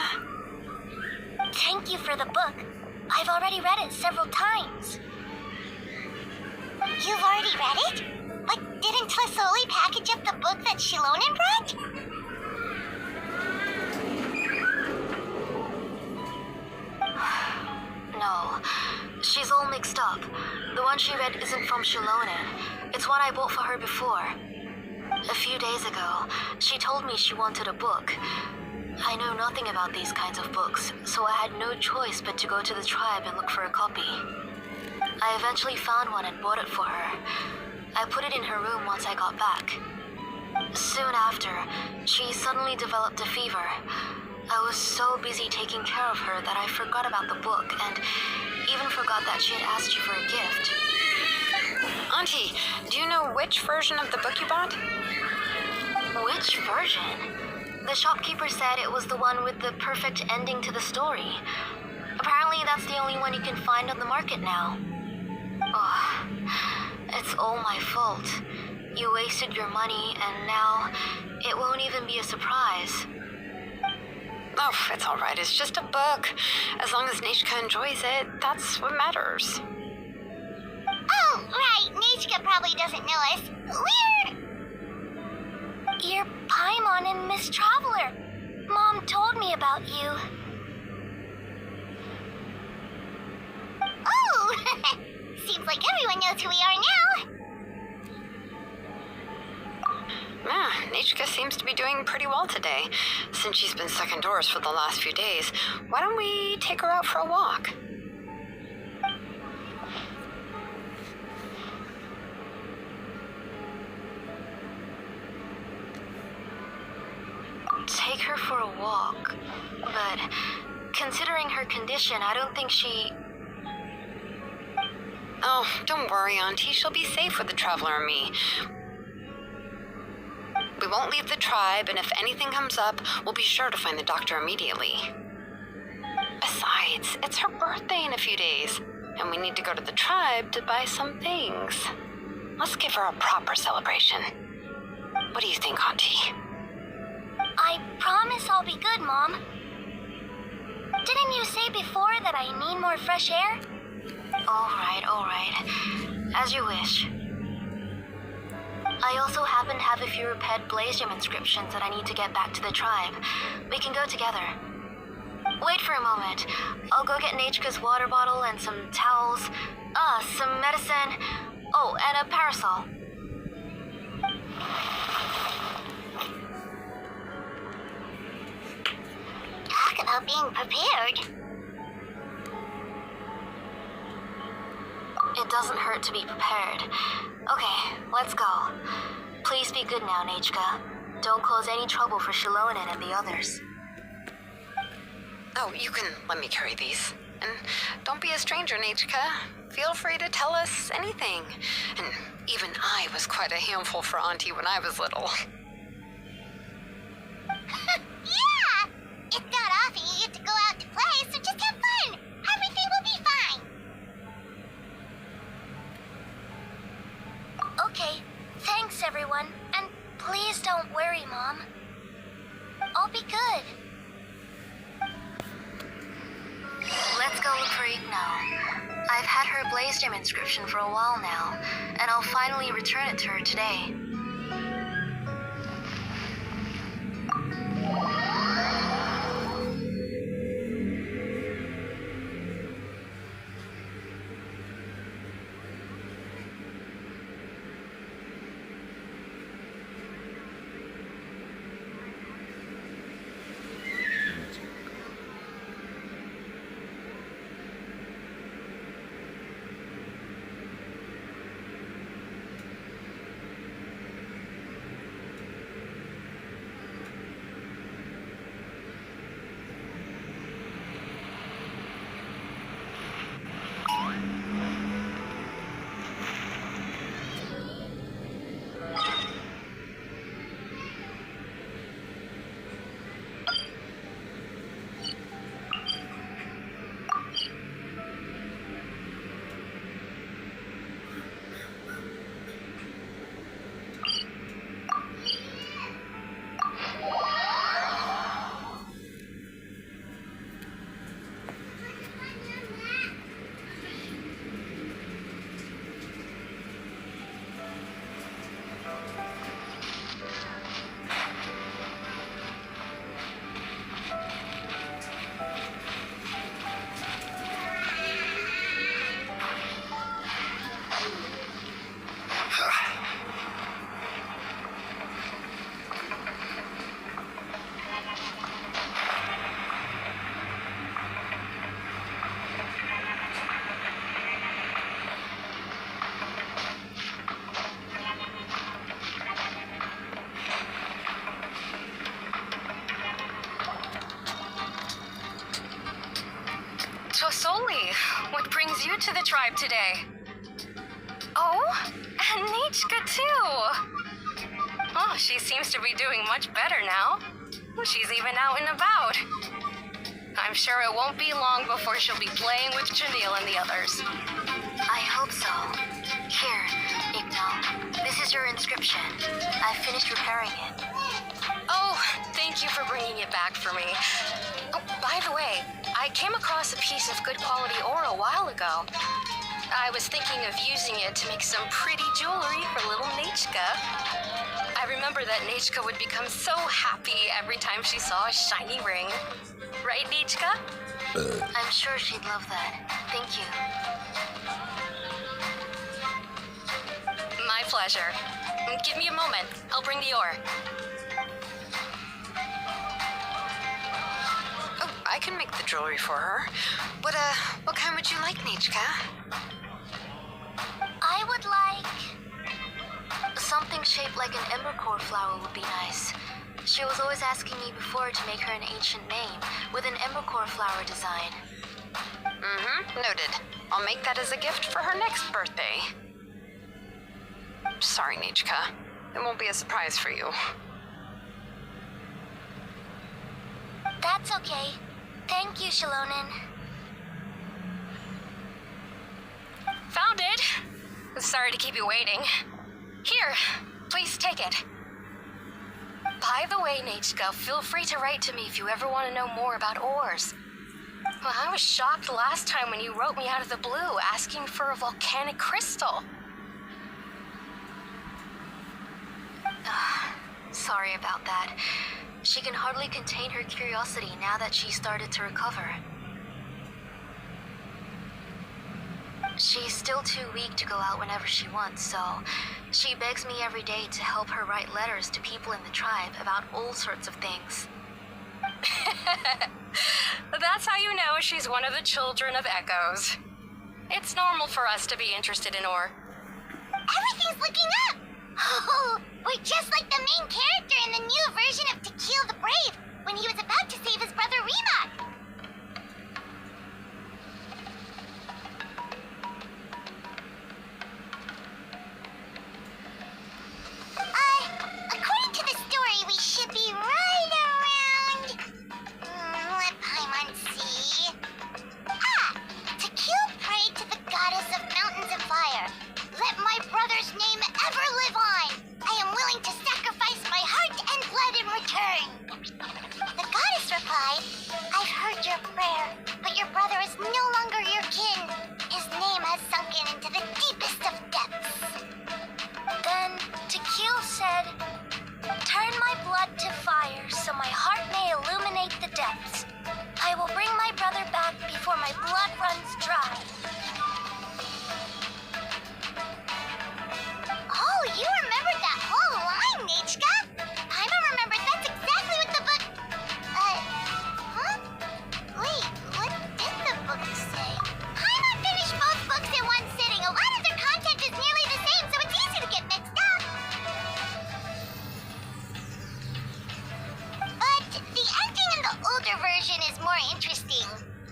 Thank you for the book. I've already read it several times. You've already read it? But didn't Tlasoli package up the book that Shilonen brought? No, she's all mixed up. The one she read isn't from Shilonen. It's one I bought for her before. A few days ago, she told me she wanted a book. I know nothing about these kinds of books, so I had no choice but to go to the tribe and look for a copy. I eventually found one and bought it for her. I put it in her room once I got back. Soon after, she suddenly developed a fever. I was so busy taking care of her that I forgot about the book and even forgot that she had asked you for a gift. Auntie, do you know which version of the book you bought? Which version? The shopkeeper said it was the one with the perfect ending to the story. Apparently that's the only one you can find on the market now. Oh, it's all my fault. You wasted your money and now it won't even be a surprise. Oh, it's all right. It's just a book. As long as Nichika enjoys it, that's what matters. Oh, right. Nichika probably doesn't know us. You're Paimon and Miss Traveler. Mom told me about you. Oh! Seems like everyone knows who we are now. Yeah, Nichika seems to be doing pretty well today. Since she's been stuck indoors for the last few days, why don't we take her out for a walk? for a walk. But considering her condition, I don't think she... Oh, don't worry, Auntie. She'll be safe with the Traveler and me. We won't leave the tribe, and if anything comes up, we'll be sure to find the doctor immediately. Besides, it's her birthday in a few days, and we need to go to the tribe to buy some things. Let's give her a proper celebration. What do you think, Auntie? I promise I'll be good, Mom. Didn't you say before that I need more fresh air? All right. As you wish. I also happen to have a few repaired blaze gem inscriptions that I need to get back to the tribe. We can go together. Wait for a moment. I'll go get Nachka's water bottle and some towels. Some medicine. Oh, and a parasol. Talk about being prepared. It doesn't hurt to be prepared. Okay, let's go. Please be good now, Nachka. Don't cause any trouble for Shilonen and the others. Oh, you can let me carry these. And don't be a stranger, Nachka. Feel free to tell us anything. And even I was quite a handful for Auntie when I was little. Yeah! It's not often you get to go out to play, so just have fun. Everything will be fine. Okay, thanks everyone. And please don't worry, Mom. I'll be good. Let's go look for Igno. I've had her blaze gem inscription for a while now, and I'll finally return it to her today. Soli, what brings you to the tribe today? Oh, and Nichka too. Oh, she seems to be doing much better now. She's even out and about. I'm sure it won't be long before she'll be playing with Janelle and the others. I hope so. Here, Igno. This is your inscription. I finished repairing it. Oh, thank you for bringing it back for me. Oh, by the way, I came across a piece of good quality ore a while ago. I was thinking of using it to make some pretty jewelry for little Nachka. I remember that Nachka would become so happy every time she saw a shiny ring. Right, Nachka? I'm sure she'd love that. Thank you. My pleasure. Give me a moment. I'll bring the ore. Oh, I can make the jewelry for her. What kind would you like, Nachka? I would like... something shaped like an embercore flower would be nice. She was always asking me before to make her an ancient name with an embercore flower design. Noted. I'll make that as a gift for her next birthday. Sorry, Nichka. It won't be a surprise for you. That's okay. Thank you, Shalonen. Found it. Sorry to keep you waiting. Here, please take it. By the way, Nachka, feel free to write to me if you ever want to know more about ores. Well, I was shocked last time when you wrote me out of the blue asking for a volcanic crystal. Sorry about that. She can hardly contain her curiosity now that she started to recover. She's still too weak to go out whenever she wants, so she begs me every day to help her write letters to people in the tribe about all sorts of things. That's how you know she's one of the children of Echoes. It's normal for us to be interested in ore. Everything's looking up! Oh, we're just like the main character in the new version of Takdir the Brave, when he was about to save his brother Rimak. According to the story, we should be right around... let Paimon see... Takdir prayed to the goddess of mountains and fire. Let my brother's name ever live on. I am willing to sacrifice my heart and blood in return. The goddess replied, I've heard your prayer, but your brother is no longer your kin. His name has sunken into the deepest of depths. Then Takil said, turn my blood to fire so my heart may illuminate the depths. I will bring my brother back before my blood runs dry. Oh, you remembered that whole line, Nichka? Paimon remembered that's exactly what the book... Wait, what did the book say? Paimon finished both books in one sitting. A lot of their content is nearly the same, so it's easy to get mixed up. But the ending in the older version is more interesting,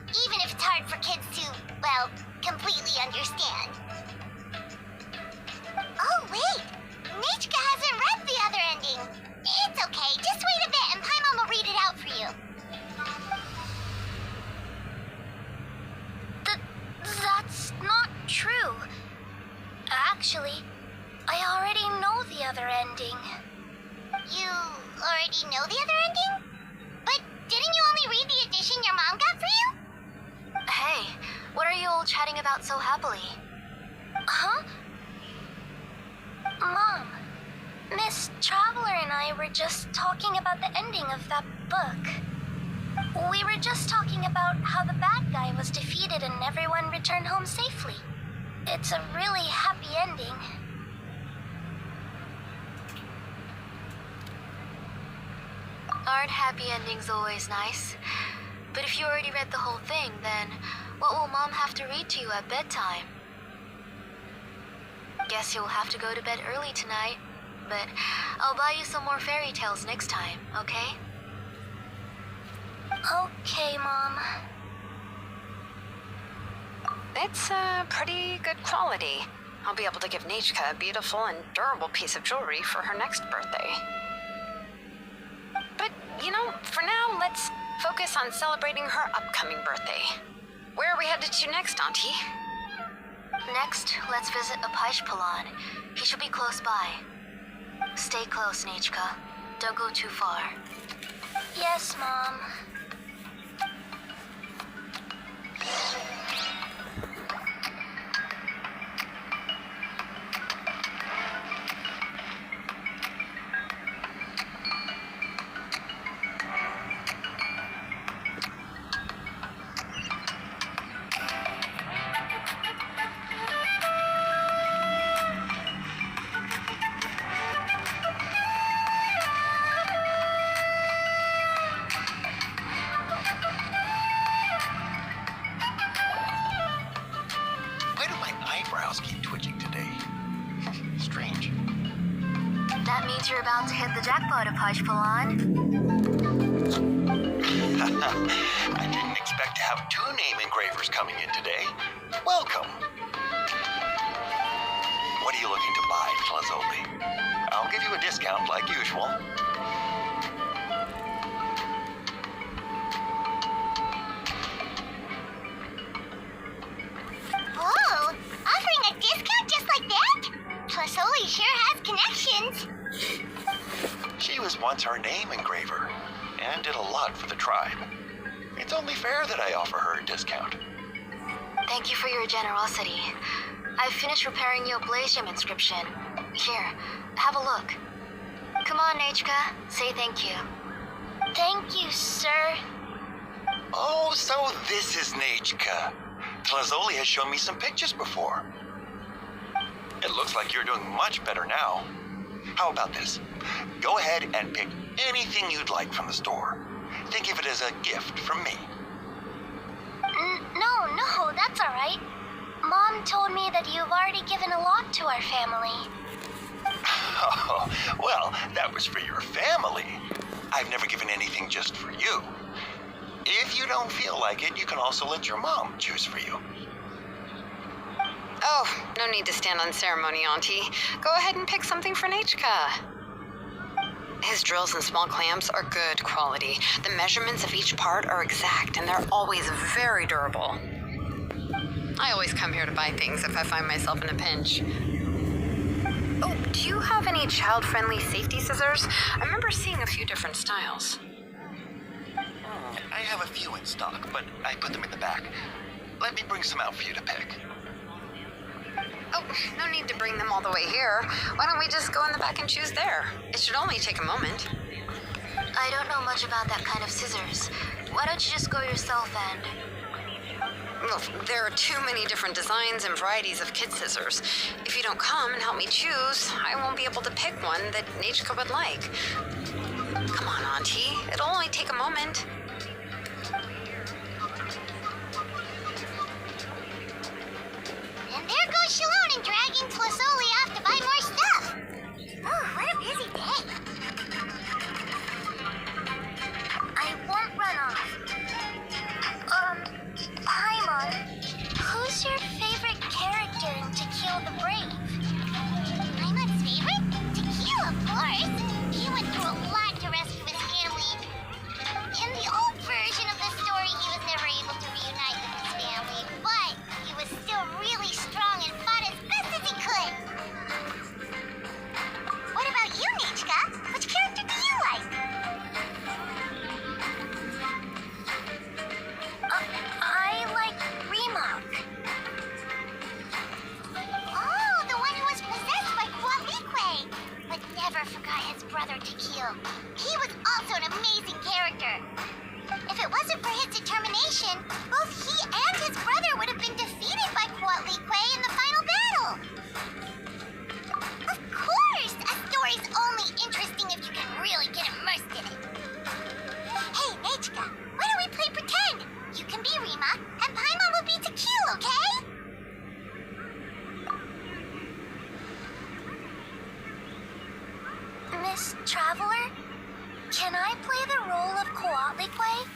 even if it's hard for kids to, well, completely understand. Oh, wait! Nichka hasn't read the other ending. It's okay, just wait a bit and Paimon will read it out for you. That's not true. Actually, I already know the other ending. You already know the other ending? But didn't you only read the edition your mom got for you? Hey, what are you all chatting about so happily? Huh? Mom, Miss Traveler and I were just talking about the ending of that book. We were just talking about how the bad guy was defeated and everyone returned home safely. It's a really happy ending. Aren't happy endings always nice? But if you already read the whole thing, then what will Mom have to read to you at bedtime? Guess you'll have to go to bed early tonight, but I'll buy you some more fairy tales next time, okay? Okay, Mom. It's pretty good quality. I'll be able to give Nichka a beautiful and durable piece of jewelry for her next birthday. But, for now, let's focus on celebrating her upcoming birthday. Where are we headed to next, Auntie? Next, let's visit Palan. He should be close by. Stay close, Nichka. Don't go too far. Yes, Mom. means you're about to hit the jackpot, Apache Pelan. I didn't expect to have 2 name engravers coming in today. Welcome. What are you looking to buy, Tlazoli? I'll give you a discount like usual. Whoa! Offering a discount just like that? Tlasoli sure has connections. She was once our name engraver and did a lot for the tribe. It's only fair that I offer her a discount. Thank you for your generosity. I've finished repairing your Blasium inscription. Here, have a look. Come on, Nechka, say thank you. Thank you, sir. Oh, so this is Nechka. Tlazoli has shown me some pictures before. It looks like you're doing much better now. How about this? Go ahead and pick anything you'd like from the store. Think of it as a gift from me. No, that's all right. Mom told me that you've already given a lot to our family. Oh, well, that was for your family. I've never given anything just for you. If you don't feel like it, you can also let your mom choose for you. Oh, no need to stand on ceremony, Auntie. Go ahead and pick something for Nechka. His drills and small clamps are good quality. The measurements of each part are exact, and they're always very durable. I always come here to buy things if I find myself in a pinch. Oh, do you have any child-friendly safety scissors? I remember seeing a few different styles. I have a few in stock, but I put them in the back. Let me bring some out for you to pick. Oh, no need to bring them all the way here. Why don't we just go in the back and choose there? It should only take a moment. I don't know much about that kind of scissors. Why don't you just go yourself and... Well, there are too many different designs and varieties of kid scissors. If you don't come and help me choose, I won't be able to pick one that Nechka would like. Come on, Auntie. It'll only take a moment. And there goes Shalon dragging Tlasoli off to buy more stuff. Oh, what a busy day. I won't run off. Paimon, who's your favorite character in To Kill the Brave? Paimon's favorite? To Kill, of course. He went through a lot to rescue his family. In the old version of the story, he was never able to reunite with his family, but he was still really strong and fought as best as he could. What about you, Nechka? Which character do you like? I like Remark. Oh, the one who was possessed by Qualikwe, but never forgot his brother to kill. He was also an amazing character. If it wasn't for his determination, both he and his brother would have been defeated by Qualikwe in the final battle. Of course, a story's only interesting if you can really get immersed in it. Hey, Nechka, why don't we play pretend? You can be Rima, and Paimon will be Tequila, okay? Miss Traveler, can I play the role of Coatlicue?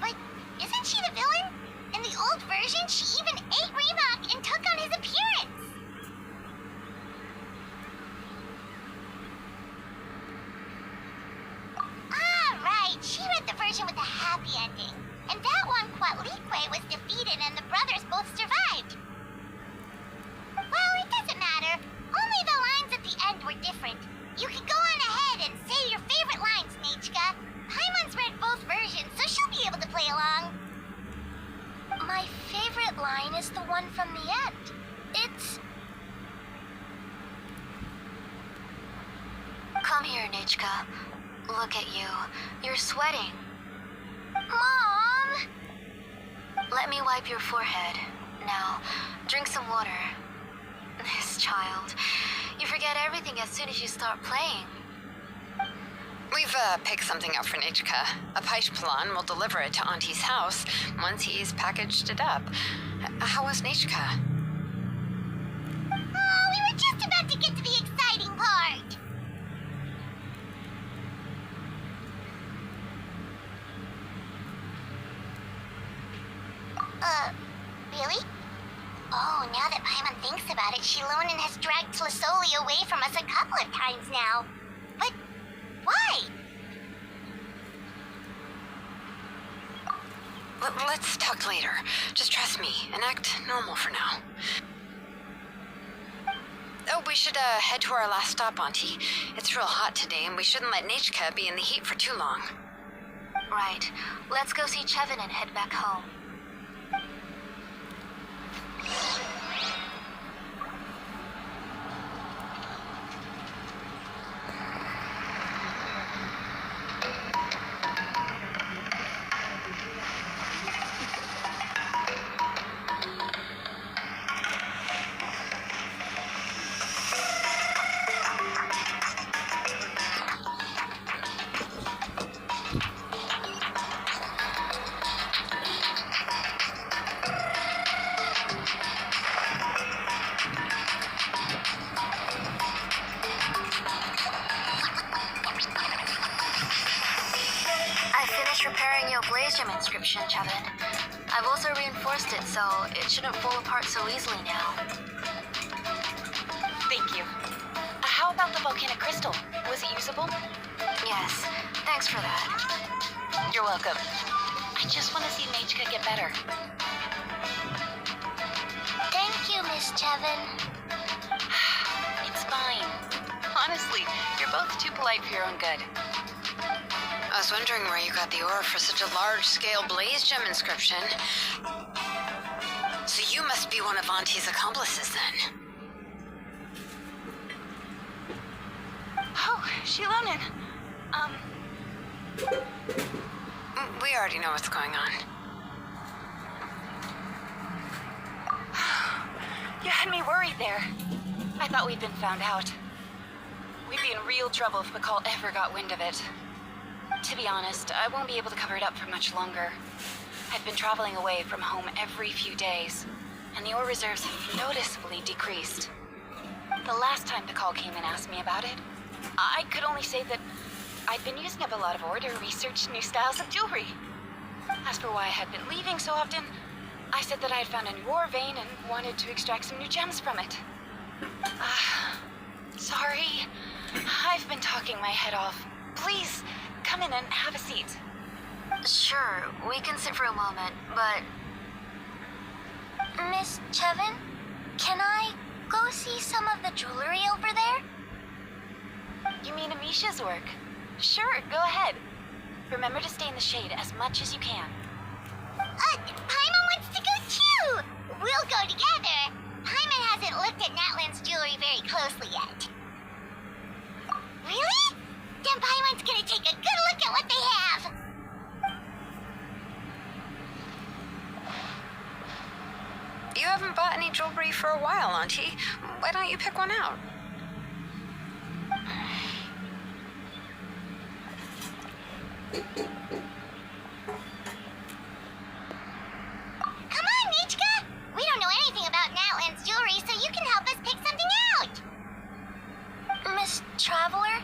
But isn't she the villain? In the old version, she even ate Reebok and took on his appearance. Ah, right. She read the version with a happy ending. And that one, Quatlique was defeated and the brothers both survived. Well, it doesn't matter. Only the lines at the end were different. You can go on ahead and say your favorite lines, Nechka. Paimon's read both versions, so she'll be able to play along. My favorite line is the one from the end. It's... Come here, Nechka. Look at you. You're sweating. Mom! Let me wipe your forehead. Now, drink some water. This child. You forget everything as soon as you start playing. We've picked something out for Nechka. Apache Pelan will deliver it to Auntie's house once he's packaged it up. How was Nechka? Oh, we were just about to get now that Paimon thinks about it, Shilonen has dragged Tlisoli away from us a couple of times now. But why? Let's talk later. Just trust me and act normal for now. Oh, we should head to our last stop, Auntie. It's real hot today, and we shouldn't let Nechka be in the heat for too long. Right. Let's go see Chevin and head back home. Repairing your blaze gem inscription, Chevin. I've also reinforced it, so it shouldn't fall apart so easily now. Thank you. How about the volcanic crystal? Was it usable? Yes, thanks for that. You're welcome. I just want to see Nechka get better. Thank you, Miss Chevin. It's fine. Honestly, you're both too polite for your own good. I was wondering where you got the ore for such a large-scale blaze gem inscription. So you must be one of Auntie's accomplices, then. Oh, Shilonen. We already know what's going on. You had me worried there. I thought we'd been found out. We'd be in real trouble if McCall ever got wind of it. To be honest, I won't be able to cover it up for much longer. I've been traveling away from home every few days, and the ore reserves have noticeably decreased. The last time the call came and asked me about it, I could only say that I'd been using up a lot of ore to research new styles of jewelry. As for why I had been leaving so often, I said that I had found a new ore vein and wanted to extract some new gems from it. Sorry. I've been talking my head off. Please, come in and have a seat. Sure, we can sit for a moment, but... Miss Chevin, can I go see some of the jewelry over there? You mean Amisha's work? Sure, go ahead. Remember to stay in the shade as much as you can. Paimon wants to go too! We'll go together. Paimon hasn't looked at Natlan's jewelry very closely yet. Really? Then Paimon's gonna take a good look at what they have. You haven't bought any jewelry for a while, Auntie. Why don't you pick one out? Come on, Nechka! We don't know anything about Natlan's jewelry, so you can help us pick something out. Miss Traveler,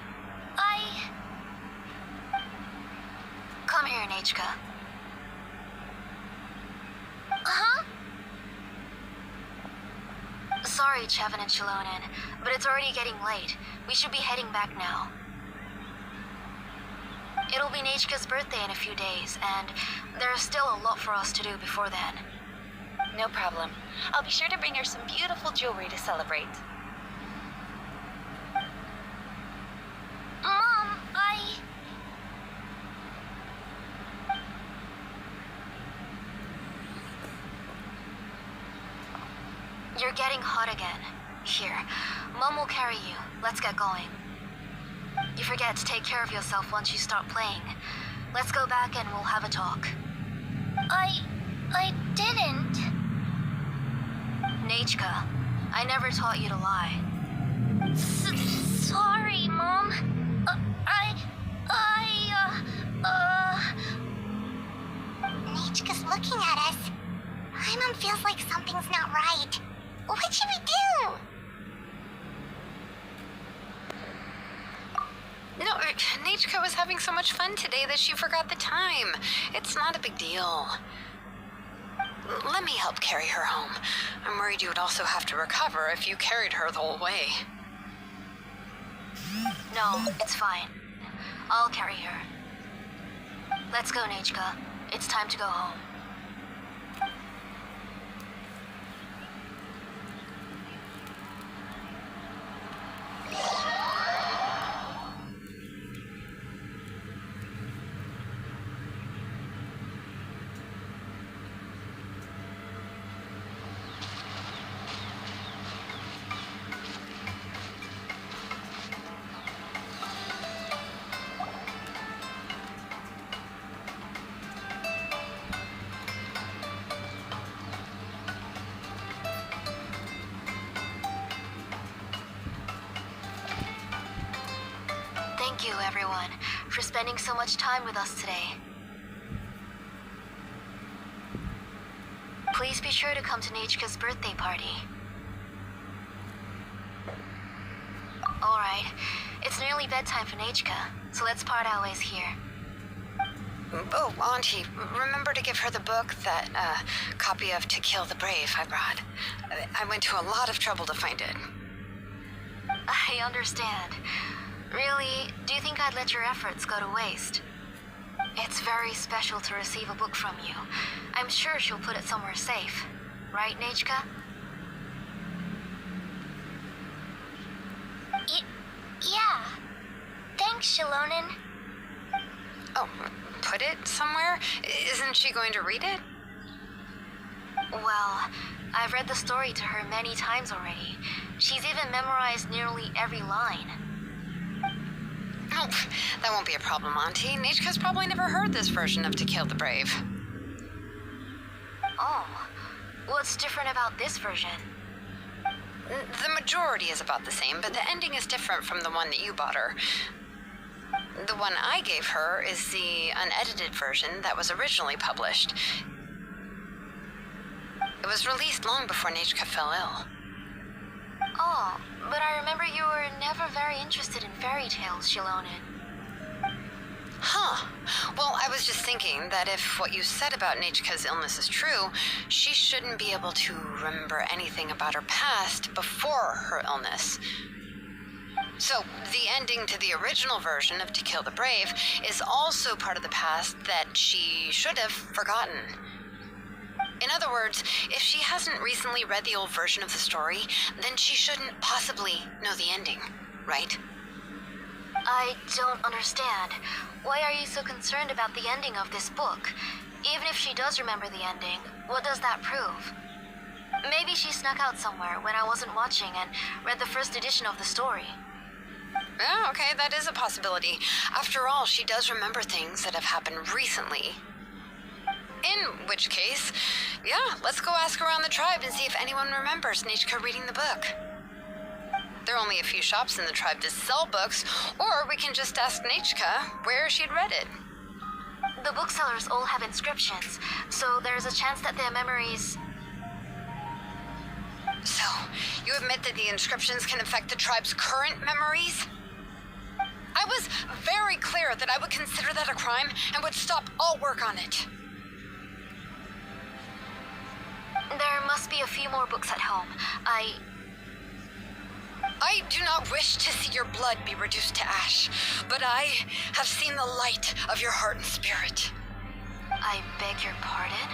Come here, Nechka. Huh? Sorry, Chevin and Shilonen, but it's already getting late. We should be heading back now. It'll be Nechka's birthday in a few days, and there's still a lot for us to do before then. No problem. I'll be sure to bring her some beautiful jewelry to celebrate. Mom, You're getting hot again. Here, Mom will carry you. Let's get going. You forget to take care of yourself once you start playing. Let's go back and we'll have a talk. I didn't. Nechka, I never taught you to lie. Sorry, Mom. Nechka's looking at us. Paimon feels like something's not right. What should we do? No, Nechka was having so much fun today that she forgot the time. It's not a big deal. let me help carry her home. I'm worried you would also have to recover if you carried her the whole way. No, it's fine. I'll carry her. Let's go, Nechka. It's time to go home. Thank you, everyone, for spending so much time with us today. Please be sure to come to Nechka's birthday party. Alright, it's nearly bedtime for Nechka, so let's part our ways here. Oh, Auntie, remember to give her the book, that copy of To Kill the Brave I brought. I went to a lot of trouble to find it. I understand. Really, do you think I'd let your efforts go to waste? It's very special to receive a book from you. I'm sure she'll put it somewhere safe. Right, Nechka? Yeah. Thanks, Shalonen. Oh, put it somewhere? Isn't she going to read it? Well, I've read the story to her many times already. She's even memorized nearly every line. Oh, that won't be a problem, Auntie. Nechka's probably never heard this version of To Kill the Brave. Oh, what's different about this version? The majority is about the same, but the ending is different from the one that you bought her. The one I gave her is the unedited version that was originally published. It was released long before Nechka fell ill. Oh, but I remember you were never very interested in fairy tales, Shalonen. Huh. Well, I was just thinking that if what you said about Nechka's illness is true, she shouldn't be able to remember anything about her past before her illness. So, the ending to the original version of To Kill the Brave is also part of the past that she should have forgotten. In other words, if she hasn't recently read the old version of the story, then she shouldn't possibly know the ending, right? I don't understand. Why are you so concerned about the ending of this book? Even if she does remember the ending, what does that prove? Maybe she snuck out somewhere when I wasn't watching and read the first edition of the story. Yeah, okay, that is a possibility. After all, she does remember things that have happened recently. In which case, yeah, let's go ask around the tribe and see if anyone remembers Nechka reading the book. There are only a few shops in the tribe to sell books, or we can just ask Nechka where she'd read it. The booksellers all have inscriptions, so there's a chance that their memories... So, you admit that the inscriptions can affect the tribe's current memories? I was very clear that I would consider that a crime and would stop all work on it. There must be a few more books at home. I do not wish to see your blood be reduced to ash, but I have seen the light of your heart and spirit. I beg your pardon?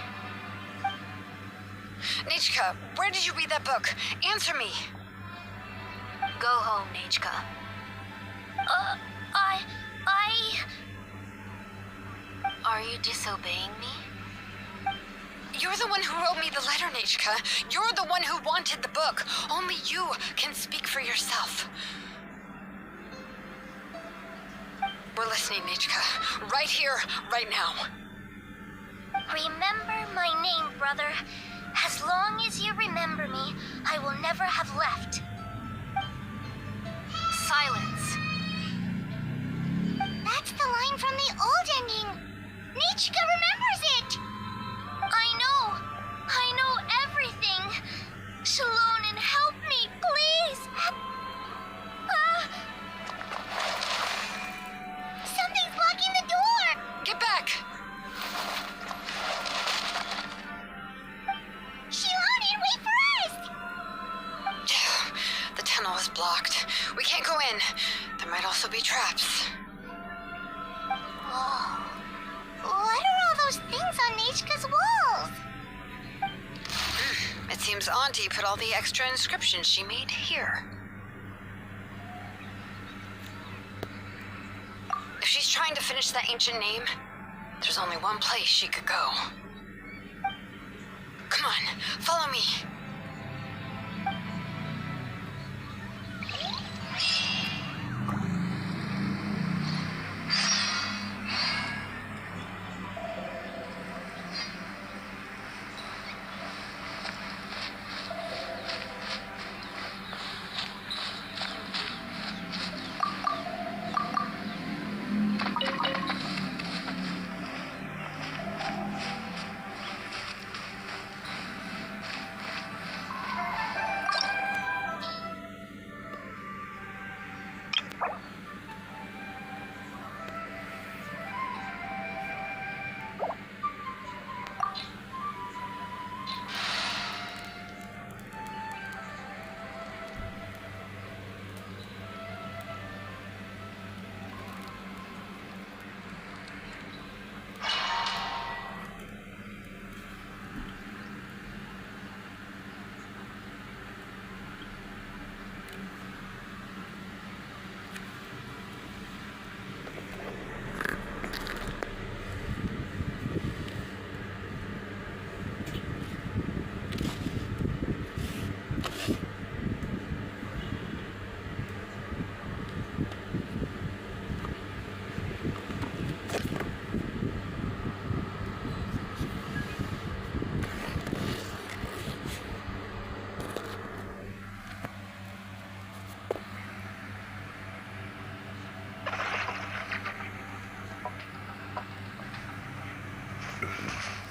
Nechka, where did you read that book? Answer me. Go home, Nechka. Are you disobeying me? You're the one who wrote me the letter, Nechka. You're the one who wanted the book. Only you can speak for yourself. We're listening, Nechka. Right here, right now. Remember my name, brother. As long as you remember me, I will never have left. Silence. That's the line from the old ending. Nechka remembers it. I know everything. Shalonen, help me, please. Something's blocking the door. Get back. tunnel is blocked. We can't go in. There might also be traps. Whoa. What are all those things on Nechka's walls? It seems Auntie put all the extra inscriptions she made here. If she's trying to finish that ancient name, there's only one place she could go. Come on, follow me.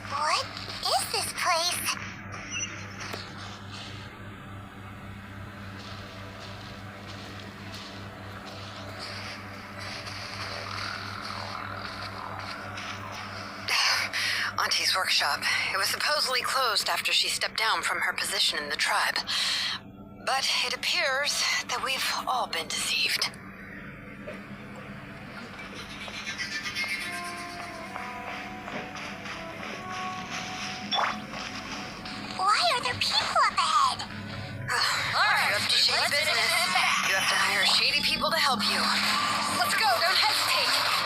What is this place? Auntie's workshop. It was supposedly closed after she stepped down from her position in the tribe. But it appears that we've all been deceived. Why are there people up ahead? You have to shady business. You have to hire shady people to help you. Let's go, don't hesitate.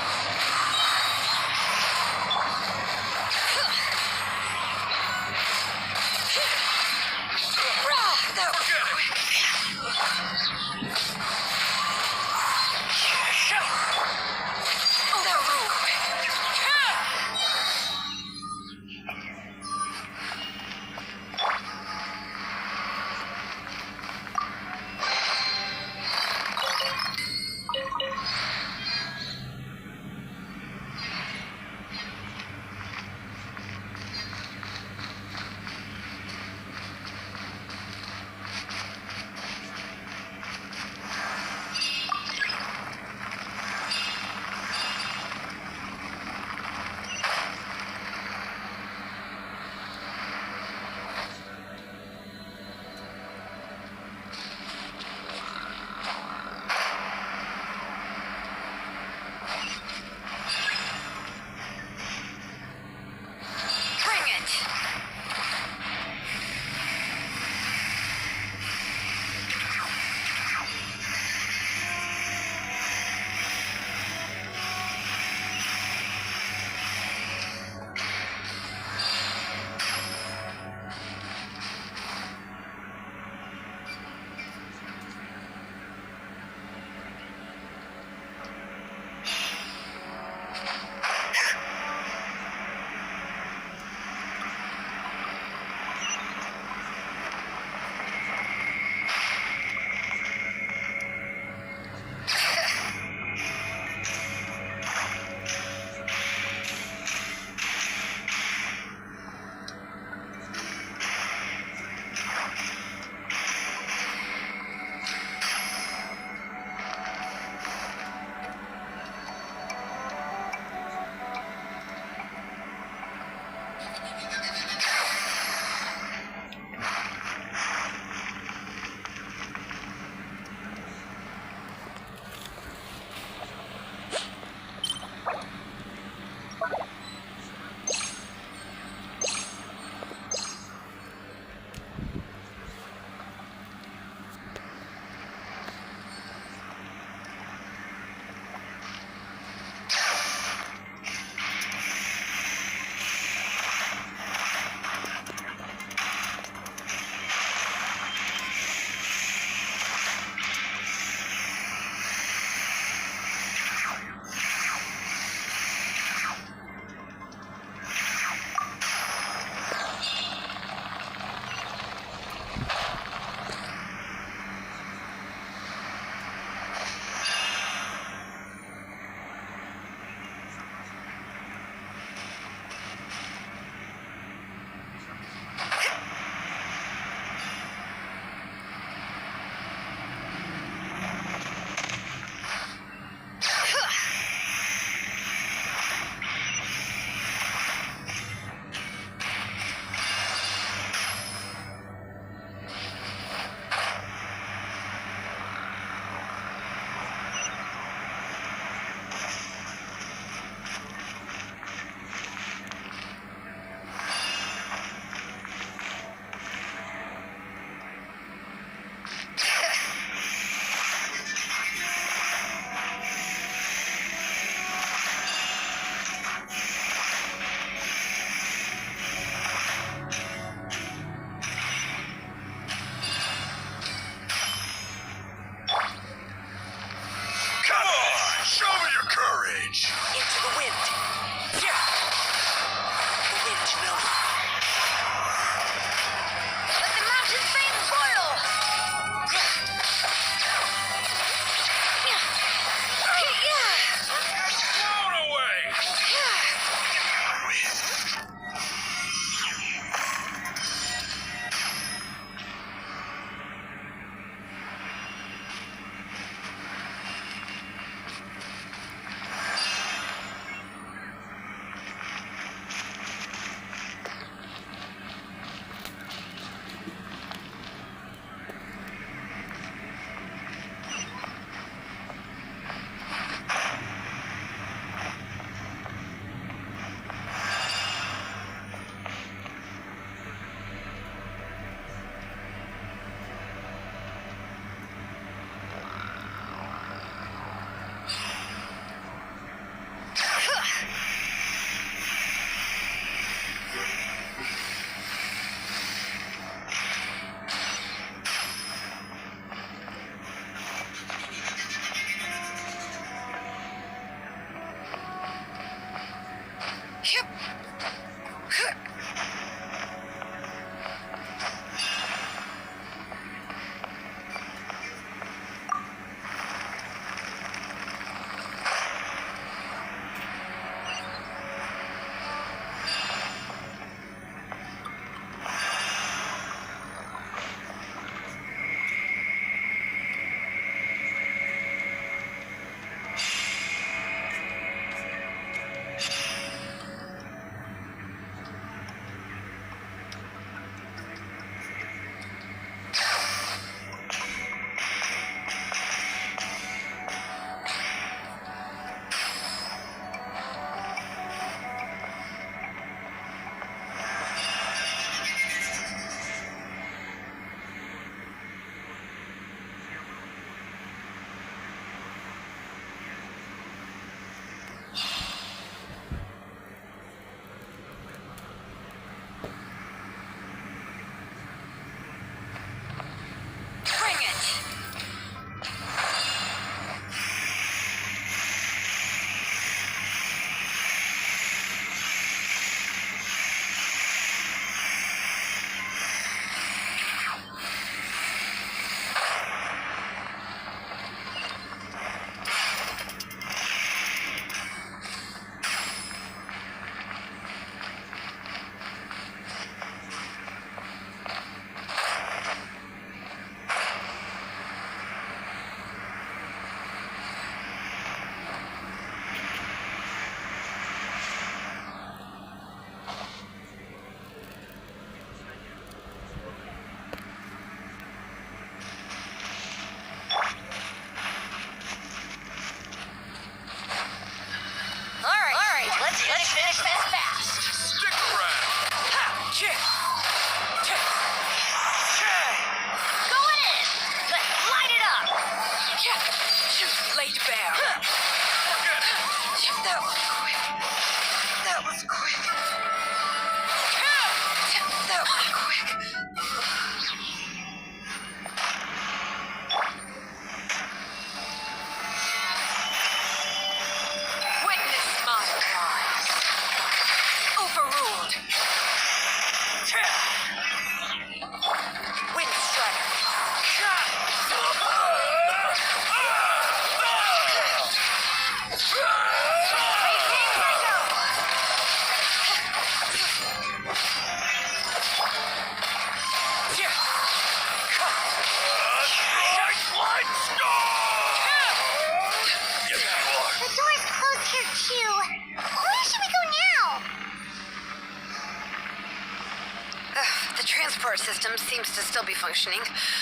system seems to still be functioning.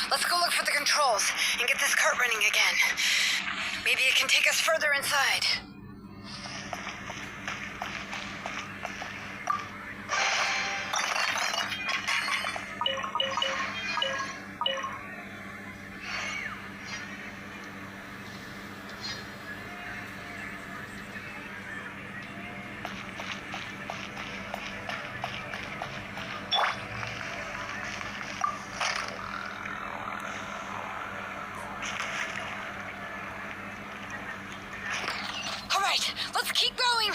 Let's go look for the controls and get this cart running again. Maybe it can take us further inside. Let's keep going!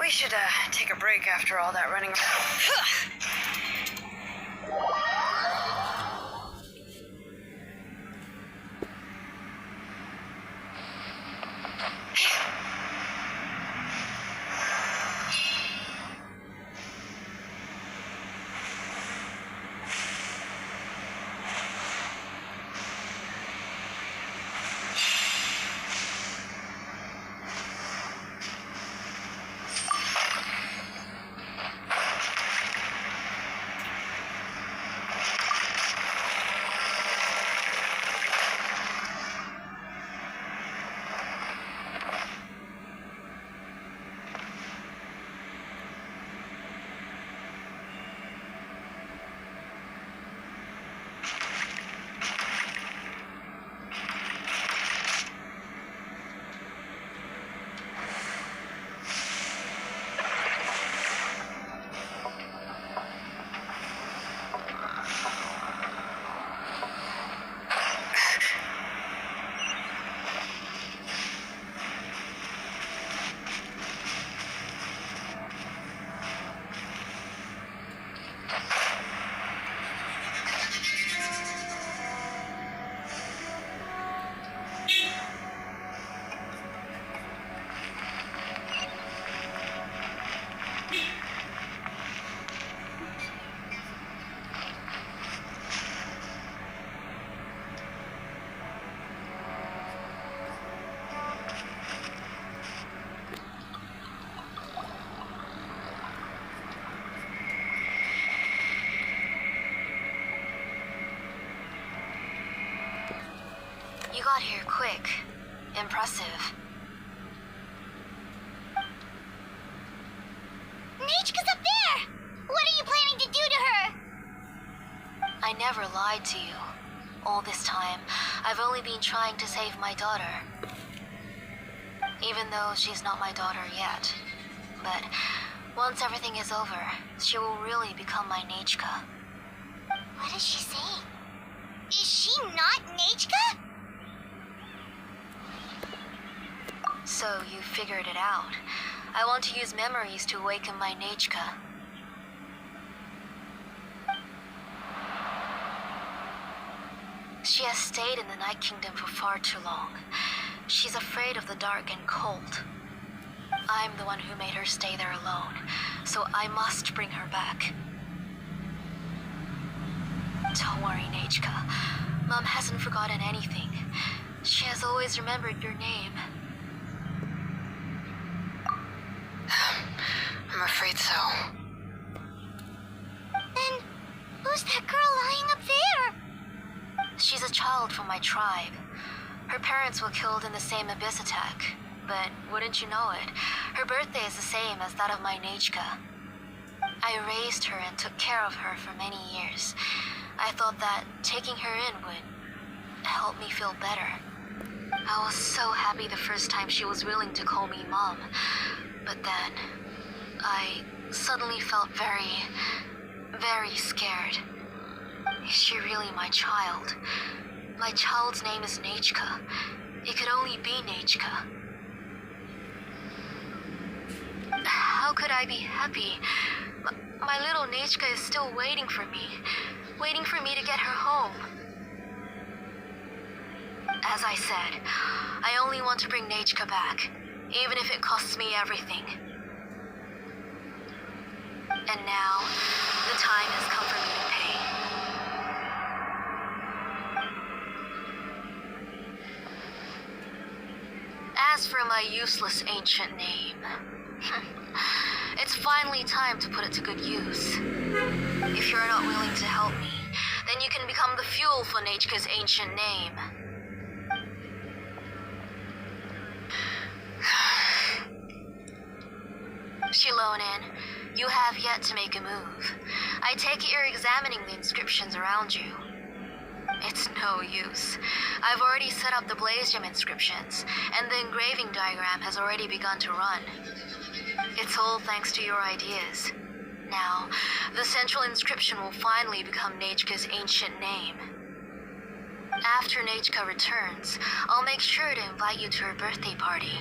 We should take a break after all that running. You got here quick. Impressive. Nechka's up there! What are you planning to do to her? I never lied to you. All this time, I've only been trying to save my daughter. Even though she's not my daughter yet. But once everything is over, she will really become my Nechka. What is she saying? Is she not Nechka? So you figured it out. I want to use memories to awaken my Nechka. She has stayed in the Night Kingdom for far too long. She's afraid of the dark and cold. I'm the one who made her stay there alone, so I must bring her back. Don't worry, Nechka. Mom hasn't forgotten anything. She has always remembered your name. I'm afraid so. Then, who's that girl lying up there? She's a child from my tribe. Her parents were killed in the same abyss attack. But wouldn't you know it, her birthday is the same as that of my Nechka. I raised her and took care of her for many years. I thought that taking her in would help me feel better. I was so happy the first time she was willing to call me Mom. But then, I suddenly felt very, very scared. Is she really my child? My child's name is Nechka. It could only be Nechka. How could I be happy? My little Nechka is still waiting for me to get her home. As I said, I only want to bring Nechka back, even if it costs me everything. And now, the time has come for me to pay. As for my useless ancient name, it's finally time to put it to good use. If you're not willing to help me, then you can become the fuel for Nechka's ancient name. Shilonen, you have yet to make a move. I take it you're examining the inscriptions around you. It's no use. I've already set up the Blaze Gem inscriptions, and the engraving diagram has already begun to run. It's all thanks to your ideas. Now, the central inscription will finally become Nechka's ancient name. After Nechka returns, I'll make sure to invite you to her birthday party.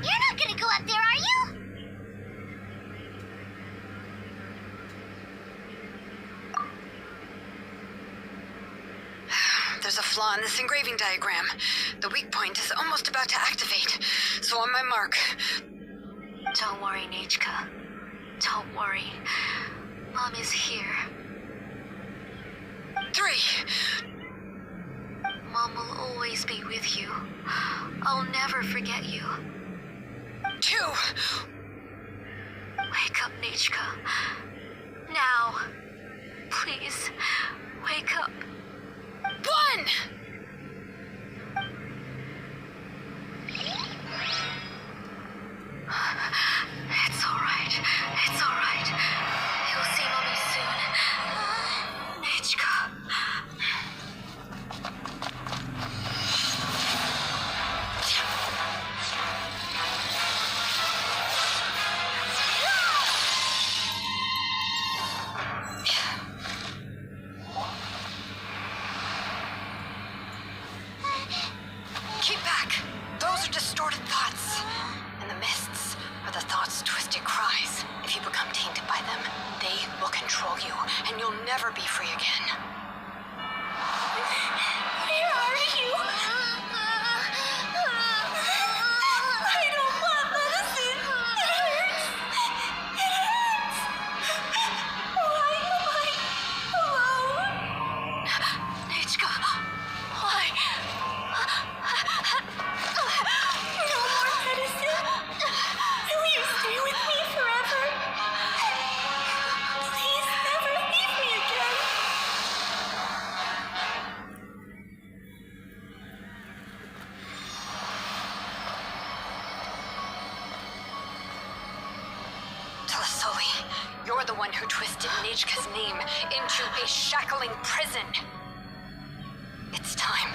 You're not gonna go up there, are you? There's a flaw in this engraving diagram. The weak point is almost about to activate. So on my mark. Don't worry, Nechka. Don't worry. Mom is here. 3. Mom will always be with you. I'll never forget you. 2. Wake up, Nechka. Now. Please, wake up. 1! It's alright. It's alright. You'll see Mommy soon. Nechka. Keep back. Those are distorted thoughts. And the mists are the thoughts' twisted cries. If you become tainted by them, they will control you, and you'll never be free again. Where are you? I don't want medicine. It hurts. It hurts. Why am I alone? Nechka, why? No more medicine. Will you stay with me forever? Please never leave me again. You're the one who twisted Nechka's name into a shackling prison. It's time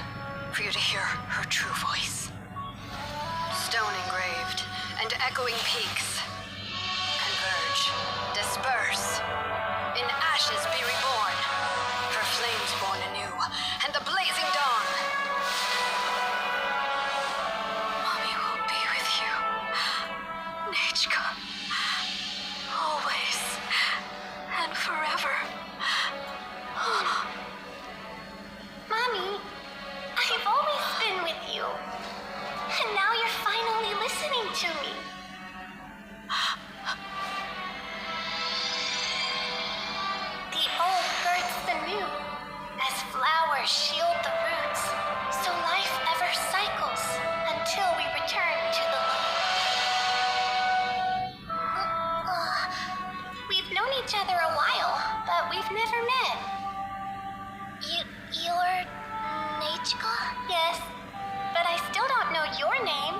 for you to hear her true voice. Stone engraved and echoing peaks. Converge, disperse. In ashes be reborn. For flames born anew, and the blazing dawn. Mommy will be with you. Nechka. Always. And forever. Mommy, I've always been with you. And now you're finally listening to me. The old birds the new, as flowers shield the roots, so life ever cycles until we return to the We've known each other a while, but we've never met. You're Nechka? Yes, but I still don't know your name.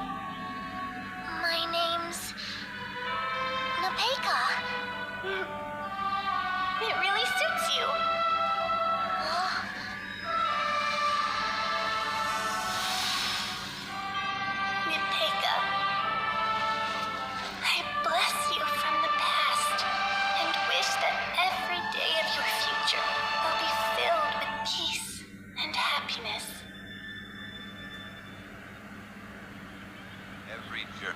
My name's Nepeka. It really suits you. Nepeka, I bless you from the past and wish that every day of your future will be filled with peace and happiness. Every jerk.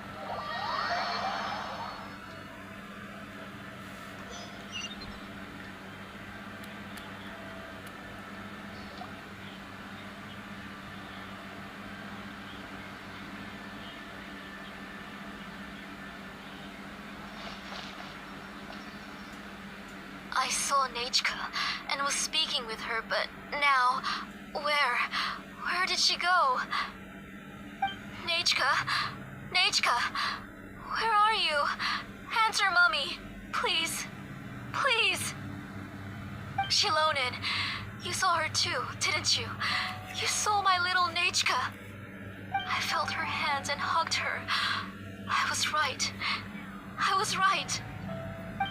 I saw Nechka and was speaking with her, but now, where did she go? Nechka? Nechka? Where are you? Answer, Mummy. Please. Please. Shilonen, you saw her too, didn't you? You saw my little Nechka. I felt her hands and hugged her. I was right. I was right.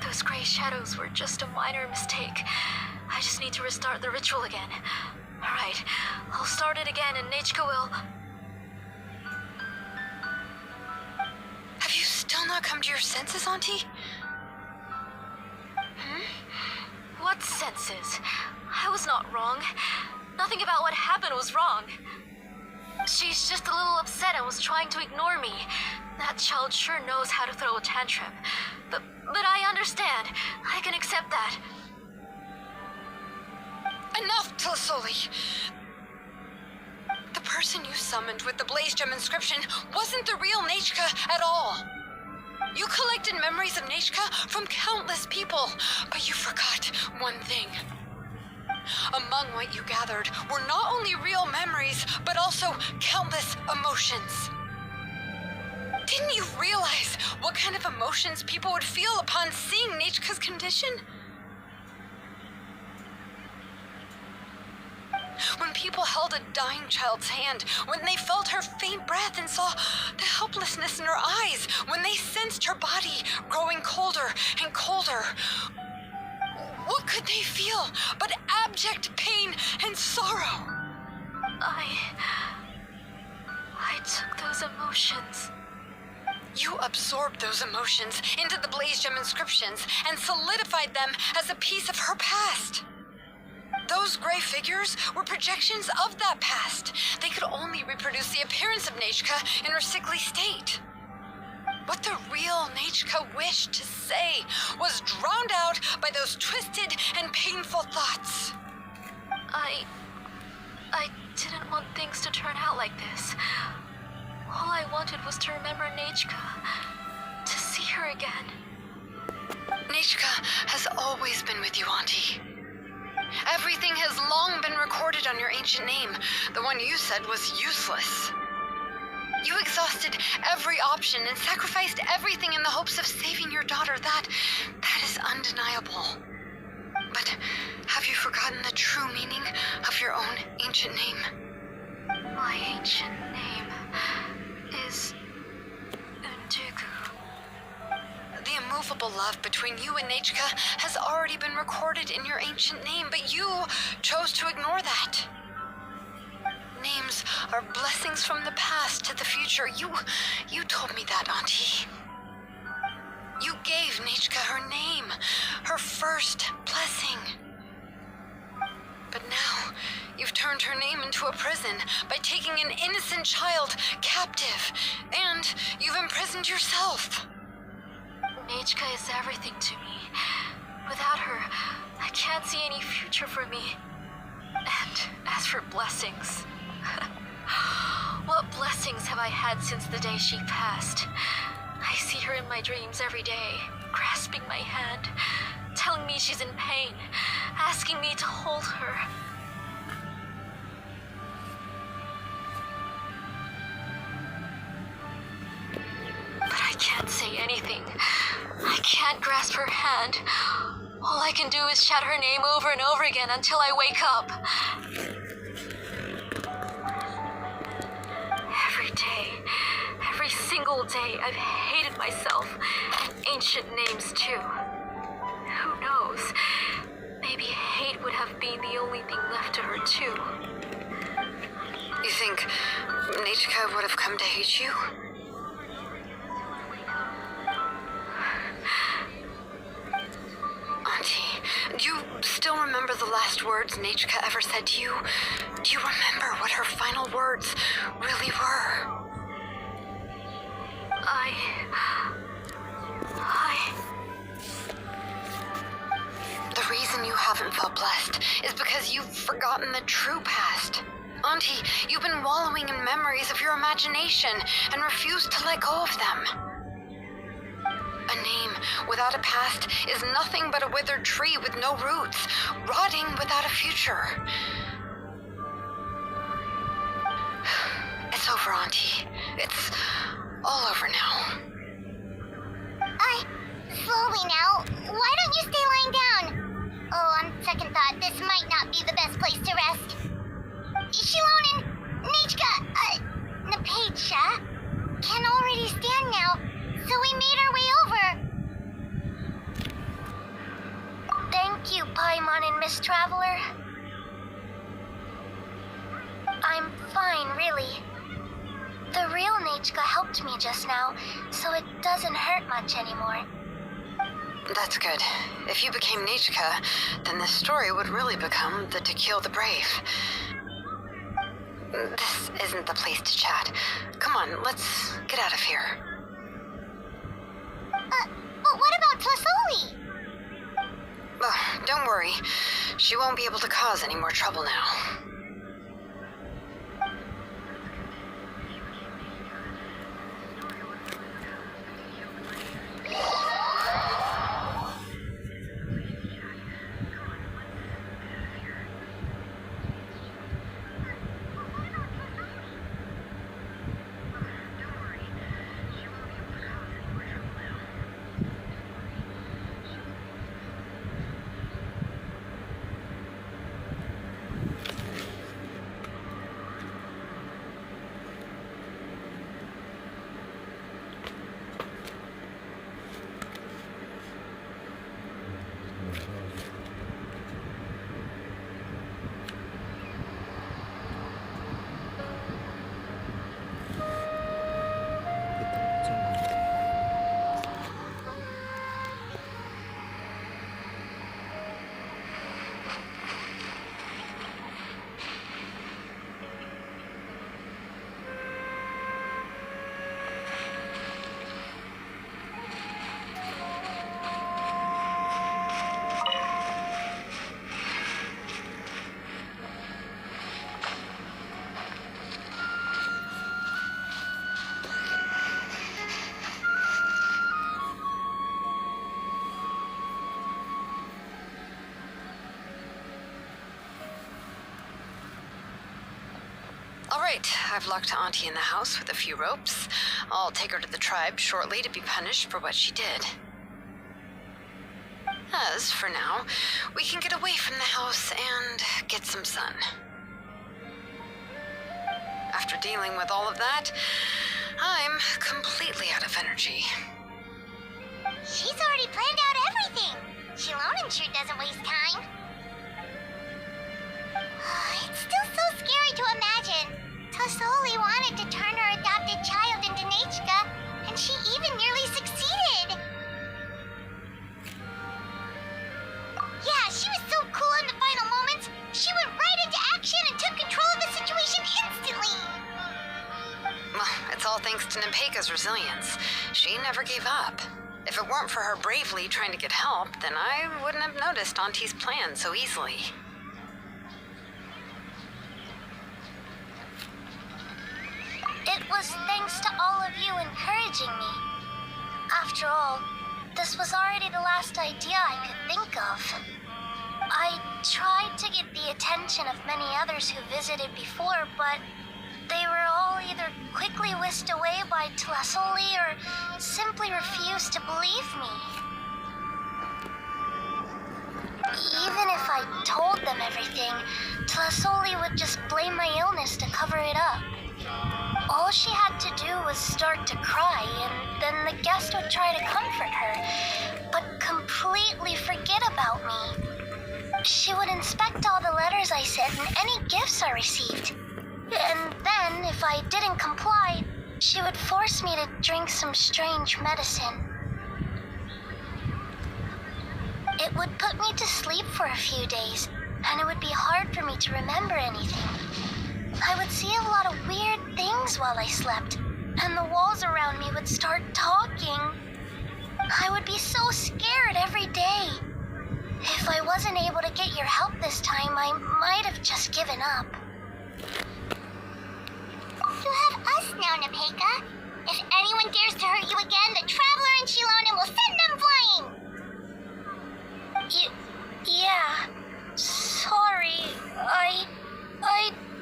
Those gray shadows were just a minor mistake. I just need to restart the ritual again. Alright, I'll start it again and Nechka will... Have you still not come to your senses, Auntie? What senses? I was not wrong. Nothing about what happened was wrong. She's just a little upset and was trying to ignore me. That child sure knows how to throw a tantrum. But I understand. I can accept that. Enough, Tilsoli! The person you summoned with the Blaze Gem inscription wasn't the real Nechka at all. You collected memories of Nechka from countless people, but you forgot one thing. Among what you gathered were not only real memories, but also countless emotions. Didn't you realize what kind of emotions people would feel upon seeing Nechka's condition? When people held a dying child's hand, when they felt her faint breath and saw the helplessness in her eyes, when they sensed her body growing colder and colder, what could they feel but abject pain and sorrow? I took those emotions. You absorbed those emotions into the Blaze Gem inscriptions and solidified them as a piece of her past. Those gray figures were projections of that past. They could only reproduce the appearance of Nechka in her sickly state. What the real Nechka wished to say was drowned out by those twisted and painful thoughts. I didn't want things to turn out like this. All I wanted was to remember Nechka, to see her again. Nechka has always been with you, Auntie. Everything has long been recorded on your ancient name, the one you said was useless. You exhausted every option and sacrificed everything in the hopes of saving your daughter. That is undeniable. But have you forgotten the true meaning of your own ancient name? My ancient name is Untuku. The immovable unlovable love between you and Nechka has already been recorded in your ancient name, but you chose to ignore that. Names are blessings from the past to the future. You told me that, Auntie. You gave Nechka her name, her first blessing. But now, you've turned her name into a prison by taking an innocent child captive, and you've imprisoned yourself. Nechka is everything to me. Without her, I can't see any future for me. And as for blessings, what blessings have I had since the day she passed? I see her in my dreams every day, grasping my hand, telling me she's in pain, asking me to hold her. But I can't say anything. I can't grasp her hand. All I can do is shout her name over and over again until I wake up. Every day, every single day, I've hated myself, and ancient names too. Who knows? Maybe hate would have been the only thing left to her too. You think Nechka would have come to hate you? Auntie, do you still remember the last words Nechka ever said to you? Do you remember what her final words really were? The reason you haven't felt blessed is because you've forgotten the true past. Auntie, you've been wallowing in memories of your imagination and refused to let go of them. A name without a past is nothing but a withered tree with no roots, rotting without a future. It's over, Auntie. It's all over now. Slowly now. Why don't you stay lying down? Oh, on second thought, this might not be the best place to rest. Shilonen, Nechka, Napacha can already stand now, so we made our way over. Thank you, Paimon and Miss Traveler. I'm fine, really. The real Nechka helped me just now, so it doesn't hurt much anymore. That's good. If you became Nechka, then this story would really become the To Kill the Brave. This isn't the place to chat. Come on, let's get out of here. But what about Tlasoli? Oh, don't worry. She won't be able to cause any more trouble now. All right, I've locked Auntie in the house with a few ropes. I'll take her to the tribe shortly to be punished for what she did. As for now, we can get away from the house and get some sun. After dealing with all of that, I'm completely out of energy. She's already planned out everything. Shilonen sure doesn't waste time. It's still so scary to imagine. Tasoli wanted to turn her adopted child into Nechka, and she even nearly succeeded. Yeah, she was so cool in the final moments. She went right into action and took control of the situation instantly. Well, it's all thanks to Nepeka's resilience. She never gave up. If it weren't for her bravely trying to get help, then I wouldn't have noticed Auntie's plan so easily. It was thanks to all of you encouraging me. After all, this was already the last idea I could think of. I tried to get the attention of many others who visited before, but they were all either quickly whisked away by Tlasoli or simply refused to believe me. Even if I told them everything, Tlasoli would just blame my illness to cover it up. All she had to do was start to cry, and then the guest would try to comfort her, but completely forget about me. She would inspect all the letters I sent and any gifts I received. And then, if I didn't comply, she would force me to drink some strange medicine. It would put me to sleep for a few days, and it would be hard for me to remember anything. I would see a lot of weird things while I slept, and the walls around me would start talking. I would be so scared every day. If I wasn't able to get your help this time, I might have just given up. You have us now, Nepeka. If anyone dares to hurt you again, the Traveler and Shilonen will send them flying! Yeah. Sorry. I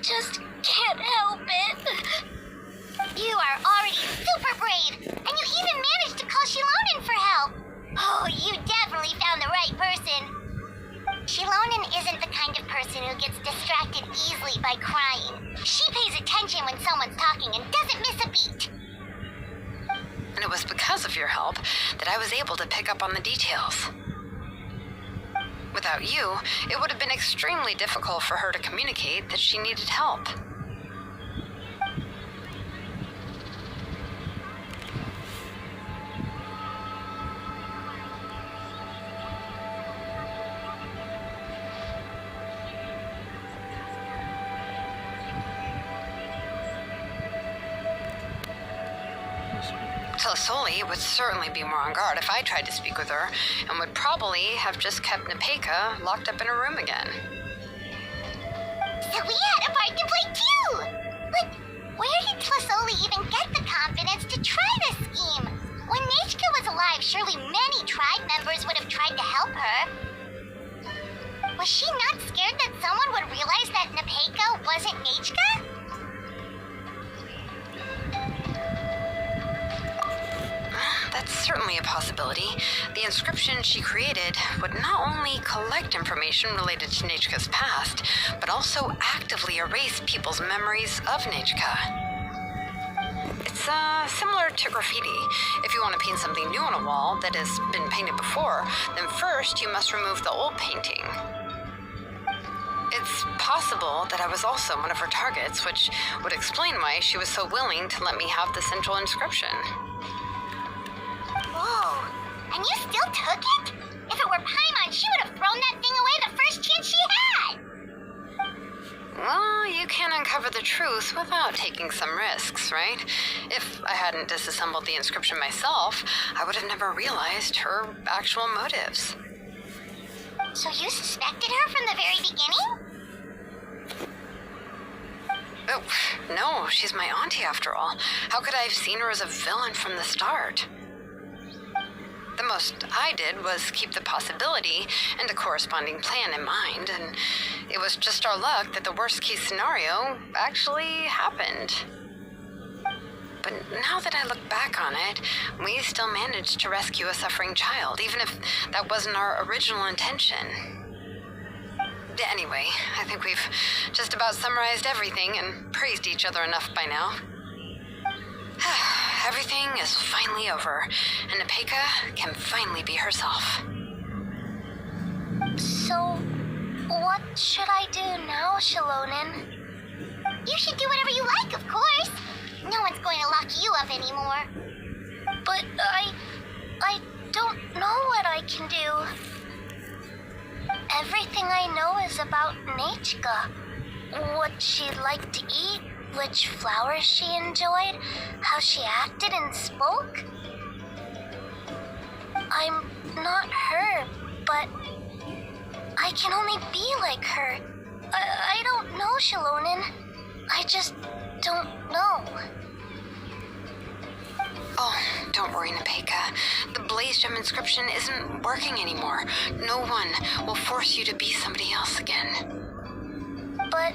just can't help it. You are already super brave, and you even managed to call Shilonen for help. Oh, you definitely found the right person. Shilonen isn't the kind of person who gets distracted easily by crying. She pays attention when someone's talking and doesn't miss a beat. And it was because of your help that I was able to pick up on the details. Without you, it would have been extremely difficult for her to communicate that she needed help. Tlasoli would certainly be more on guard if I tried to speak with her, and would probably have just kept Nepeka locked up in her room again. So we had a part to play too! But where did Tlasoli even get the confidence to try this scheme? When Nechka was alive, surely many tribe members would have tried to help her. Was she not scared that someone would realize that Nepeka wasn't Nechka? That's certainly a possibility. The inscription she created would not only collect information related to Nechka's past, but also actively erase people's memories of Nechka. It's similar to graffiti. If you want to paint something new on a wall that has been painted before, then first you must remove the old painting. It's possible that I was also one of her targets, which would explain why she was so willing to let me have the central inscription. Whoa, and you still took it? If it were Paimon, she would have thrown that thing away the first chance she had! Well, you can't uncover the truth without taking some risks, right? If I hadn't disassembled the inscription myself, I would have never realized her actual motives. So you suspected her from the very beginning? Oh, no, she's my auntie after all. How could I have seen her as a villain from the start? The most I did was keep the possibility and a corresponding plan in mind, and it was just our luck that the worst-case scenario actually happened. But now that I look back on it, we still managed to rescue a suffering child, even if that wasn't our original intention. Anyway, I think we've just about summarized everything and praised each other enough by now. Everything is finally over, and Nepeka can finally be herself. So, what should I do now, Shalonen? You should do whatever you like, of course. No one's going to lock you up anymore. But I don't know what I can do. Everything I know is about Nechka. What she liked to eat, which flowers she enjoyed, how she acted and spoke. I'm not her, but I can only be like her. I don't know, Shalonen. I just don't know. Oh, don't worry, Nepeka. The Blaze Gem inscription isn't working anymore. No one will force you to be somebody else again. But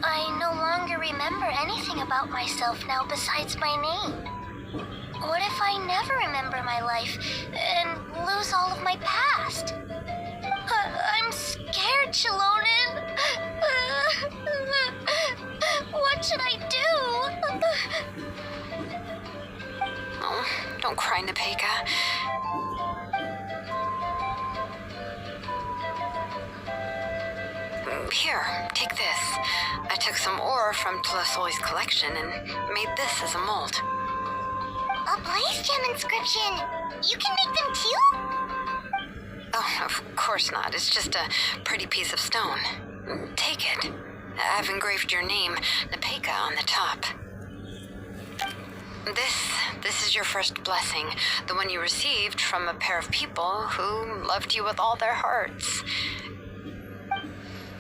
I no longer remember anything about myself now besides my name. What if I never remember my life and lose all of my past? I'm scared, Shalonen. What should I do? Oh, don't cry, Nepeka. Here, take this. I took some ore from Tulasoi's collection and made this as a mold. A Blaze Gem inscription. You can make them too? Oh, of course not. It's just a pretty piece of stone. Take it. I've engraved your name, Nepeka, on the top. This is your first blessing, the one you received from a pair of people who loved you with all their hearts.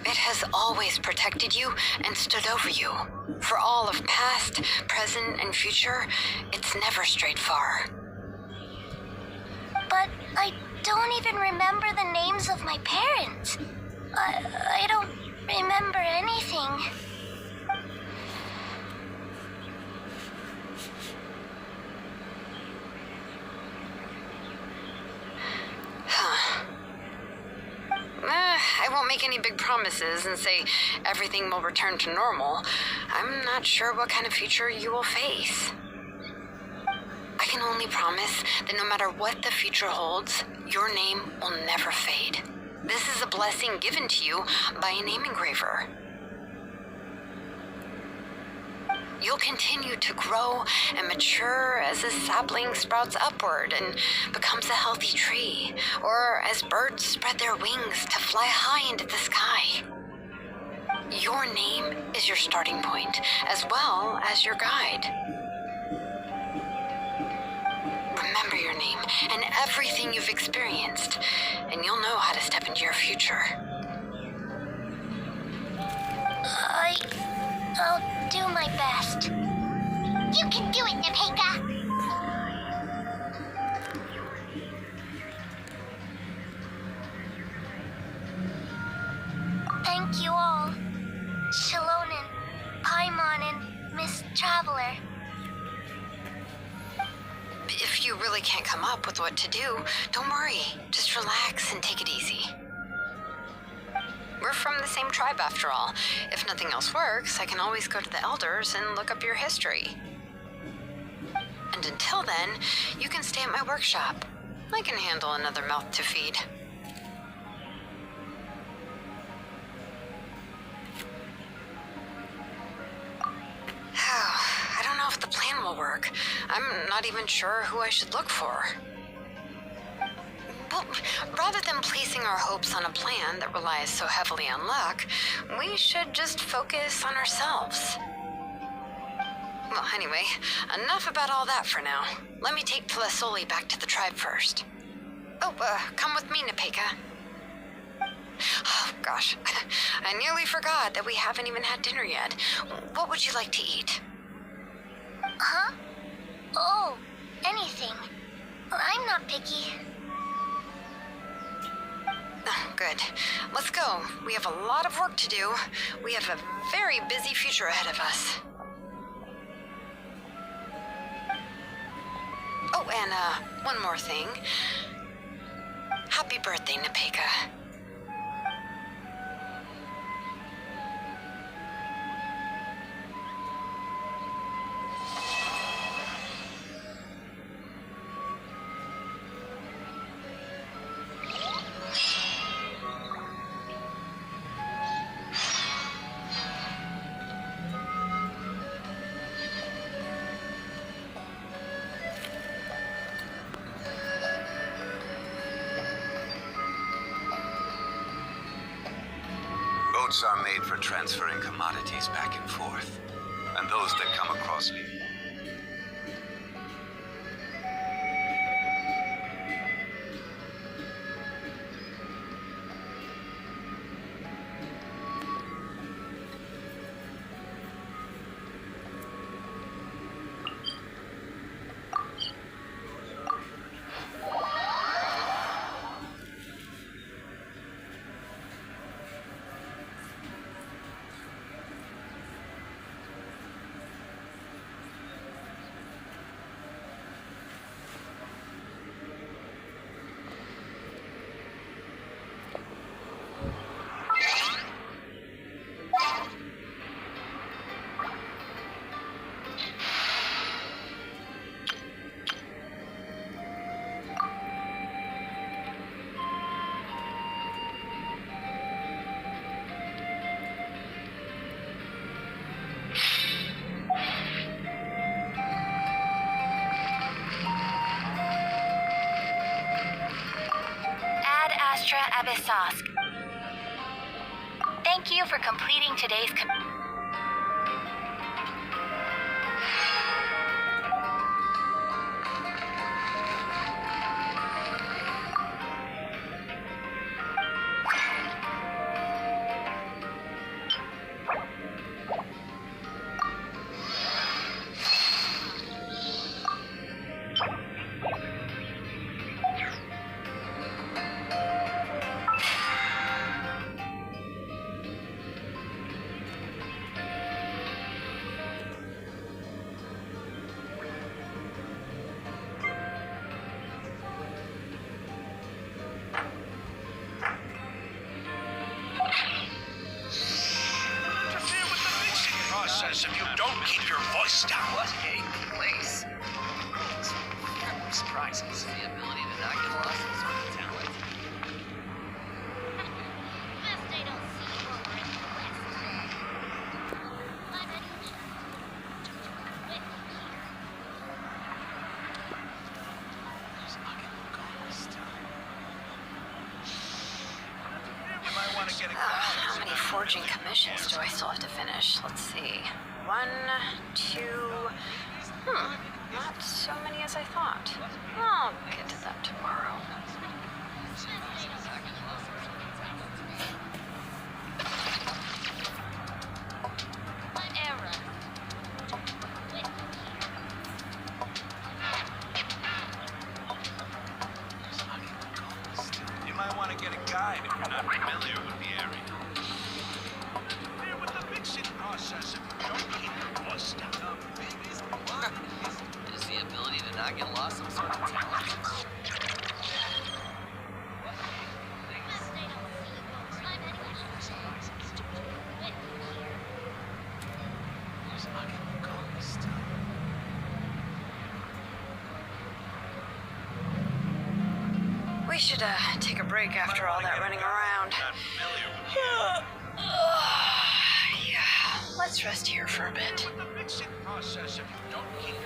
It has always protected you and stood over you. For all of past, present, and future, it's never strayed far. But I don't even remember the names of my parents. I don't remember anything. I won't make any big promises and say everything will return to normal. I'm not sure what kind of future you will face. I can only promise that no matter what the future holds, your name will never fade. This is a blessing given to you by a name engraver. You'll continue to grow and mature as a sapling sprouts upward and becomes a healthy tree, or as birds spread their wings to fly high into the sky. Your name is your starting point, as well as your guide. Remember your name and everything you've experienced, and you'll know how to step into your future. I'll do my best. You can do it, Nepeka. Thank you all. Shalonen, Paimon, and Miss Traveler. If you really can't come up with what to do, don't worry. Just relax and take it easy. We're from the same tribe after all. If nothing else works, I can always go to the elders and look up your history. And until then, you can stay at my workshop. I can handle another mouth to feed. I don't know if the plan will work. I'm not even sure who I should look for. Well, rather than placing our hopes on a plan that relies so heavily on luck, we should just focus on ourselves. Well, anyway, enough about all that for now. Let me take Tlasoli back to the tribe first. Oh, come with me, Nepeka. Oh, gosh. I nearly forgot that we haven't even had dinner yet. What would you like to eat? Huh? Oh, anything. I'm not picky. Oh, good. Let's go. We have a lot of work to do. We have a very busy future ahead of us. Oh, and one more thing. Happy birthday, Nepeka. Boats are made for transferring commodities back and forth, and those that come across me. Abyssosk. Thank you for completing today's If you don't keep your voice down. What a place. Surprises. The ability to not get lost in sort of talent. Best I don't see you over in the west. How many forging commissions do I still have to finish? Let's see. 1, 2... Not so many as I thought. I'll get to that tomorrow. You might want to get a guide if you're not familiar with the area. Here with the mixing process, if you don't keep your voice down. Is the ability to not get lost some sort of talent? We should take a break after all that running around. Yeah, let's rest here for a bit. With the mixing process, if you don't keep